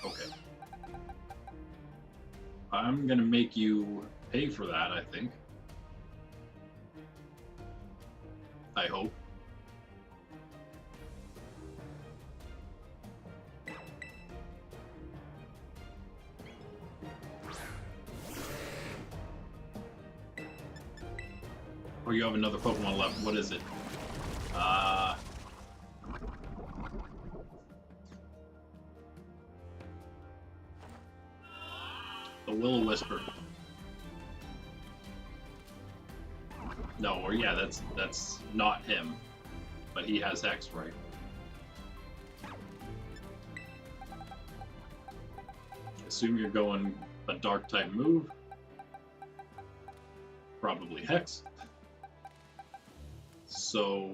Okay. I'm gonna make you pay for that, I think. I hope. Oh, you have another Pokemon left. What is it? The Will-O-Wisper. No, or yeah, that's not him. But he has X, right? assume you're going a dark type move. Probably Hex. So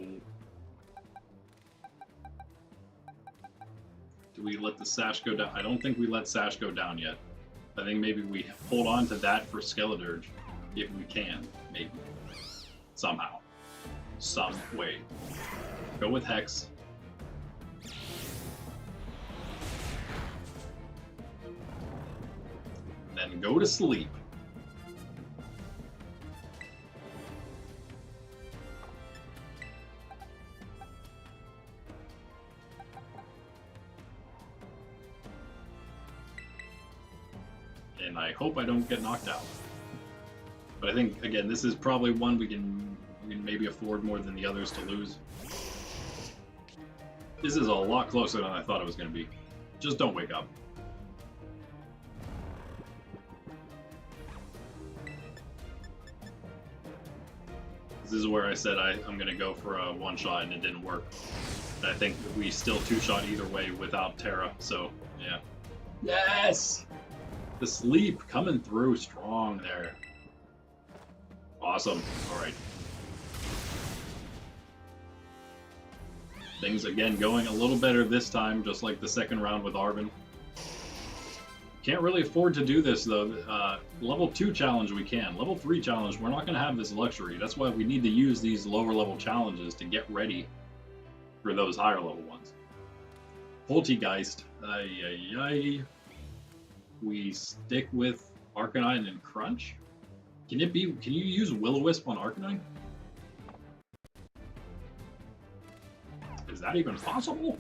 do we let the Sash go down? I don't think we let Sash go down yet. I think maybe we hold on to that for Skeledirge if we can, maybe. Somehow. Some way. Go with Hex. Then go to sleep. And I hope I don't get knocked out. But I think, again, this is probably one we can maybe afford more than the others to lose. This is a lot closer than I thought it was going to be. Just don't wake up. This is where I said I'm going to go for a one-shot and it didn't work. I think we still two-shot either way without Tera, so yeah. Yes! The sleep coming through strong there. Awesome. Alright. Things again going a little better this time, just like the second round with Arvin. Can't really afford to do this though. Level 2 challenge we can. Level 3 challenge, we're not going to have this luxury. That's why we need to use these lower level challenges to get ready for those higher level ones. Poltegeist. We stick with Arcanine and Crunch. Can you use Will-O-Wisp on Arcanine? Is that even possible?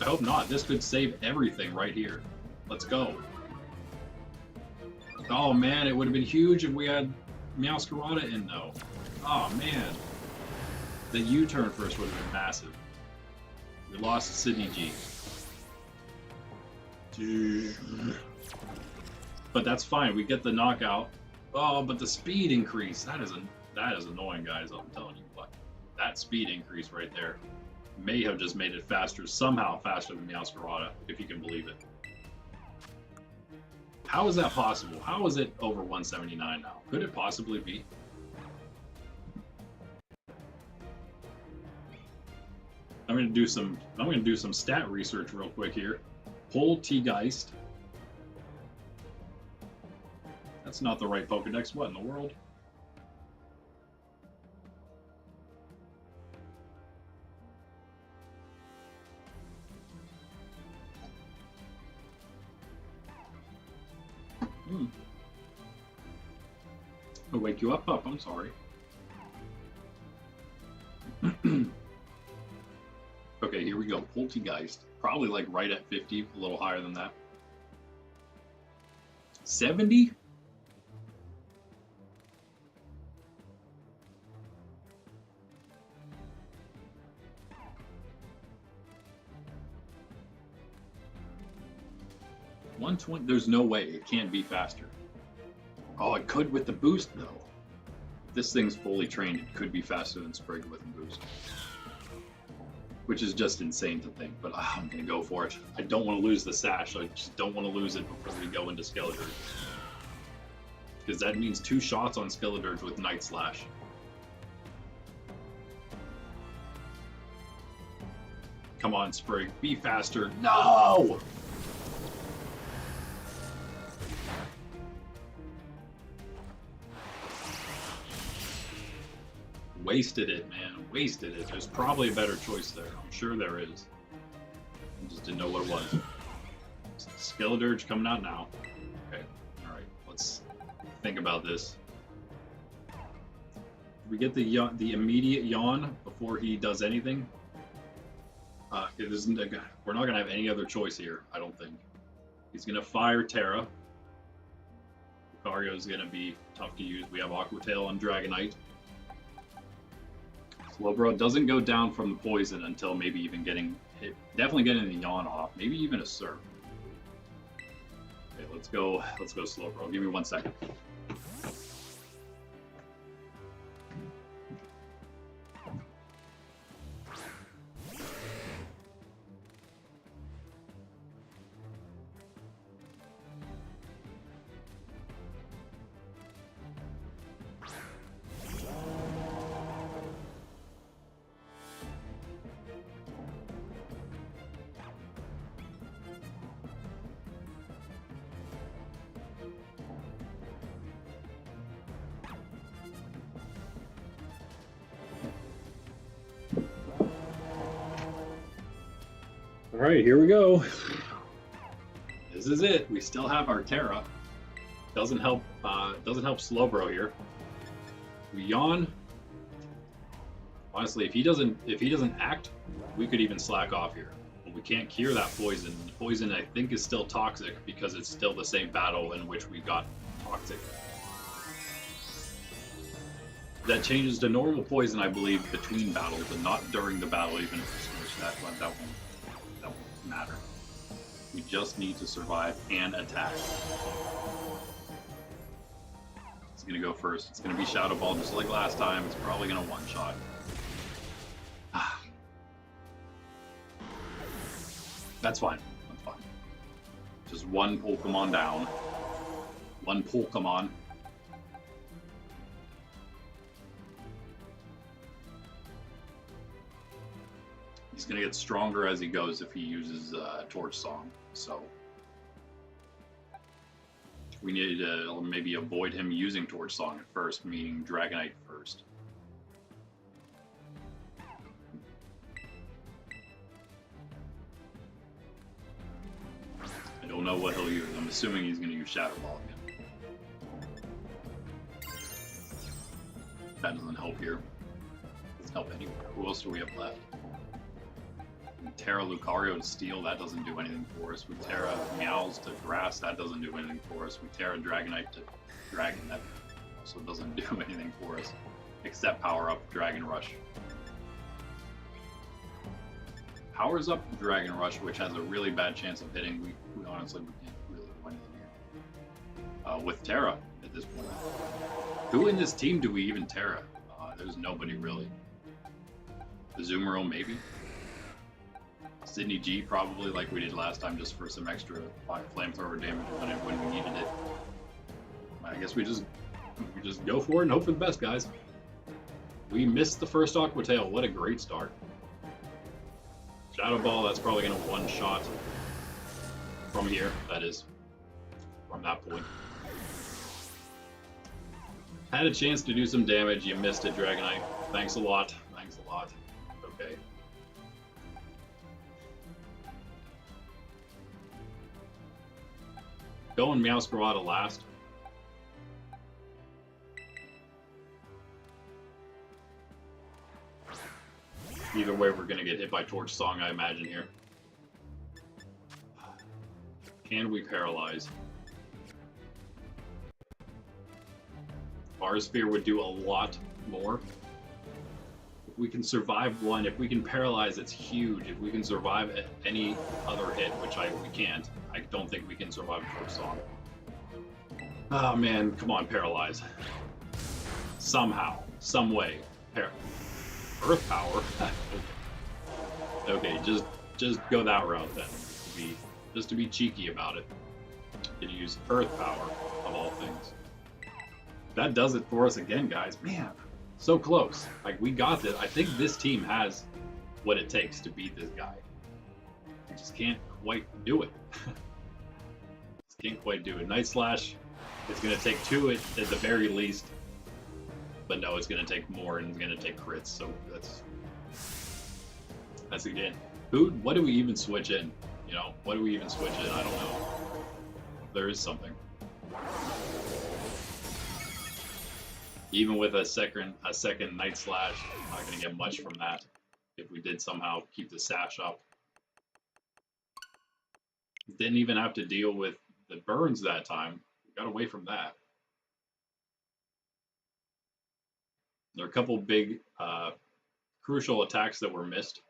I hope not. This could save everything right here. Let's go. Oh man, it would have been huge if we had Meowscarada in though. Oh man. The U-turn first would have been massive. We lost Sydney G. But that's fine. We get the knockout. Oh, but the speed increase. That is annoying, guys. I'm telling you what. That speed increase right there may have just made it faster, somehow faster than Meowscarada, if you can believe it. How is that possible? How is it over 179 now? Could it possibly be? I'm gonna do some stat research real quick here. Poltegeist. That's not the right Pokedex. What in the world? I'll wake you up, pup. I'm sorry. Okay, here we go. Poltegeist. Probably like right at 50, a little higher than that. 70? There's no way it can't be faster. Oh, it could with the boost though. If this thing's fully trained, it could be faster than Sprig with the boost. Which is just insane to think, but I'm gonna go for it. I don't want to lose the Sash. I just don't want to lose it before we go into Skeledirge. Because that means 2 shots on Skeledirge with Night Slash. Come on, Sprig, be faster. No! Wasted it, man. Wasted it. There's probably a better choice there. I'm sure there is. I just didn't know what it was. Skeledirge coming out now. Okay. Alright. Let's think about this. Did we get the immediate yawn before he does anything? We're not going to have any other choice here, I don't think. He's going to fire Tera. Lucario is going to be tough to use. We have Aqua Tail and Dragonite. Slowbro doesn't go down from the poison until maybe even getting hit. Definitely getting the yawn off. Maybe even a Surf. Okay, let's go Slowbro. Give me 1 second. All right, here we go. This is it. We still have our Tera. Doesn't help Slowbro here. We yawn. Honestly, if he doesn't act, we could even slack off here. But we can't cure that poison. The poison, I think, is still toxic because it's still the same battle in which we got toxic. That changes to normal poison, I believe, between battles, and not during the battle, even if we switch that one. That won't matter. We just need to survive and attack. It's gonna go first. It's gonna be Shadow Ball just like last time. It's probably gonna one-shot. That's fine. That's fine. Just one Pokemon down. One Pokemon. He's going to get stronger as he goes if he uses Torch Song, so we need to maybe avoid him using Torch Song at first, meaning Dragonite first. I don't know what he'll use. I'm assuming he's going to use Shadow Ball again. That doesn't help here. Doesn't help anywhere. Who else do we have left? Tera Lucario to Steel, that doesn't do anything for us. We Tera Meows to Grass, that doesn't do anything for us. We Tera Dragonite to Dragon, that also doesn't do anything for us. Except power up Dragon Rush. Powers up Dragon Rush, which has a really bad chance of hitting. We honestly can't really do anything here. With Tera at this point. Who in this team do we even Tera? There's nobody really. Azumarill maybe? Sydney G probably, like we did last time, just for some extra flamethrower damage when we needed it. I guess we just go for it and hope for the best, guys. We missed the first Aqua Tail. What a great start. Shadow Ball, that's probably going to one-shot from here, that is, from that point. Had a chance to do some damage, you missed it, Dragonite. Thanks a lot. Thanks a lot. Okay. Going Meowscarada last. Either way, we're going to get hit by Torch Song, I imagine, here. Can we paralyze? Fire Sphere would do a lot more. If we can survive one, if we can paralyze, it's huge. If we can survive any other hit, which we can't, I don't think we can survive a Torch Song. Oh man, come on, paralyze. Somehow, some way. Earth Power? Okay, just go that route then. Just to be cheeky about it. You can use Earth Power, of all things. That does it for us again, guys. Man, so close. Like, we got this. I think this team has what it takes to beat this guy. We just can't quite do it. Just can't quite do it. Night Slash, it's going to take 2 at the very least. But no, it's going to take more, and it's going to take crits. So that's again. What do we even switch in? You know, what do we even switch in? I don't know. There is something. Even with a second Night Slash, I'm not going to get much from that. If we did somehow keep the sash up. Didn't even have to deal with the burns that time. We got away from that. There are a couple big crucial attacks that were missed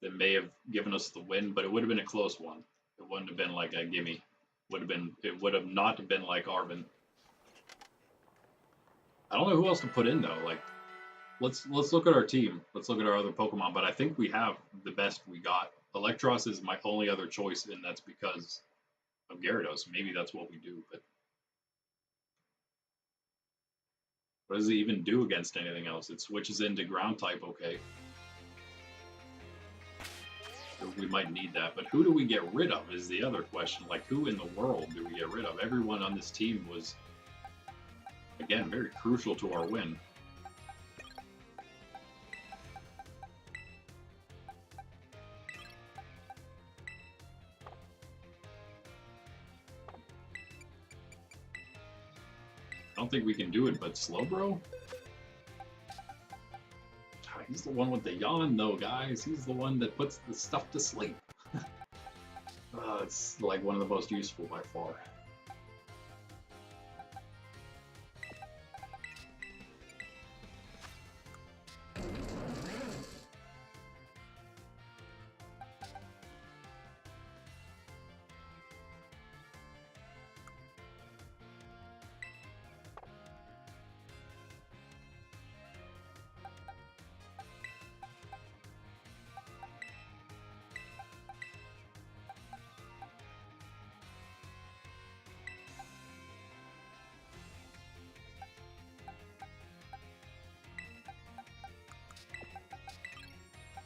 that may have given us the win, but it would have been a close one. It wouldn't have been like a gimme. It would have not been like Arvin. I don't know who else to put in though. Like, let's look at our team. Let's look at our other Pokemon. But I think we have the best we got. Electros is my only other choice, and that's because of Gyarados. Maybe that's what we do. But what does it even do against anything else? It switches into Ground type. Okay. So we might need that. But who do we get rid of is the other question. Like, who in the world do we get rid of? Everyone on this team was, again, very crucial to our win. don't think we can do it, but Slowbro? He's the one with the yawn, though, guys. He's the one that puts the stuff to sleep. It's like one of the most useful by far.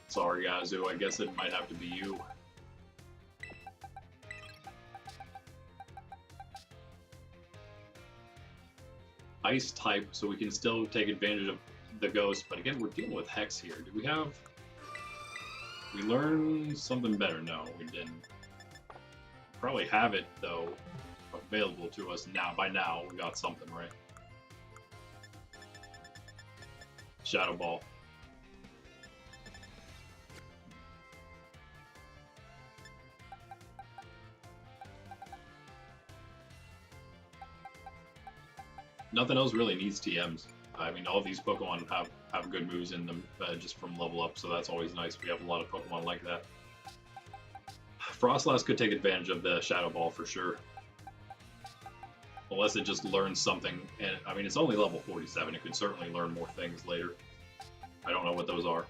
Sorry, Yazoo, I guess it might have to be you. Ice type, so we can still take advantage of the ghost, but again, we're dealing with Hex here. Do we have... We learned something better? No, we didn't. Probably have it, though, available to us now. By now, we got something, right? Shadow Ball. Nothing else really needs TMs. I mean, all these Pokemon have good moves in them just from level up, so that's always nice. We have a lot of Pokemon like that. Frostlass could take advantage of the Shadow Ball for sure. Unless it just learns something. And I mean, it's only level 47. It could certainly learn more things later. I don't know what those are.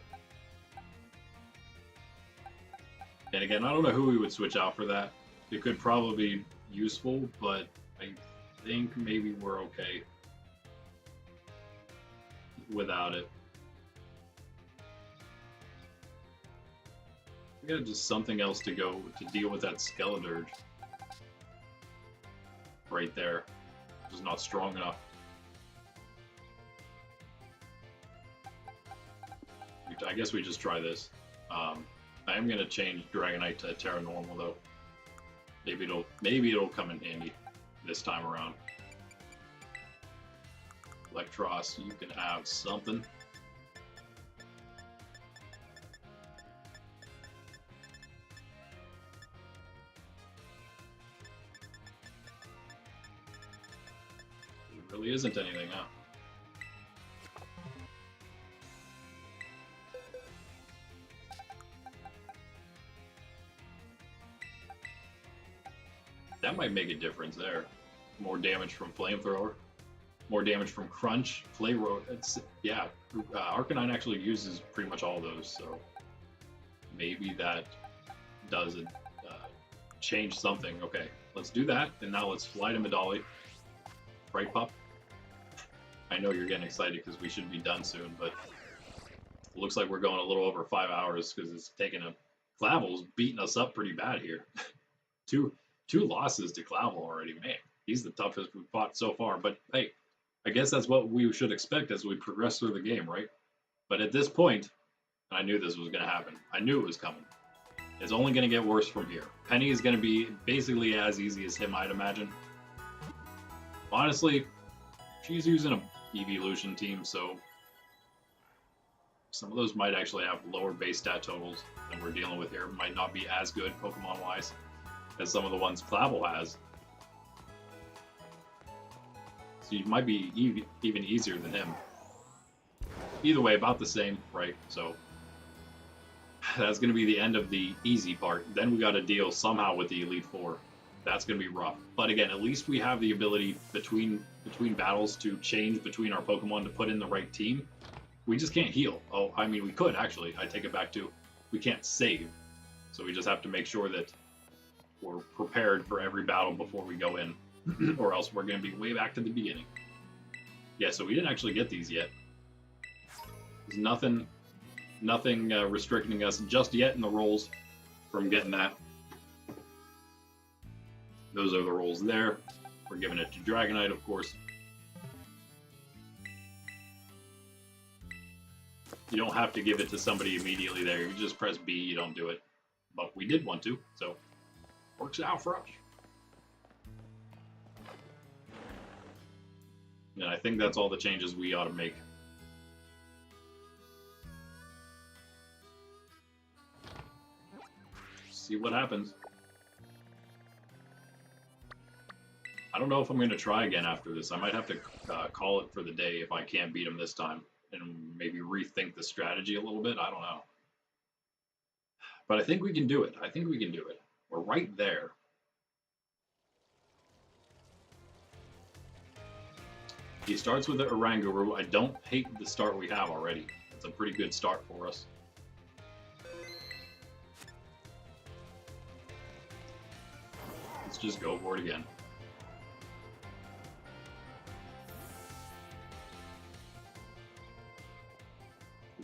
And again, I don't know who we would switch out for that. It could probably be useful, but I think maybe we're okay without it. We got just something else to go to deal with that Skeledirge. Right there. Just not strong enough. I guess we just try this. I am gonna change Dragonite to Terra Normal though. Maybe it'll come in handy this time around. Electros, you can have something. There really isn't anything, huh? That might make a difference there. More damage from Flamethrower. More damage from Crunch, Flayroad. Yeah, Arcanine actually uses pretty much all of those, so maybe that does change something. Okay, let's do that, and now let's fly to Medali. Right, Pup? I know you're getting excited because we should be done soon, but it looks like we're going a little over 5 hours because it's taking a... Clavel's beating us up pretty bad here. Two losses to Clavel already, man. He's the toughest we've fought so far, but hey, I guess that's what we should expect as we progress through the game, right? But at this point, I knew this was going to happen. I knew it was coming. It's only going to get worse from here. Penny is going to be basically as easy as him, I'd imagine. Honestly, she's using a evolution team, so some of those might actually have lower base stat totals than we're dealing with here. Might not be as good Pokemon-wise as some of the ones Clavel has. So you might be even easier than him. Either way, about the same, right? So that's going to be the end of the easy part. Then we got to deal somehow with the Elite Four. That's going to be rough. But again, at least we have the ability between battles to change between our Pokemon to put in the right team. We just can't heal. Oh, I mean, we could actually. I take it back too. We can't save. So we just have to make sure that we're prepared for every battle before we go in. Or else we're going to be way back to the beginning. Yeah, so we didn't actually get these yet. There's nothing restricting us just yet in the rolls from getting that. Those are the rolls there. We're giving it to Dragonite, of course. You don't have to give it to somebody immediately there. You just press B, you don't do it. But we did want to, so works out for us. And I think that's all the changes we ought to make. See what happens. I don't know if I'm going to try again after this. I might have to call it for the day if I can't beat him this time. And maybe rethink the strategy a little bit. I don't know. But I think we can do it. I think we can do it. We're right there. He starts with the Oranguru. I don't hate the start we have already. It's a pretty good start for us. Let's just go for it again.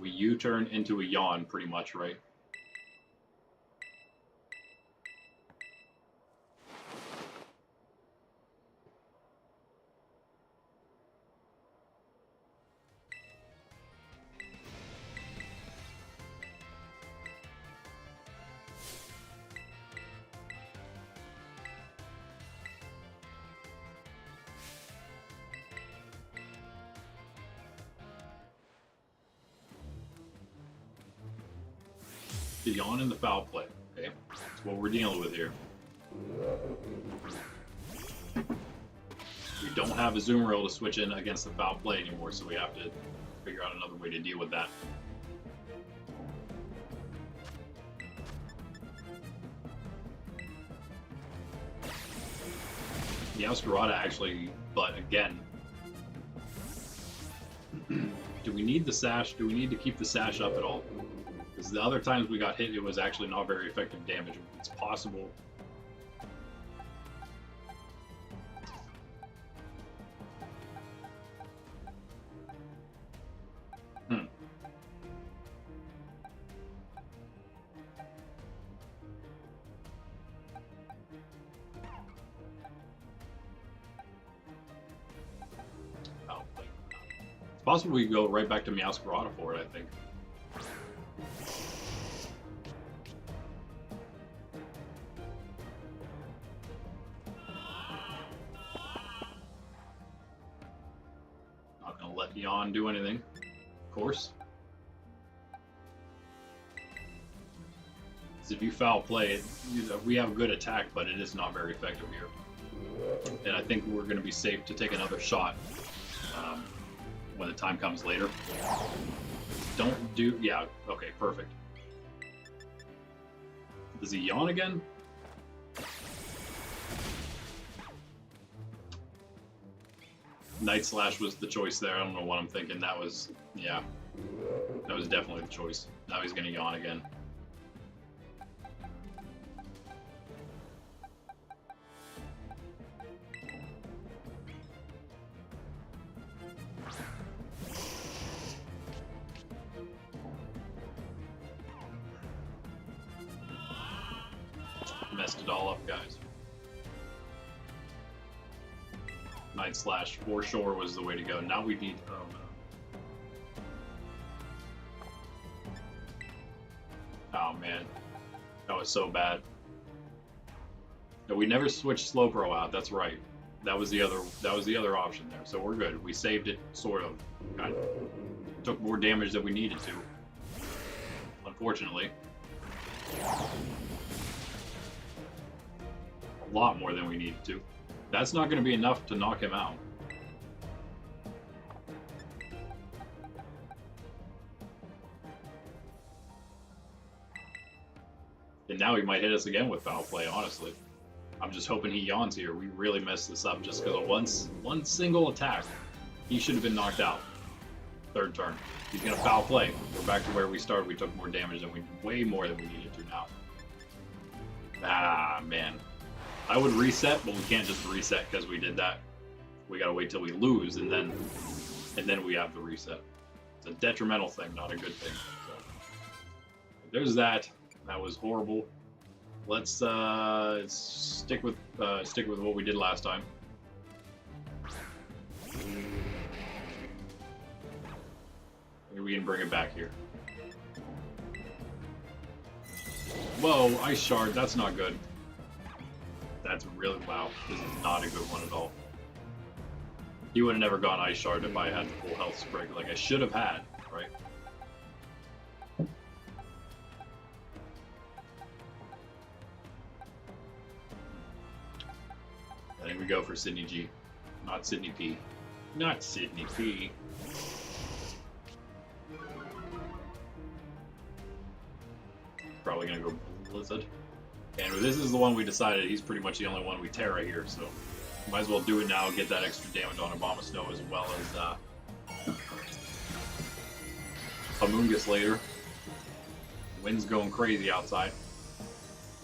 We U-turn into a yawn pretty much, right? The yawn and the foul play. Okay, that's what we're dealing with here. We don't have a zoom rail to switch in against the foul play anymore, so we have to figure out another way to deal with that. The Oscarada actually, but again, do we need the sash? Do we need to keep the sash up at all? Because the other times we got hit, it was actually not very effective damage. It's possible. It's possible we go right back to Meowscarada for it, I think. Not gonna let Yawn do anything, of course. Because if you foul play it, we have good attack, but it is not very effective here. And I think we're gonna be safe to take another shot. When the time comes later. Don't do... Yeah, okay, perfect. Does he yawn again? Night Slash was the choice there. I don't know what I'm thinking. That was... Yeah. That was definitely the choice. Now he's gonna yawn again. Messed it all up, guys. Night Slash for sure was the way to go. Now we need... Oh no. Oh man. That was so bad. No, we never switched Slowbro out, that's right. That was the other option there. So we're good. We saved it, sort of. Kind of. Took more damage than we needed to. Unfortunately. A lot more than we needed to. That's not going to be enough to knock him out. And now he might hit us again with foul play, honestly. I'm just hoping he yawns here. We really messed this up just because of one single attack. He should have been knocked out. Third turn. He's going to foul play. We're back to where we started. We took more damage than way more than we needed to now. Ah, man. I would reset, but we can't just reset because we did that. We gotta wait till we lose, and then we have the reset. It's a detrimental thing, not a good thing. So, there's that. That was horrible. Let's stick with what we did last time. Maybe we can bring it back here. Whoa, Ice Shard. That's not good. That's really... Wow. This is not a good one at all. He would have never gone Ice Shard if I had the full health sprig, like I should have had, right? I think we go for Sydney G, not Sydney P. Not Sydney P. Probably gonna go Blizzard. And this is the one we decided he's pretty much the only one we Tera here, so might as well do it now, get that extra damage on Abomasnow as well as Amoonguss later. Wind's going crazy outside.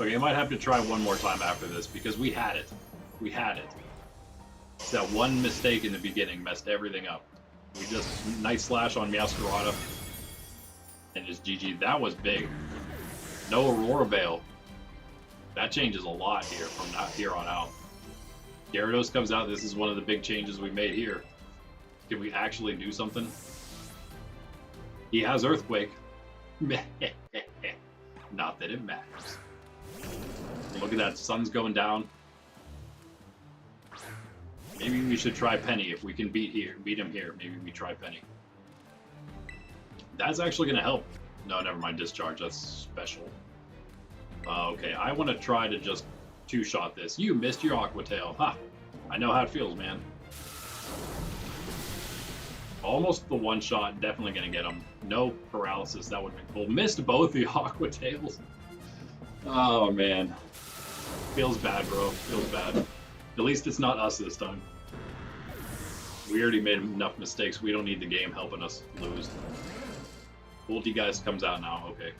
Okay, I might have to try one more time after this because we had it. We had it. It's that one mistake in the beginning messed everything up. We just nice slash on Meowscarada and just GG. That was big. No Aurora Veil. That changes a lot here from here on out. Gyarados comes out. This is one of the big changes we made here. Can we actually do something? He has Earthquake. Not that it matters. Look at that. Sun's going down. Maybe we should try Penny if we can beat him here. Maybe we try Penny. That's actually going to help. No, never mind. Discharge. That's special. Okay, I want to try to just two-shot this. You missed your Aqua Tail. Ha! I know how it feels, man. Almost the one-shot. Definitely going to get him. No paralysis. That would have been cool. Missed both the Aqua Tails. Oh, man. Feels bad, bro. Feels bad. At least it's not us this time. We already made enough mistakes. We don't need the game helping us lose. Ulti guys comes out now. Okay.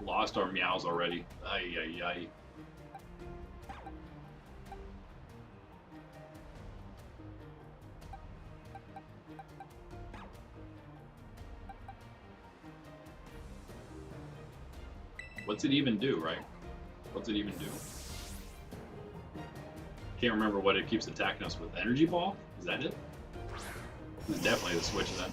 Lost our meows already. Ay, ay, ay. What's it even do, right? What's it even do? Can't remember what it keeps attacking us with. Energy Ball? Is that it? This is definitely the switch then.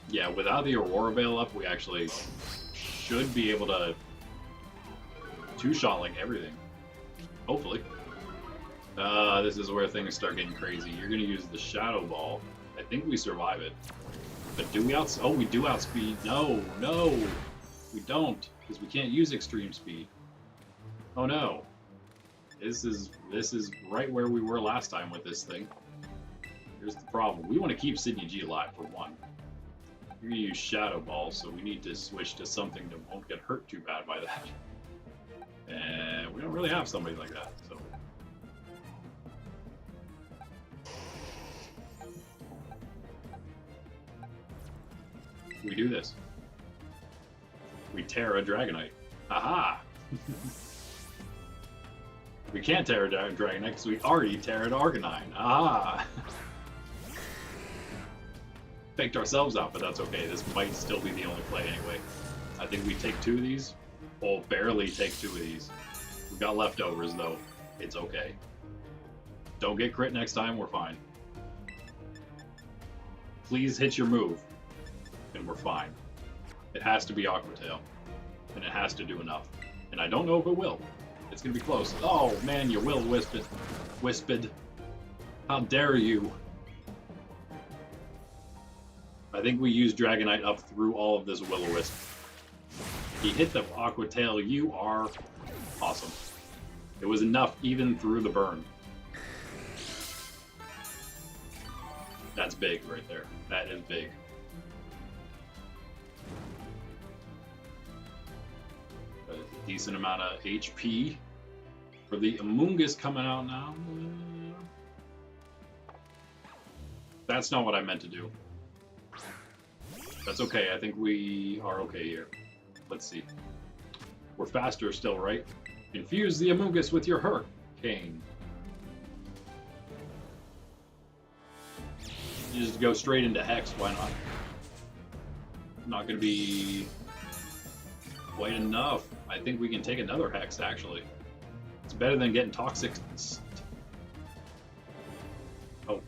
Yeah, without the Aurora Veil up, we actually should be able to two-shot like everything. Hopefully. This is where things start getting crazy. You're going to use the Shadow Ball. I think we survive it. But do we oh, we do outspeed. No, no, we don't, because we can't use extreme speed. Oh no. This is right where we were last time with this thing. Here's the problem. We want to keep Sydney G alive for one. We're going to use Shadow Ball, so we need to switch to something that won't get hurt too bad by that. And we don't really have somebody like that, so. We do this. We Tera Dragonite. Aha! We can't Tera Dragonite because we already Tera'd Arcanine. Aha! Faked ourselves out, but that's okay. This might still be the only play anyway. I think we take two of these. We'll barely take two of these. We've got leftovers though. It's okay. Don't get crit next time, we're fine. Please hit your move. And we're fine. It has to be Aqua Tail. And it has to do enough. And I don't know if it will. It's gonna be close. Oh man, you will wisp it. Wisped. How dare you? I think we used Dragonite up through all of this Will-O-Wisp. He hit the Aqua Tail. You are awesome. It was enough even through the burn. That's big right there. That is big. A decent amount of HP for the Amoonguss coming out now. That's not what I meant to do. That's okay. I think we are okay here. Let's see. We're faster still, right? Infuse the Amoonguss with your Hurricane. You just go straight into Hex. Why not? Not going to be quite enough. I think we can take another Hex, actually. It's better than getting Toxic. Oh,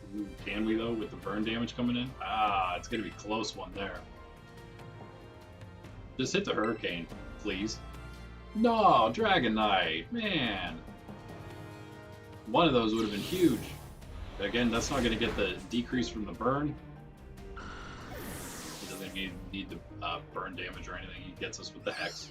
can we, though, with the burn damage coming in? Ah, it's going to be a close one there. Just hit the Hurricane, please. No, Dragon Knight, man. One of those would have been huge. Again, that's not going to get the decrease from the burn. He doesn't need the burn damage or anything. He gets us with the Hex.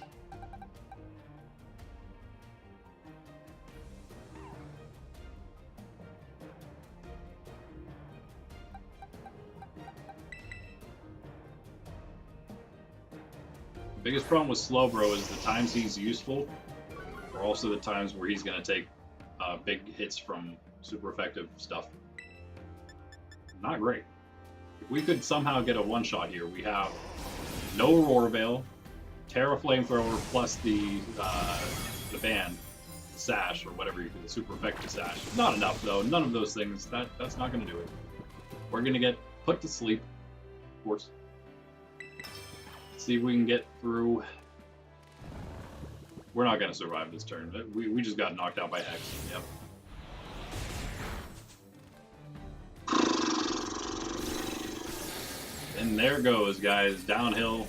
The biggest problem with Slowbro is the times he's useful are also the times where he's going to take big hits from super effective stuff. Not great. If we could somehow get a one-shot here, we have no Aurora Veil, Tera Flamethrower plus the band, the Sash, or whatever you call the super effective Sash. Not enough though, none of those things, that's not going to do it. We're going to get put to sleep, of course. See if we can get through. We're not going to survive this turn. We just got knocked out by Hex. Yep. And there goes, guys, downhill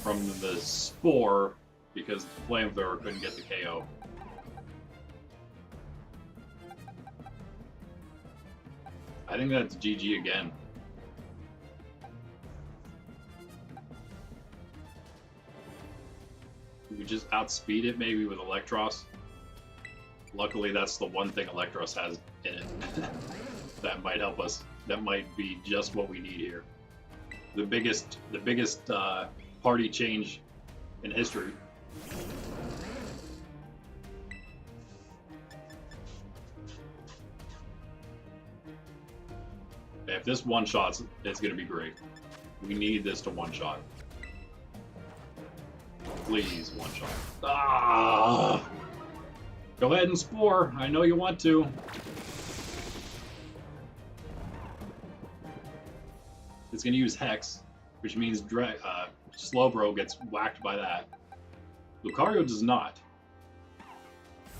from the Spore because the Flamethrower couldn't get the KO. I think that's GG again. We just outspeed it maybe with Electros. Luckily, that's the one thing Electros has in it. That might help us. That might be just what we need here. The biggest party change in history. If this one shots, it's going to be great. We need this to one shot. Please, one shot. Ah! Go ahead and Spore. I know you want to. It's going to use Hex, which means Slowbro gets whacked by that. Lucario does not.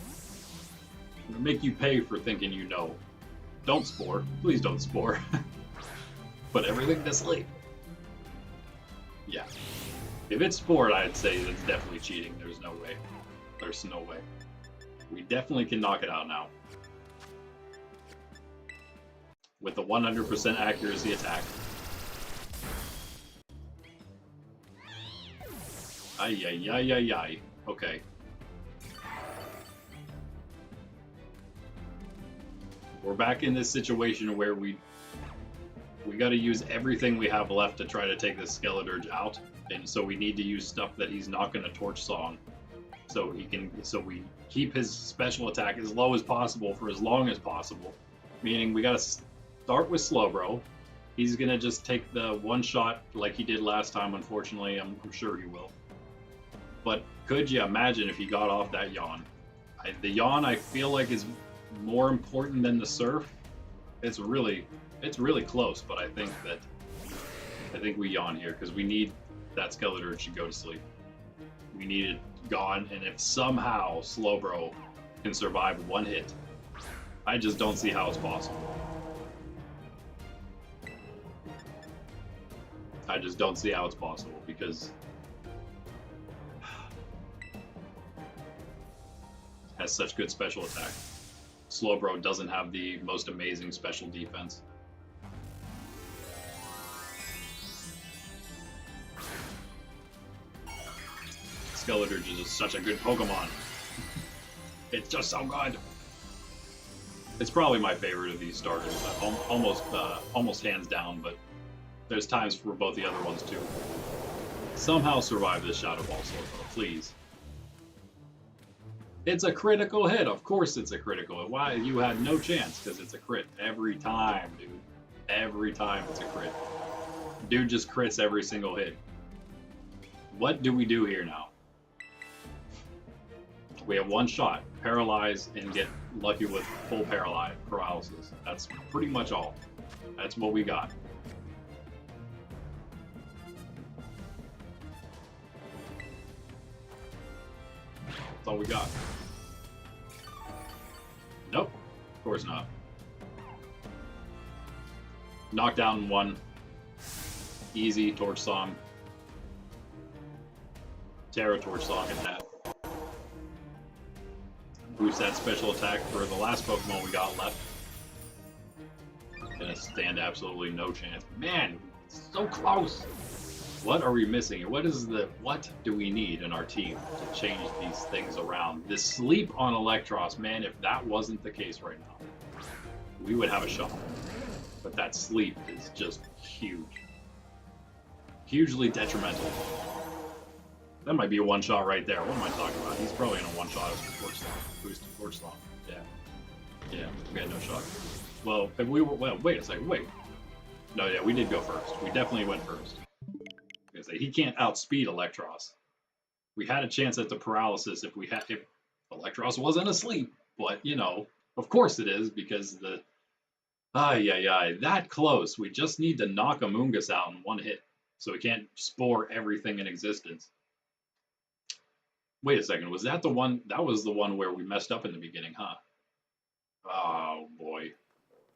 I'm going to make you pay for thinking you know. Don't Spore. Please don't Spore. Put everything to sleep. Yeah. If it's Sport, I'd say that's definitely cheating. There's no way. There's no way. We definitely can knock it out now. With the 100% accuracy attack. Ay, ay, ay, ay, ay. Okay. We're back in this situation where we got to use everything we have left to try to take this Skeleturge out, and so we need to use stuff that he's not going to Torch Song, so we keep his special attack as low as possible for as long as possible. Meaning we got to start with Slowbro. He's going to just take the one shot like he did last time. Unfortunately, I'm sure he will. But could you imagine if he got off that Yawn? The Yawn I feel like is more important than the Surf. It's really close, but I think we Yawn here because we need that Skeleturge to go to sleep. We need it gone, and if somehow Slowbro can survive one hit, I just don't see how it's possible. I just don't see how it's possible because it has such good special attack. Slowbro doesn't have the most amazing special defense. Skeleturge is just such a good Pokemon. It's just so good. It's probably my favorite of these starters, almost hands down, but there's times for both the other ones too. Somehow survive this Shadow Ball, Slowbro, please. It's a critical hit. Of course it's a critical hit. Why? You had no chance because it's a crit every time, dude. Every time it's a crit. Dude just crits every single hit. What do we do here now? We have one shot. Paralyze and get lucky with full paralysis. That's pretty much all. That's what we got. That's all we got. Nope. Of course not. Knockdown in one. Easy. Torch Song. Tera Torch Song in that. Boost that special attack for the last Pokemon we got left. Gonna stand absolutely no chance. Man, so close! What are we missing? What do we need in our team to change these things around? This sleep on Electros, man, if that wasn't the case right now, we would have a shot. But that sleep is just huge. Hugely detrimental. That might be a one-shot right there. What am I talking about? He's probably gonna one-shot us with Torch Slam. Boosted Torch Slam. Yeah. Yeah, we had no shot. Well, if we were... Well, wait a second, wait. No, yeah, we did go first. We definitely went first. He can't outspeed Electros. We had a chance at the paralysis if Electros wasn't asleep. But, you know, of course it is, because the... that close. We just need to knock Amoonguss out in one hit. So we can't spore everything in existence. Wait a second, was that the one? That was the one where we messed up in the beginning, huh? Oh, boy.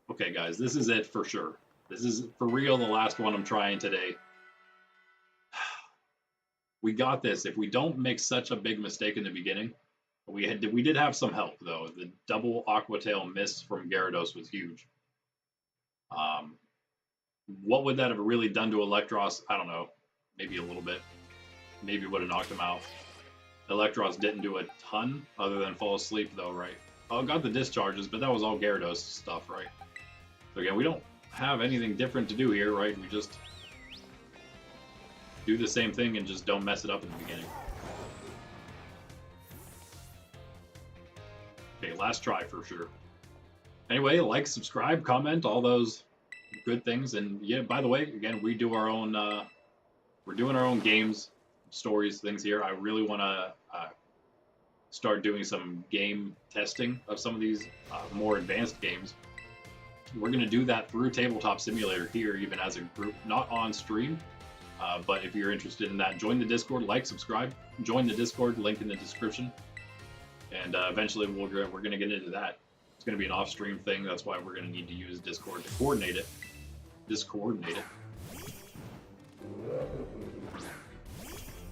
Okay, guys, this is it for sure. This is, for real, the last one I'm trying today. We got this. If we don't make such a big mistake in the beginning, we did have some help, though. The double Aqua Tail miss from Gyarados was huge. What would that have really done to Electros? I don't know. Maybe a little bit. Maybe would have knocked him out. Electros didn't do a ton other than fall asleep, though, right? Oh, got the discharges, but that was all Gyarados stuff, right? So again, we don't have anything different to do here, right? We just do the same thing and just don't mess it up in the beginning. Okay, last try for sure. Anyway, like, subscribe, comment, all those good things. And yeah, by the way, again, we do our own, we're doing our own games, stories, things here. I really want to start doing some game testing of some of these more advanced games. We're going to do that through Tabletop Simulator here, even as a group, not on stream. But if you're interested in that, join the Discord, like, subscribe, join the Discord, link in the description. And eventually we're going to get into that. It's going to be an off-stream thing. That's why we're going to need to use Discord to coordinate it.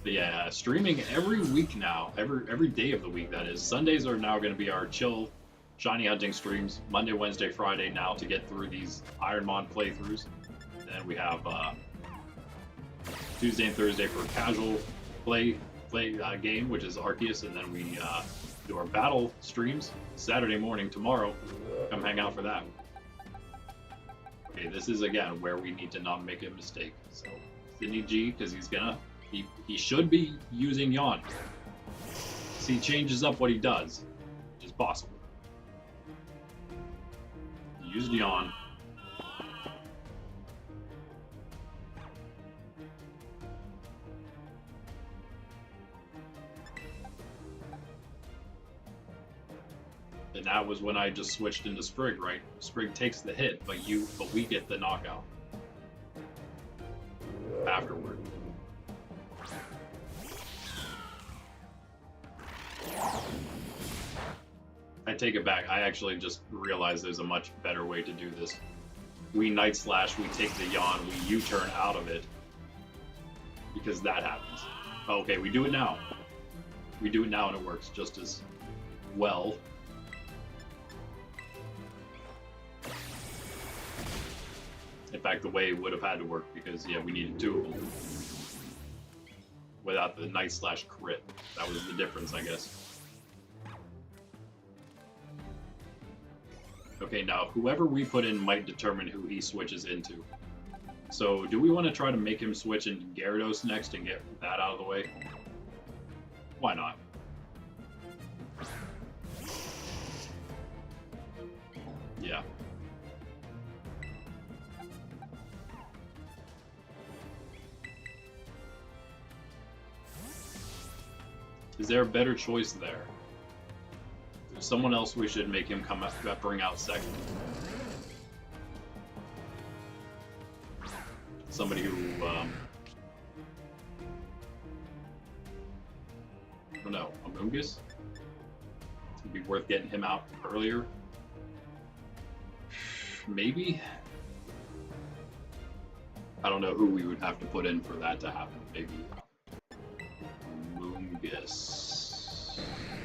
But yeah, streaming every week now, every day of the week, that is. Sundays are now going to be our chill, shiny hunting streams. Monday, Wednesday, Friday now to get through these IronMon playthroughs. And then we have Tuesday and Thursday for a casual play game, which is Arceus, and then we do our battle streams Saturday morning tomorrow. Come hang out for that. Okay, this is again where we need to not make a mistake. So Sydney G, because he should be using Yawn. So he changes up what he does, which is possible. He used Yawn. And that was when I just switched into Sprig, right? Sprig takes the hit, but we get the knockout afterward. I take it back. I actually just realized there's a much better way to do this. We Night Slash, we take the Yawn, we U-turn out of it, because that happens. Okay, we do it now. We do it now and it works just as well. In fact, the way it would have had to work, because yeah, we needed two of them without the Night Slash crit. That was the difference, I guess. Okay, now whoever we put in might determine who he switches into. So do we want to try to make him switch into Gyarados next and get that out of the way? Why not? Yeah. Is there a better choice there? There's someone else we should make him bring out second. Somebody who, I don't know, Amoonguss? It'd be worth getting him out earlier. Maybe? I don't know who we would have to put in for that to happen. Maybe Amoonguss.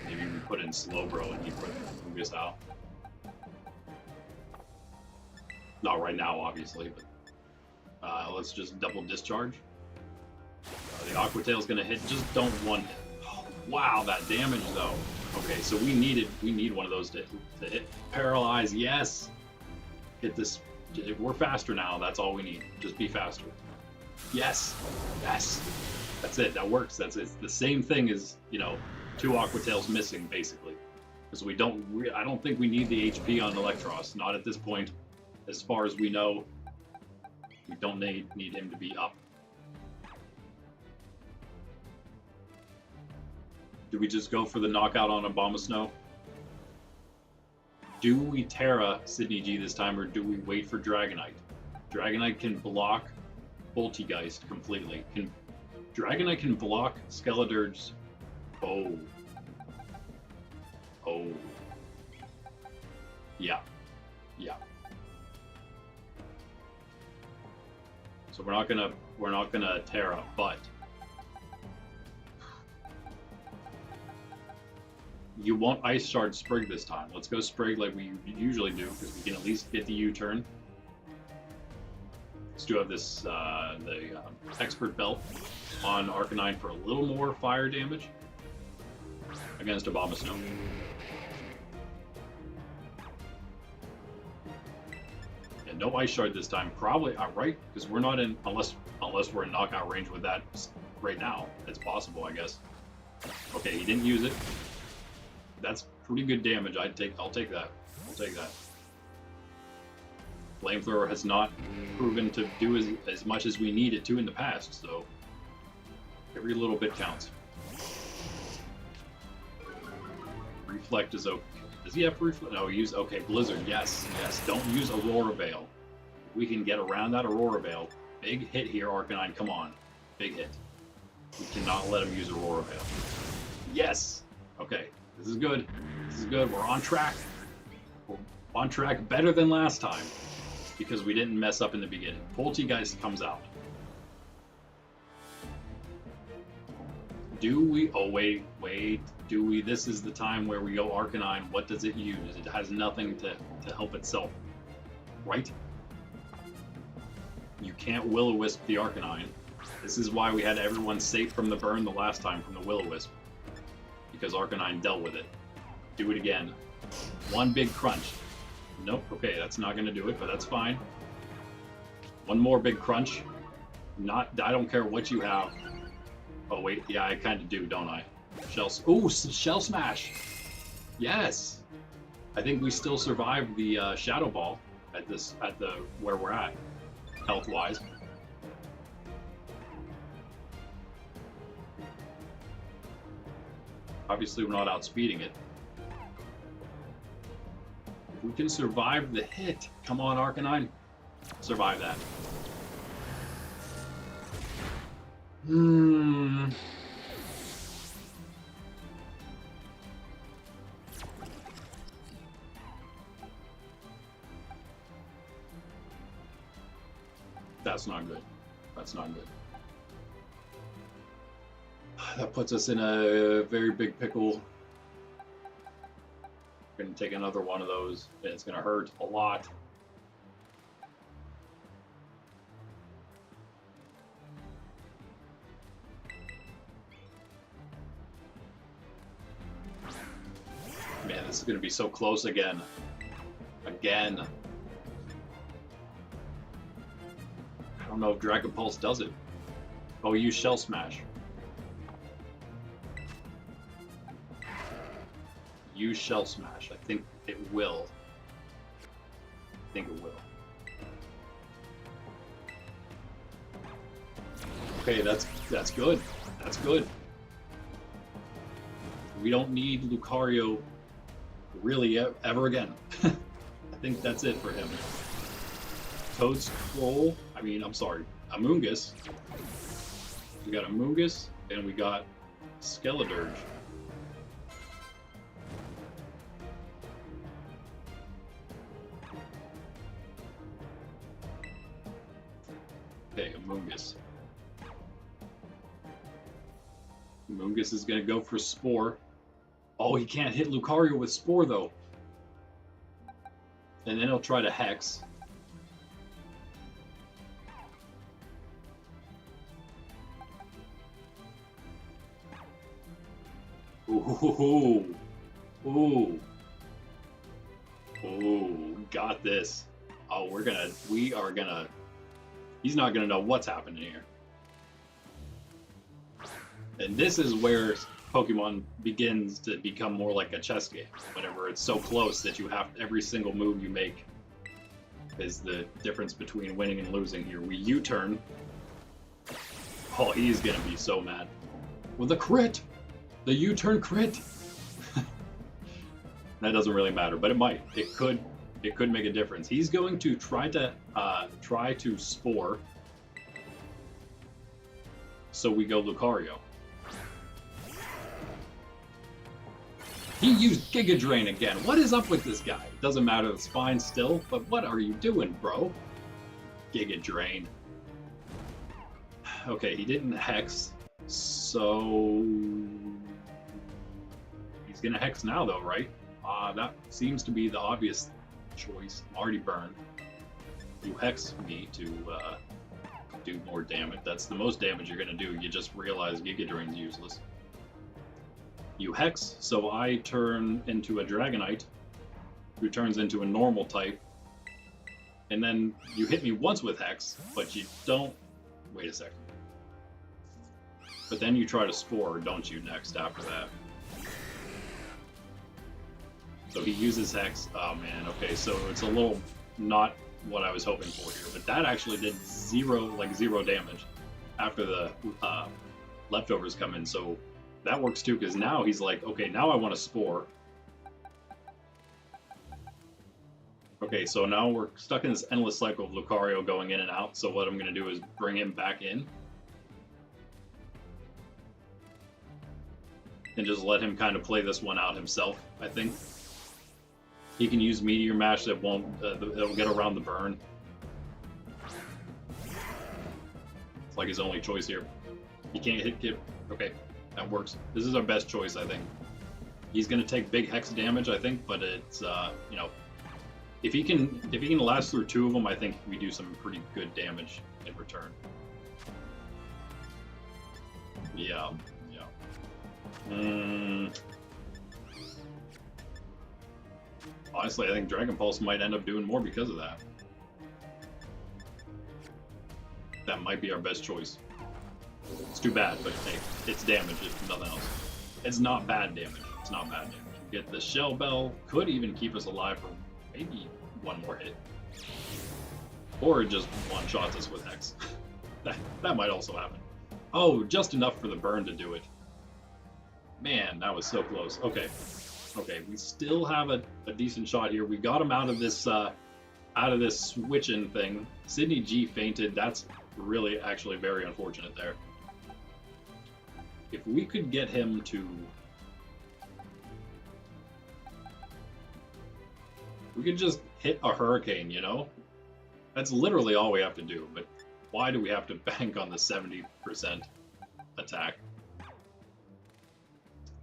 Maybe we put in Slowbro and he put Amoonguss out. Not right now, obviously, but let's just double discharge. The Aqua Tail's gonna hit. Just don't want. Oh, wow, that damage though. Okay, so we need one of those to hit. Paralyze. Yes. Hit this. If we're faster now, that's all we need. Just be faster. Yes. Yes. That's it. That works. That's it. It's the same thing as, you know, 2 Aqua Tails missing basically, because I don't think we need the HP on Electros. Not at this point. As far as we know, we don't need him to be up. Do we just go for the knockout on Abomasnow? Do we Tera Sydney G this time, or do we wait for Dragonite? Dragonite can block Poltegeist completely. Dragonite can block Skeledirge. Oh. Oh. Yeah. Yeah. So we're not gonna Tera, but you want Ice Shard Sprig this time. Let's go Sprig like we usually do, because we can at least get the U-turn. Let's do have this the Expert Belt on Arcanine for a little more fire damage against Abomasnow. And no Ice Shard this time, probably right, because we're not in unless we're in knockout range with that right now. It's possible, I guess. Okay, he didn't use it. That's pretty good damage. I'll take that. I'll take that. Flamethrower has not proven to do as much as we need it to in the past, so every little bit counts. Reflect is okay. Does he have Reflect? No, okay, Blizzard, yes, yes. Don't use Aurora Veil. If we can get around that Aurora Veil. Big hit here, Arcanine, come on. Big hit. We cannot let him use Aurora Veil. Yes! Okay. This is good. This is good. We're on track. We're on track better than last time because we didn't mess up in the beginning. Poltegeist comes out. Do we? Oh, wait. Do we? This is the time where we go Arcanine. What does it use? It has nothing to help itself. Right? You can't Will-O-Wisp the Arcanine. This is why we had everyone safe from the burn the last time from the Will-O-Wisp. Because Arcanine dealt with it. Do it again. One big crunch. Nope, okay, that's not gonna do it, but that's fine. One more big crunch. I don't care what you have. Oh wait, yeah, I kinda do, don't I? Shell Smash! Yes! I think we still survived the Shadow Ball at where we're at, health-wise. Obviously, we're not outspeeding it. If we can survive the hit, come on, Arcanine, survive that. That's not good. That's not good. That puts us in a very big pickle. We're going to take another one of those, and it's going to hurt a lot. Man, this is going to be so close again. Again. I don't know if Dragon Pulse does it. Oh, use Shell Smash. Use Shell Smash. I think it will. I think it will. Okay, that's good. That's good. We don't need Lucario really ever again. I think that's it for him. Toadstool. I'm sorry. Amoonguss. We got Amoonguss and we got Skeledirge. Okay, Amoonguss. Moongus is going to go for Spore. Oh, he can't hit Lucario with Spore, though. And then he'll try to Hex. Ooh. Ooh. Ooh. Got this. Oh, we are gonna... He's not gonna know what's happening here. And this is where Pokemon begins to become more like a chess game. Whenever it's so close that you have every single move you make is the difference between winning and losing here. We U-turn. Oh, he's gonna be so mad. With a crit! The U-turn crit! That doesn't really matter, but it might. It could make a difference. He's going to try to Spore. So we go Lucario. He used Giga Drain again. What is up with this guy? Doesn't matter, it's fine still, but what are you doing, bro? Giga Drain. Okay, he didn't Hex, so... He's gonna Hex now though, right? That seems to be the obvious choice. I'm already burned. You Hex me to do more damage. That's the most damage you're gonna do. You just realize Giga Drain's useless. You Hex, so I turn into a Dragonite, who turns into a normal type, and then you hit me once with Hex, but you don't... Wait a second. But then you try to Spore, don't you, next after that? So he uses Hex. Oh man, okay, so it's a little not what I was hoping for here, but that actually did zero damage after the leftovers come in, so that works too, because now he's like, okay, now I want to Spore. Okay, so now we're stuck in this endless cycle of Lucario going in and out, so what I'm going to do is bring him back in. And just let him kind of play this one out himself, I think. He can use Meteor Mash that won't, it'll get around the burn. It's like his only choice here. He can't hit, okay. That works. This is our best choice, I think. He's going to take big Hex damage, I think, but it's, you know, if he can last through two of them, I think we do some pretty good damage in return. Yeah. Honestly, I think Dragon Pulse might end up doing more because of that. That might be our best choice. It's too bad, but hey, it's damage if nothing else. It's not bad damage. It's not bad damage. Get the Shell Bell, could even keep us alive for maybe one more hit. Or it just one-shots us with Hex. that might also happen. Oh, just enough for the burn to do it. Man, that was so close. Okay, we still have a decent shot here. We got him out of this switching thing. Sydney G fainted. That's really actually very unfortunate there. If we could get him to... We could just hit a Hurricane, you know? That's literally all we have to do, but why do we have to bank on the 70% attack?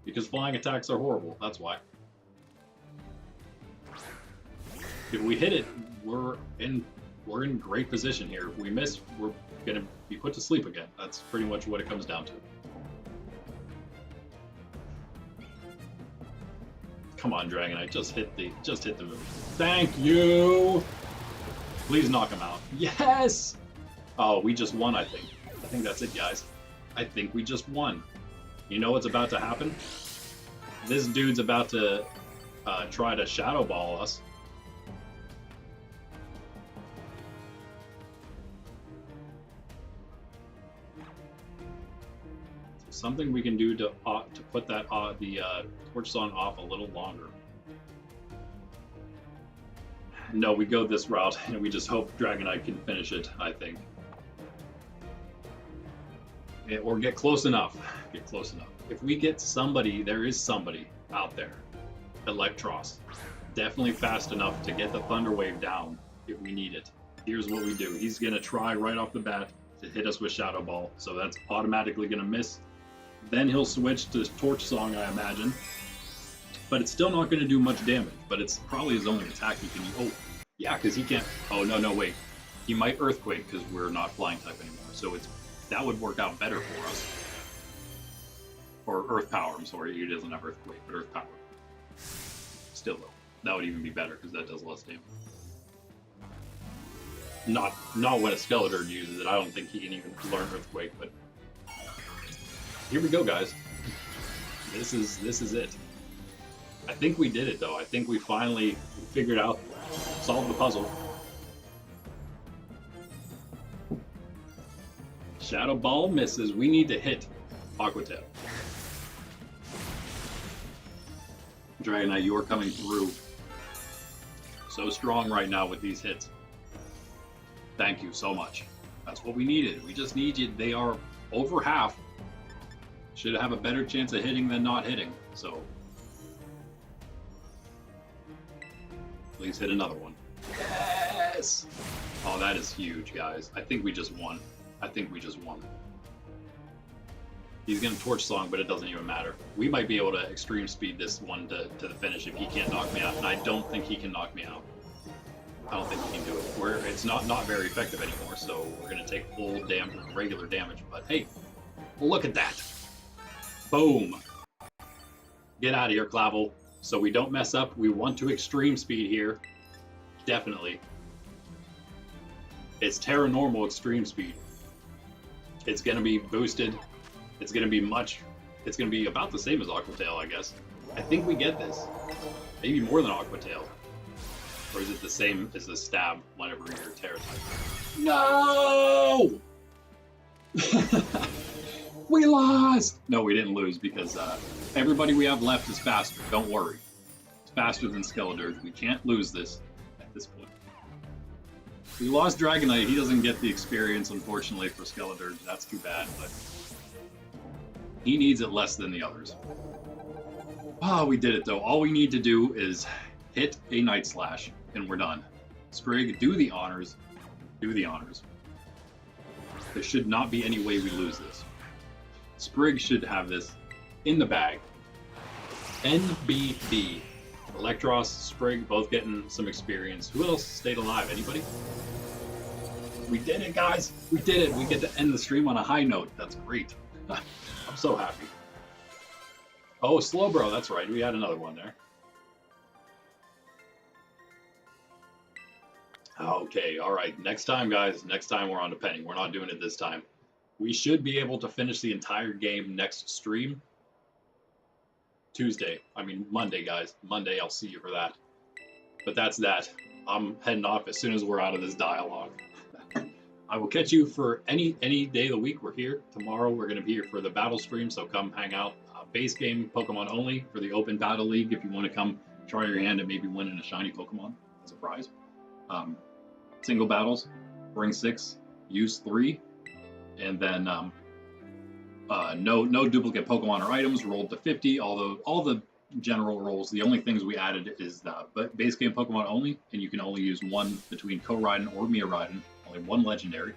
Because flying attacks are horrible, that's why. If we hit it, we're in great position here. If we miss, we're gonna be put to sleep again. That's pretty much what it comes down to. Come on, Dragonite, just hit the move. Thank you! Please knock him out. Yes! Oh, we just won, I think. I think that's it, guys. I think we just won. You know what's about to happen? This dude's about to try to Shadow Ball us. Something we can do to put that the Torch Song off a little longer. No, we go this route, and we just hope Dragonite can finish it, I think. Or get close enough. Get close enough. If we get somebody, there is somebody out there. Electros. Definitely fast enough to get the Thunder Wave down if we need it. Here's what we do. He's going to try right off the bat to hit us with Shadow Ball, so that's automatically going to miss. Then he'll switch to Torch Song, I imagine. But it's still not going to do much damage. But it's probably his only attack he can use. Oh, yeah, because he can't. Oh, no, wait. He might Earthquake because we're not Flying type anymore. So that would work out better for us. Or Earth Power, I'm sorry. He doesn't have Earthquake, but Earth Power. Still, though. That would even be better because that does less damage. Not when a Skeletor uses it. I don't think he can even learn Earthquake, but here we go, guys. This is it. I think we did it, though. I think we finally figured out, solved the puzzle. Shadow Ball misses. We need to hit Aqua Tail. Dragonite, you are coming through. So strong right now with these hits. Thank you so much. That's what we needed. We just need you. They are over half. Should have a better chance of hitting than not hitting. So please hit another one. Yes! Oh, that is huge, guys. I think we just won. He's going to Torch Song, but it doesn't even matter. We might be able to extreme speed this one to the finish if he can't knock me out, and I don't think he can knock me out. I don't think he can do it. It's not very effective anymore, so we're going to take full regular damage. But hey, look at that. Boom. Get out of here, Clavel. So we don't mess up. We want to extreme speed here. Definitely. It's Terra Normal extreme speed. It's going to be boosted. It's going to be about the same as Aqua Tail, I guess. I think we get this. Maybe more than Aqua Tail. Or is it the same as the stab whenever you're Terra type? No! We lost! No, we didn't lose because everybody we have left is faster. Don't worry. It's faster than Skeletor. We can't lose this at this point. We lost Dragonite. He doesn't get the experience, unfortunately, for Skeletor. That's too bad, but he needs it less than the others. Ah, we did it, though. All we need to do is hit a Night Slash, and we're done. Sprig, do the honors. Do the honors. There should not be any way we lose this. Sprig should have this in the bag. NBB. Electros, Sprig, both getting some experience. Who else stayed alive? Anybody? We did it, guys! We did it! We get to end the stream on a high note. That's great. I'm so happy. Oh, Slowbro, that's right. We had another one there. Okay, all right. Next time, guys. Next time we're on to Penny. We're not doing it this time. We should be able to finish the entire game next stream. Monday, guys. Monday, I'll see you for that. But that's that. I'm heading off as soon as we're out of this dialogue. I will catch you for any day of the week. We're here. Tomorrow, we're going to be here for the battle stream, so come hang out. Base game, Pokemon only, for the Open Battle League, if you want to come try your hand at maybe winning a shiny Pokemon as a prize. Single battles, bring 6, use 3, and then no duplicate Pokemon or items, rolled to 50, although all the general rolls, the only things we added is the base game Pokemon only, and you can only use one between Ko-Raiden or Mia-Raiden, only one legendary.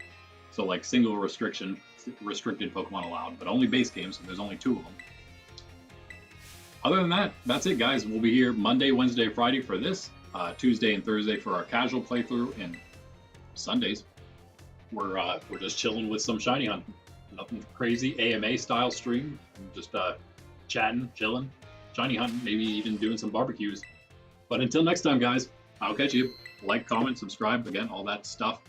So like single restricted Pokemon allowed, but only base games, so there's only 2 of them. Other than that, that's it, guys. We'll be here Monday, Wednesday, Friday for this, Tuesday and Thursday for our casual playthrough, and Sundays we're just chilling with some shiny hunting. Nothing crazy, AMA style stream. Just chatting, chilling, shiny hunting, maybe even doing some barbecues. But until next time, guys, I'll catch you. Like, comment, subscribe, again, all that stuff.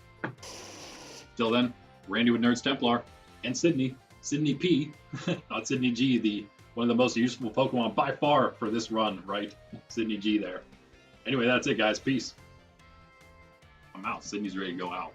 Till then, Randy with Nerds Templar, and Sydney P, not Sydney G, one of the most useful Pokemon by far for this run, right? Sydney G there. Anyway, that's it, guys. Peace. I'm out. Sydney's ready to go out.